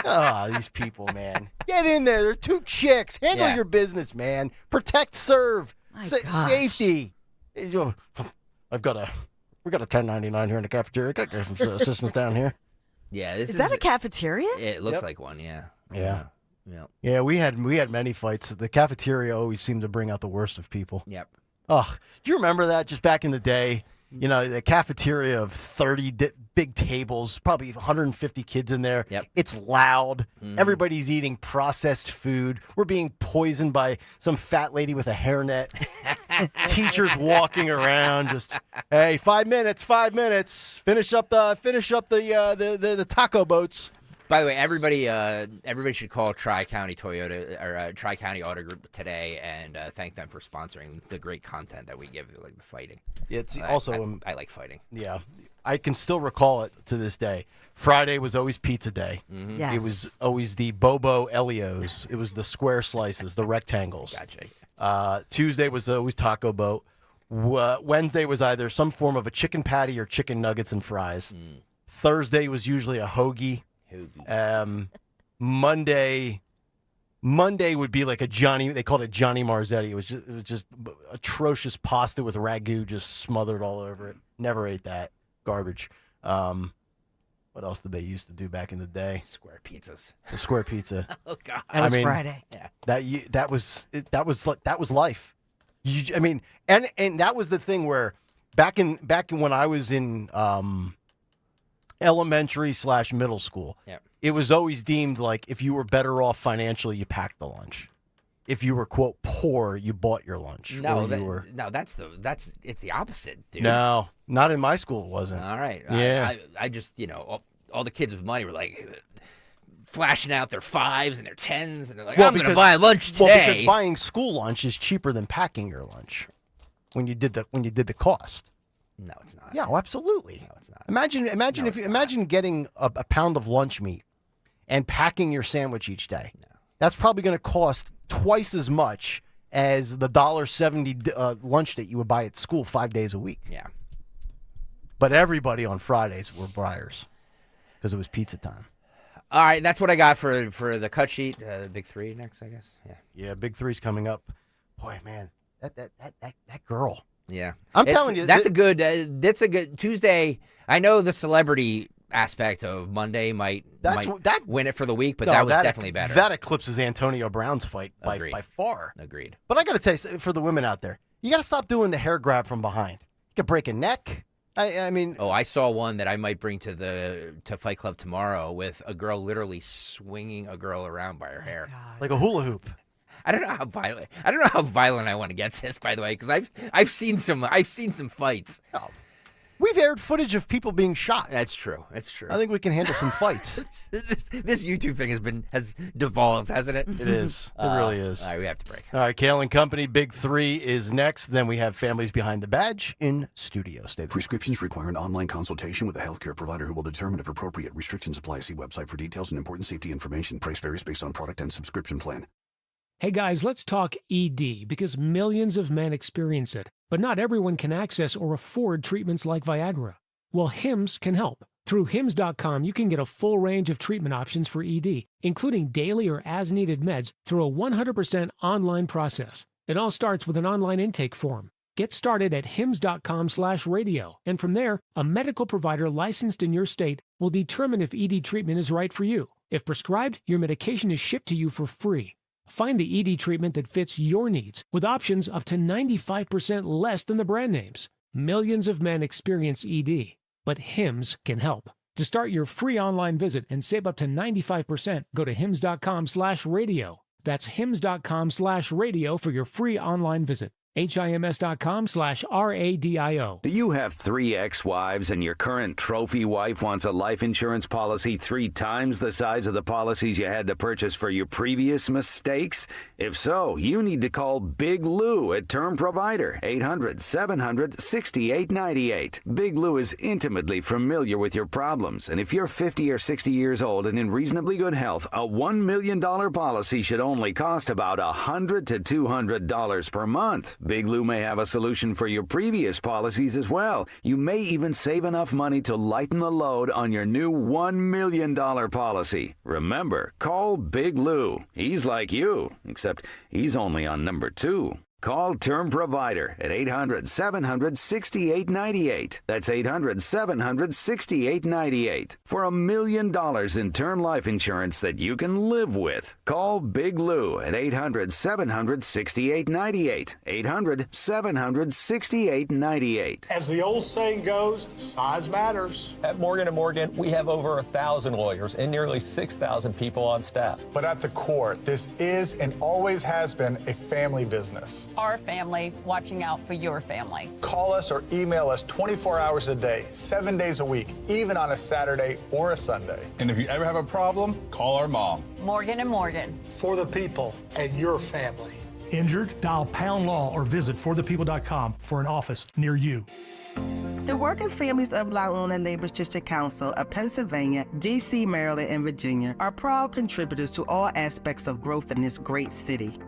Oh, these people, man. Get in there. There's 2 chicks. Handle your business, man. Protect, serve. Safety. We got a 1099 here in the cafeteria. Got some assistants down here. Yeah, Is that a cafeteria? It looks like one. Yeah. Yeah, we had many fights. The cafeteria always seemed to bring out the worst of people. Yep. Oh, do you remember that just back in the day? You know, the cafeteria of 30 big tables, probably 150 kids in there. Yep. It's loud. Everybody's eating processed food. We're being poisoned by some fat lady with a hairnet. Teachers walking around, just hey, 5 minutes. Finish up the taco boats. By the way, everybody should call Tri-County Toyota or Tri-County Auto Group today and thank them for sponsoring the great content that we give, like the fighting. It's I like fighting. Yeah, I can still recall it to this day. Friday was always pizza day. Yes. It was always the Bobo Elios. It was the square slices, the rectangles. Gotcha. Tuesday was always taco boat. Wednesday was either some form of a chicken patty or chicken nuggets and fries. Thursday was usually a hoagie. Monday would be like a Johnny. They called it Johnny Marzetti. It was just atrocious pasta with ragu just smothered all over it. Never ate that garbage. What else did they used to do back in the day? Square pizzas. The square pizza. Oh God, that was Friday. Yeah, that was life. And that was the thing where back in when I was in elementary / middle school. Yeah. It was always deemed like if you were better off financially, you packed the lunch. If you were quote poor, you bought your lunch. That's it's the opposite, dude. No, not in my school. It wasn't. All right. Yeah. I just all the kids with money were like flashing out their 5s and their 10s, and they're like, I'm going to buy lunch today. Well, because buying school lunch is cheaper than packing your lunch when you did the cost. No, it's not. Yeah, well, absolutely. No, it's not. Imagine getting a pound of lunch meat and packing your sandwich each day. No. That's probably going to cost twice as much as the $1.70 lunch that you would buy at school 5 days a week. Yeah. But everybody on Fridays were Briars because it was pizza time. All right, that's what I got for the cut sheet. Big 3 next, I guess. Yeah. Yeah, Big 3's coming up. Boy, man, that girl. Yeah, I'm telling you, that's a good Tuesday. I know the celebrity aspect of Monday might win it for the week, but that was definitely better. That eclipses Antonio Brown's fight by far. Agreed. But I got to tell you, for the women out there, you got to stop doing the hair grab from behind. You could break a neck. I mean, I saw one that I might bring to Fight Club tomorrow with a girl literally swinging a girl around by her hair, like a hula hoop. I don't know how violent I want to get this, by the way, because I've seen some fights. Oh, we've aired footage of people being shot. That's true. I think we can handle some fights. this YouTube thing has devolved, hasn't it? It is. It really is. All right, we have to break. All right, Kayal and Company, Big 3 is next. Then we have Families Behind the Badge in studio. Stay there. Prescriptions require an online consultation with a healthcare provider who will determine if appropriate. Restrictions apply. See website for details and important safety information. Price varies based on product and subscription plan. Hey guys, let's talk ED because millions of men experience it, but not everyone can access or afford treatments like Viagra. Well, Hims can help. Through Hims.com, you can get a full range of treatment options for ED, including daily or as-needed meds through a 100% online process. It all starts with an online intake form. Get started at hims.com/radio, and from there, a medical provider licensed in your state will determine if ED treatment is right for you. If prescribed, your medication is shipped to you for free. Find the ED treatment that fits your needs with options up to 95% less than the brand names. Millions of men experience ED, but Hims can help. To start your free online visit and save up to 95%, go to hims.com/radio. That's hims.com/radio for your free online visit. HIMS.com/RADIO. Do you have 3 ex-wives and your current trophy wife wants a life insurance policy 3 times the size of the policies you had to purchase for your previous mistakes? If so, you need to call Big Lou at Term Provider, 800-700-6898. Big Lou is intimately familiar with your problems, and if you're 50 or 60 years old and in reasonably good health, a $1 million policy should only cost about $100 to $200 per month. Big Lou may have a solution for your previous policies as well. You may even save enough money to lighten the load on your new $1 million policy. Remember, call Big Lou. He's like you, except he's only on number 2. Call Term Provider at 800-700-6898. That's 800-700-6898. For $1 million in term life insurance that you can live with. Call Big Lou at 800-700-6898. 800-700-6898. As the old saying goes, size matters. At Morgan & Morgan, we have over 1,000 lawyers and nearly 6,000 people on staff. But at the core, this is and always has been a family business. Our family watching out for your family. Call us or email us 24 hours a day, 7 days a week, even on a Saturday or a Sunday. And if you ever have a problem, call our mom. Morgan & Morgan. For the people and your family. Injured? Dial Pound Law or visit forthepeople.com for an office near you. The working families of La Una Labor District Council of Pennsylvania, D.C., Maryland, and Virginia are proud contributors to all aspects of growth in this great city.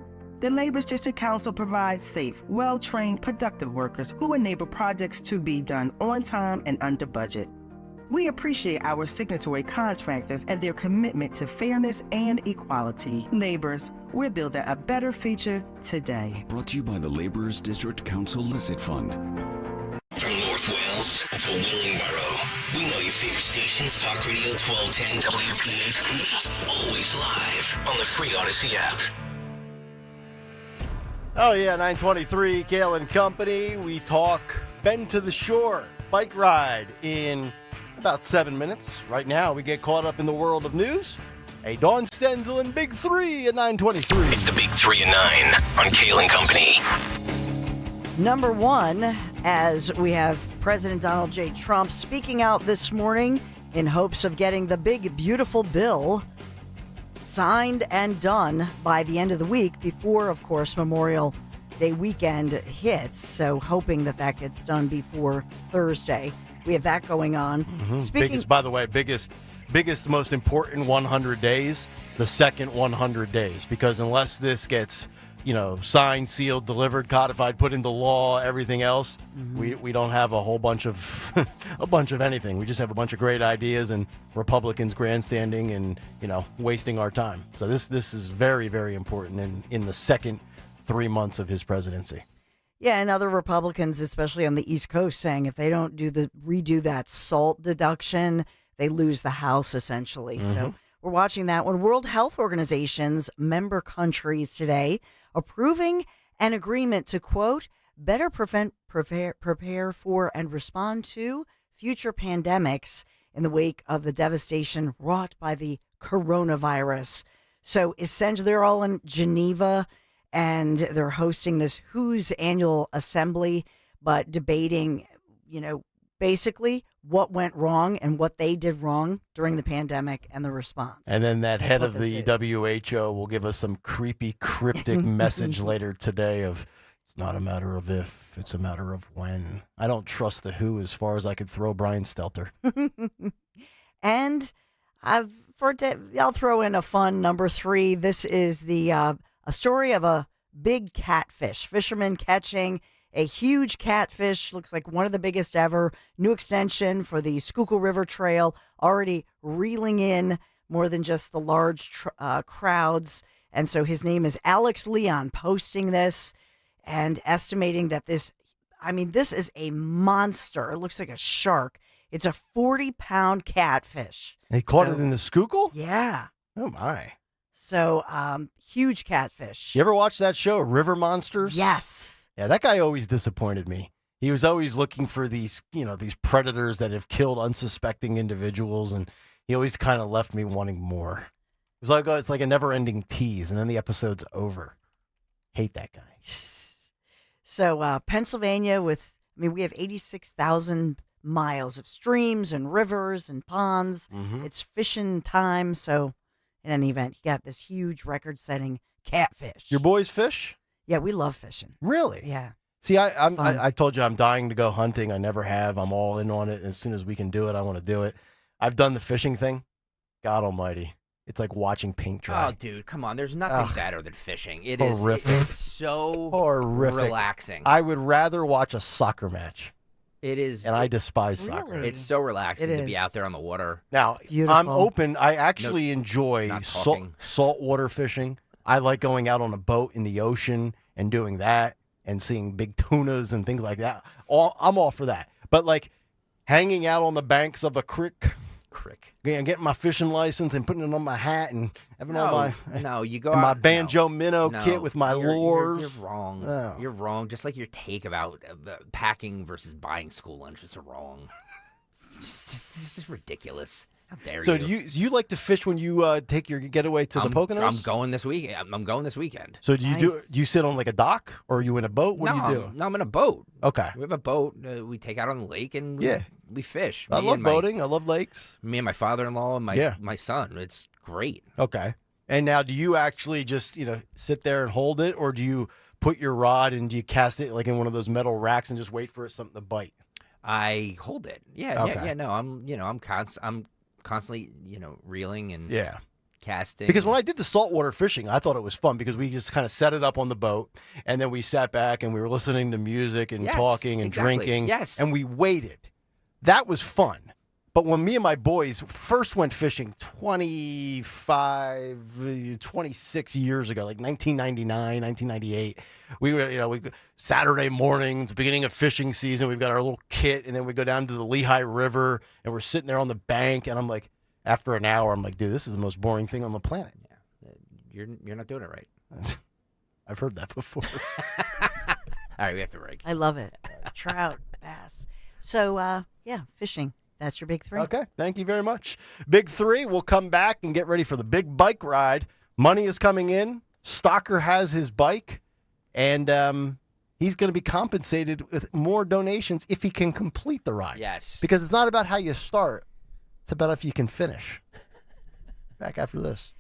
The Labor District Council provides safe, well-trained, productive workers who enable projects to be done on time and under budget. We appreciate our signatory contractors and their commitment to fairness and equality. Laborers, we're building a better future today. Brought to you by the Laborers District Council Licit Fund. From North Wales to Willingboro, we know your favorite stations, Talk Radio 1210 WPHT. Always live on the free Odyssey app. Oh, yeah, 923, Kayal and Company. We talk Bend to the Shore bike ride in about 7 minutes. Right now, we get caught up in the world of news. Hey, Dawn Stenzel and Big 3 at 923. It's the Big 3 and 9 on Kayal and Company. Number 1, as we have President Donald J. Trump speaking out this morning in hopes of getting the big, beautiful bill signed and done by the end of the week before, of course, Memorial Day weekend hits. So hoping that that gets done before Thursday. We have that going on. Biggest, by the way, biggest, most important 100 days, the second 100 days, because unless this gets, signed, sealed, delivered, codified, put into law, everything else, we don't have a whole bunch of anything. We just have a bunch of great ideas and Republicans grandstanding and wasting our time. So this is very, very important in the second 3 months of his presidency. Yeah, and other Republicans, especially on the East Coast, saying if they don't redo that SALT deduction, they lose the House essentially. So we're watching that one. World Health Organization's member countries today approving an agreement to, quote, better prepare for, and respond to future pandemics in the wake of the devastation wrought by the coronavirus. So essentially, they're all in Geneva, and they're hosting this WHO's annual assembly, but debating, basically what went wrong and what they did wrong during the pandemic and the response. And then that head of the WHO will give us some creepy, cryptic message later today of, it's not a matter of if, it's a matter of when. I don't trust the WHO as far as I could throw Brian Stelter. And I'll throw in a fun number 3. This is a story of a big catfish. Fishermen catching a huge catfish, looks like one of the biggest ever. New extension for the Schuylkill River Trail, already reeling in more than just the large crowds. And so his name is Alex Leon, posting this and estimating that this is a monster. It looks like a shark. It's a 40-pound catfish. They caught it in the Schuylkill? Yeah. Oh, my. So, huge catfish. You ever watch that show, River Monsters? Yes. Yeah, that guy always disappointed me. He was always looking for these predators that have killed unsuspecting individuals, and he always kind of left me wanting more. It's like a never-ending tease, and then the episode's over. Hate that guy. So Pennsylvania we have 86,000 miles of streams and rivers and ponds. It's fishing time. So in any event, you got this huge record-setting catfish. Your boys fish? Yeah, we love fishing. Really? Yeah. See, I told you I'm dying to go hunting. I never have. I'm all in on it. As soon as we can do it, I want to do it. I've done the fishing thing. God almighty. It's like watching paint dry. Oh, dude, come on. There's nothing better than fishing. It horrific. is. It's so horrific. relaxing. I would rather watch a soccer match. It is. And I despise soccer. It's so relaxing to be out there on the water. Now, I'm open. I actually enjoy saltwater fishing. I like going out on a boat in the ocean and doing that and seeing big tunas and things like that. I'm all for that. But like hanging out on the banks of a creek, getting my fishing license and putting it on my hat and having all my you go and out, my banjo minnow kit with my lures. You're wrong. Oh. You're wrong. Just like your take about packing versus buying school lunches are wrong. It's just ridiculous. How dare you? So do you like to fish when you take your getaway to the Poconos? I'm going this week. I'm going this weekend. So do you sit on like a dock or are you in a boat? What do you do? No, I'm in a boat. Okay. We have a boat. We take out on the lake and we fish. I love boating. I love lakes. Me and my father-in-law and my son. It's great. Okay. And now do you actually just, sit there and hold it, or do you put your rod and do you cast it like in one of those metal racks and just wait for something to bite? I hold it. Yeah. Okay. No, I'm constantly, reeling and casting. Because when I did the saltwater fishing, I thought it was fun because we just kind of set it up on the boat and then we sat back and we were listening to music and talking and drinking. Yes. And we waited. That was fun. But when me and my boys first went fishing 26 years ago, like 1999, 1998, we were, Saturday mornings, beginning of fishing season, we've got our little kit, and then we go down to the Lehigh River, and we're sitting there on the bank, and I'm like, after an hour, I'm like, dude, this is the most boring thing on the planet. Yeah, you're not doing it right. I've heard that before. All right, we have to break. I love it. Trout, bass. So, fishing. That's your big three. Okay, thank you very much. Big three, we'll come back and get ready for the big bike ride. Money is coming in. Stalker has his bike, and he's going to be compensated with more donations if he can complete the ride. Yes. Because it's not about how you start. It's about if you can finish. Back after this.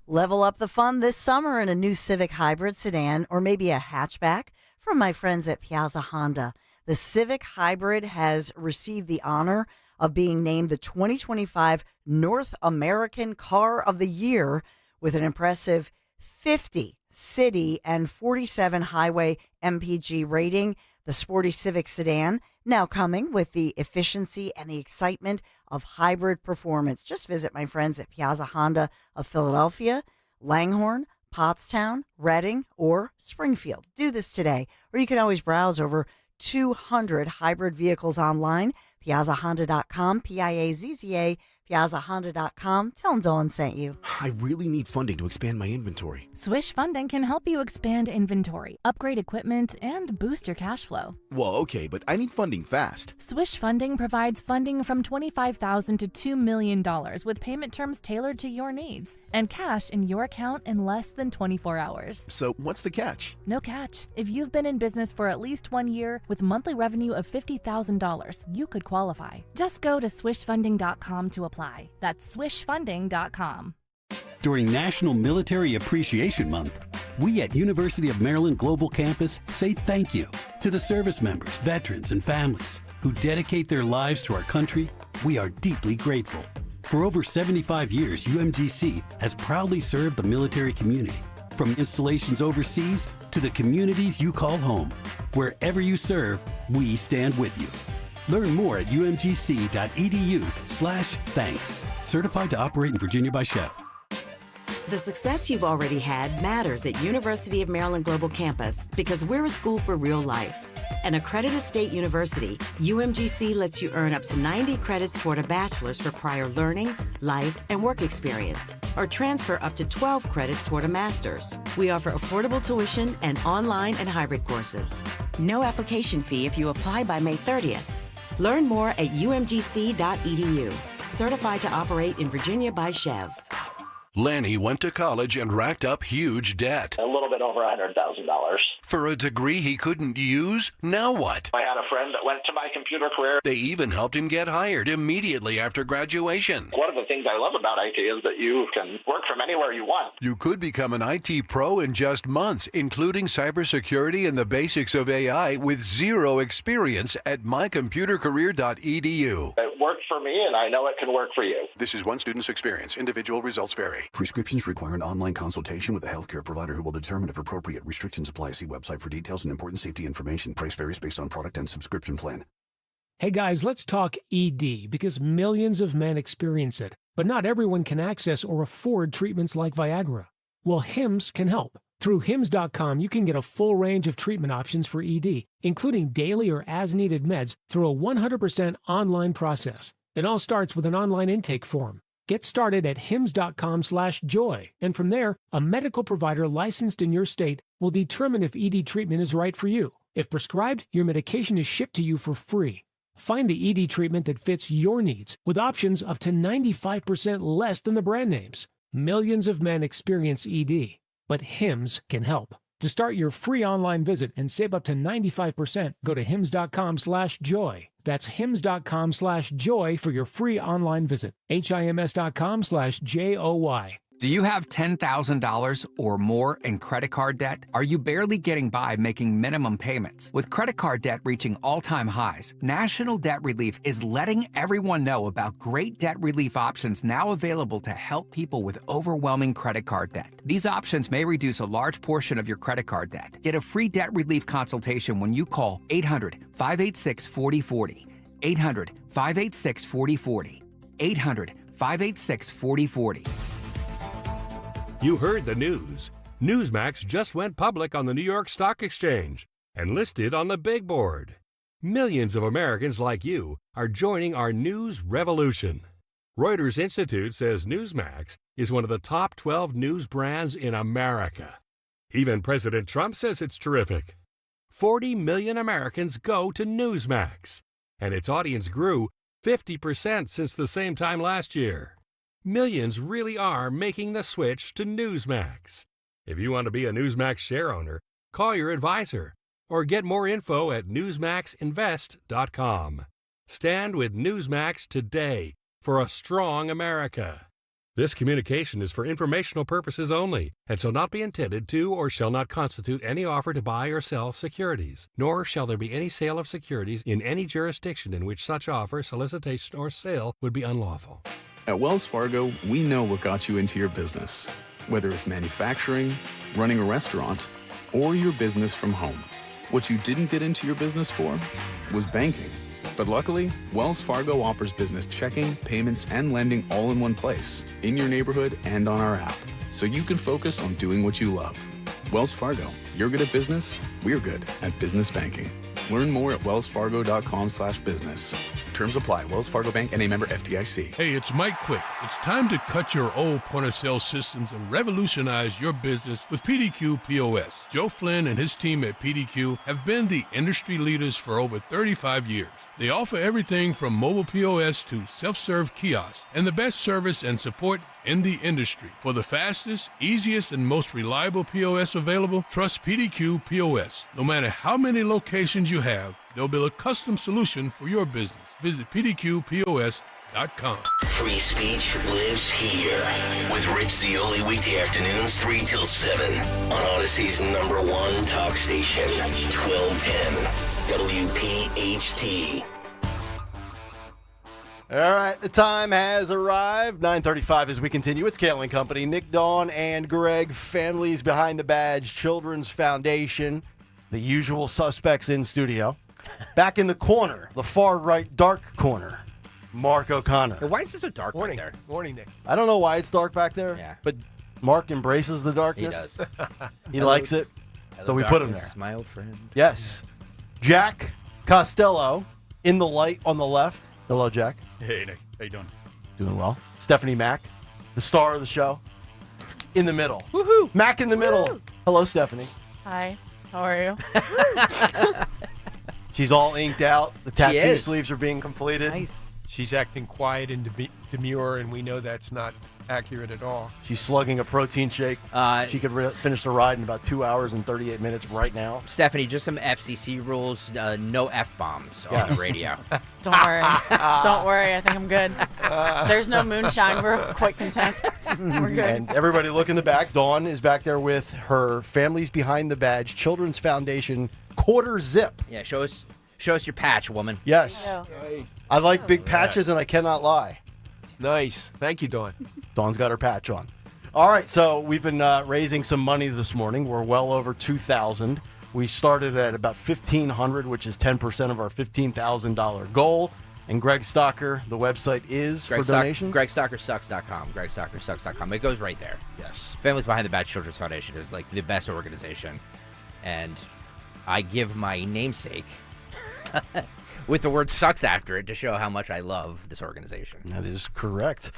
Level up the fun this summer in a new Civic Hybrid sedan or maybe a hatchback from my friends at Piazza Honda. The Civic Hybrid has received the honor of being named the 2025 North American Car of the Year with an impressive 50 city and 47 highway MPG rating. The sporty Civic sedan now coming with the efficiency and the excitement of hybrid performance. Just visit my friends at Piazza Honda of Philadelphia, Langhorne, Pottstown, Reading, or Springfield. Do this today, or you can always browse over 200 hybrid vehicles online. PiazzaHonda.com, Piazza, PiazzaHonda.com. Tell them Dawn sent you. I really need funding to expand my inventory. Swish Funding can help you expand inventory, upgrade equipment, and boost your cash flow. Well, okay, but I need funding fast. Swish Funding provides funding from $25,000 to $2 million with payment terms tailored to your needs and cash in your account in less than 24 hours. So what's the catch? No catch. If you've been in business for at least 1 year with monthly revenue of $50,000, you could qualify. Just go to swishfunding.com to apply. That's swishfunding.com. During National Military Appreciation Month, we at University of Maryland Global Campus say thank you to the service members, veterans, and families who dedicate their lives to our country. We are deeply grateful. For over 75 years, UMGC has proudly served the military community, from installations overseas to the communities you call home. Wherever you serve, we stand with you. Learn more at umgc.edu/thanks. Certified to operate in Virginia by Chef. The success you've already had matters at University of Maryland Global Campus because we're a school for real life. An accredited state university, UMGC lets you earn up to 90 credits toward a bachelor's for prior learning, life, and work experience, or transfer up to 12 credits toward a master's. We offer affordable tuition and online and hybrid courses. No application fee if you apply by May 30th. Learn more at umgc.edu. Certified to operate in Virginia by Chev. Lanny went to college and racked up huge debt. A little bit over $100,000. For a degree he couldn't use? Now what? I had a friend that went to my computer career. They even helped him get hired immediately after graduation. One of the things I love about IT is that you can work from anywhere you want. You could become an IT pro in just months, including cybersecurity and the basics of AI with zero experience at mycomputercareer.edu. It worked for me, and I know it can work for you. This is one student's experience. Individual results vary. Prescriptions require an online consultation with a healthcare provider who will determine if appropriate. Restrictions apply. See website for details and important safety information. Price varies based on product and subscription plan. Hey guys, let's talk ED because millions of men experience it, but not everyone can access or afford treatments like Viagra. Well, Hims can help. Through Hims.com, you can get a full range of treatment options for ED, including daily or as-needed meds through a 100% online process. It all starts with an online intake form. Get started at hims.com/joy, and from there, a medical provider licensed in your state will determine if ED treatment is right for you. If prescribed, your medication is shipped to you for free. Find the ED treatment that fits your needs with options up to 95% less than the brand names. Millions of men experience ED, but Hims can help. To start your free online visit and save up to 95%, go to hims.com/joy. That's hims.com/joy for your free online visit. HIMS.com/JOY. Do you have $10,000 or more in credit card debt? Are you barely getting by making minimum payments? With credit card debt reaching all-time highs, National Debt Relief is letting everyone know about great debt relief options now available to help people with overwhelming credit card debt. These options may reduce a large portion of your credit card debt. Get a free debt relief consultation when you call 800-586-4040. 800-586-4040. 800-586-4040. You heard the news. Newsmax just went public on the New York Stock Exchange and listed on the big board. Millions of Americans like you are joining our news revolution. Reuters Institute says Newsmax is one of the top 12 news brands in America. Even President Trump says it's terrific. 40 million Americans go to Newsmax, and its audience grew 50% since the same time last year. Millions really are making the switch to Newsmax. If you want to be a Newsmax share owner, call your advisor or get more info at newsmaxinvest.com. Stand with Newsmax today for a strong America. This communication is for informational purposes only and shall not be intended to or shall not constitute any offer to buy or sell securities, nor shall there be any sale of securities in any jurisdiction in which such offer, solicitation, or sale would be unlawful. At Wells Fargo, we know what got you into your business, whether it's manufacturing, running a restaurant, or your business from home. What you didn't get into your business for was banking. But luckily, Wells Fargo offers business checking, payments, and lending all in one place, in your neighborhood and on our app, so you can focus on doing what you love. Wells Fargo, you're good at business, we're good at business banking. Learn more at wellsfargo.com/business. Terms apply. Wells Fargo Bank and a member FDIC. Hey, it's Mike Quick. It's time to cut your old point-of-sale systems and revolutionize your business with PDQ POS. Joe Flynn and his team at PDQ have been the industry leaders for over 35 years. They offer everything from mobile POS to self-serve kiosks and the best service and support in the industry. For the fastest, easiest, and most reliable POS available, trust PDQ POS. No matter how many locations you have, they'll build a custom solution for your business. Visit pdqpos.com. Free speech lives here with Rich Zioli weekday afternoons 3 till 7 on Odyssey's #1 talk station, 1210 WPHT. All right, the time has arrived. 9:35 as we continue. It's Kayal and Company. Nick, Dawn, and Greg. Families Behind the Badge Children's Foundation. The usual suspects in studio. Back in the corner, the far right dark corner, Mark O'Connor. Hey, why is it so dark back there? Morning, Nick. I don't know why it's dark back there, but Mark embraces the darkness. He does. He likes it, so we put him there. My old friend. Yes. Jack Costello in the light on the left. Hello, Jack. Hey, Nick. How you doing? Doing well. Stephanie Mack, the star of the show, in the middle. Woohoo! Mack in the middle. Woo! Hello, Stephanie. Hi. How are you? She's all inked out. The tattoo sleeves are being completed. Nice. She's acting quiet and demure, and we know that's not accurate at all. She's slugging a protein shake. She could finish the ride in about 2 hours and 38 minutes right now. Stephanie, just some FCC rules. No F-bombs on the radio. Don't worry. Don't worry. I think I'm good. There's no moonshine. We're quite content. We're good. And everybody look in the back. Dawn is back there with her Families Behind the Badge Children's Foundation quarter zip. Yeah, show us your patch, woman. Yes. I like big patches, and I cannot lie. Nice. Thank you, Dawn. Dawn's got her patch on. All right, so we've been raising some money this morning. We're well over $2,000. We started at about $1,500, which is 10% of our $15,000 goal. And Greg Stocker, the website is for donations? GregStockerSucks.com. GregStockerSucks.com. It goes right there. Yes. Families Behind the Badge Children's Foundation is like the best organization. And I give my namesake with the word sucks after it to show how much I love this organization. That is correct.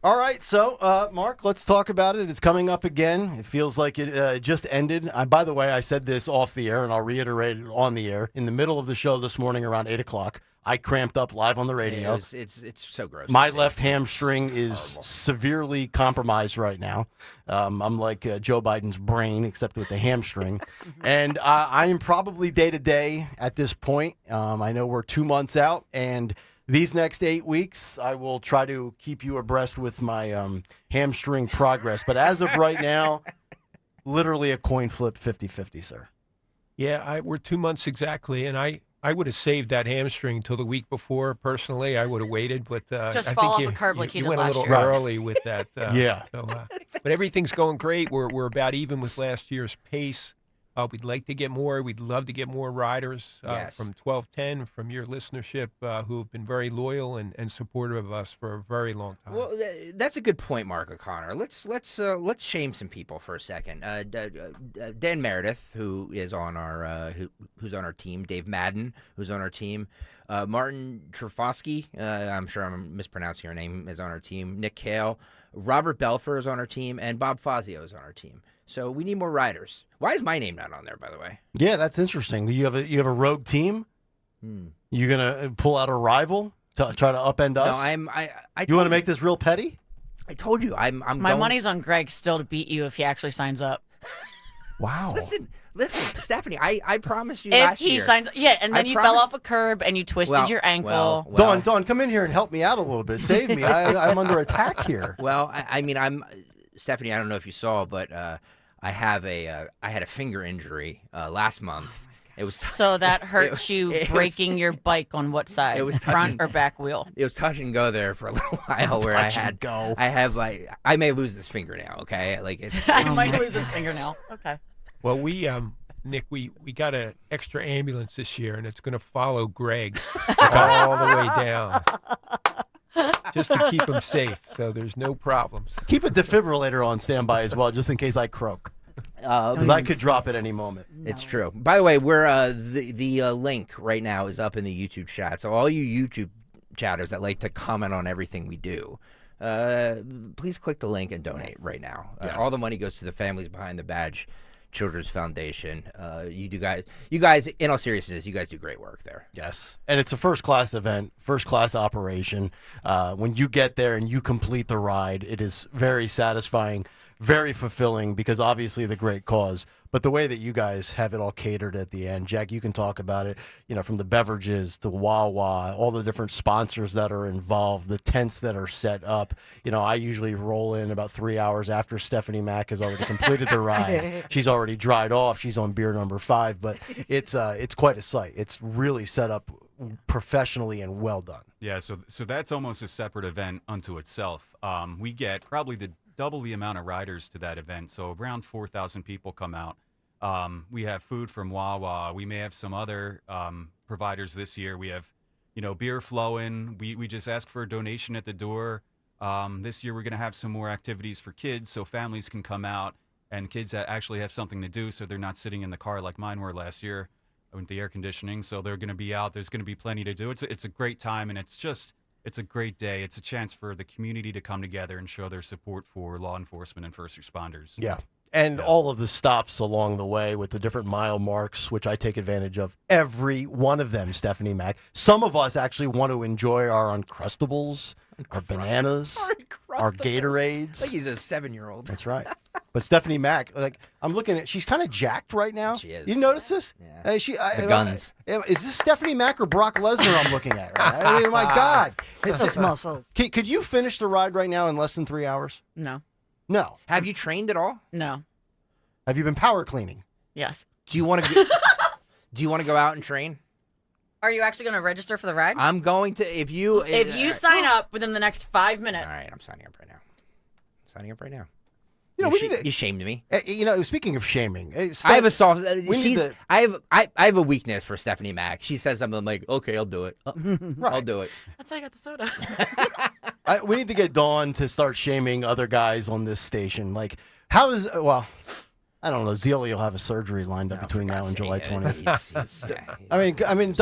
All right, so, Mark, let's talk about it. It's coming up again. It feels like it just ended. By the way, I said this off the air, and I'll reiterate it on the air. In the middle of the show this morning around 8 o'clock, I cramped up live on the radio. It's so gross. My left hamstring is severely compromised right now. I'm like Joe Biden's brain, except with the hamstring. And I am probably day-to-day at this point. I know we're 2 months out, and these next 8 weeks, I will try to keep you abreast with my hamstring progress. But as of right now, literally a coin flip 50-50, sir. Yeah, we're 2 months exactly, and I would have saved that hamstring until the week before. Personally, I would have waited, but just I fall think off a curb like you did went a last little year. early with that. Yeah. So, but everything's going great. We're about even with last year's pace. We'd like to get more. We'd love to get more riders from 1210, from your listenership, who have been very loyal and supportive of us for a very long time. Well, that's a good point, Mark O'Connor. Let's shame some people for a second. Dan Meredith, who is on our who's on our team. Dave Madden, who's on our team. Martin Trefosky, I'm sure I'm mispronouncing your name, is on our team. Nick Kayal, Robert Belfer is on our team, and Bob Fazio is on our team. So we need more riders. Why is my name not on there, by the way? Yeah, that's interesting. You have a rogue team? You gonna pull out a rival to try to upend us? No, I you want to make this real petty? I told you, I'm My money's on Greg still to beat you if he actually signs up. Wow. Listen, Stephanie, I promised you if last he year. signs, and then you fell off a curb and you twisted your ankle. Dawn, come in here and help me out a little bit. Save me. I'm under attack here. Well, I mean, Stephanie, I don't know if you saw, but I had a finger injury last month. It was so that hurt you breaking your bike on what side? It was front or back wheel. It was touch and go there for a little while where I may lose this fingernail. Okay, like it's I might lose this fingernail. Okay. Well, Nick, we got an extra ambulance this year, and it's going to follow Greg all the way down. Just to keep him safe, so there's no problems. Keep a defibrillator on standby as well, just in case I croak. Because I could drop at any moment. It's true. By the way, we're the link right now is up in the YouTube chat. So all you YouTube chatters that like to comment on everything we do, please click the link and donate right now. All the money goes to the Families Behind the Badge Children's Foundation. You guys, in all seriousness, you guys do great work there. Yes, and it's a first-class event, first-class operation. When you get there and you complete the ride, it is very satisfying, very fulfilling, because obviously the great cause. But the way that you guys have it all catered at the end, Jack, you can talk about it, from the beverages to Wawa, all the different sponsors that are involved, the tents that are set up. I usually roll in about 3 hours after Stephanie Mack has already completed the ride. She's already dried off. She's on beer number 5, but it's quite a sight. It's really set up professionally and well done. Yeah, so that's almost a separate event unto itself. We get probably double the amount of riders to that event, so around 4,000 people come out. We have food from Wawa. We may have some other providers this year. We have, beer flowing. We just ask for a donation at the door. This year we're going to have some more activities for kids, so families can come out and kids that actually have something to do, so they're not sitting in the car like mine were last year with the air conditioning. So they're going to be out. There's going to be plenty to do. It's a great time, and it's a great day. It's a chance for the community to come together and show their support for law enforcement and first responders. Yeah. And all of the stops along the way with the different mile marks, which I take advantage of every one of them, Stephanie Mac. Some of us actually want to enjoy our Uncrustables, our bananas, our Gatorades. Like he's a 7-year-old. That's right. But Stephanie Mac, like I'm looking at, she's kind of jacked right now. She is. You notice this? Yeah. The guns. Is this Stephanie Mac or Brock Lesnar I'm looking at? Right? I mean, my God. Those muscles. Could you finish the ride right now in less than 3 hours? No. No. Have you trained at all? No. Have you been power cleaning? Yes. Do you want to? Do you want to go out and train? Are you actually going to register for the ride? I'm going to. If you sign up within the next 5 minutes. All right, I'm signing up right now. You know, You shamed me. You know, speaking of shaming, I have a soft. I have a weakness for Stephanie Mac. She says something, I'm like, okay, I'll do it. I'll do it. That's how I got the soda. we need to get Dawn to start shaming other guys on this station. Like, how is well? I don't know. Zelia will have a surgery lined up between now and July 20th. I mean,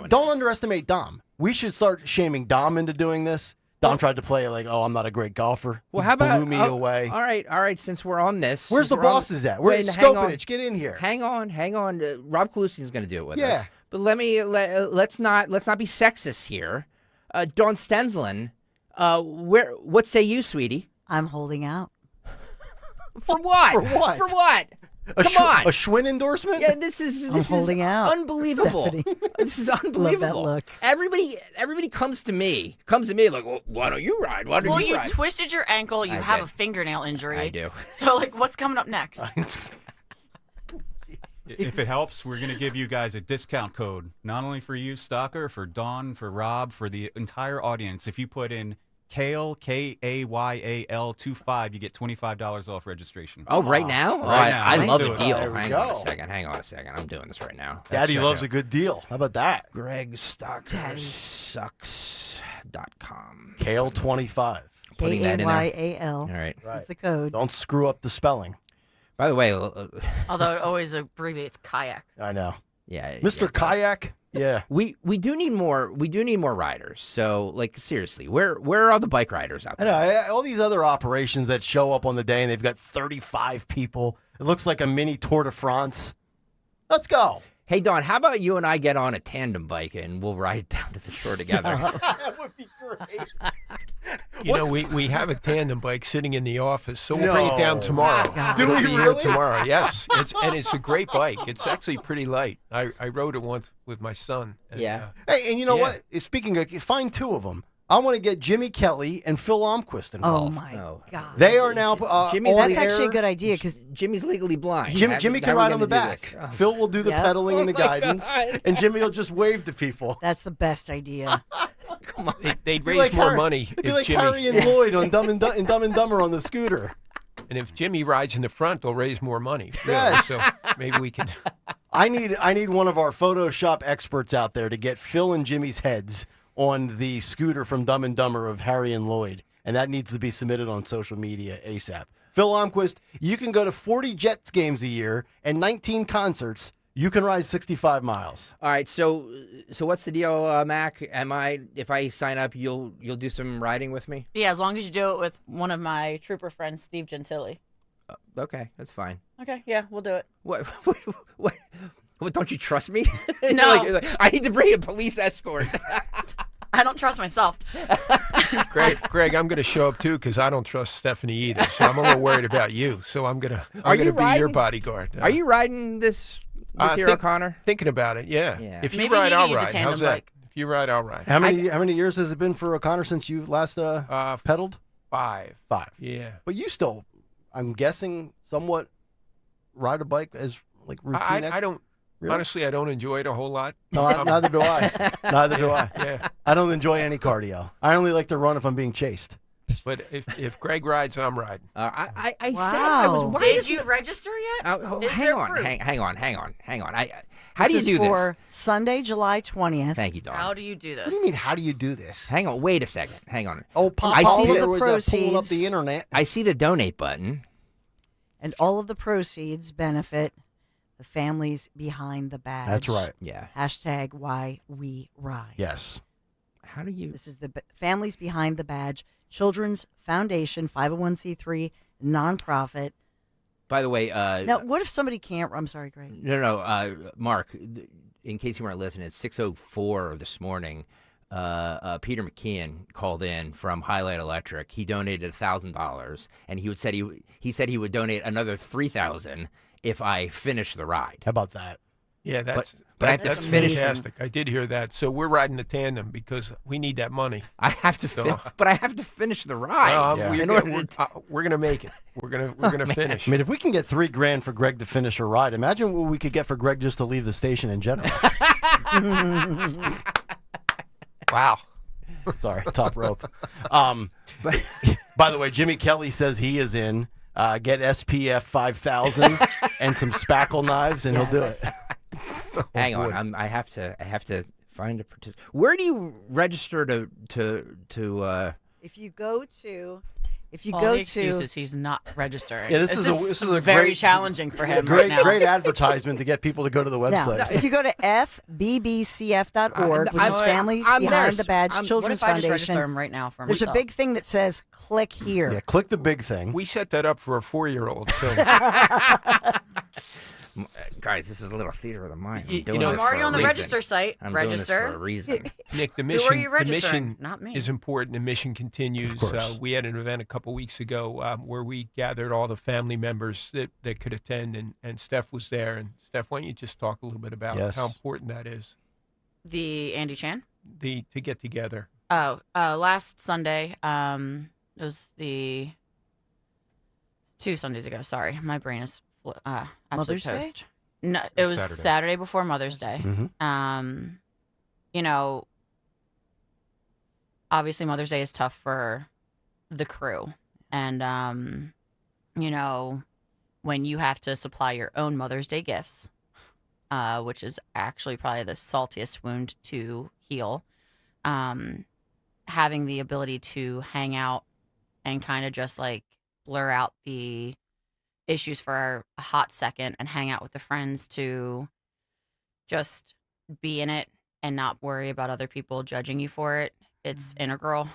don't underestimate Dom. We should start shaming Dom into doing this. Dom tried to play like, oh, I'm not a great golfer. Well, how about blew me away? All right. Since we're on this, Where's the bosses at? Where's Skopinich? Get in here. Hang on. Rob Kalusian's going to do it with us. But let's not be sexist here. Dawn Stensland, what say you, sweetie? I'm holding out. For what? For what? For what? Come on. A Schwinn endorsement? Yeah, this is unbelievable. This is unbelievable. Love that look. Everybody comes to me like, well, why don't you ride? Why don't you ride? You twisted your ankle. You have a fingernail injury. I do. So, like, what's coming up next? If it helps, we're going to give you guys a discount code, not only for you, Stalker, for Dawn, for Rob, for the entire audience. If you put in Kayal, Kayal 25, you get $25 off registration. Oh, right now? Right now. I love the deal. There we Hang go. on a second. I'm doing this right now. Daddy loves a good deal. How about that? GregStalkerSucks.com. Kayal 25. Putting that in there. Kayal. All right. Is the code. Don't screw up the spelling. By the way, Although it always abbreviates kayak. I know. Yeah, Mr. Kayak. Yeah. We do need more. We do need more riders. So, like, seriously, where are all the bike riders out there? I know all these other operations that show up on the day and they've got 35 people. It looks like a mini Tour de France. Let's go. Hey, Dawn, how about you and I get on a tandem bike and we'll ride down to the store together? That would be great. You know, we have a tandem bike sitting in the office, so we'll bring it down tomorrow. Do we It'll be here really? tomorrow, yes. It's a great bike. It's actually pretty light. I rode it once with my son. And, Yeah. Hey, and you know what? Speaking of, find two of them. I want to get Jimmy Kelly and Phil Almquist involved. Oh, my God. They are now That's actually a good idea because Jimmy's legally blind. Jimmy can ride on the back. Phil will do the pedaling and the guidance, and Jimmy will just wave to people. That's the best idea. Come on. They'd raise more money It'd be if like Jimmy... Harry and Lloyd on Dumb and Dumber on the scooter. And if Jimmy rides in the front, they'll raise more money. Really. Yes. So maybe we can... I need one of our Photoshop experts out there to get Phil and Jimmy's heads on the scooter from Dumb and Dumber of Harry and Lloyd, and that needs to be submitted on social media ASAP. Phil Almquist, you can go to 40 Jets games a year and 19 concerts. You can ride 65 miles. All right, so what's the deal, Mac? If I sign up, you'll do some riding with me? Yeah, as long as you do it with one of my trooper friends, Steve Gentili. Okay, that's fine. Okay, yeah, we'll do it. What? Don't you trust me? No. like, I need to bring a police escort. I don't trust myself. Greg, I'm going to show up too because I don't trust Stephanie either. So I'm a little worried about you. So I'm going to be your bodyguard. Are you riding this here, O'Connor? Thinking about it, yeah. Yeah. If you Maybe ride, you I'll use a ride. tandem How's that? bike. If you ride, I'll ride. How many years has it been for O'Connor since you last pedaled? 5. 5. Yeah. But you still, I'm guessing, somewhat ride a bike as like routine. I don't. Really? Honestly, I don't enjoy it a whole lot. No, neither do I. Neither do I. Yeah. I don't enjoy any cardio. I only like to run if I'm being chased. But if Greg rides, I'm riding. I said I was. Why Did you register yet? Hang on. How do you do this? For Sunday, July 20th. Thank you, Dawn. How do you do this? What do you mean? How do you do this? Hang on. Wait a second. Hang on. Oh, I see the proceeds. Pulling up the internet. I see the donate button. And all of the proceeds benefit the families behind the badge. That's right. Yeah. Hashtag why we ride. Yes. How do you? This is the Families Behind the Badge Children's Foundation, 501c3 nonprofit. By the way, now what if somebody can't? I'm sorry, Greg. No, Mark. In case you weren't listening, at 6:04 this morning, Peter McKeon called in from Highlight Electric. He donated $1,000, and he said he would donate another $3,000 if I finish the ride. How about that? Yeah, but I have to that's finish. fantastic. I did hear that. So we're riding the tandem because we need that money. I have to, but I have to finish the ride. We're gonna make it. We're gonna finish. I mean, if we can get $3,000 for Greg to finish a ride, imagine what we could get for Greg just to leave the station in general. Wow. Sorry, top rope. By the way, Jimmy Kelly says he is in. Get SPF 5000 and some spackle knives, and he'll do it. Hang on, I have to find a participant. Where do you register to? If you go to. The excuses, he's not registering. Yeah, this is a very great, challenging for him right now. Great advertisement to get people to go to the website. Now, if you go to fbbcf.org, which is Families Behind the Badge Children's what if I just Foundation, register him right now for there's a myself? big thing that says "click here." Yeah, click the big thing. We set that up for a 4-year-old. Guys, this is a little theater of the mind. I'm already on the register site. I'm register. doing this for a reason. Nick, the Who mission, are you registering? the Not me. mission is important. The mission continues. Of course. We had an event a couple weeks ago where we gathered all the family members that could attend, and Steph was there. And Steph, why don't you just talk a little bit about how important that is? The Andy Chan? To get together. Last Sunday, it was 2 Sundays ago. Sorry, my brain is absolute Mother's Day? toast. No, it was Saturday before Mother's Day. Mm-hmm. Obviously Mother's Day is tough for the crew, and when you have to supply your own Mother's Day gifts, which is actually probably the saltiest wound to heal, having the ability to hang out and kind of just like blur out the issues for a hot second and hang out with the friends to just be in it and not worry about other people judging you for it. It's integral.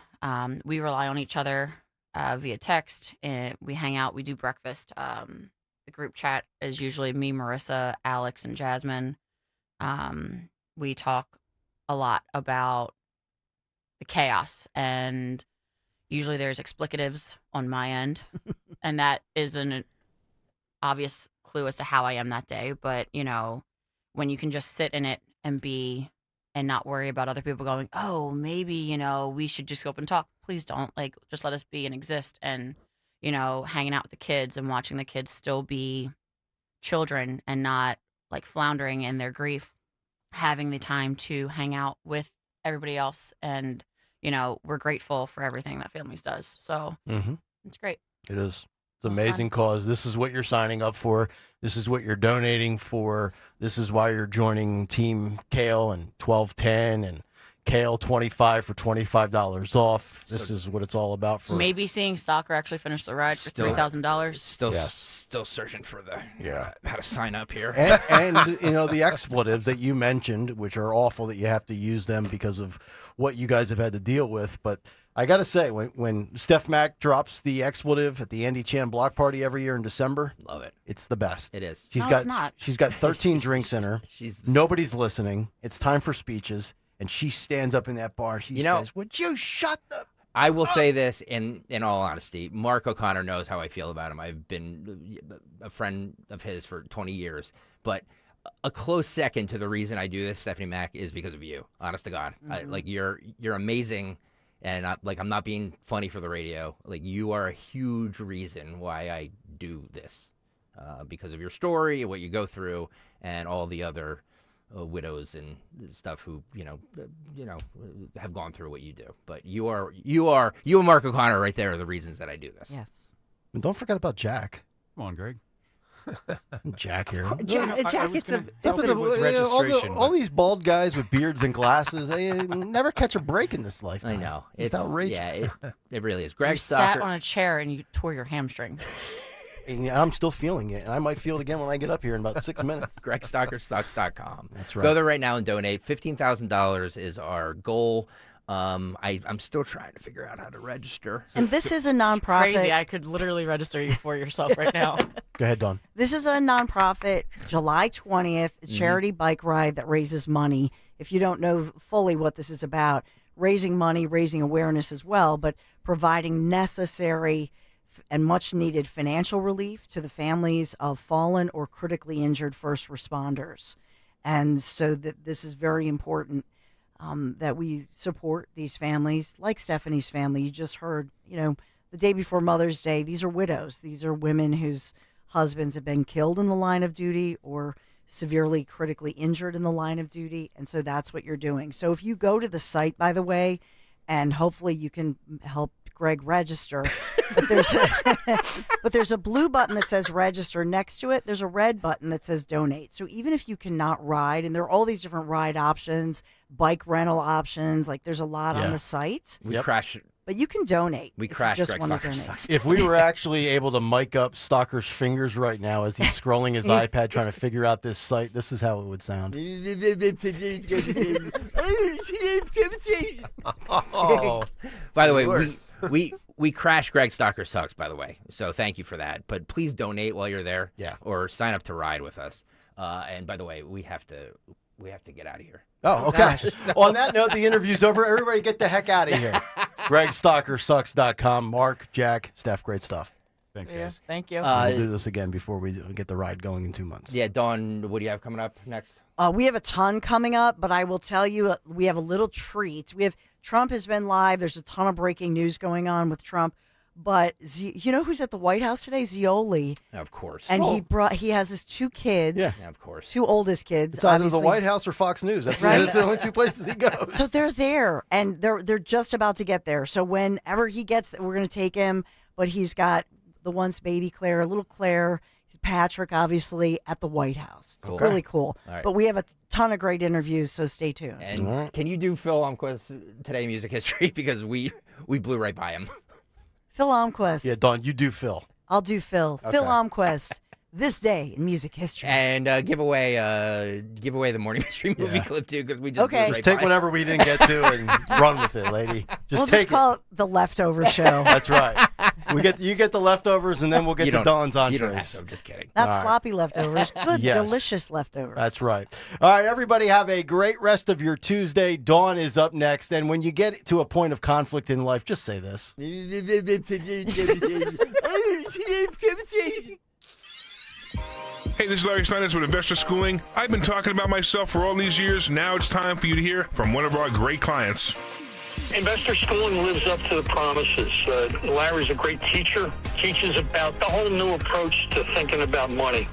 We rely on each other via text, and we hang out. We do breakfast. The group chat is usually me, Marissa, Alex, and Jasmine. We talk a lot about the chaos, and usually there's explicatives on my end, and that is an obvious clue as to how I am that day. But, when you can just sit in it and be and not worry about other people going, oh, maybe, we should just go up and talk. Please don't. Like, just let us be and exist. And, hanging out with the kids and watching the kids still be children and not like floundering in their grief, having the time to hang out with everybody else. And, we're grateful for everything that Families does. So it's great. It is. It's an amazing cause. This is what you're signing up for. This is what you're donating for. This is why you're joining Team Kayal and 1210 and Kayal 25 for $25 off. This is what it's all about. For maybe seeing Stalker actually finish the ride for $3,000. Still searching for how to sign up here. And the expletives that you mentioned, which are awful that you have to use them because of what you guys have had to deal with. But I got to say, when Steph Mack drops the expletive at the Andy Chan block party every year in December, love it. It's the best. It is. It's not. She's got 13 drinks in her. Nobody's listening. It's time for speeches, and she stands up in that bar. She says, "Would you shut the?" I will say this in all honesty. Mark O'Connor knows how I feel about him. I've been a friend of his for 20 years, but a close second to the reason I do this, Stephanie Mack, is because of you. Honest to God, you're amazing. And I'm not being funny for the radio. Like, you are a huge reason why I do this, because of your story and what you go through, and all the other widows and stuff who have gone through what you do. But you and Mark O'Connor right there are the reasons that I do this. Yes. And don't forget about Jack. Come on, Greg. Jack here. Jack, it's all these bald guys with beards and glasses, they never catch a break in this lifetime. I know. It's outrageous. Yeah, it really is. Greg you Stocker sat on a chair and you tore your hamstring. And I'm still feeling it, and I might feel it again when I get up here in about 6 minutes. GregStockerSucks.com. That's right. Go there right now and donate. $15,000 is our goal. I'm still trying to figure out how to register. And this is a nonprofit. Crazy. I could literally register you for yourself right now. Go ahead, Dawn. This is a nonprofit, July 20th, charity bike ride that raises money. If you don't know fully what this is about, raising money, raising awareness as well, but providing necessary and much needed financial relief to the families of fallen or critically injured first responders. And so this is very important that we support these families, like Stephanie's family. You just heard, the day before Mother's Day, these are widows. These are women whose husbands have been killed in the line of duty or severely critically injured in the line of duty. And so that's what you're doing. So if you go to the site, by the way, and hopefully you can help Greg register, but there's a blue button that says register. Next to it, there's a red button that says donate. So even if you cannot ride, and there are all these different ride options, bike rental options, like there's a lot on the site. We crash. But you can donate. We crash just Greg want to Stalker donate. Sucks. If we were actually able to mic up Stalker's fingers right now as he's scrolling his iPad trying to figure out this site, this is how it would sound. Oh. By the way, we crash Greg Stalker Sucks, by the way. So thank you for that. But please donate while you're there. Yeah. Or sign up to ride with us. And by the way, we have to get out of here. Oh, okay. Well, on that note, the interview's over. Everybody get the heck out of here. GregStalkerSucks.com. Mark, Jack, Steph, great stuff. Thanks, guys. Thank you. We'll do this again before we get the ride going in 2 months. Yeah, Dawn, what do you have coming up next? We have a ton coming up, but I will tell you, we have a little treat. Trump has been live. There's a ton of breaking news going on with Trump. But you know who's at the White House today? Zioli. Of course. And he has his 2 kids. Yeah, of course. 2 oldest kids. It's either obviously. the White House or Fox News. That's the only 2 places he goes. So they're there, and they're just about to get there. So whenever he gets there, we're going to take him. But he's got the once baby Claire, little Claire, Patrick, obviously, at the White House. It's really cool. Right. But we have a ton of great interviews, so stay tuned. And can you do Phil Almquist Today Music History? Because we blew right by him. Phil Almquist. Yeah, Dawn, you do Phil. I'll do Phil. Okay. Phil Almquist. This day in music history. And give away the Morning Mystery movie clip too, because we just blew right Just take by. whatever we didn't get to and run with it, lady. We'll just call it the leftover show. That's right. You get the leftovers, and then we'll get to Dawn's entrees. You don't have to. I'm just kidding. Not All right. sloppy leftovers. Good, Yes. delicious leftovers. That's right. All right, everybody have a great rest of your Tuesday. Dawn is up next, and when you get to a point of conflict in life, just say this. Hey, this is Larry Steinitz with Investor Schooling. I've been talking about myself for all these years. Now it's time for you to hear from one of our great clients. Investor Schooling lives up to the promises. Larry's a great teacher, teaches about the whole new approach to thinking about money.